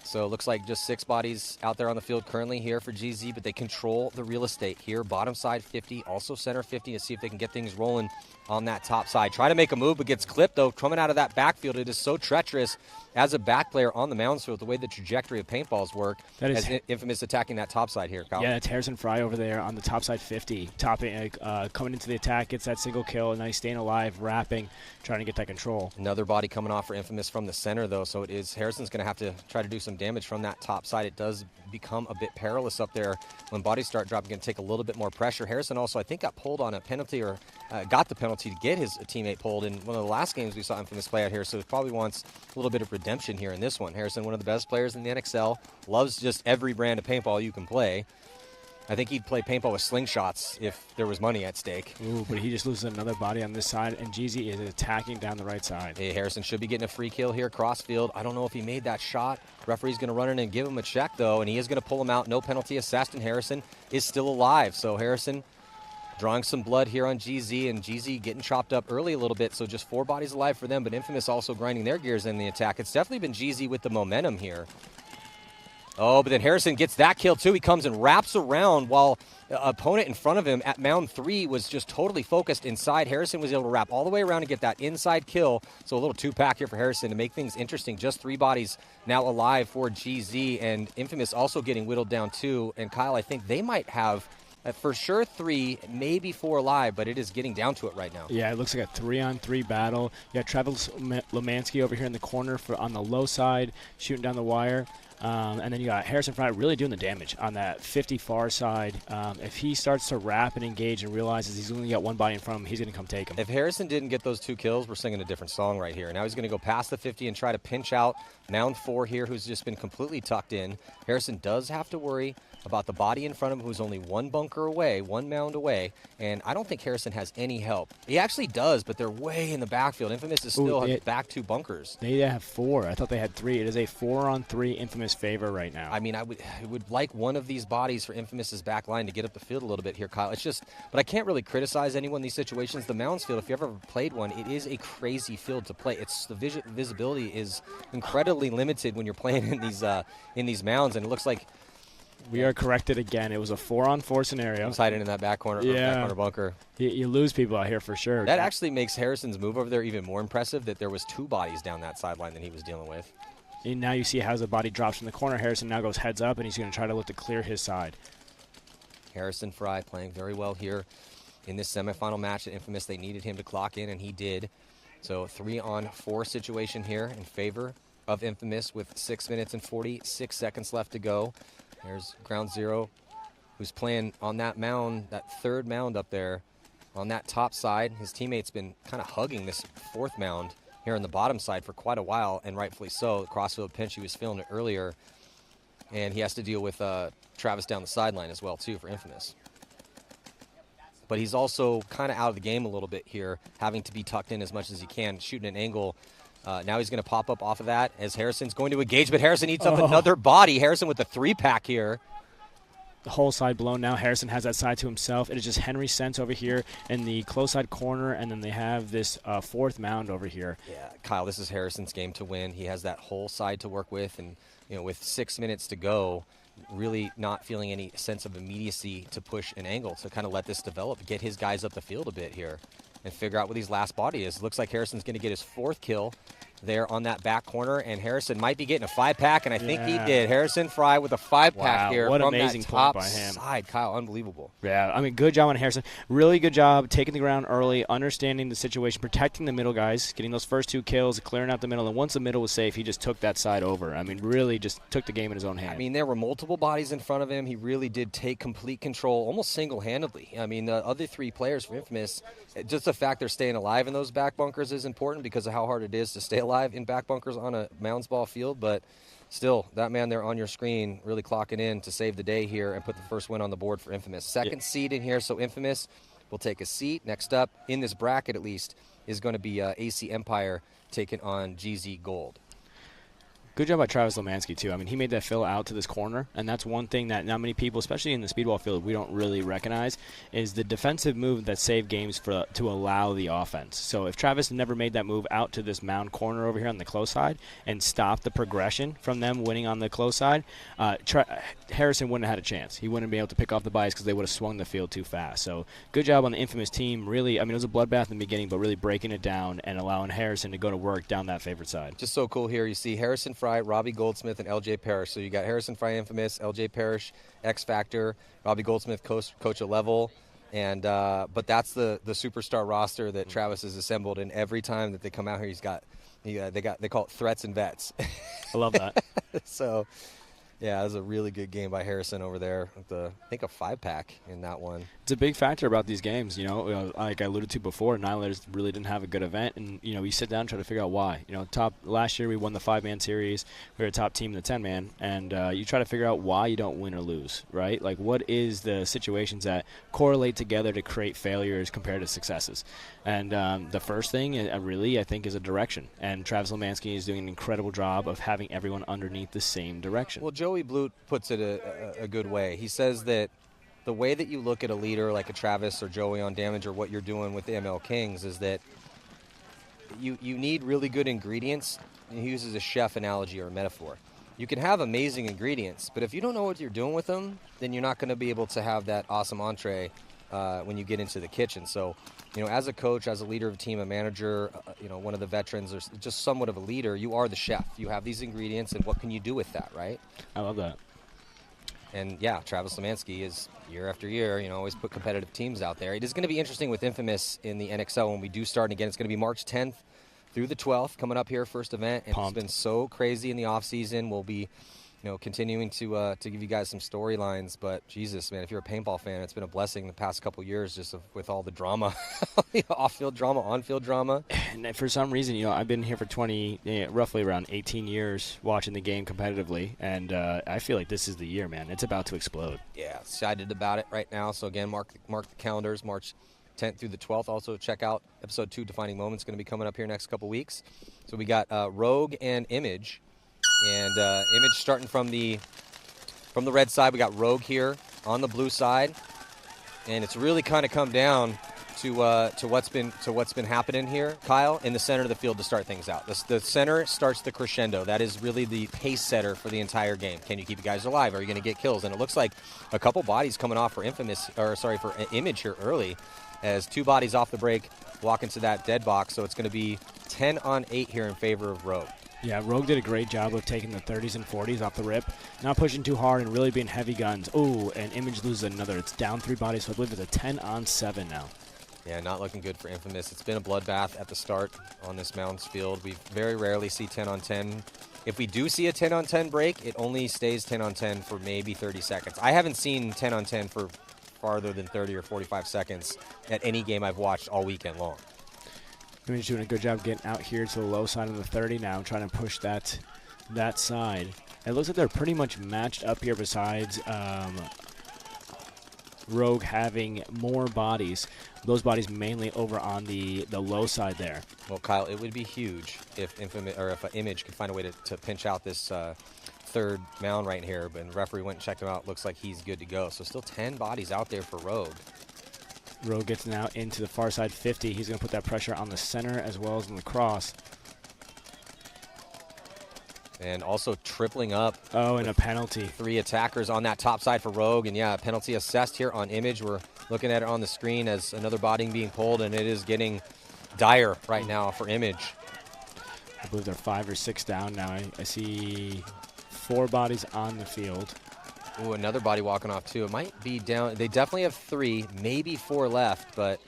So it looks like just 6 bodies out there on the field currently here for GZ, but they control the real estate here. Bottom side 50, also center 50 to see if they can get things rolling on that top side. Try to make a move, but gets clipped, though, coming out of that backfield. It is so treacherous as a back player on the Moundsfield, the way the trajectory of paintballs work, that is as Infamous attacking that top side here, Kyle. Yeah, it's Harrison Fry over there on the top side 50, coming into the attack, gets that single kill, and then he's staying alive, wrapping, trying to get that control. Another body coming off for Infamous from the center, though, so Harrison's going to have to try to do some damage from that top side. It does become a bit perilous up there when bodies start dropping. Going to take a little bit more pressure. Harrison also, I think, got pulled on a penalty, or got the penalty to get his teammate pulled in one of the last games we saw Infamous play out here, so he probably wants a little bit of redemption here in this one. Harrison, one of the best players in the NXL, loves just every brand of paintball you can play. I think he'd play paintball with slingshots if there was money at stake. Ooh, but he just loses another body on this side, and GZ is attacking down the right side. Hey, Harrison should be getting a free kill here, crossfield. I don't know if he made that shot. Referee's going to run in and give him a check, though, and he is going to pull him out. No penalty assessed, and Harrison is still alive. So Harrison drawing some blood here on GZ, and GZ getting chopped up early a little bit, so just 4 bodies alive for them, but Infamous also grinding their gears in the attack. It's definitely been GZ with the momentum here. Oh, but then Harrison gets that kill, too. He comes and wraps around while the opponent in front of him at Mound 3 was just totally focused inside. Harrison was able to wrap all the way around and get that inside kill. So a little 2-pack here for Harrison to make things interesting. Just 3 bodies now alive for GZ, and Infamous also getting whittled down, too. And, Kyle, I think they might have for sure 3, maybe 4 alive, but it is getting down to it right now. Yeah, it looks like a 3-on-3 battle. You got Travis Lemansky over here in the corner on the low side, shooting down the wire. And then you got Harrison Fry really doing the damage on that 50 far side. If he starts to wrap and engage and realizes he's only got 1 body in front of him, he's going to come take him. If Harrison didn't get those 2 kills, we're singing a different song right here. Now he's going to go past the 50 and try to pinch out Mound 4 here, who's just been completely tucked in. Harrison does have to worry about the body in front of him, who's only 1 bunker away, 1 mound away, and I don't think Harrison has any help. He actually does, but they're way in the backfield. Infamous is still back 2 bunkers. They have 4. I thought they had 3. It is a 4-on-3 Infamous Infamous favor right now. I mean, I would like one of these bodies for Infamous's back line to get up the field a little bit here, Kyle. It's just, but I can't really criticize anyone in these situations. The Mounds field, if you've ever played one, it is a crazy field to play. It's the visibility is incredibly limited when you're playing in these mounds, and it looks like we are corrected again. It was a 4-on-4 scenario. He's hiding in that back corner, back corner bunker. You lose people out here for sure. That actually makes Harrison's move over there even more impressive, that there was 2 bodies down that sideline that he was dealing with. And now you see how the body drops from the corner. Harrison now goes heads up, and he's going to try to look to clear his side. Harrison Fry playing very well here in this semifinal match at Infamous. They needed him to clock in, and he did. So 3-on-4 situation here in favor of Infamous with 6 minutes and 46 seconds left to go. There's Ground Zero, who's playing on that mound, that third mound up there on that top side. His teammate's been kind of hugging this fourth mound here on the bottom side for quite a while, and rightfully so. The crossfield pinch, he was feeling it earlier, and he has to deal with Travis down the sideline as well, too, for Infamous. But he's also kind of out of the game a little bit here, having to be tucked in as much as he can, shooting an angle. Now he's going to pop up off of that as Harrison's going to engage, but Harrison eats up another body. Harrison with the 3-pack here. The whole side blown now. Harrison has that side to himself. It is just Henry Sense over here in the close side corner, and then they have this fourth mound over here. Yeah, Kyle, this is Harrison's game to win. He has that whole side to work with, and with 6 minutes to go, really not feeling any sense of immediacy to push an angle to kind of let this develop, get his guys up the field a bit here and figure out what his last body is. Looks like Harrison's going to get his 4th kill there on that back corner, and Harrison might be getting a 5-pack, and I think he did. Harrison Fry with a 5-pack here what from amazing that top point by him. side. Kyle, unbelievable. Yeah, I mean, good job on Harrison. Really good job taking the ground early, understanding the situation, protecting the middle guys, getting those first 2 kills, clearing out the middle, and once the middle was safe, he just took that side over. I mean, really just took the game in his own hand. I mean, there were multiple bodies in front of him. He really did take complete control, almost single-handedly. I mean, the other 3 players for Infamous, just the fact they're staying alive in those back bunkers is important because of how hard it is to stay alive in back bunkers on a Mounds ball field, but still, that man there on your screen really clocking in to save the day here and put the first win on the board for Infamous. Second seed in here, so Infamous will take a seat. Next up, in this bracket at least, is going to be AC Empire taking on GZ Gold. Good job by Travis Lemansky, too. I mean, he made that fill out to this corner, and that's one thing that not many people, especially in the speedball field, we don't really recognize, is the defensive move that saved games to allow the offense. So if Travis never made that move out to this mound corner over here on the close side and stopped the progression from them winning on the close side, Harrison wouldn't have had a chance. He wouldn't be able to pick off the bias because they would have swung the field too fast. So good job on the Infamous team. Really, I mean, it was a bloodbath in the beginning, but really breaking it down and allowing Harrison to go to work down that favorite side. Just so cool here. You see Harrison Fry, Robbie Goldsmith, and LJ Parrish. So you got Harrison Fry, Infamous, LJ Parrish, X Factor, Robbie Goldsmith, coach at level, and but that's the superstar roster that Travis has assembled. And every time that they come out here, they call it threats and vets. I love that. So. Yeah, it was a really good game by Harrison over there with I think a 5-pack in that one. It's a big factor about these games, like I alluded to before, Annihilators really didn't have a good event, and, you sit down and try to figure out why. Last year we won the 5-man series, we were a top team in the 10-man, and you try to figure out why you don't win or lose, right? Like, what is the situations that correlate together to create failures compared to successes? And the first thing, I think, is a direction, and Travis Lemansky is doing an incredible job of having everyone underneath the same direction. Well, Joey Blute puts it a good way. He says that the way that you look at a leader like a Travis or Joey on damage or what you're doing with the ML Kings is that you need really good ingredients. And he uses a chef analogy or a metaphor. You can have amazing ingredients, but if you don't know what you're doing with them, then you're not going to be able to have that awesome entree when you get into the kitchen. So, as a coach, as a leader of a team, a manager, one of the veterans, or just somewhat of a leader, you are the chef. You have these ingredients, and what can you do with that, right? I love that. And, yeah, Travis Lemansky is, year after year, always put competitive teams out there. It is going to be interesting with Infamous in the NXL when we do start. And again, it's going to be March 10th through the 12th, coming up here, first event. And It's been so crazy in the offseason. We'll be continuing to give you guys some storylines, but Jesus, man, if you're a paintball fan, it's been a blessing the past couple years just with all the drama, off-field drama, on-field drama. And for some reason, I've been here for roughly around 18 years watching the game competitively, and I feel like this is the year, man. It's about to explode. Yeah, excited about it right now. So again, mark the calendars, March 10th through the 12th. Also check out episode 2, Defining Moments, going to be coming up here next couple weeks. So we got Rogue and Image And Image starting from the red side. We got Rogue here on the blue side. And it's really kind of come down to what's been happening here, Kyle, in the center of the field to start things out. The center starts the crescendo. That is really the pace setter for the entire game. Can you keep you guys alive? Are you going to get kills? And it looks like a couple bodies coming off for Image here early, as 2 bodies off the break walk into that dead box. So it's going to be 10 on 8 here in favor of Rogue. Yeah, Rogue did a great job of taking the 30s and 40s off the rip, not pushing too hard and really being heavy guns. Oh, and Image loses another. It's down 3 bodies, so I believe it's a 10 on 7 now. Yeah, not looking good for Infamous. It's been a bloodbath at the start on this Mounds field. We very rarely see 10 on 10. If we do see a 10 on 10 break, it only stays 10 on 10 for maybe 30 seconds. I haven't seen 10 on 10 for farther than 30 or 45 seconds at any game I've watched all weekend long. Image doing a good job getting out here to the low side of the 30 now, trying to push that side. It looks like they're pretty much matched up here besides Rogue having more bodies. Those bodies mainly over on the low side there. Well, Kyle, it would be huge if Image could find a way to pinch out this third mound right here. But the referee went and checked him out. Looks like he's good to go. So still 10 bodies out there for Rogue. Rogue gets now into the far side 50. He's going to put that pressure on the center as well as on the cross. And also tripling up. Oh, and a penalty. 3 attackers on that top side for Rogue. And, yeah, penalty assessed here on Image. We're looking at it on the screen as another body being pulled, and it is getting dire right now for Image. I believe they're 5 or 6 down now. I see 4 bodies on the field. Ooh, another body walking off, too. It might be down. They definitely have 3, maybe 4 left, but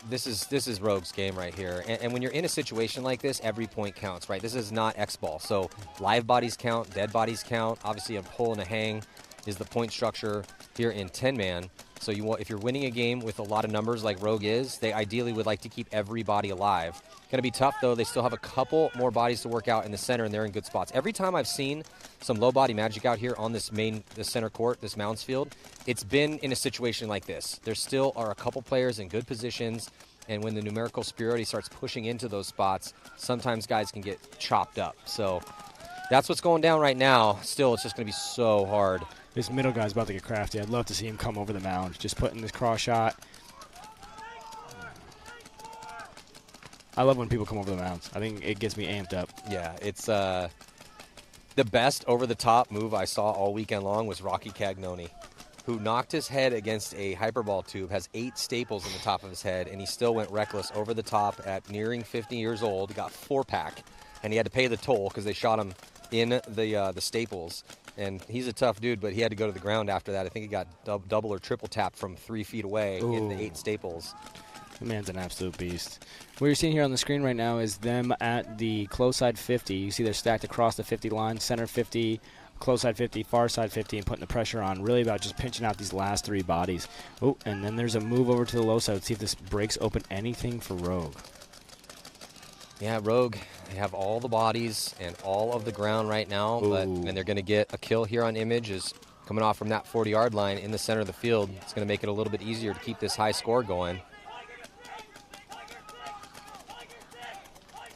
this is Rogue's game right here. And when you're in a situation like this, every point counts, right? This is not X-Ball. So live bodies count, dead bodies count. Obviously, a pull and a hang is the point structure here in 10-man. So if you're winning a game with a lot of numbers like Rogue is, they ideally would like to keep every body alive. Going to be tough, though. They still have a couple more bodies to work out in the center, and they're in good spots. Every time I've seen some low body magic out here on this center court, this Mounds field, it's been in a situation like this. There still are a couple players in good positions, and when the numerical superiority starts pushing into those spots, sometimes guys can get chopped up. So that's what's going down right now. Still, it's just going to be so hard. This middle guy's about to get crafty. I'd love to see him come over the mound, just putting this cross shot. I love when people come over the mounds. I think it gets me amped up. Yeah, it's the best over-the-top move I saw all weekend long was Rocky Cagnoni, who knocked his head against a hyperball tube, has 8 staples in the top of his head, and he still went reckless over the top at nearing 50 years old. He got 4-pack, and he had to pay the toll because they shot him in the staples. And he's a tough dude, but he had to go to the ground after that. I think he got double or triple tapped from 3 feet away in the 8 staples. The man's an absolute beast. What you're seeing here on the screen right now is them at the close side 50. You see they're stacked across the 50 line, center 50, close side 50, far side 50, and putting the pressure on. Really about just pinching out these last 3 bodies. Oh, and then there's a move over to the low side. Let's see if this breaks open anything for Rogue. Yeah, Rogue, they have all the bodies and all of the ground right now, and they're going to get a kill here on Image is coming off from that 40-yard line in the center of the field. It's going to make it a little bit easier to keep this high score going.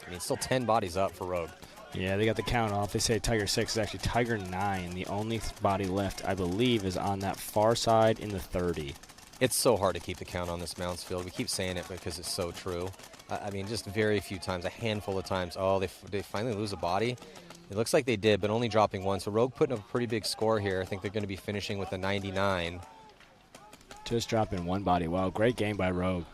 I mean, still 10 bodies up for Rogue. Yeah, they got the count off. They say Tiger 6 is actually Tiger 9. The only body left, I believe, is on that far side in the 30. It's so hard to keep the count on this Mounds field. We keep saying it because it's so true. I mean, just very few times, a handful of times. Oh, they finally lose a body. It looks like they did, but only dropping 1. So Rogue putting up a pretty big score here. I think they're going to be finishing with a 99. Just dropping 1 body. Wow, great game by Rogue.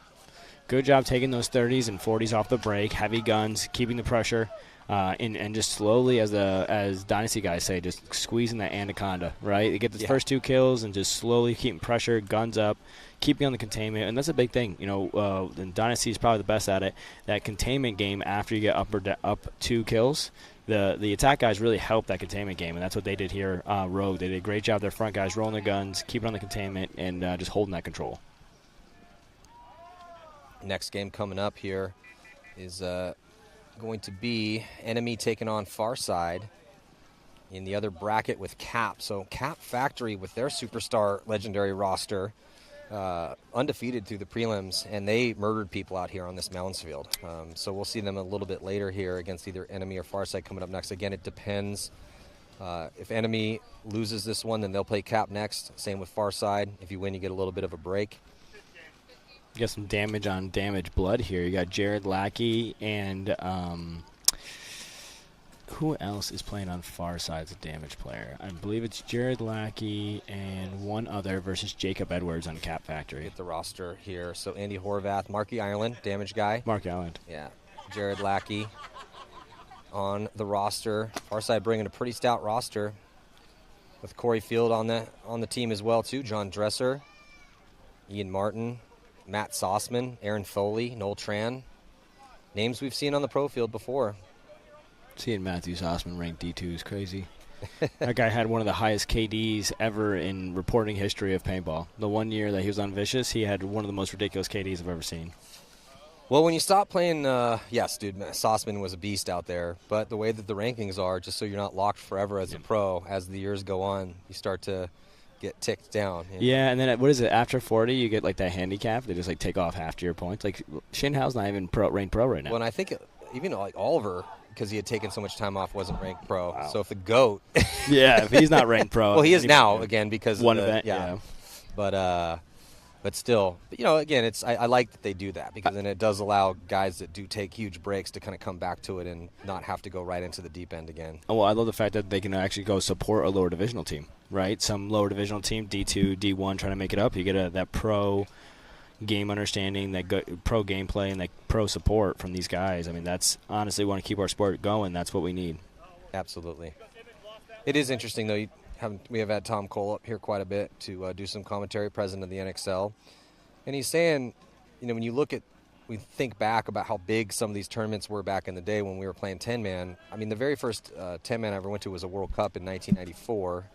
Good job taking those 30s and 40s off the break. Heavy guns, keeping the pressure, and just slowly, as Dynasty guys say, just squeezing that anaconda, right? They get the first 2 kills and just slowly keeping pressure, guns up, keeping on the containment, and that's a big thing. You know, and Dynasty is probably the best at it. That containment game after you get up 2 kills, the attack guys really help that containment game, and that's what they did here. Rogue, they did a great job. Their front guys rolling their guns, keeping on the containment, and just holding that control. Next game coming up here is going to be Enemy taking on Far Side in the other bracket with Cap. So Cap Factory with their superstar legendary roster undefeated through the prelims, and they murdered people out here on this Mounds field. So we'll see them a little bit later here against either Enemy or Farside coming up next. Again, it depends. If Enemy loses this one, then they'll play Cap next. Same with Farside. If you win, you get a little bit of a break. You got some damage on damage blood here. You got Jared Lackey and who else is playing on Farside as a damage player? I believe it's Jared Lackey and one other versus Jacob Edwards on Cap Factory. Get the roster here. So Andy Horvath, Marky Ireland, damage guy. Marky Ireland. Yeah. Jared Lackey on the roster. Farside bringing a pretty stout roster with Corey Field on the team as well too. John Dresser, Ian Martin, Matt Sossman, Aaron Foley, Noel Tran. Names we've seen on the pro field before. Seeing Matthew Sossman ranked D2 is crazy. That guy had one of the highest KDs ever in reporting history of paintball. The one year that he was on Vicious, he had one of the most ridiculous KDs I've ever seen. Well, when you stop playing, yes, dude, Sossman was a beast out there. But the way that the rankings are, just so you're not locked forever as a pro, as the years go on, you start to get ticked down. You know? Yeah, and then what is it? After 40, you get like that handicap. They just like take off half to your points. Like Shane Howe's not even ranked pro right now. Well, and I think even like Oliver, because he had taken so much time off, wasn't ranked pro. Wow. So if the GOAT, yeah, if he's not ranked pro, well, he is now again because one of the, event, yeah. But still, you know, again, I like that they do that because then it does allow guys that do take huge breaks to kind of come back to it and not have to go right into the deep end again. Oh, well, I love the fact that they can actually go support a lower divisional team, right? Some lower divisional team, D2, D1, trying to make it up. You get that pro game understanding, that pro gameplay, and that pro support from these guys. I mean, that's honestly, want to keep our sport going. That's what we need. Absolutely. It is interesting, though. We have had Tom Cole up here quite a bit to do some commentary, president of the NXL. And he's saying, you know, when we think back about how big some of these tournaments were back in the day when we were playing 10-man. I mean, the very first 10-man I ever went to was a World Cup in 1994,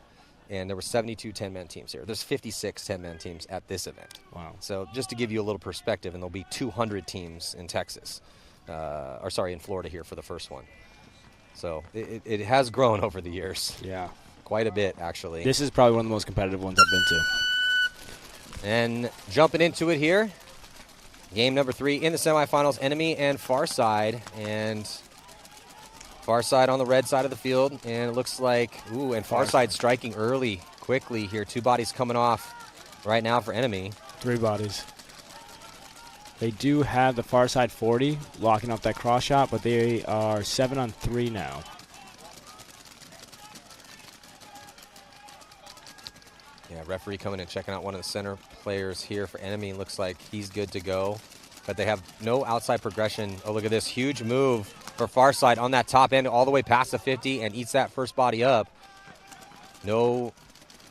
and there were 72 10-man teams here. There's 56 10-man teams at this event. Wow. So just to give you a little perspective, and there'll be 200 teams in Texas, in Florida here for the first one. So it has grown over the years. Yeah. Quite a bit, actually. This is probably one of the most competitive ones I've been to. And jumping into it here, game number 3 in the semifinals, Enemy and Farside. And Farside on the red side of the field. And it looks like, and Farside striking early, quickly here. 2 bodies coming off right now for Enemy. 3 bodies. They do have the Farside 40 locking up that cross shot, but they are 7 on 3 now. Yeah, referee coming and checking out one of the center players here for Enemy. Looks like he's good to go. But they have no outside progression. Oh, look at this huge move for Farside on that top end all the way past the 50 and eats that first body up. No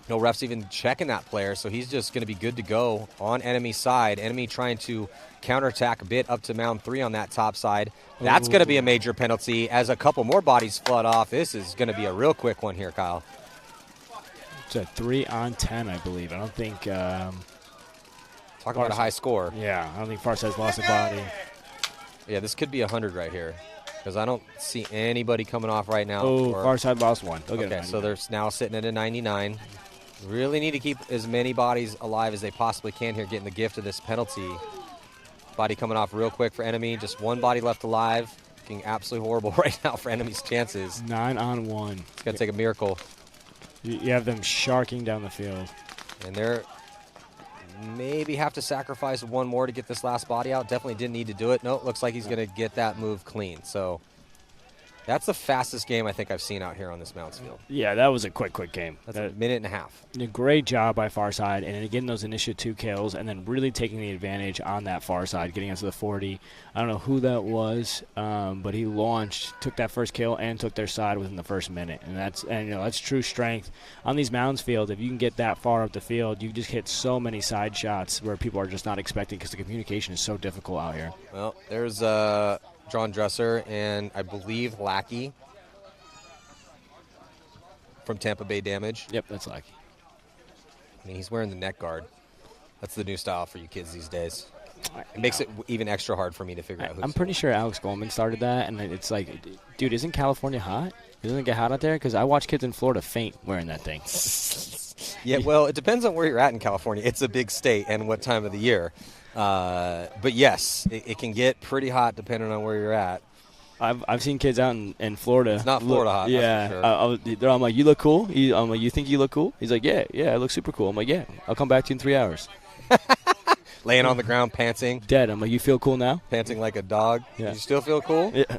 refs even checking that player, so he's just going to be good to go on Enemy side. Enemy trying to counterattack a bit up to mound 3 on that top side. That's going to be a major penalty as a couple more bodies flood off. This is going to be a real quick one here, Kyle. It's a 3 on 10, I believe. I don't think. Talk about a high score. Yeah, I don't think Farside's lost a body. Yeah, this could be 100 right here because I don't see anybody coming off right now. Oh, Farside lost 1. Okay, so they're now sitting at a 99. Really need to keep as many bodies alive as they possibly can here, getting the gift of this penalty. Body coming off real quick for Enemy. Just 1 body left alive. Looking absolutely horrible right now for Enemy's chances. 9 on 1. It's going to take a miracle. You have them sharking down the field. And they're maybe have to sacrifice 1 more to get this last body out. Definitely didn't need to do it. No, looks like he's going to get that move clean. So that's the fastest game I think I've seen out here on this Mounds field. Yeah, that was a quick game. That's a minute and a half. A great job by Farside, and getting those initial 2 kills, and then really taking the advantage on that Farside, getting us to the 40. I don't know who that was, but he took that first kill, and took their side within the first minute, and that's true strength on these Mounds field. If you can get that far up the field, you just hit so many side shots where people are just not expecting because the communication is so difficult out here. Well, there's John Dresser and I believe Lackey from Tampa Bay Damage. Yep, that's Lackey. I mean, he's wearing the neck guard. That's the new style for you kids these days. It makes it even extra hard for me to figure out who's. I'm pretty sure Alex Goldman started that, and it's like, dude, isn't California hot? Doesn't it get hot out there? Because I watch kids in Florida faint wearing that thing. Yeah, well, it depends on where you're at in California. It's a big state and what time of the year. But yes, it can get pretty hot depending on where you're at. I've seen kids out in Florida. It's not Florida hot. Yeah, That's for sure. I'm like, you look cool. I'm like, you think you look cool? He's like, yeah, I look super cool. I'm like, yeah, I'll come back to you in 3 hours. Laying on the ground, pantsing. Dead. I'm like, you feel cool now? Pantsing like a dog. Yeah. You still feel cool? Yeah.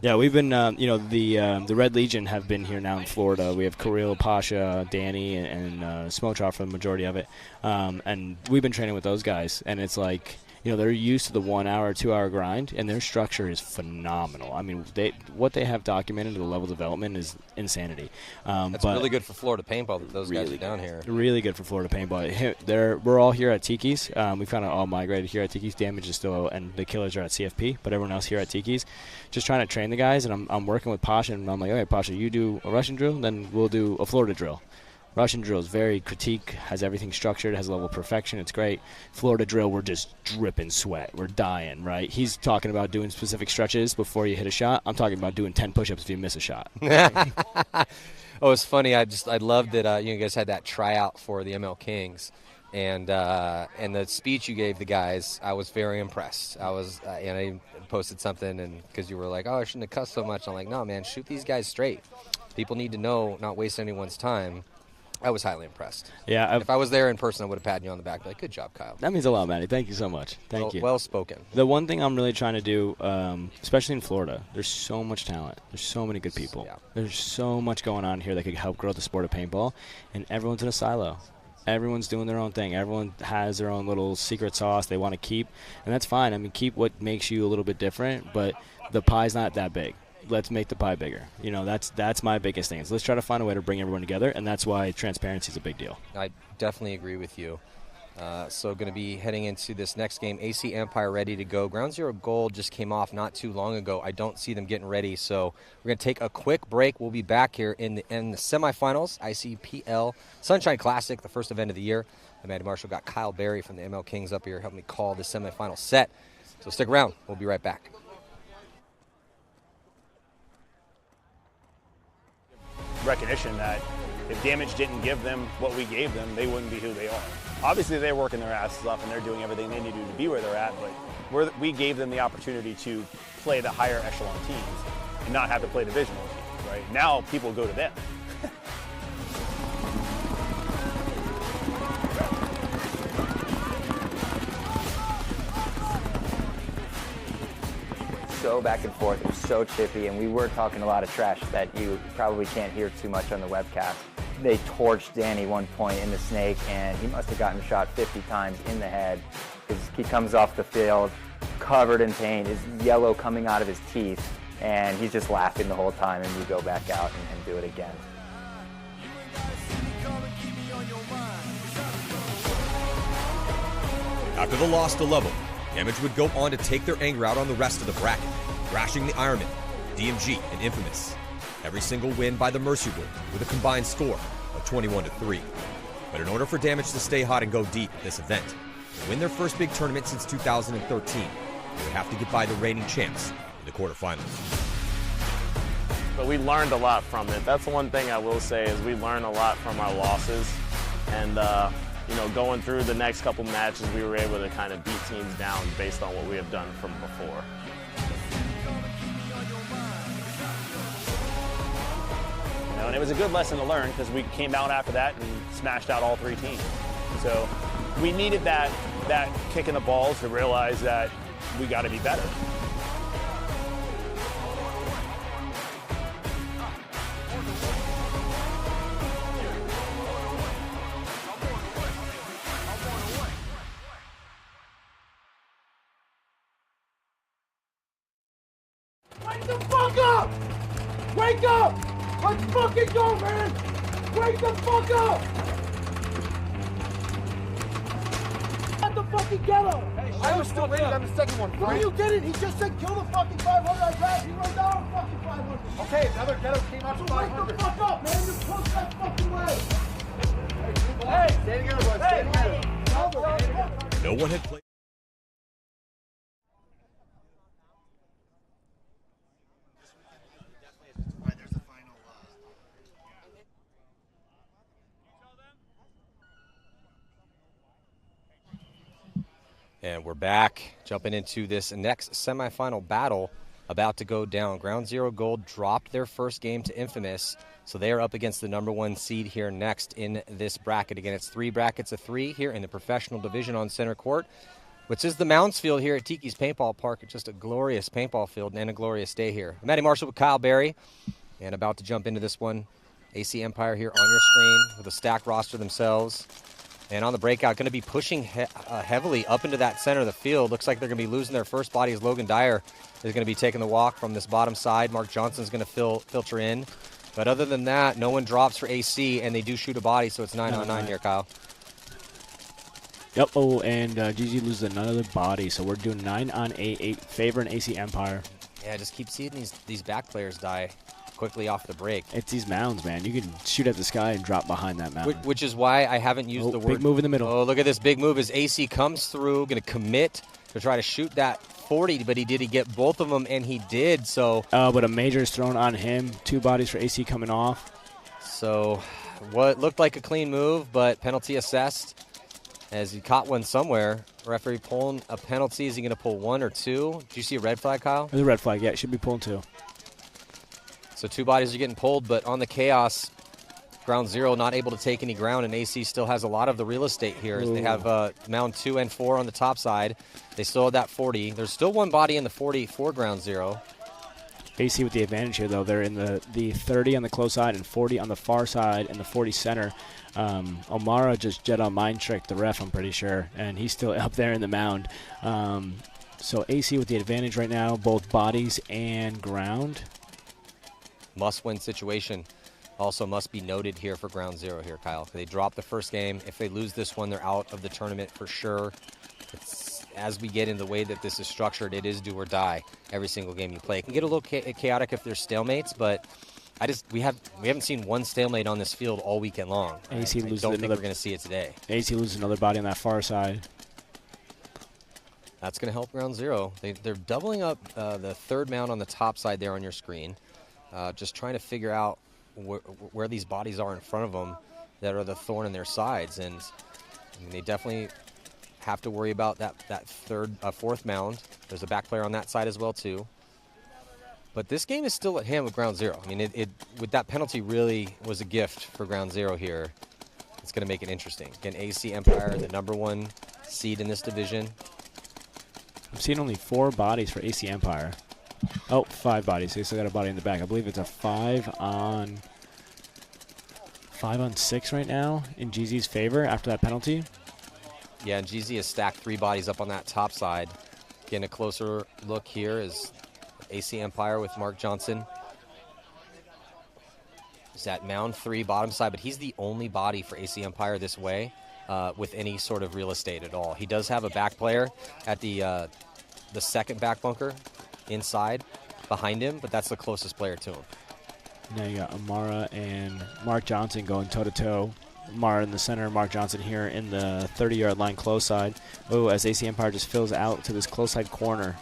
Yeah, we've been, the Red Legion have been here now in Florida. We have Kirill, Pasha, Danny, and Smochar for the majority of it. And we've been training with those guys, and it's like, they're used to the 1 hour, 2 hour grind, and their structure is phenomenal. I mean, what they have documented to the level of development is insanity. That's really good for Florida Paintball that those guys are down here. Really good for Florida Paintball. We're all here at Tiki's. We kind of all migrated here at Tiki's. Damage is still, and the Killers are at CFP, but everyone else here at Tiki's. Just trying to train the guys, and I'm working with Pasha, and I'm like, okay, Pasha, you do a Russian drill, then we'll do a Florida drill. Russian drill is very critique, has everything structured, has a level of perfection. It's great. Florida drill, we're just dripping sweat. We're dying, right? He's talking about doing specific stretches before you hit a shot. I'm talking about doing 10 push-ups if you miss a shot. Oh, it's funny. I loved that you guys had that tryout for the ML Kings. And the speech you gave the guys, I was very impressed. And I posted something, and because you were like, oh, I shouldn't have cussed so much. I'm like, no, man, shoot these guys straight. People need to know, not waste anyone's time. I was highly impressed. Yeah. If I was there in person, I would have patted you on the back. Like, good job, Kyle. That means a lot, Matty. Thank you so much. Thank you. Well spoken. The one thing I'm really trying to do, especially in Florida, there's so much talent. There's so many good people. Yeah. There's so much going on here that could help grow the sport of paintball, and everyone's in a silo. Everyone's doing their own thing. Everyone has their own little secret sauce they want to keep, and that's fine. I mean, keep what makes you a little bit different, but the pie's not that big. Let's make the pie bigger. That's my biggest thing. Let's try to find a way to bring everyone together, and that's why transparency is a big deal. I definitely agree with you. So going to be heading into this next game. AC Empire ready to go. Ground Zero Gold just came off not too long ago. I don't see them getting ready, so we're going to take a quick break. We'll be back here in the semifinals, ICPL Sunshine Classic, the first event of the year. I'm Matty Marshall. Got Kyle Berry from the ML Kings up here helping me call the semifinal set. So stick around. We'll be right back. Recognition that if Damage didn't give them what we gave them, they wouldn't be who they are. Obviously, they're working their asses off and they're doing everything they need to do to be where they're at, but we gave them the opportunity to play the higher echelon teams and not have to play divisional teams, right? Now people go to them. So back and forth, it was so chippy, and we were talking a lot of trash that you probably can't hear too much on the webcast. They torched Danny one point in the snake, and he must have gotten shot 50 times in the head because he comes off the field covered in paint, his yellow coming out of his teeth, and he's just laughing the whole time, and we go back out and do it again. After the loss to level, Damage would go on to take their anger out on the rest of the bracket, thrashing the Ironman, DMG, and Infamous. Every single win by the Mercy Rule with a combined score of 21-3. But in order for Damage to stay hot and go deep at this event, to win their first big tournament since 2013, they would have to get by the reigning champs in the quarterfinals. But we learned a lot from it. That's the one thing I will say is we learned a lot from our losses. And going through the next couple matches, we were able to kind of beat teams down based on what we have done from before. And it was a good lesson to learn because we came out after that and smashed out all three teams. So we needed that kick in the balls to realize that we got to be better. Wake the fuck up! Wake up! Let's fucking go, man! Wake the fuck up! At the fucking ghetto! I was still waiting on the second one. No, you didn't. He just said kill the fucking 500 I grabbed. He ran down fucking 500. Okay, another ghetto came out to 500. Wake the fuck up, man! You push that fucking way! Hey, stay together, boys. Stay together. No one had played. And we're back, jumping into this next semifinal battle about to go down. Ground Zero Gold dropped their first game to Infamous, so they are up against the #1 seed here next in this bracket. Again, it's 3 brackets of 3 here in the professional division on center court, which is the Mounds field here at Tiki's Paintball Park. It's just a glorious paintball field and a glorious day here. I'm Matty Marshall with Kyle Berry, and about to jump into this one. AC Empire here on your screen with a stacked roster themselves. And on the breakout, going to be pushing heavily up into that center of the field. Looks like they're going to be losing their first body as Logan Dyer is going to be taking the walk from this bottom side. Mark Johnson's going to filter in. But other than that, no one drops for AC, and they do shoot a body, so it's 9-on-9 here, Kyle. Yep, oh, and GG loses another body, so we're doing 9-on-8, favoring AC Empire. Yeah, I just keep seeing these back players die quickly off the break. It's these mounds, man. You can shoot at the sky and drop behind that mound. Which is why I haven't used the word. Big move in the middle. Oh, look at this big move as AC comes through, going to commit to try to shoot that 40, but he get both of them, and he did, so. But a major is thrown on him. 2 bodies for AC coming off. So what looked like a clean move, but penalty assessed as he caught one somewhere. Referee pulling a penalty. Is he going to pull 1 or 2? Did you see a red flag, Kyle? There's a red flag, yeah. It should be pulling 2. So 2 bodies are getting pulled, but on the chaos, Ground Zero not able to take any ground, and AC still has a lot of the real estate here. As they have mound 2 and 4 on the top side. They still have that 40. There's still 1 body in the 40 for Ground Zero. AC with the advantage here, though. They're in the 30 on the close side and 40 on the far side and the 40 center. Omara just Jedi mind tricked the ref, I'm pretty sure, and he's still up there in the mound. So AC with the advantage right now, both bodies and ground. Must-win situation. Also must be noted here for Ground Zero here, Kyle. They dropped the first game. If they lose this one, they're out of the tournament for sure. As we get in the way that this is structured, it is do or die every single game you play. It can get a little chaotic if there's stalemates, but we haven't seen one stalemate on this field all weekend long. AC I don't think we're going to see it today. AC loses another body on that far side. That's going to help Ground Zero. They're doubling up the 3rd mound on the top side there on your screen. Just trying to figure out where these bodies are in front of them that are the thorn in their sides. And I mean, they definitely have to worry about that 4th mound. There's a back player on that side as well, too. But this game is still at hand with Ground Zero. I mean, it with that penalty really was a gift for Ground Zero here. It's going to make it interesting. Again, AC Empire, the #1 seed in this division. I'm seeing only 4 bodies for AC Empire. Oh, 5 bodies. They still got a body in the back. I believe it's a 5 on 6 right now in GZ's favor after that penalty. Yeah, and GZ has stacked 3 bodies up on that top side. Getting a closer look here is AC Empire with Mark Johnson. He's at mound 3, bottom side, but he's the only body for AC Empire this way with any sort of real estate at all. He does have a back player at the 2nd back bunker inside behind him, but that's the closest player to him. Now you got Amara and Mark Johnson going toe-to-toe. Amara in the center, Mark Johnson here in the 30-yard line close side. Oh, as AC Empire just fills out to this close side corner.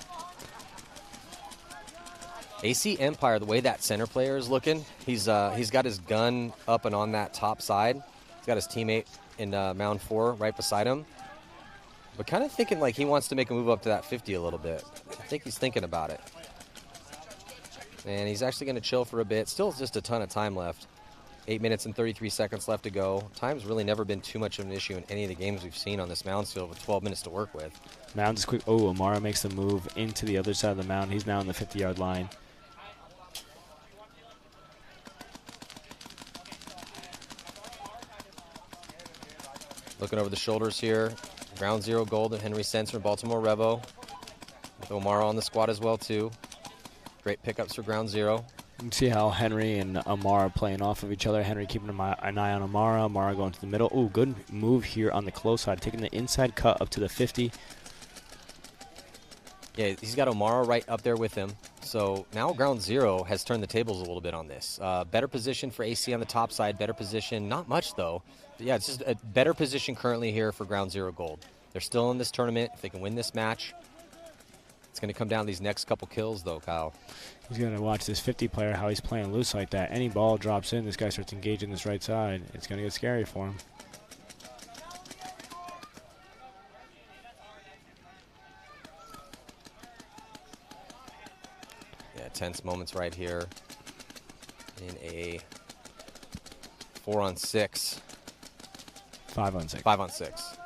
AC Empire, the way that center player is looking, he's got his gun up and on that top side. He's got his teammate in mound 4 right beside him. But kind of thinking like he wants to make a move up to that 50 a little bit. I think he's thinking about it. And he's actually going to chill for a bit. Still just a ton of time left. 8 minutes and 33 seconds left to go. Time's really never been too much of an issue in any of the games we've seen on this mound field with 12 minutes to work with. Mound is quick. Oh, Amara makes the move into the other side of the mound. He's now on the 50-yard line. Looking over the shoulders here. Ground Zero Gold and Henry Sens from Baltimore Revo. With Omar on the squad as well, too. Great pickups for Ground Zero. You can see how Henry and Amara playing off of each other. Henry keeping an eye on Amara. Amara going to the middle. Ooh, good move here on the close side. Taking the inside cut up to the 50. Yeah, he's got Omara right up there with him. So now Ground Zero has turned the tables a little bit on this. Better position for AC on the top side. Better position. Not much, though. But yeah, it's just a better position currently here for Ground Zero Gold. They're still in this tournament. If they can win this match, it's going to come down to these next couple kills, though, Kyle. He's going to watch this 50 player, how he's playing loose like that. Any ball drops in, this guy starts engaging this right side. It's going to get scary for him. tense moments right here in a 4-on-6. 5-on-6. 5-on-6.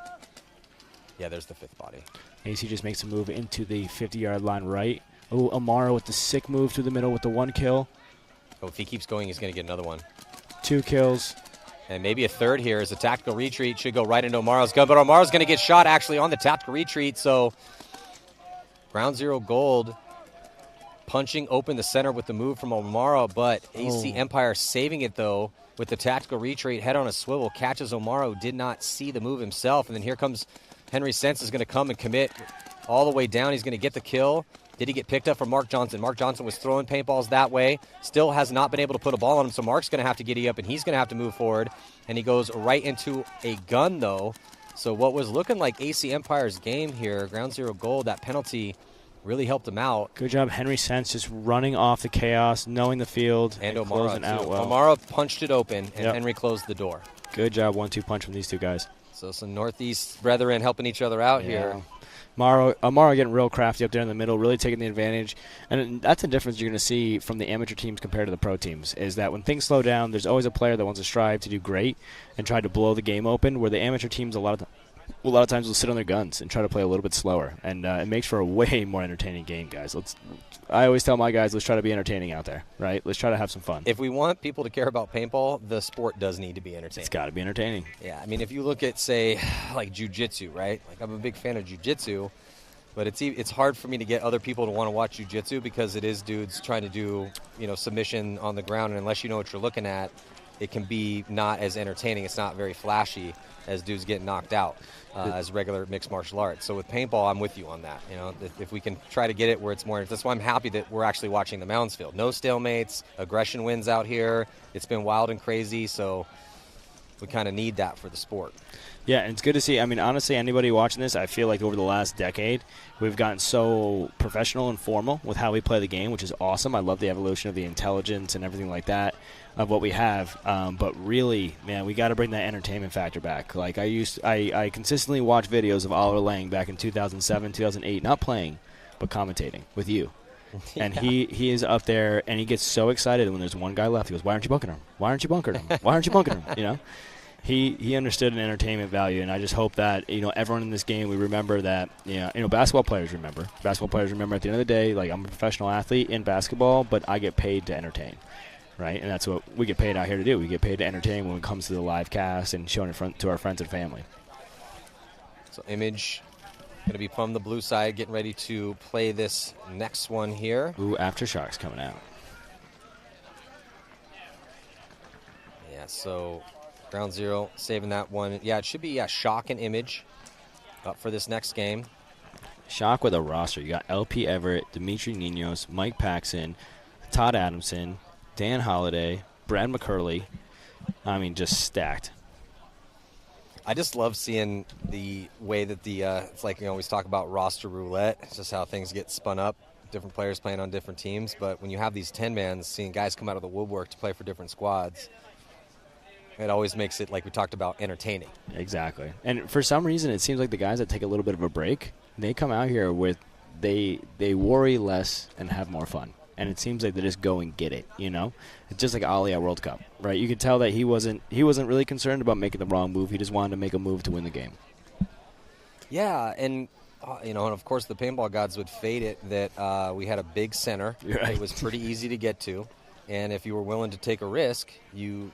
Yeah, there's the fifth body. AC just makes a move into the 50-yard line right. Oh, Amaro with the sick move through the middle with the 1 kill. Oh, if he keeps going, he's going to get another one. 2 kills. And maybe a third here as a tactical retreat should go right into Amaro's gun. But Amaro's going to get shot actually on the tactical retreat. So Ground Zero Gold punching open the center with the move from Omaro. But AC Empire saving it, though, with the tactical retreat. Head on a swivel. Catches Omaro. Did not see the move himself. And then here comes Henry Sense is going to come and commit all the way down. He's going to get the kill. Did he get picked up from Mark Johnson? Mark Johnson was throwing paintballs that way. Still has not been able to put a ball on him, so Mark's going to have to giddy up, and he's going to have to move forward. And he goes right into a gun, though. So what was looking like AC Empire's game here, Ground Zero Gold, that penalty really helped him out. Good job, Henry Sense, just running off the chaos, knowing the field, and closing out well. Omaro punched it open, and Henry closed the door. Good job, 1-2 punch from these two guys. So some Northeast brethren helping each other out here. Amaro getting real crafty up there in the middle, really taking the advantage. And that's the difference you're going to see from the amateur teams compared to the pro teams, is that when things slow down, there's always a player that wants to strive to do great and try to blow the game open, where the amateur teams a lot of times will sit on their guns and try to play a little bit slower. And it makes for a way more entertaining game, guys. I always tell my guys, let's try to be entertaining out there, right? Let's try to have some fun. If we want people to care about paintball, the sport does need to be entertaining. It's got to be entertaining. Yeah, I mean, if you look at, say, like jiu-jitsu, right? Like, I'm a big fan of jiu-jitsu, but it's hard for me to get other people to want to watch jiu-jitsu because it is dudes trying to do, submission on the ground, and unless you know what you're looking at, it can be not as entertaining. It's not very flashy as dudes getting knocked out as regular mixed martial arts. So with paintball, I'm with you on that. If we can try to get it where it's more, that's why I'm happy that we're actually watching the Mounds Field. No stalemates, aggression wins out here. It's been wild and crazy, so we kind of need that for the sport. Yeah, and it's good to see. I mean, honestly, anybody watching this, I feel like over the last decade, we've gotten so professional and formal with how we play the game, which is awesome. I love the evolution of the intelligence and everything like that of what we have. But really, man, we got to bring that entertainment factor back. Like I consistently watch videos of Oliver Lang back in 2007, 2008, not playing, but commentating with you. And he is up there, and he gets so excited when there's one guy left. He goes, "Why aren't you bunking him? Why aren't you bunking him? Why aren't you bunking him?" He understood an entertainment value, and I just hope that everyone in this game, we remember that. Basketball players remember. Basketball players remember at the end of the day, like, I'm a professional athlete in basketball, but I get paid to entertain, right? And that's what we get paid out here to do. We get paid to entertain when it comes to the live cast and showing it to our friends and family. So Image going to be from the blue side, getting ready to play this next one here. Ooh, Aftershock's coming out. Yeah, so Ground Zero saving that one. Yeah, it should be Shock and Image up for this next game. Shock with a roster. You got LP Everett, Dimitri Ninos, Mike Paxson, Todd Adamson, Dan Holliday, Brad McCurley. I mean, just stacked. I just love seeing the way that it's like we always talk about roster roulette. It's just how things get spun up. Different players playing on different teams. But when you have these 10-mans, seeing guys come out of the woodwork to play for different squads, it always makes it, like we talked about, entertaining. Exactly. And for some reason, it seems like the guys that take a little bit of a break, they come out here with they worry less and have more fun. And it seems like they just go and get it, It's just like Ali at World Cup, right? You could tell that he wasn't really concerned about making the wrong move. He just wanted to make a move to win the game. Yeah, and and of course the paintball gods would fade it that we had a big center. Right. It was pretty easy to get to, and if you were willing to take a risk, you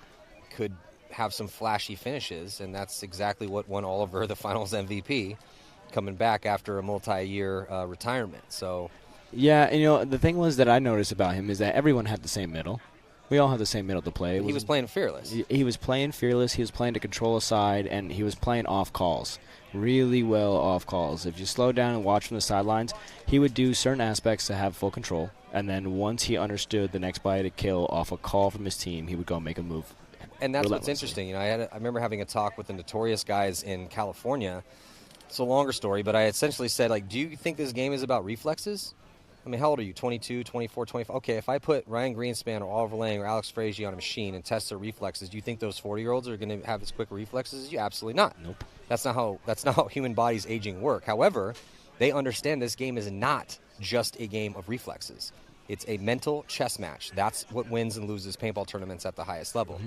could have some flashy finishes, and that's exactly what won Oliver the finals MVP, coming back after a multi-year retirement. So. Yeah, and the thing was that I noticed about him is that everyone had the same middle. We all had the same middle to play. He was playing fearless. He was playing fearless. He was playing to control a side, and he was playing off calls. Really well off calls. If you slow down and watch from the sidelines, he would do certain aspects to have full control, and then once he understood the next play to kill off a call from his team, he would go and make a move. And that's what's interesting. I remember having a talk with the Notorious guys in California. It's a longer story, but I essentially said, do you think this game is about reflexes? I mean, how old are you? 22, 24, 25? Okay, if I put Ryan Greenspan or Oliver Lang or Alex Frazier on a machine and test their reflexes, do you think those 40-year-olds are going to have as quick reflexes as you? Absolutely not. Nope. That's not how human bodies aging work. However, they understand this game is not just a game of reflexes. It's a mental chess match. That's what wins and loses paintball tournaments at the highest level.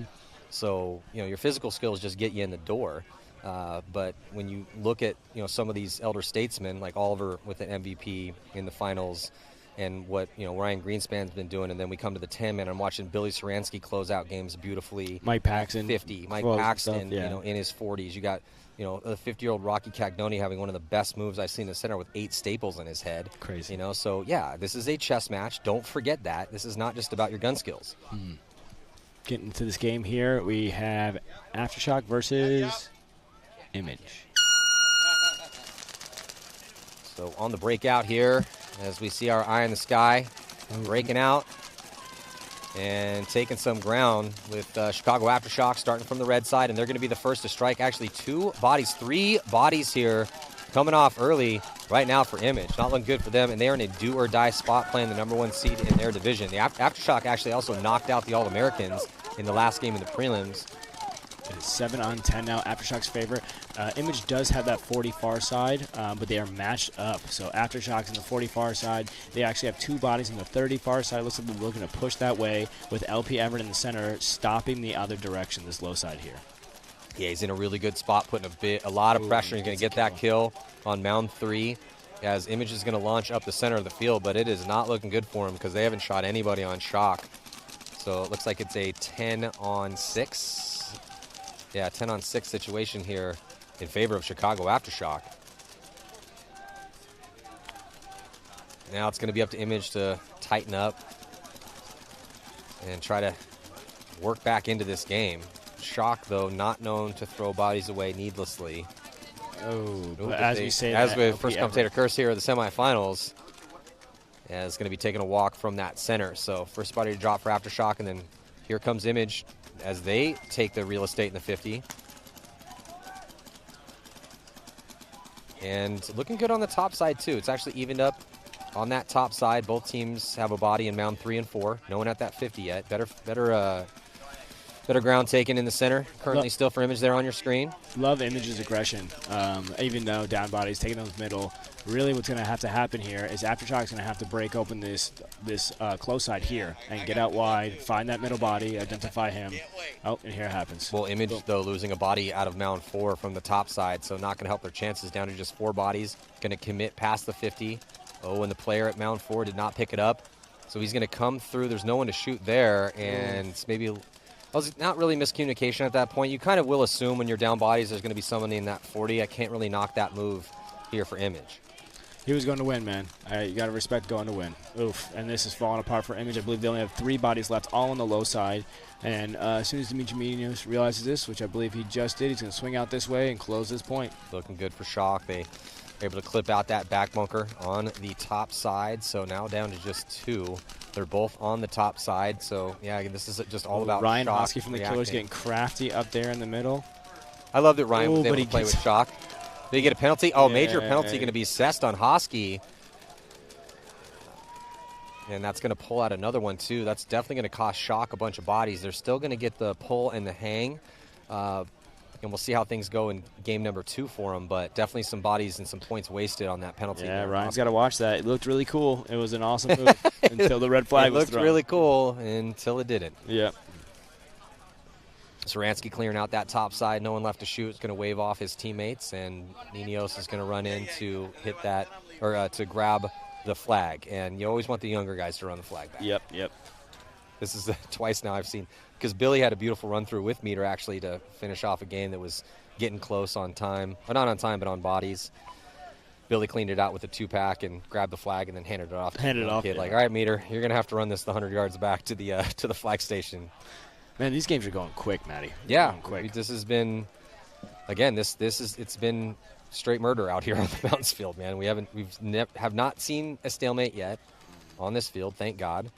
So, your physical skills just get you in the door. But when you look at, some of these elder statesmen, like Oliver with an MVP in the finals, and what, Ryan Greenspan's been doing, and then we come to the 10-man, I'm watching Billy Saransky close out games beautifully. Mike Paxton. 50. Mike Well, Paxton, stuff, yeah. in his 40s. You got, a 50-year-old Rocky Cagnoni having one of the best moves I've seen in the center with 8 staples in his head. Crazy. So, yeah, this is a chess match. Don't forget that. This is not just about your gun skills. Getting into this game here, we have Aftershock versus Image. So on the breakout here, as we see our eye in the sky, breaking out and taking some ground with Chicago Aftershock starting from the red side, and they're going to be the first to strike. Actually, 3 bodies here coming off early right now for Image. Not looking good for them, and they are in a do-or-die spot playing the #1 seed in their division. The Aftershock actually also knocked out the All-Americans in the last game in the prelims. It's 7-on-10 now, Aftershock's favorite. Image does have that 40 far side, but they are matched up. So Aftershock's in the 40 far side. They actually have 2 bodies in the 30 far side. Looks like they're looking to push that way with LP Everett in the center, stopping the other direction, this low side here. Yeah, he's in a really good spot, putting a lot of pressure. He's going to get that kill on mound 3 as Image is going to launch up the center of the field, but it is not looking good for him because they haven't shot anybody on Shock. So it looks like it's a 10-on-6. Yeah, 10-on-6 situation here in favor of Chicago Aftershock. Now it's going to be up to Image to tighten up and try to work back into this game. Shock, though, not known to throw bodies away needlessly. But as we say, as with first commentator curse here, the semifinals, yeah, it's going to be taking a walk from that center. So first body to drop for Aftershock, and then here comes Image as they take the real estate in the 50. And looking good on the top side, too. It's actually evened up on that top side. Both teams have a body in mound 3 and 4. No one at that 50 yet. Better ground taken in the center. Currently still for Image there on your screen. Love Image's aggression. Even though down bodies taking those middle, really what's going to have to happen here is Aftershock's going to have to break open this close side here and get out wide, find that middle body, identify him. Oh, and here it happens. Well, Image, though, losing a body out of mound 4 from the top side, so not going to help their chances. Down to just 4 bodies. Going to commit past the 50. Oh, and the player at mound 4 did not pick it up. So he's going to come through. There's no one to shoot there, and maybe... Well, it's not really miscommunication at that point. You kind of will assume when you're down bodies there's going to be somebody in that 40. I can't really knock that move here for Image. He was going to win, man. You got to respect going to win. Oof. And this is falling apart for Image. I believe they only have 3 bodies left, all on the low side. And as soon as Dimitri Munoz realizes this, which I believe he just did, he's going to swing out this way and close this point. Looking good for Shock. They were able to clip out that back bunker on the top side. So now down to just 2. They're both on the top side, so yeah, this is just all about Ryan Shock Hosky from the Killers getting crafty up there in the middle. I love that Ryan was able to play with Shock. Did he get a penalty? Oh, major penalty going to be assessed on Hosky. And that's going to pull out another one, too. That's definitely going to cost Shock a bunch of bodies. They're still going to get the pull and the hang. And we'll see how things go in game number 2 for them, but definitely some bodies and some points wasted on that penalty. Yeah, Ryan's got to watch that. It looked really cool. It was an awesome move until the red flag was thrown. It looked really cool until it didn't. Yep. Saransky clearing out that top side. No one left to shoot. It's going to wave off his teammates, and Munoz is going to run in to hit that, or to grab the flag. And you always want the younger guys to run the flag back. Yep. This is twice now I've seen, because Billy had a beautiful run through with Meter actually to finish off a game that was getting close on time. Or not on time, but on bodies. Billy cleaned it out with a 2-pack and grabbed the flag and then handed it off. Yeah. Like, all right, Meter, you're going to have to run this the 100 yards back to the flag station. Man, these games are going quick, Matty. Yeah, quick. This has been, again, it's been straight murder out here on the Mountains field, man. We have not seen a stalemate yet on this field, thank God.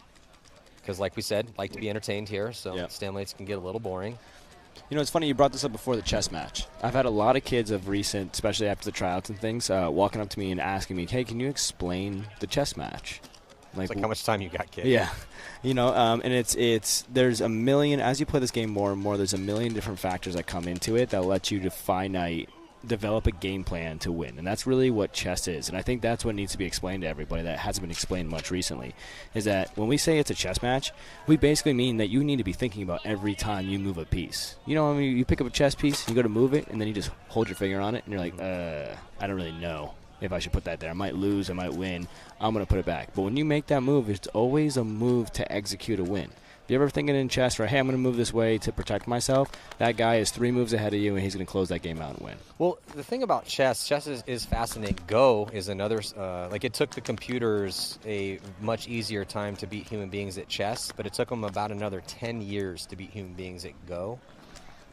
Because, like we said, like to be entertained here, so stamelates can get a little boring. You know, it's funny you brought this up before the chess match. I've had a lot of kids of recent, especially after the tryouts and things, walking up to me and asking me, hey, can you explain the chess match? Like how much time you got, kid? Yeah. You know, and it's there's a million, as you play this game more and more, there's a million different factors that come into it that let you to finite develop a game plan to win. And that's really what chess is. And I think that's what needs to be explained to everybody that hasn't been explained much recently, is that when we say it's a chess match, we basically mean that you need to be thinking about every time you move a piece. You know, I mean, you pick up a chess piece, you go to move it, and then you just hold your finger on it, and you're like, I don't really know if I should put that there. I might lose, I might win. I'm going to put it back. But when you make that move, it's always a move to execute a win. If you're ever thinking in chess, right, hey, I'm going to move this way to protect myself, that guy is 3 moves ahead of you, and he's going to close that game out and win. Well, the thing about chess is fascinating. Go is another, like it took the computers a much easier time to beat human beings at chess, but it took them about another 10 years to beat human beings at Go.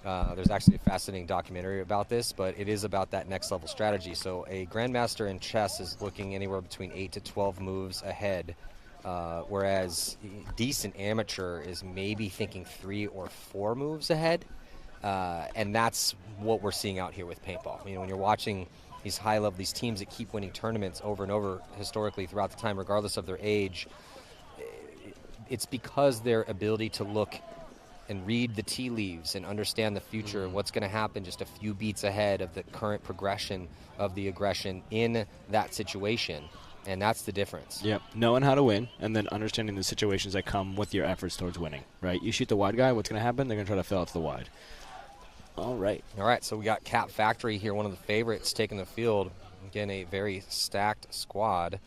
There's actually a fascinating documentary about this, but it is about that next level strategy. So a grandmaster in chess is looking anywhere between 8 to 12 moves ahead, whereas decent amateur is maybe thinking 3 or 4 moves ahead, and that's what we're seeing out here with paintball. You know, when you're watching these high-level, these teams that keep winning tournaments over and over historically throughout the time, regardless of their age, it's because their ability to look and read the tea leaves and understand the future, what's going to happen just a few beats ahead of the current progression of the aggression in that situation. And that's the difference. Yep, knowing how to win and then understanding the situations that come with your efforts towards winning, right? You shoot the wide guy, what's going to happen? They're going to try to fill out to the wide. All right, so we got Cap Factory here, one of the favorites, taking the field. Again, a very stacked squad.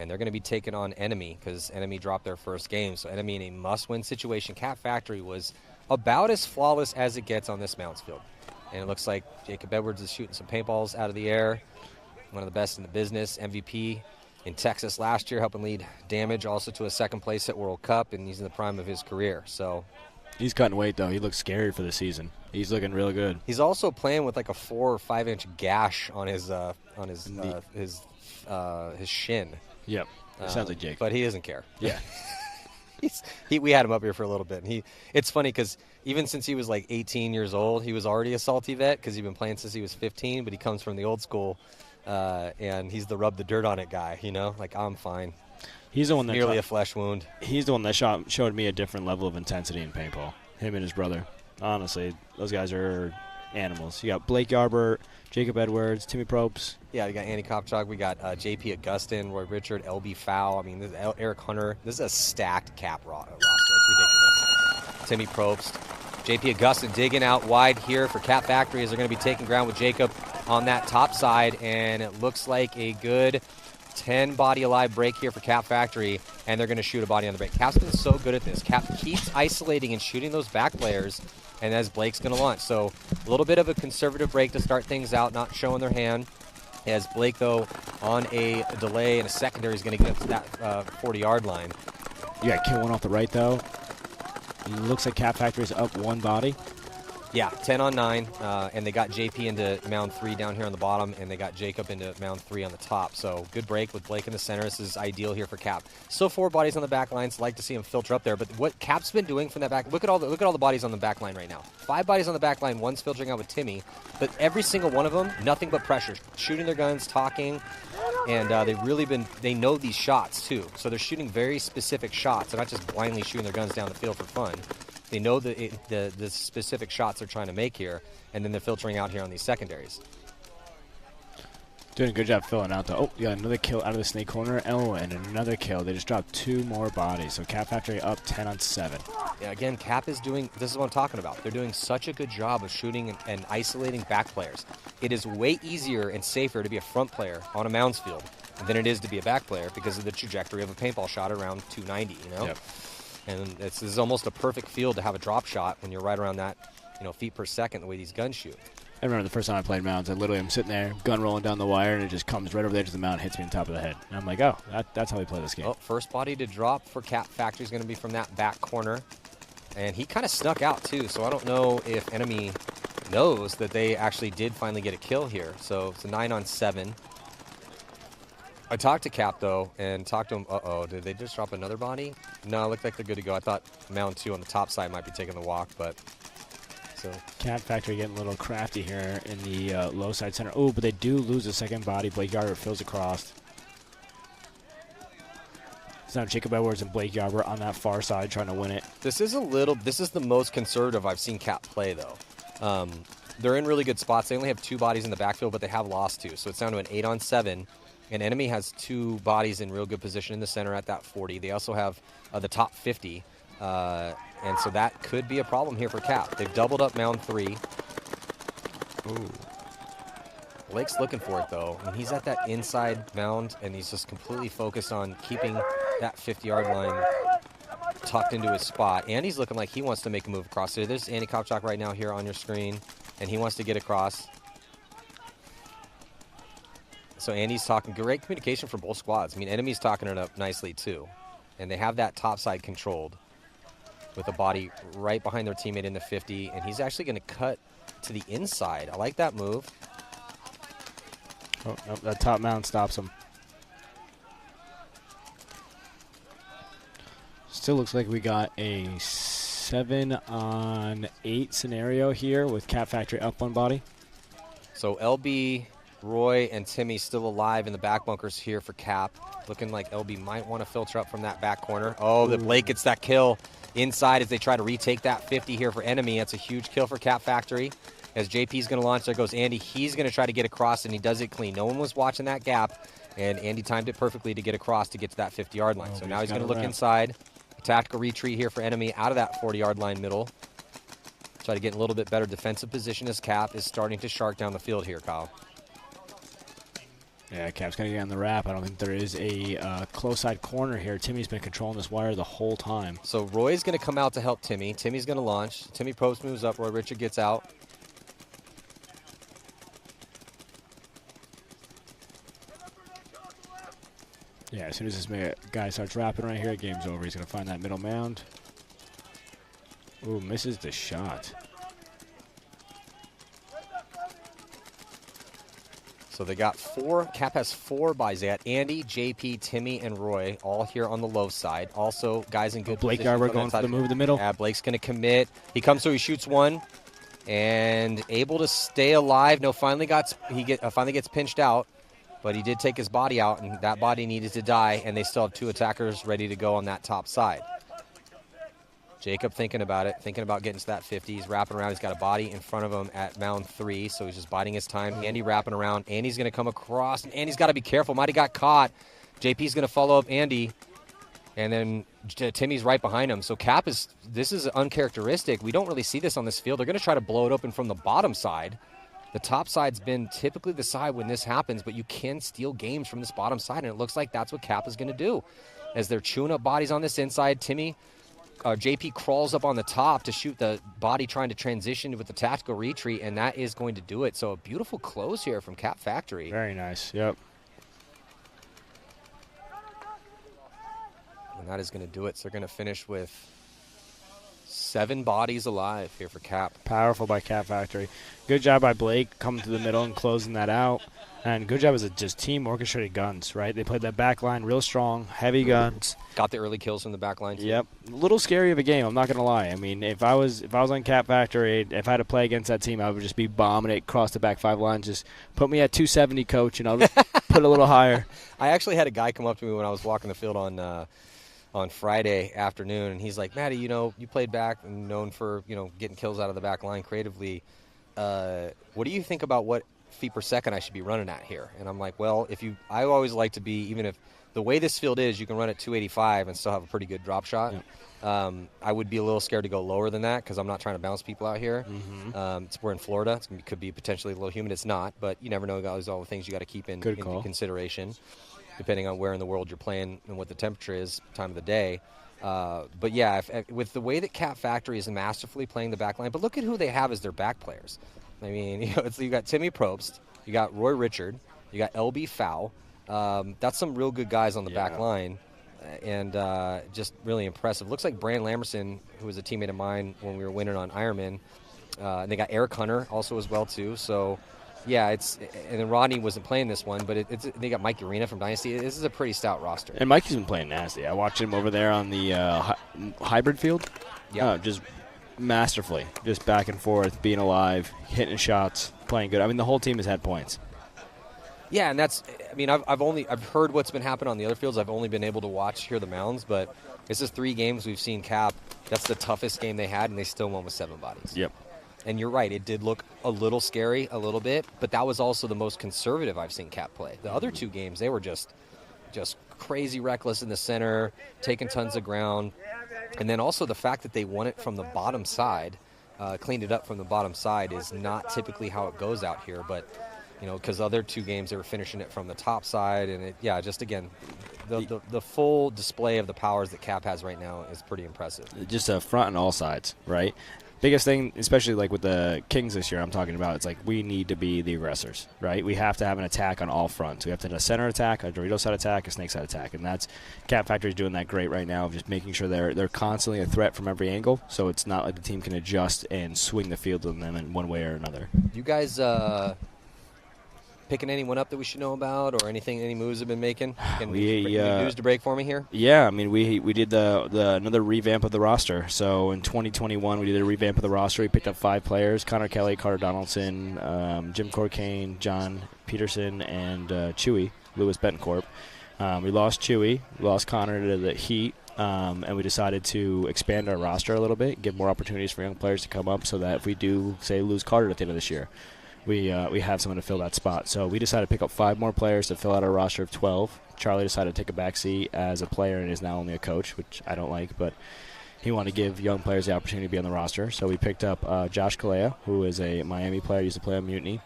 And they're going to be taking on Enemy because Enemy dropped their first game. So Enemy in a must-win situation. Cap Factory was about as flawless as it gets on this Mounts field. And it looks like Jacob Edwards is shooting some paintballs out of the air. One of the best in the business, MVP in Texas last year, helping lead Damage also to a second place at World Cup, and he's in the prime of his career. So he's cutting weight, though. He looks scary for the season. He's looking real good. He's also playing with like a 4 or 5 inch gash on his shin. Yep, sounds like Jake. But he doesn't care. Yeah. We had him up here for a little bit. And it's funny because even since he was like 18 years old, he was already a salty vet because he'd been playing since he was 15, but he comes from the old school, and he's the rub the dirt on it guy, you know? Like, I'm fine. He's the one that merely a flesh wound. He's the one that showed me a different level of intensity in paintball, him and his brother. Honestly, those guys are animals. You got Blake Yarbert, Jacob Edwards, Timmy Probst. Yeah, we got Andy Kopchak. We got JP Augustin, Roy Richard, LB Fowl. I mean, this is Eric Hunter. This is a stacked cap roster. It's ridiculous. Timmy Probst. JP Augustin digging out wide here for Cap Factory as they're going to be taking ground with Jacob on that top side. And it looks like a good 10 body alive break here for Cap Factory. And they're going to shoot a body on the break. Cap's been so good at this. Cap keeps isolating and shooting those back players. And as Blake's going to launch. So a little bit of a conservative break to start things out, not showing their hand. As Blake, though, on a delay and a secondary is going to get up to that 40-yard line. You got kill one off the right, though. It looks like Cap Factory's up 1 body. Yeah, 10 on 9, and they got JP into mound 3 down here on the bottom, and they got Jacob into mound 3 on the top. So good break with Blake in the center. This is ideal here for Cap. Still 4 bodies on the back line, so like to see him filter up there. But what Cap's been doing from that back, look at all the bodies on the back line right now. 5 bodies on the back line, 1's filtering out with Timmy, but every single one of them, nothing but pressure, shooting their guns, talking, and they know these shots too. So they're shooting very specific shots. They're not just blindly shooting their guns down the field for fun. They know the specific shots they're trying to make here, and then they're filtering out here on these secondaries. Doing a good job filling out, though. Oh, yeah, another kill out of the snake corner. Oh, and another kill. They just dropped 2 more bodies. So Cap Factory up 10 on 7. Yeah, again, Cap is doing, this is what I'm talking about. They're doing such a good job of shooting and isolating back players. It is way easier and safer to be a front player on a Mounds field than it is to be a back player because of the trajectory of a paintball shot around 290, you know? Yep. And this is almost a perfect field to have a drop shot when you're right around that, feet per second, the way these guns shoot. I remember the first time I played Mounds, I literally am sitting there, gun rolling down the wire, and it just comes right over the edge of the mount, hits me on top of the head. And I'm like, oh, that's how we play this game. Well, first body to drop for Cap Factory is going to be from that back corner. And he kind of snuck out, too, so I don't know if Enemy knows that they actually did finally get a kill here. So it's a 9 on 7. I talked to Cap, though, and talked to him. Uh-oh, did they just drop another body? No, it looked like they're good to go. I thought Mound 2 on the top side might be taking the walk, but... So Cap Factory getting a little crafty here in the low side center. Oh, but they do lose a second body. Blake Yarbert fills across. So now Jacob Edwards and Blake Yarbert on that far side trying to win it. This is the most conservative I've seen Cap play, though. they're in really good spots. They only have 2 bodies in the backfield, but they have lost 2. So it's down to an 8-on-7. And enemy has 2 bodies in real good position in the center at that 40. They also have the top 50. And so that could be a problem here for Cap. They've doubled up mound 3. Ooh. Blake's looking for it, though. And he's at that inside mound, and he's just completely focused on keeping that 50-yard line tucked into his spot. Andy's looking like he wants to make a move across there. There's Andy Kopchak right now here on your screen, and he wants to get across. So Andy's talking, great communication for both squads. I mean, enemy's talking it up nicely, too. And they have that top side controlled with a body right behind their teammate in the 50, and he's actually going to cut to the inside. I like that move. Oh, nope, that top mound stops him. Still looks like we got a 7-on-8 scenario here with Cat Factory up one body. So LB, Roy, and Timmy still alive in the back bunkers here for Cap. Looking like LB might want to filter up from that back corner. Oh, the Blake gets that kill inside as they try to retake that 50 here for enemy. That's a huge kill for Cap Factory. As JP's going to launch, there goes Andy. He's going to try to get across, and he does it clean. No one was watching that gap, and Andy timed it perfectly to get across to get to that 50-yard line. So now he's going to look inside. A tactical retreat here for enemy out of that 40-yard line middle. Try to get in a little bit better defensive position as Cap is starting to shark down the field here, Kyle. Yeah, Cap's going to get on the wrap. I don't think there is a close side corner here. Timmy's been controlling this wire the whole time. So Roy's going to come out to help Timmy. Timmy's going to launch. Timmy Probst moves up. Roy Richard gets out. Yeah, as soon as this guy starts wrapping right here, game's over. He's going to find that middle mound. Ooh, misses the shot. So they got 4. Cap has 4 buys. They got Andy, JP, Timmy, and Roy all here on the low side. Also, guys in good Blake position. Garber going for the move in the middle. Yeah, Blake's going to commit. He comes through. He shoots one, and able to stay alive. No, finally gets pinched out, but he did take his body out, and that body needed to die. And they still have 2 attackers ready to go on that top side. Jacob thinking about it, thinking about getting to that 50. He's wrapping around. He's got a body in front of him at mound 3, so he's just biding his time. Andy wrapping around. Andy's going to come across, and Andy's got to be careful. Might have got caught. JP's going to follow up Andy, and then Timmy's right behind him. So this is uncharacteristic. We don't really see this on this field. They're going to try to blow it open from the bottom side. The top side's been typically the side when this happens, but you can steal games from this bottom side, and it looks like that's what Cap is going to do. As they're chewing up bodies on this inside, JP crawls up on the top to shoot the body trying to transition with the tactical retreat, and that is going to do it. So a beautiful close here from Cap Factory. Very nice, yep. And that is going to do it. So they're going to finish with 7 bodies alive here for Cap. Powerful by Cap Factory. Good job by Blake coming to the middle and closing that out. And good job as just team orchestrated guns, right? They played that back line real strong, heavy guns. Got the early kills from the back line, too. Yep. A little scary of a game, I'm not going to lie. I mean, if I was on Cap Factory, if I had to play against that team, I would just be bombing it across the back 5 lines. Just put me at 270, coach, and I'll just put a little higher. I actually had a guy come up to me when I was walking the field on Friday afternoon, and he's like, Matty, you played back and known for, getting kills out of the back line creatively. What do you think about what feet per second I should be running at here? And I'm like, well, I always like to be, even if the way this field is, you can run at 285 and still have a pretty good drop shot. Yeah. I would be a little scared to go lower than that because I'm not trying to bounce people out here. Mm-hmm. We're in Florida. It could be potentially a little humid. It's not, but you never know. There's all the things you got to keep in consideration, depending on where in the world you're playing and what the temperature is, time of the day. But yeah, with the way that Cap Factory is masterfully playing the back line, but look at who they have as their back players. I mean, you got Timmy Probst, you got Roy Richard, you got LB Fowl. That's some real good guys on the back line, and just really impressive. Looks like Brand Lamerson, who was a teammate of mine when we were winning on Ironman, and they got Eric Hunter also as well too. So, yeah, and then Rodney wasn't playing this one, but they got Mike Arena from Dynasty. This is a pretty stout roster. And Mikey's been playing nasty. I watched him over there on the hybrid field. Yeah, just masterfully, just back and forth, being alive, hitting shots, playing good. I mean, the whole team has had points. Yeah, and I've heard what's been happening on the other fields. I've only been able to hear the mounds, but this is 3 games we've seen Cap. That's the toughest game they had, and they still won with 7 bodies. Yep. And you're right, it did look a little scary, a little bit, but that was also the most conservative I've seen Cap play. The other 2 games, they were just crazy reckless in the center, taking tons of ground. And then also the fact that they won it from the bottom side, cleaned it up from the bottom side, is not typically how it goes out here. But, because other 2 games they were finishing it from the top side. And, just again, the full display of the powers that Cap has right now is pretty impressive. Just a front on all sides, right? Biggest thing, especially like with the Kings this year I'm talking about, it's like we need to be the aggressors, right? We have to have an attack on all fronts. We have to have a center attack, a Dorito side attack, a Snake side attack, and that's Cap Factory's doing that great right now of just making sure they're constantly a threat from every angle, so it's not like the team can adjust and swing the field on them in one way or another. You guys picking anyone up that we should know about, or any moves have been making? Any news to break for me here? Yeah, I mean, we did the another revamp of the roster. So in 2021, we did a revamp of the roster. We picked up 5 players: Connor Kelly, Carter Donaldson, Jim Corcane, John Peterson, and Chewy, Lewis Bentoncorp. We lost Chewy, we lost Connor to the Heat, and we decided to expand our roster a little bit, give more opportunities for young players to come up, so that if we do, say, lose Carter at the end of this year, we have someone to fill that spot. So we decided to pick up 5 more players to fill out our roster of 12. Charlie decided to take a back seat as a player and is now only a coach, which I don't like, but he wanted to give young players the opportunity to be on the roster. So we picked up Josh Kalea, who is a Miami player, used to play on Mutiny.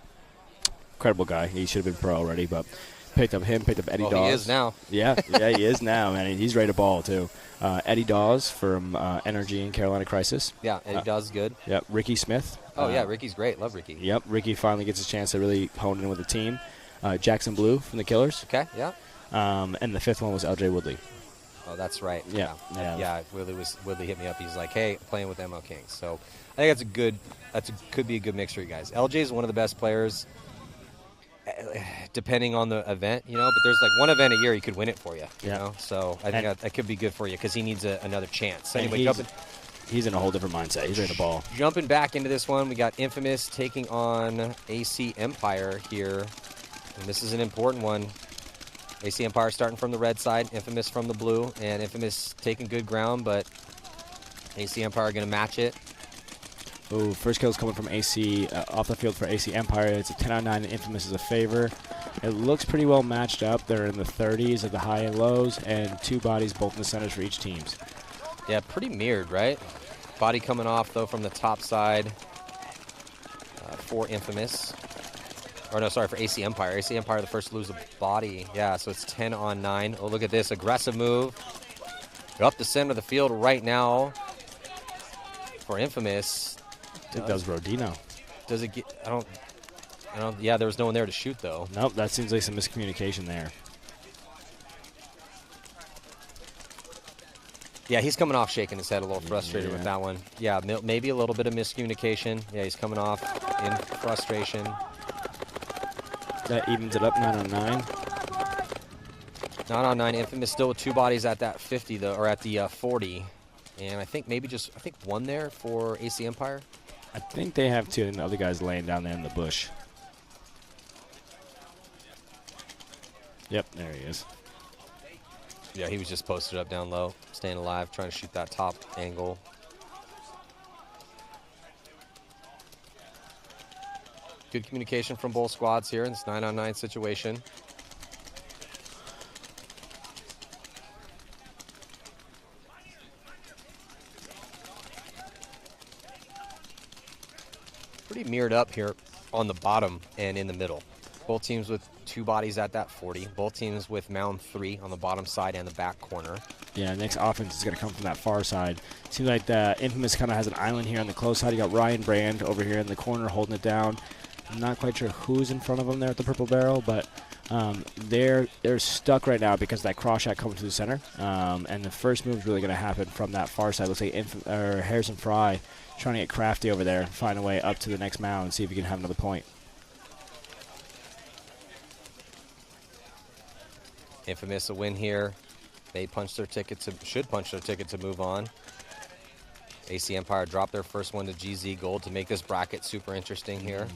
Incredible guy. He should have been pro already, but picked up him, picked up Eddie Dawes. He is now. Yeah, he is now, man. He's ready to ball, too. Eddie Dawes from Energy and Carolina Crisis. Yeah, Eddie Dawes is good. Yep, Ricky Smith. Oh, yeah, Ricky's great. Love Ricky. Yep, Ricky finally gets a chance to really hone in with the team. Jackson Blue from the Killers. Okay, yeah. And the 5th one was LJ Woodley. Oh, that's right. Yeah. Woodley hit me up. He's like, hey, I'm playing with ML Kings. So I think could be a good mix for you guys. LJ is one of the best players, depending on the event, but there's like one event a year he could win it for you, you know? So I think that could be good for you because he needs another chance. Anyway, he's in a whole different mindset. He's ready to ball. Jumping back into this one, we got Infamous taking on AC Empire here. And this is an important one. AC Empire starting from the red side, Infamous from the blue, and Infamous taking good ground, but AC Empire going to match it. Oh, first kill is coming from AC off the field for AC Empire. It's a 10-on-9, and Infamous is a favor. It looks pretty well matched up. They're in the 30s at the high and lows, and 2 bodies both in the centers for each teams. Yeah, pretty mirrored, right? Body coming off, though, from the top side for Infamous. Or no, sorry, for AC Empire. AC Empire, the first to lose a body. Yeah, so it's 10-on-9. Oh, look at this. Aggressive move. Up the center of the field right now for Infamous. I think that was Rodino. Does it get... I don't... Yeah, there was no one there to shoot, though. Nope, that seems like some miscommunication there. Yeah, he's coming off shaking his head a little frustrated with that one. Yeah, maybe a little bit of miscommunication. Yeah, he's coming off in frustration. That evens it up, 9-on-9. 9-on-9. Infamous still with 2 bodies at that 50, though, or at the 40. And I think maybe just, one there for AC Empire. I think they have 2, and the other guy's laying down there in the bush. Yep, there he is. Yeah, he was just posted up down low, staying alive, trying to shoot that top angle. Good communication from both squads here in this 9-on-9 situation. Pretty mirrored up here on the bottom and in the middle. Both teams with 2 bodies at that 40. Both teams with mound 3 on the bottom side and the back corner. Yeah, next offense is going to come from that far side. Seems like the Infamous kind of has an island here on the close side. You got Ryan Brand over here in the corner holding it down. I'm not quite sure who's in front of them there at the purple barrel, but they're stuck right now because of that cross shot coming to the center. And the first move is really going to happen from that far side. Looks like Harrison Fry trying to get crafty over there and find a way up to the next mound and see if he can have another point. Infamous a win here. They should punch their ticket to move on. AC Empire dropped their first one to GZ Gold to make this bracket super interesting here.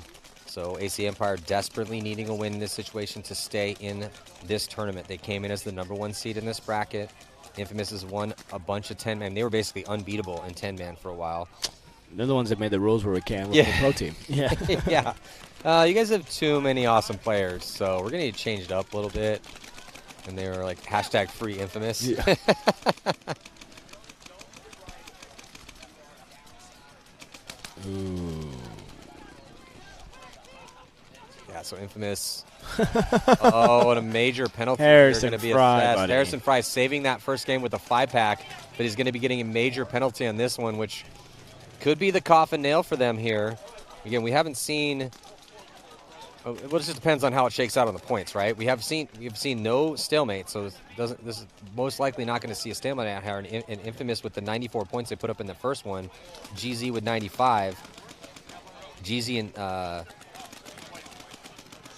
So AC Empire desperately needing a win in this situation to stay in this tournament. They came in as the #1 seed in this bracket. Infamous has won a bunch of 10-man. They were basically unbeatable in 10-man for a while. They're the ones that made the rules where we can't look at the pro team. Yeah. Yeah. You guys have too many awesome players, so we're going to need to change it up a little bit. And they were like #free infamous. Yeah. Ooh. Yeah, so infamous. Oh, and a major penalty. Harrison gonna be Fry, assessed. buddy. Harrison Fry saving that first game with a 5-pack, but he's going to be getting a major penalty on this one, which could be the coffin nail for them here. Again, we haven't seen. Well, it just depends on how it shakes out on the points, right? We've seen no stalemate, so this is most likely not going to see a stalemate out here. And infamous with the 94 points they put up in the first one, GZ with 95, GZ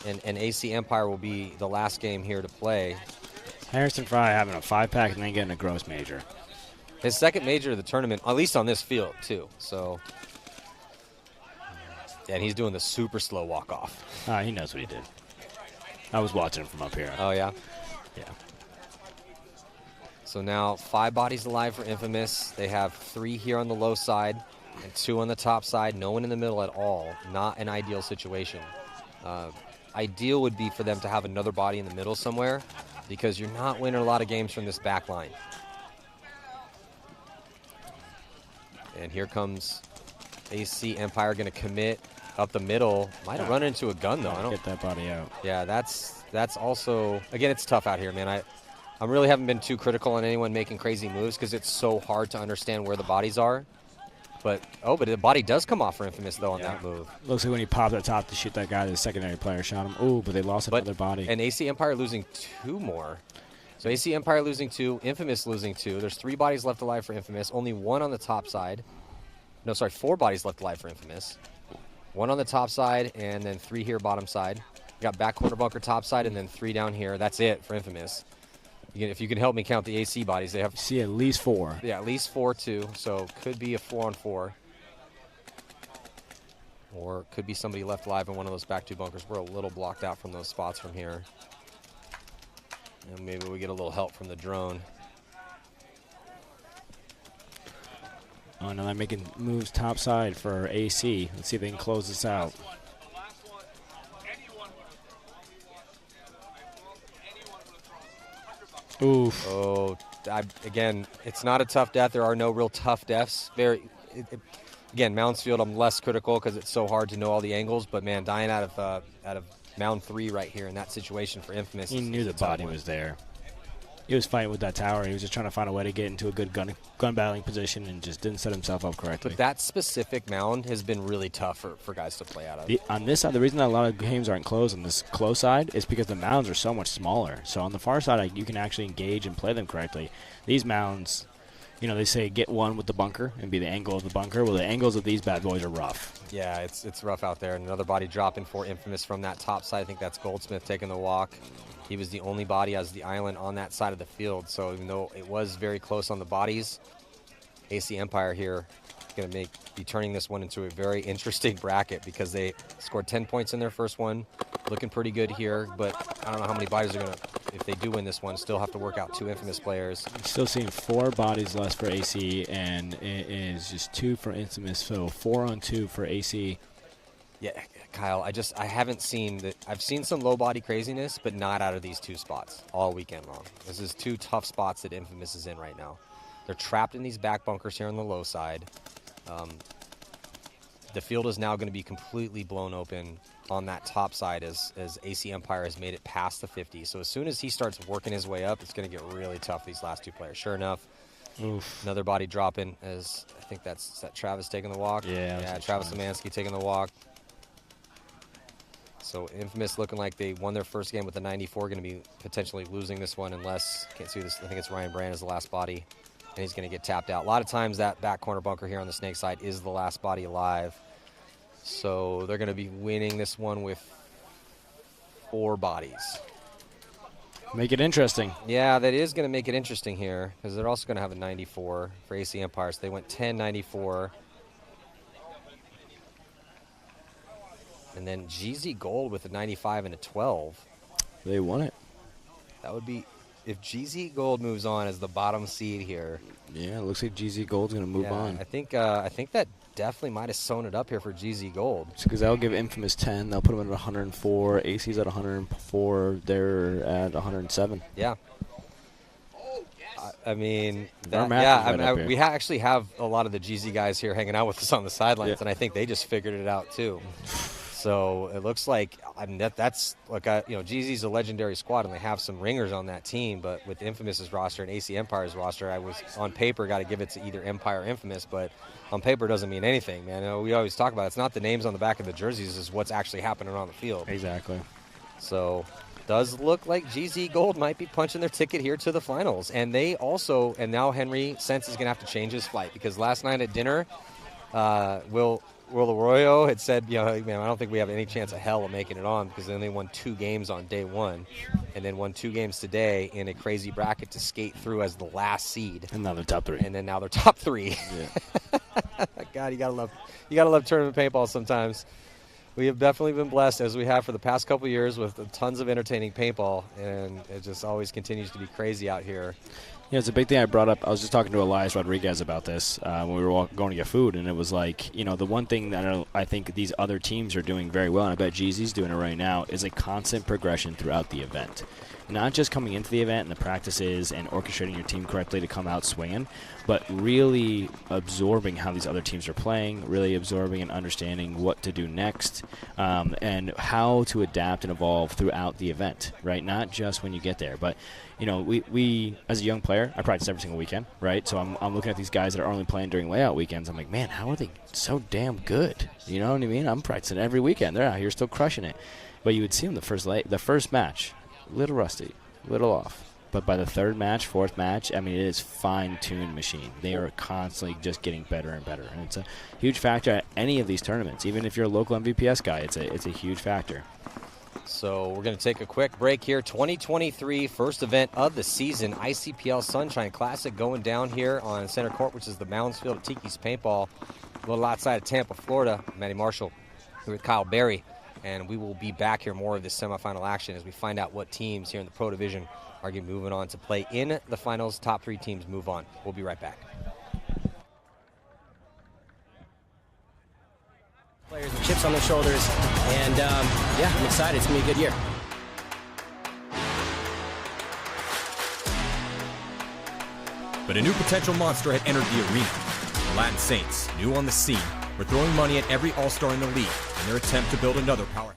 and AC Empire will be the last game here to play. Harrison Fry having a 5-pack and then getting a gross major. His second major of the tournament, at least on this field, too. So, and he's doing the super slow walk-off. He knows what he did. I was watching him from up here. Oh, yeah? Yeah. So now 5 bodies alive for Infamous. They have 3 here on the low side and 2 on the top side. No one in the middle at all. Not an ideal situation. Ideal would be for them to have another body in the middle somewhere because you're not winning a lot of games from this back line. And here comes AC Empire going to commit up the middle. Might have run into a gun, though. I don't get that body out. Yeah, that's also, again, it's tough out here, man. I really haven't been too critical on anyone making crazy moves because it's so hard to understand where the bodies are. But the body does come off for Infamous, though, on that move. Looks like when he popped up top to shoot that guy, the secondary player shot him. Ooh, but they lost another body. And AC Empire losing 2 more. So AC Empire losing 2, Infamous losing 2. There's 3 bodies left alive for Infamous. Only 1 on the top side. No, sorry, 4 bodies left alive for Infamous. 1 on the top side, and then 3 here bottom side. You got back corner bunker top side, and then 3 down here. That's it for Infamous. If you can help me count the AC bodies, they have. See at least 4. Yeah, at least 4 too. So could be a 4-on-4, or could be somebody left alive in one of those back 2 bunkers. We're a little blocked out from those spots from here, and maybe we get a little help from the drone. Oh, no, they're making moves top side for AC. Let's see if they can close this out. Oof. Oh, again, it's not a tough death. There are no real tough deaths. Again, Moundsfield, I'm less critical because it's so hard to know all the angles. But man, dying out of Mound 3 right here in that situation for Infamous. He knew the body was there. He was fighting with that tower. He was just trying to find a way to get into a good gun battling position and just didn't set himself up correctly. But that specific mound has been really tough for guys to play out of. On this side, the reason that a lot of games aren't closed on this close side is because the mounds are so much smaller. So on the far side, you can actually engage and play them correctly. These mounds, they say get one with the bunker and be the angle of the bunker. Well, the angles of these bad boys are rough. Yeah, it's rough out there. And another body dropping for Infamous from that top side. I think that's Goldsmith taking the walk. He was the only body as the island on that side of the field. So even though it was very close on the bodies, AC Empire here is going to be turning this one into a very interesting bracket because they scored 10 points in their first one. Looking pretty good here, but I don't know how many bodies are going to, if they do win this one, still have to work out 2 Infamous players. Still seeing 4 bodies less for AC, and it is just 2 for Infamous, so 4-on-2 for AC. Yeah, Kyle, I haven't seen that. I've seen some low body craziness, but not out of these 2 spots all weekend long. This is 2 tough spots that Infamous is in right now. They're trapped in these back bunkers here on the low side. The field is now going to be completely blown open on that top side as AC Empire has made it past the 50. So as soon as he starts working his way up, it's going to get really tough, these last 2 players. Sure enough, another body dropping as I think that's Travis taking the walk. Yeah, Travis Lemansky taking the walk. So Infamous looking like they won their first game with the 94, going to be potentially losing this one unless, can't see this, I think it's Ryan Brand is the last body, and he's going to get tapped out. A lot of times that back corner bunker here on the snake side is the last body alive. So they're going to be winning this one with 4 bodies. Make it interesting. Yeah, that is going to make it interesting here because they're also going to have a 94 for AC Empire. So they went 10-94. And then GZ Gold with a 95 and a 12. They won it. That would be, if GZ Gold moves on as the bottom seed here. Yeah, it looks like GZ Gold's going to move on. I think that definitely might have sewn it up here for GZ Gold. Because that'll give Infamous 10. They'll put them at 104. AC's at 104. They're at 107. Yeah. I mean, we actually have a lot of the GZ guys here hanging out with us on the sidelines, and I think they just figured it out too. So it looks like that's like GZ's a legendary squad, and they have some ringers on that team. But with Infamous's roster and AC Empire's roster, I was on paper got to give it to either Empire or Infamous, but on paper it doesn't mean anything, man. We always talk about it's not the names on the back of the jerseys, it's what's actually happening on the field. Exactly. So does look like GZ Gold might be punching their ticket here to the finals, and they also now Henry Sense is gonna have to change his flight because last night at dinner, Will Arroyo had said, man, I don't think we have any chance of hell of making it on because they only won 2 games on day 1 and then won 2 games today in a crazy bracket to skate through as the last seed. And now they're top 3. And then now they're top 3. Yeah. God, you gotta love tournament paintball sometimes. We have definitely been blessed, as we have for the past couple of years, with tons of entertaining paintball, and it just always continues to be crazy out here. Yeah, it's a big thing I brought up. I was just talking to Elias Rodriguez about this when we were going to get food, and it was like, the one thing that I think these other teams are doing very well, and I bet GZ's doing it right now, is a constant progression throughout the event. Not just coming into the event and the practices and orchestrating your team correctly to come out swinging, but really absorbing how these other teams are playing, really absorbing and understanding what to do next, and how to adapt and evolve throughout the event, right? Not just when you get there, but we as a young player, I practice every single weekend, right? So I'm looking at these guys that are only playing during layout weekends. I'm like, man, how are they so damn good? You know what I mean? I'm practicing every weekend. They're out here still crushing it. But you would see them the first match, a little rusty, a little off. But by the 3rd match, 4th match, I mean, it is fine-tuned machine. They are constantly just getting better and better. And it's a huge factor at any of these tournaments. Even if you're a local MVPS guy, it's a huge factor. So we're going to take a quick break here. 2023 first event of the season, ICPL Sunshine Classic going down here on center court, which is the Mounds Field of Tiki's Paintball, a little outside of Tampa, Florida. Matty Marshall here with Kyle Berry, and we will be back here more of this semifinal action as we find out what teams here in the Pro Division are going to be moving on to play in the finals. Top 3 teams move on. We'll be right back. Players with chips on their shoulders, and I'm excited. It's going to be a good year. But a new potential monster had entered the arena. The Latin Saints, new on the scene, were throwing money at every all-star in the league in their attempt to build another power.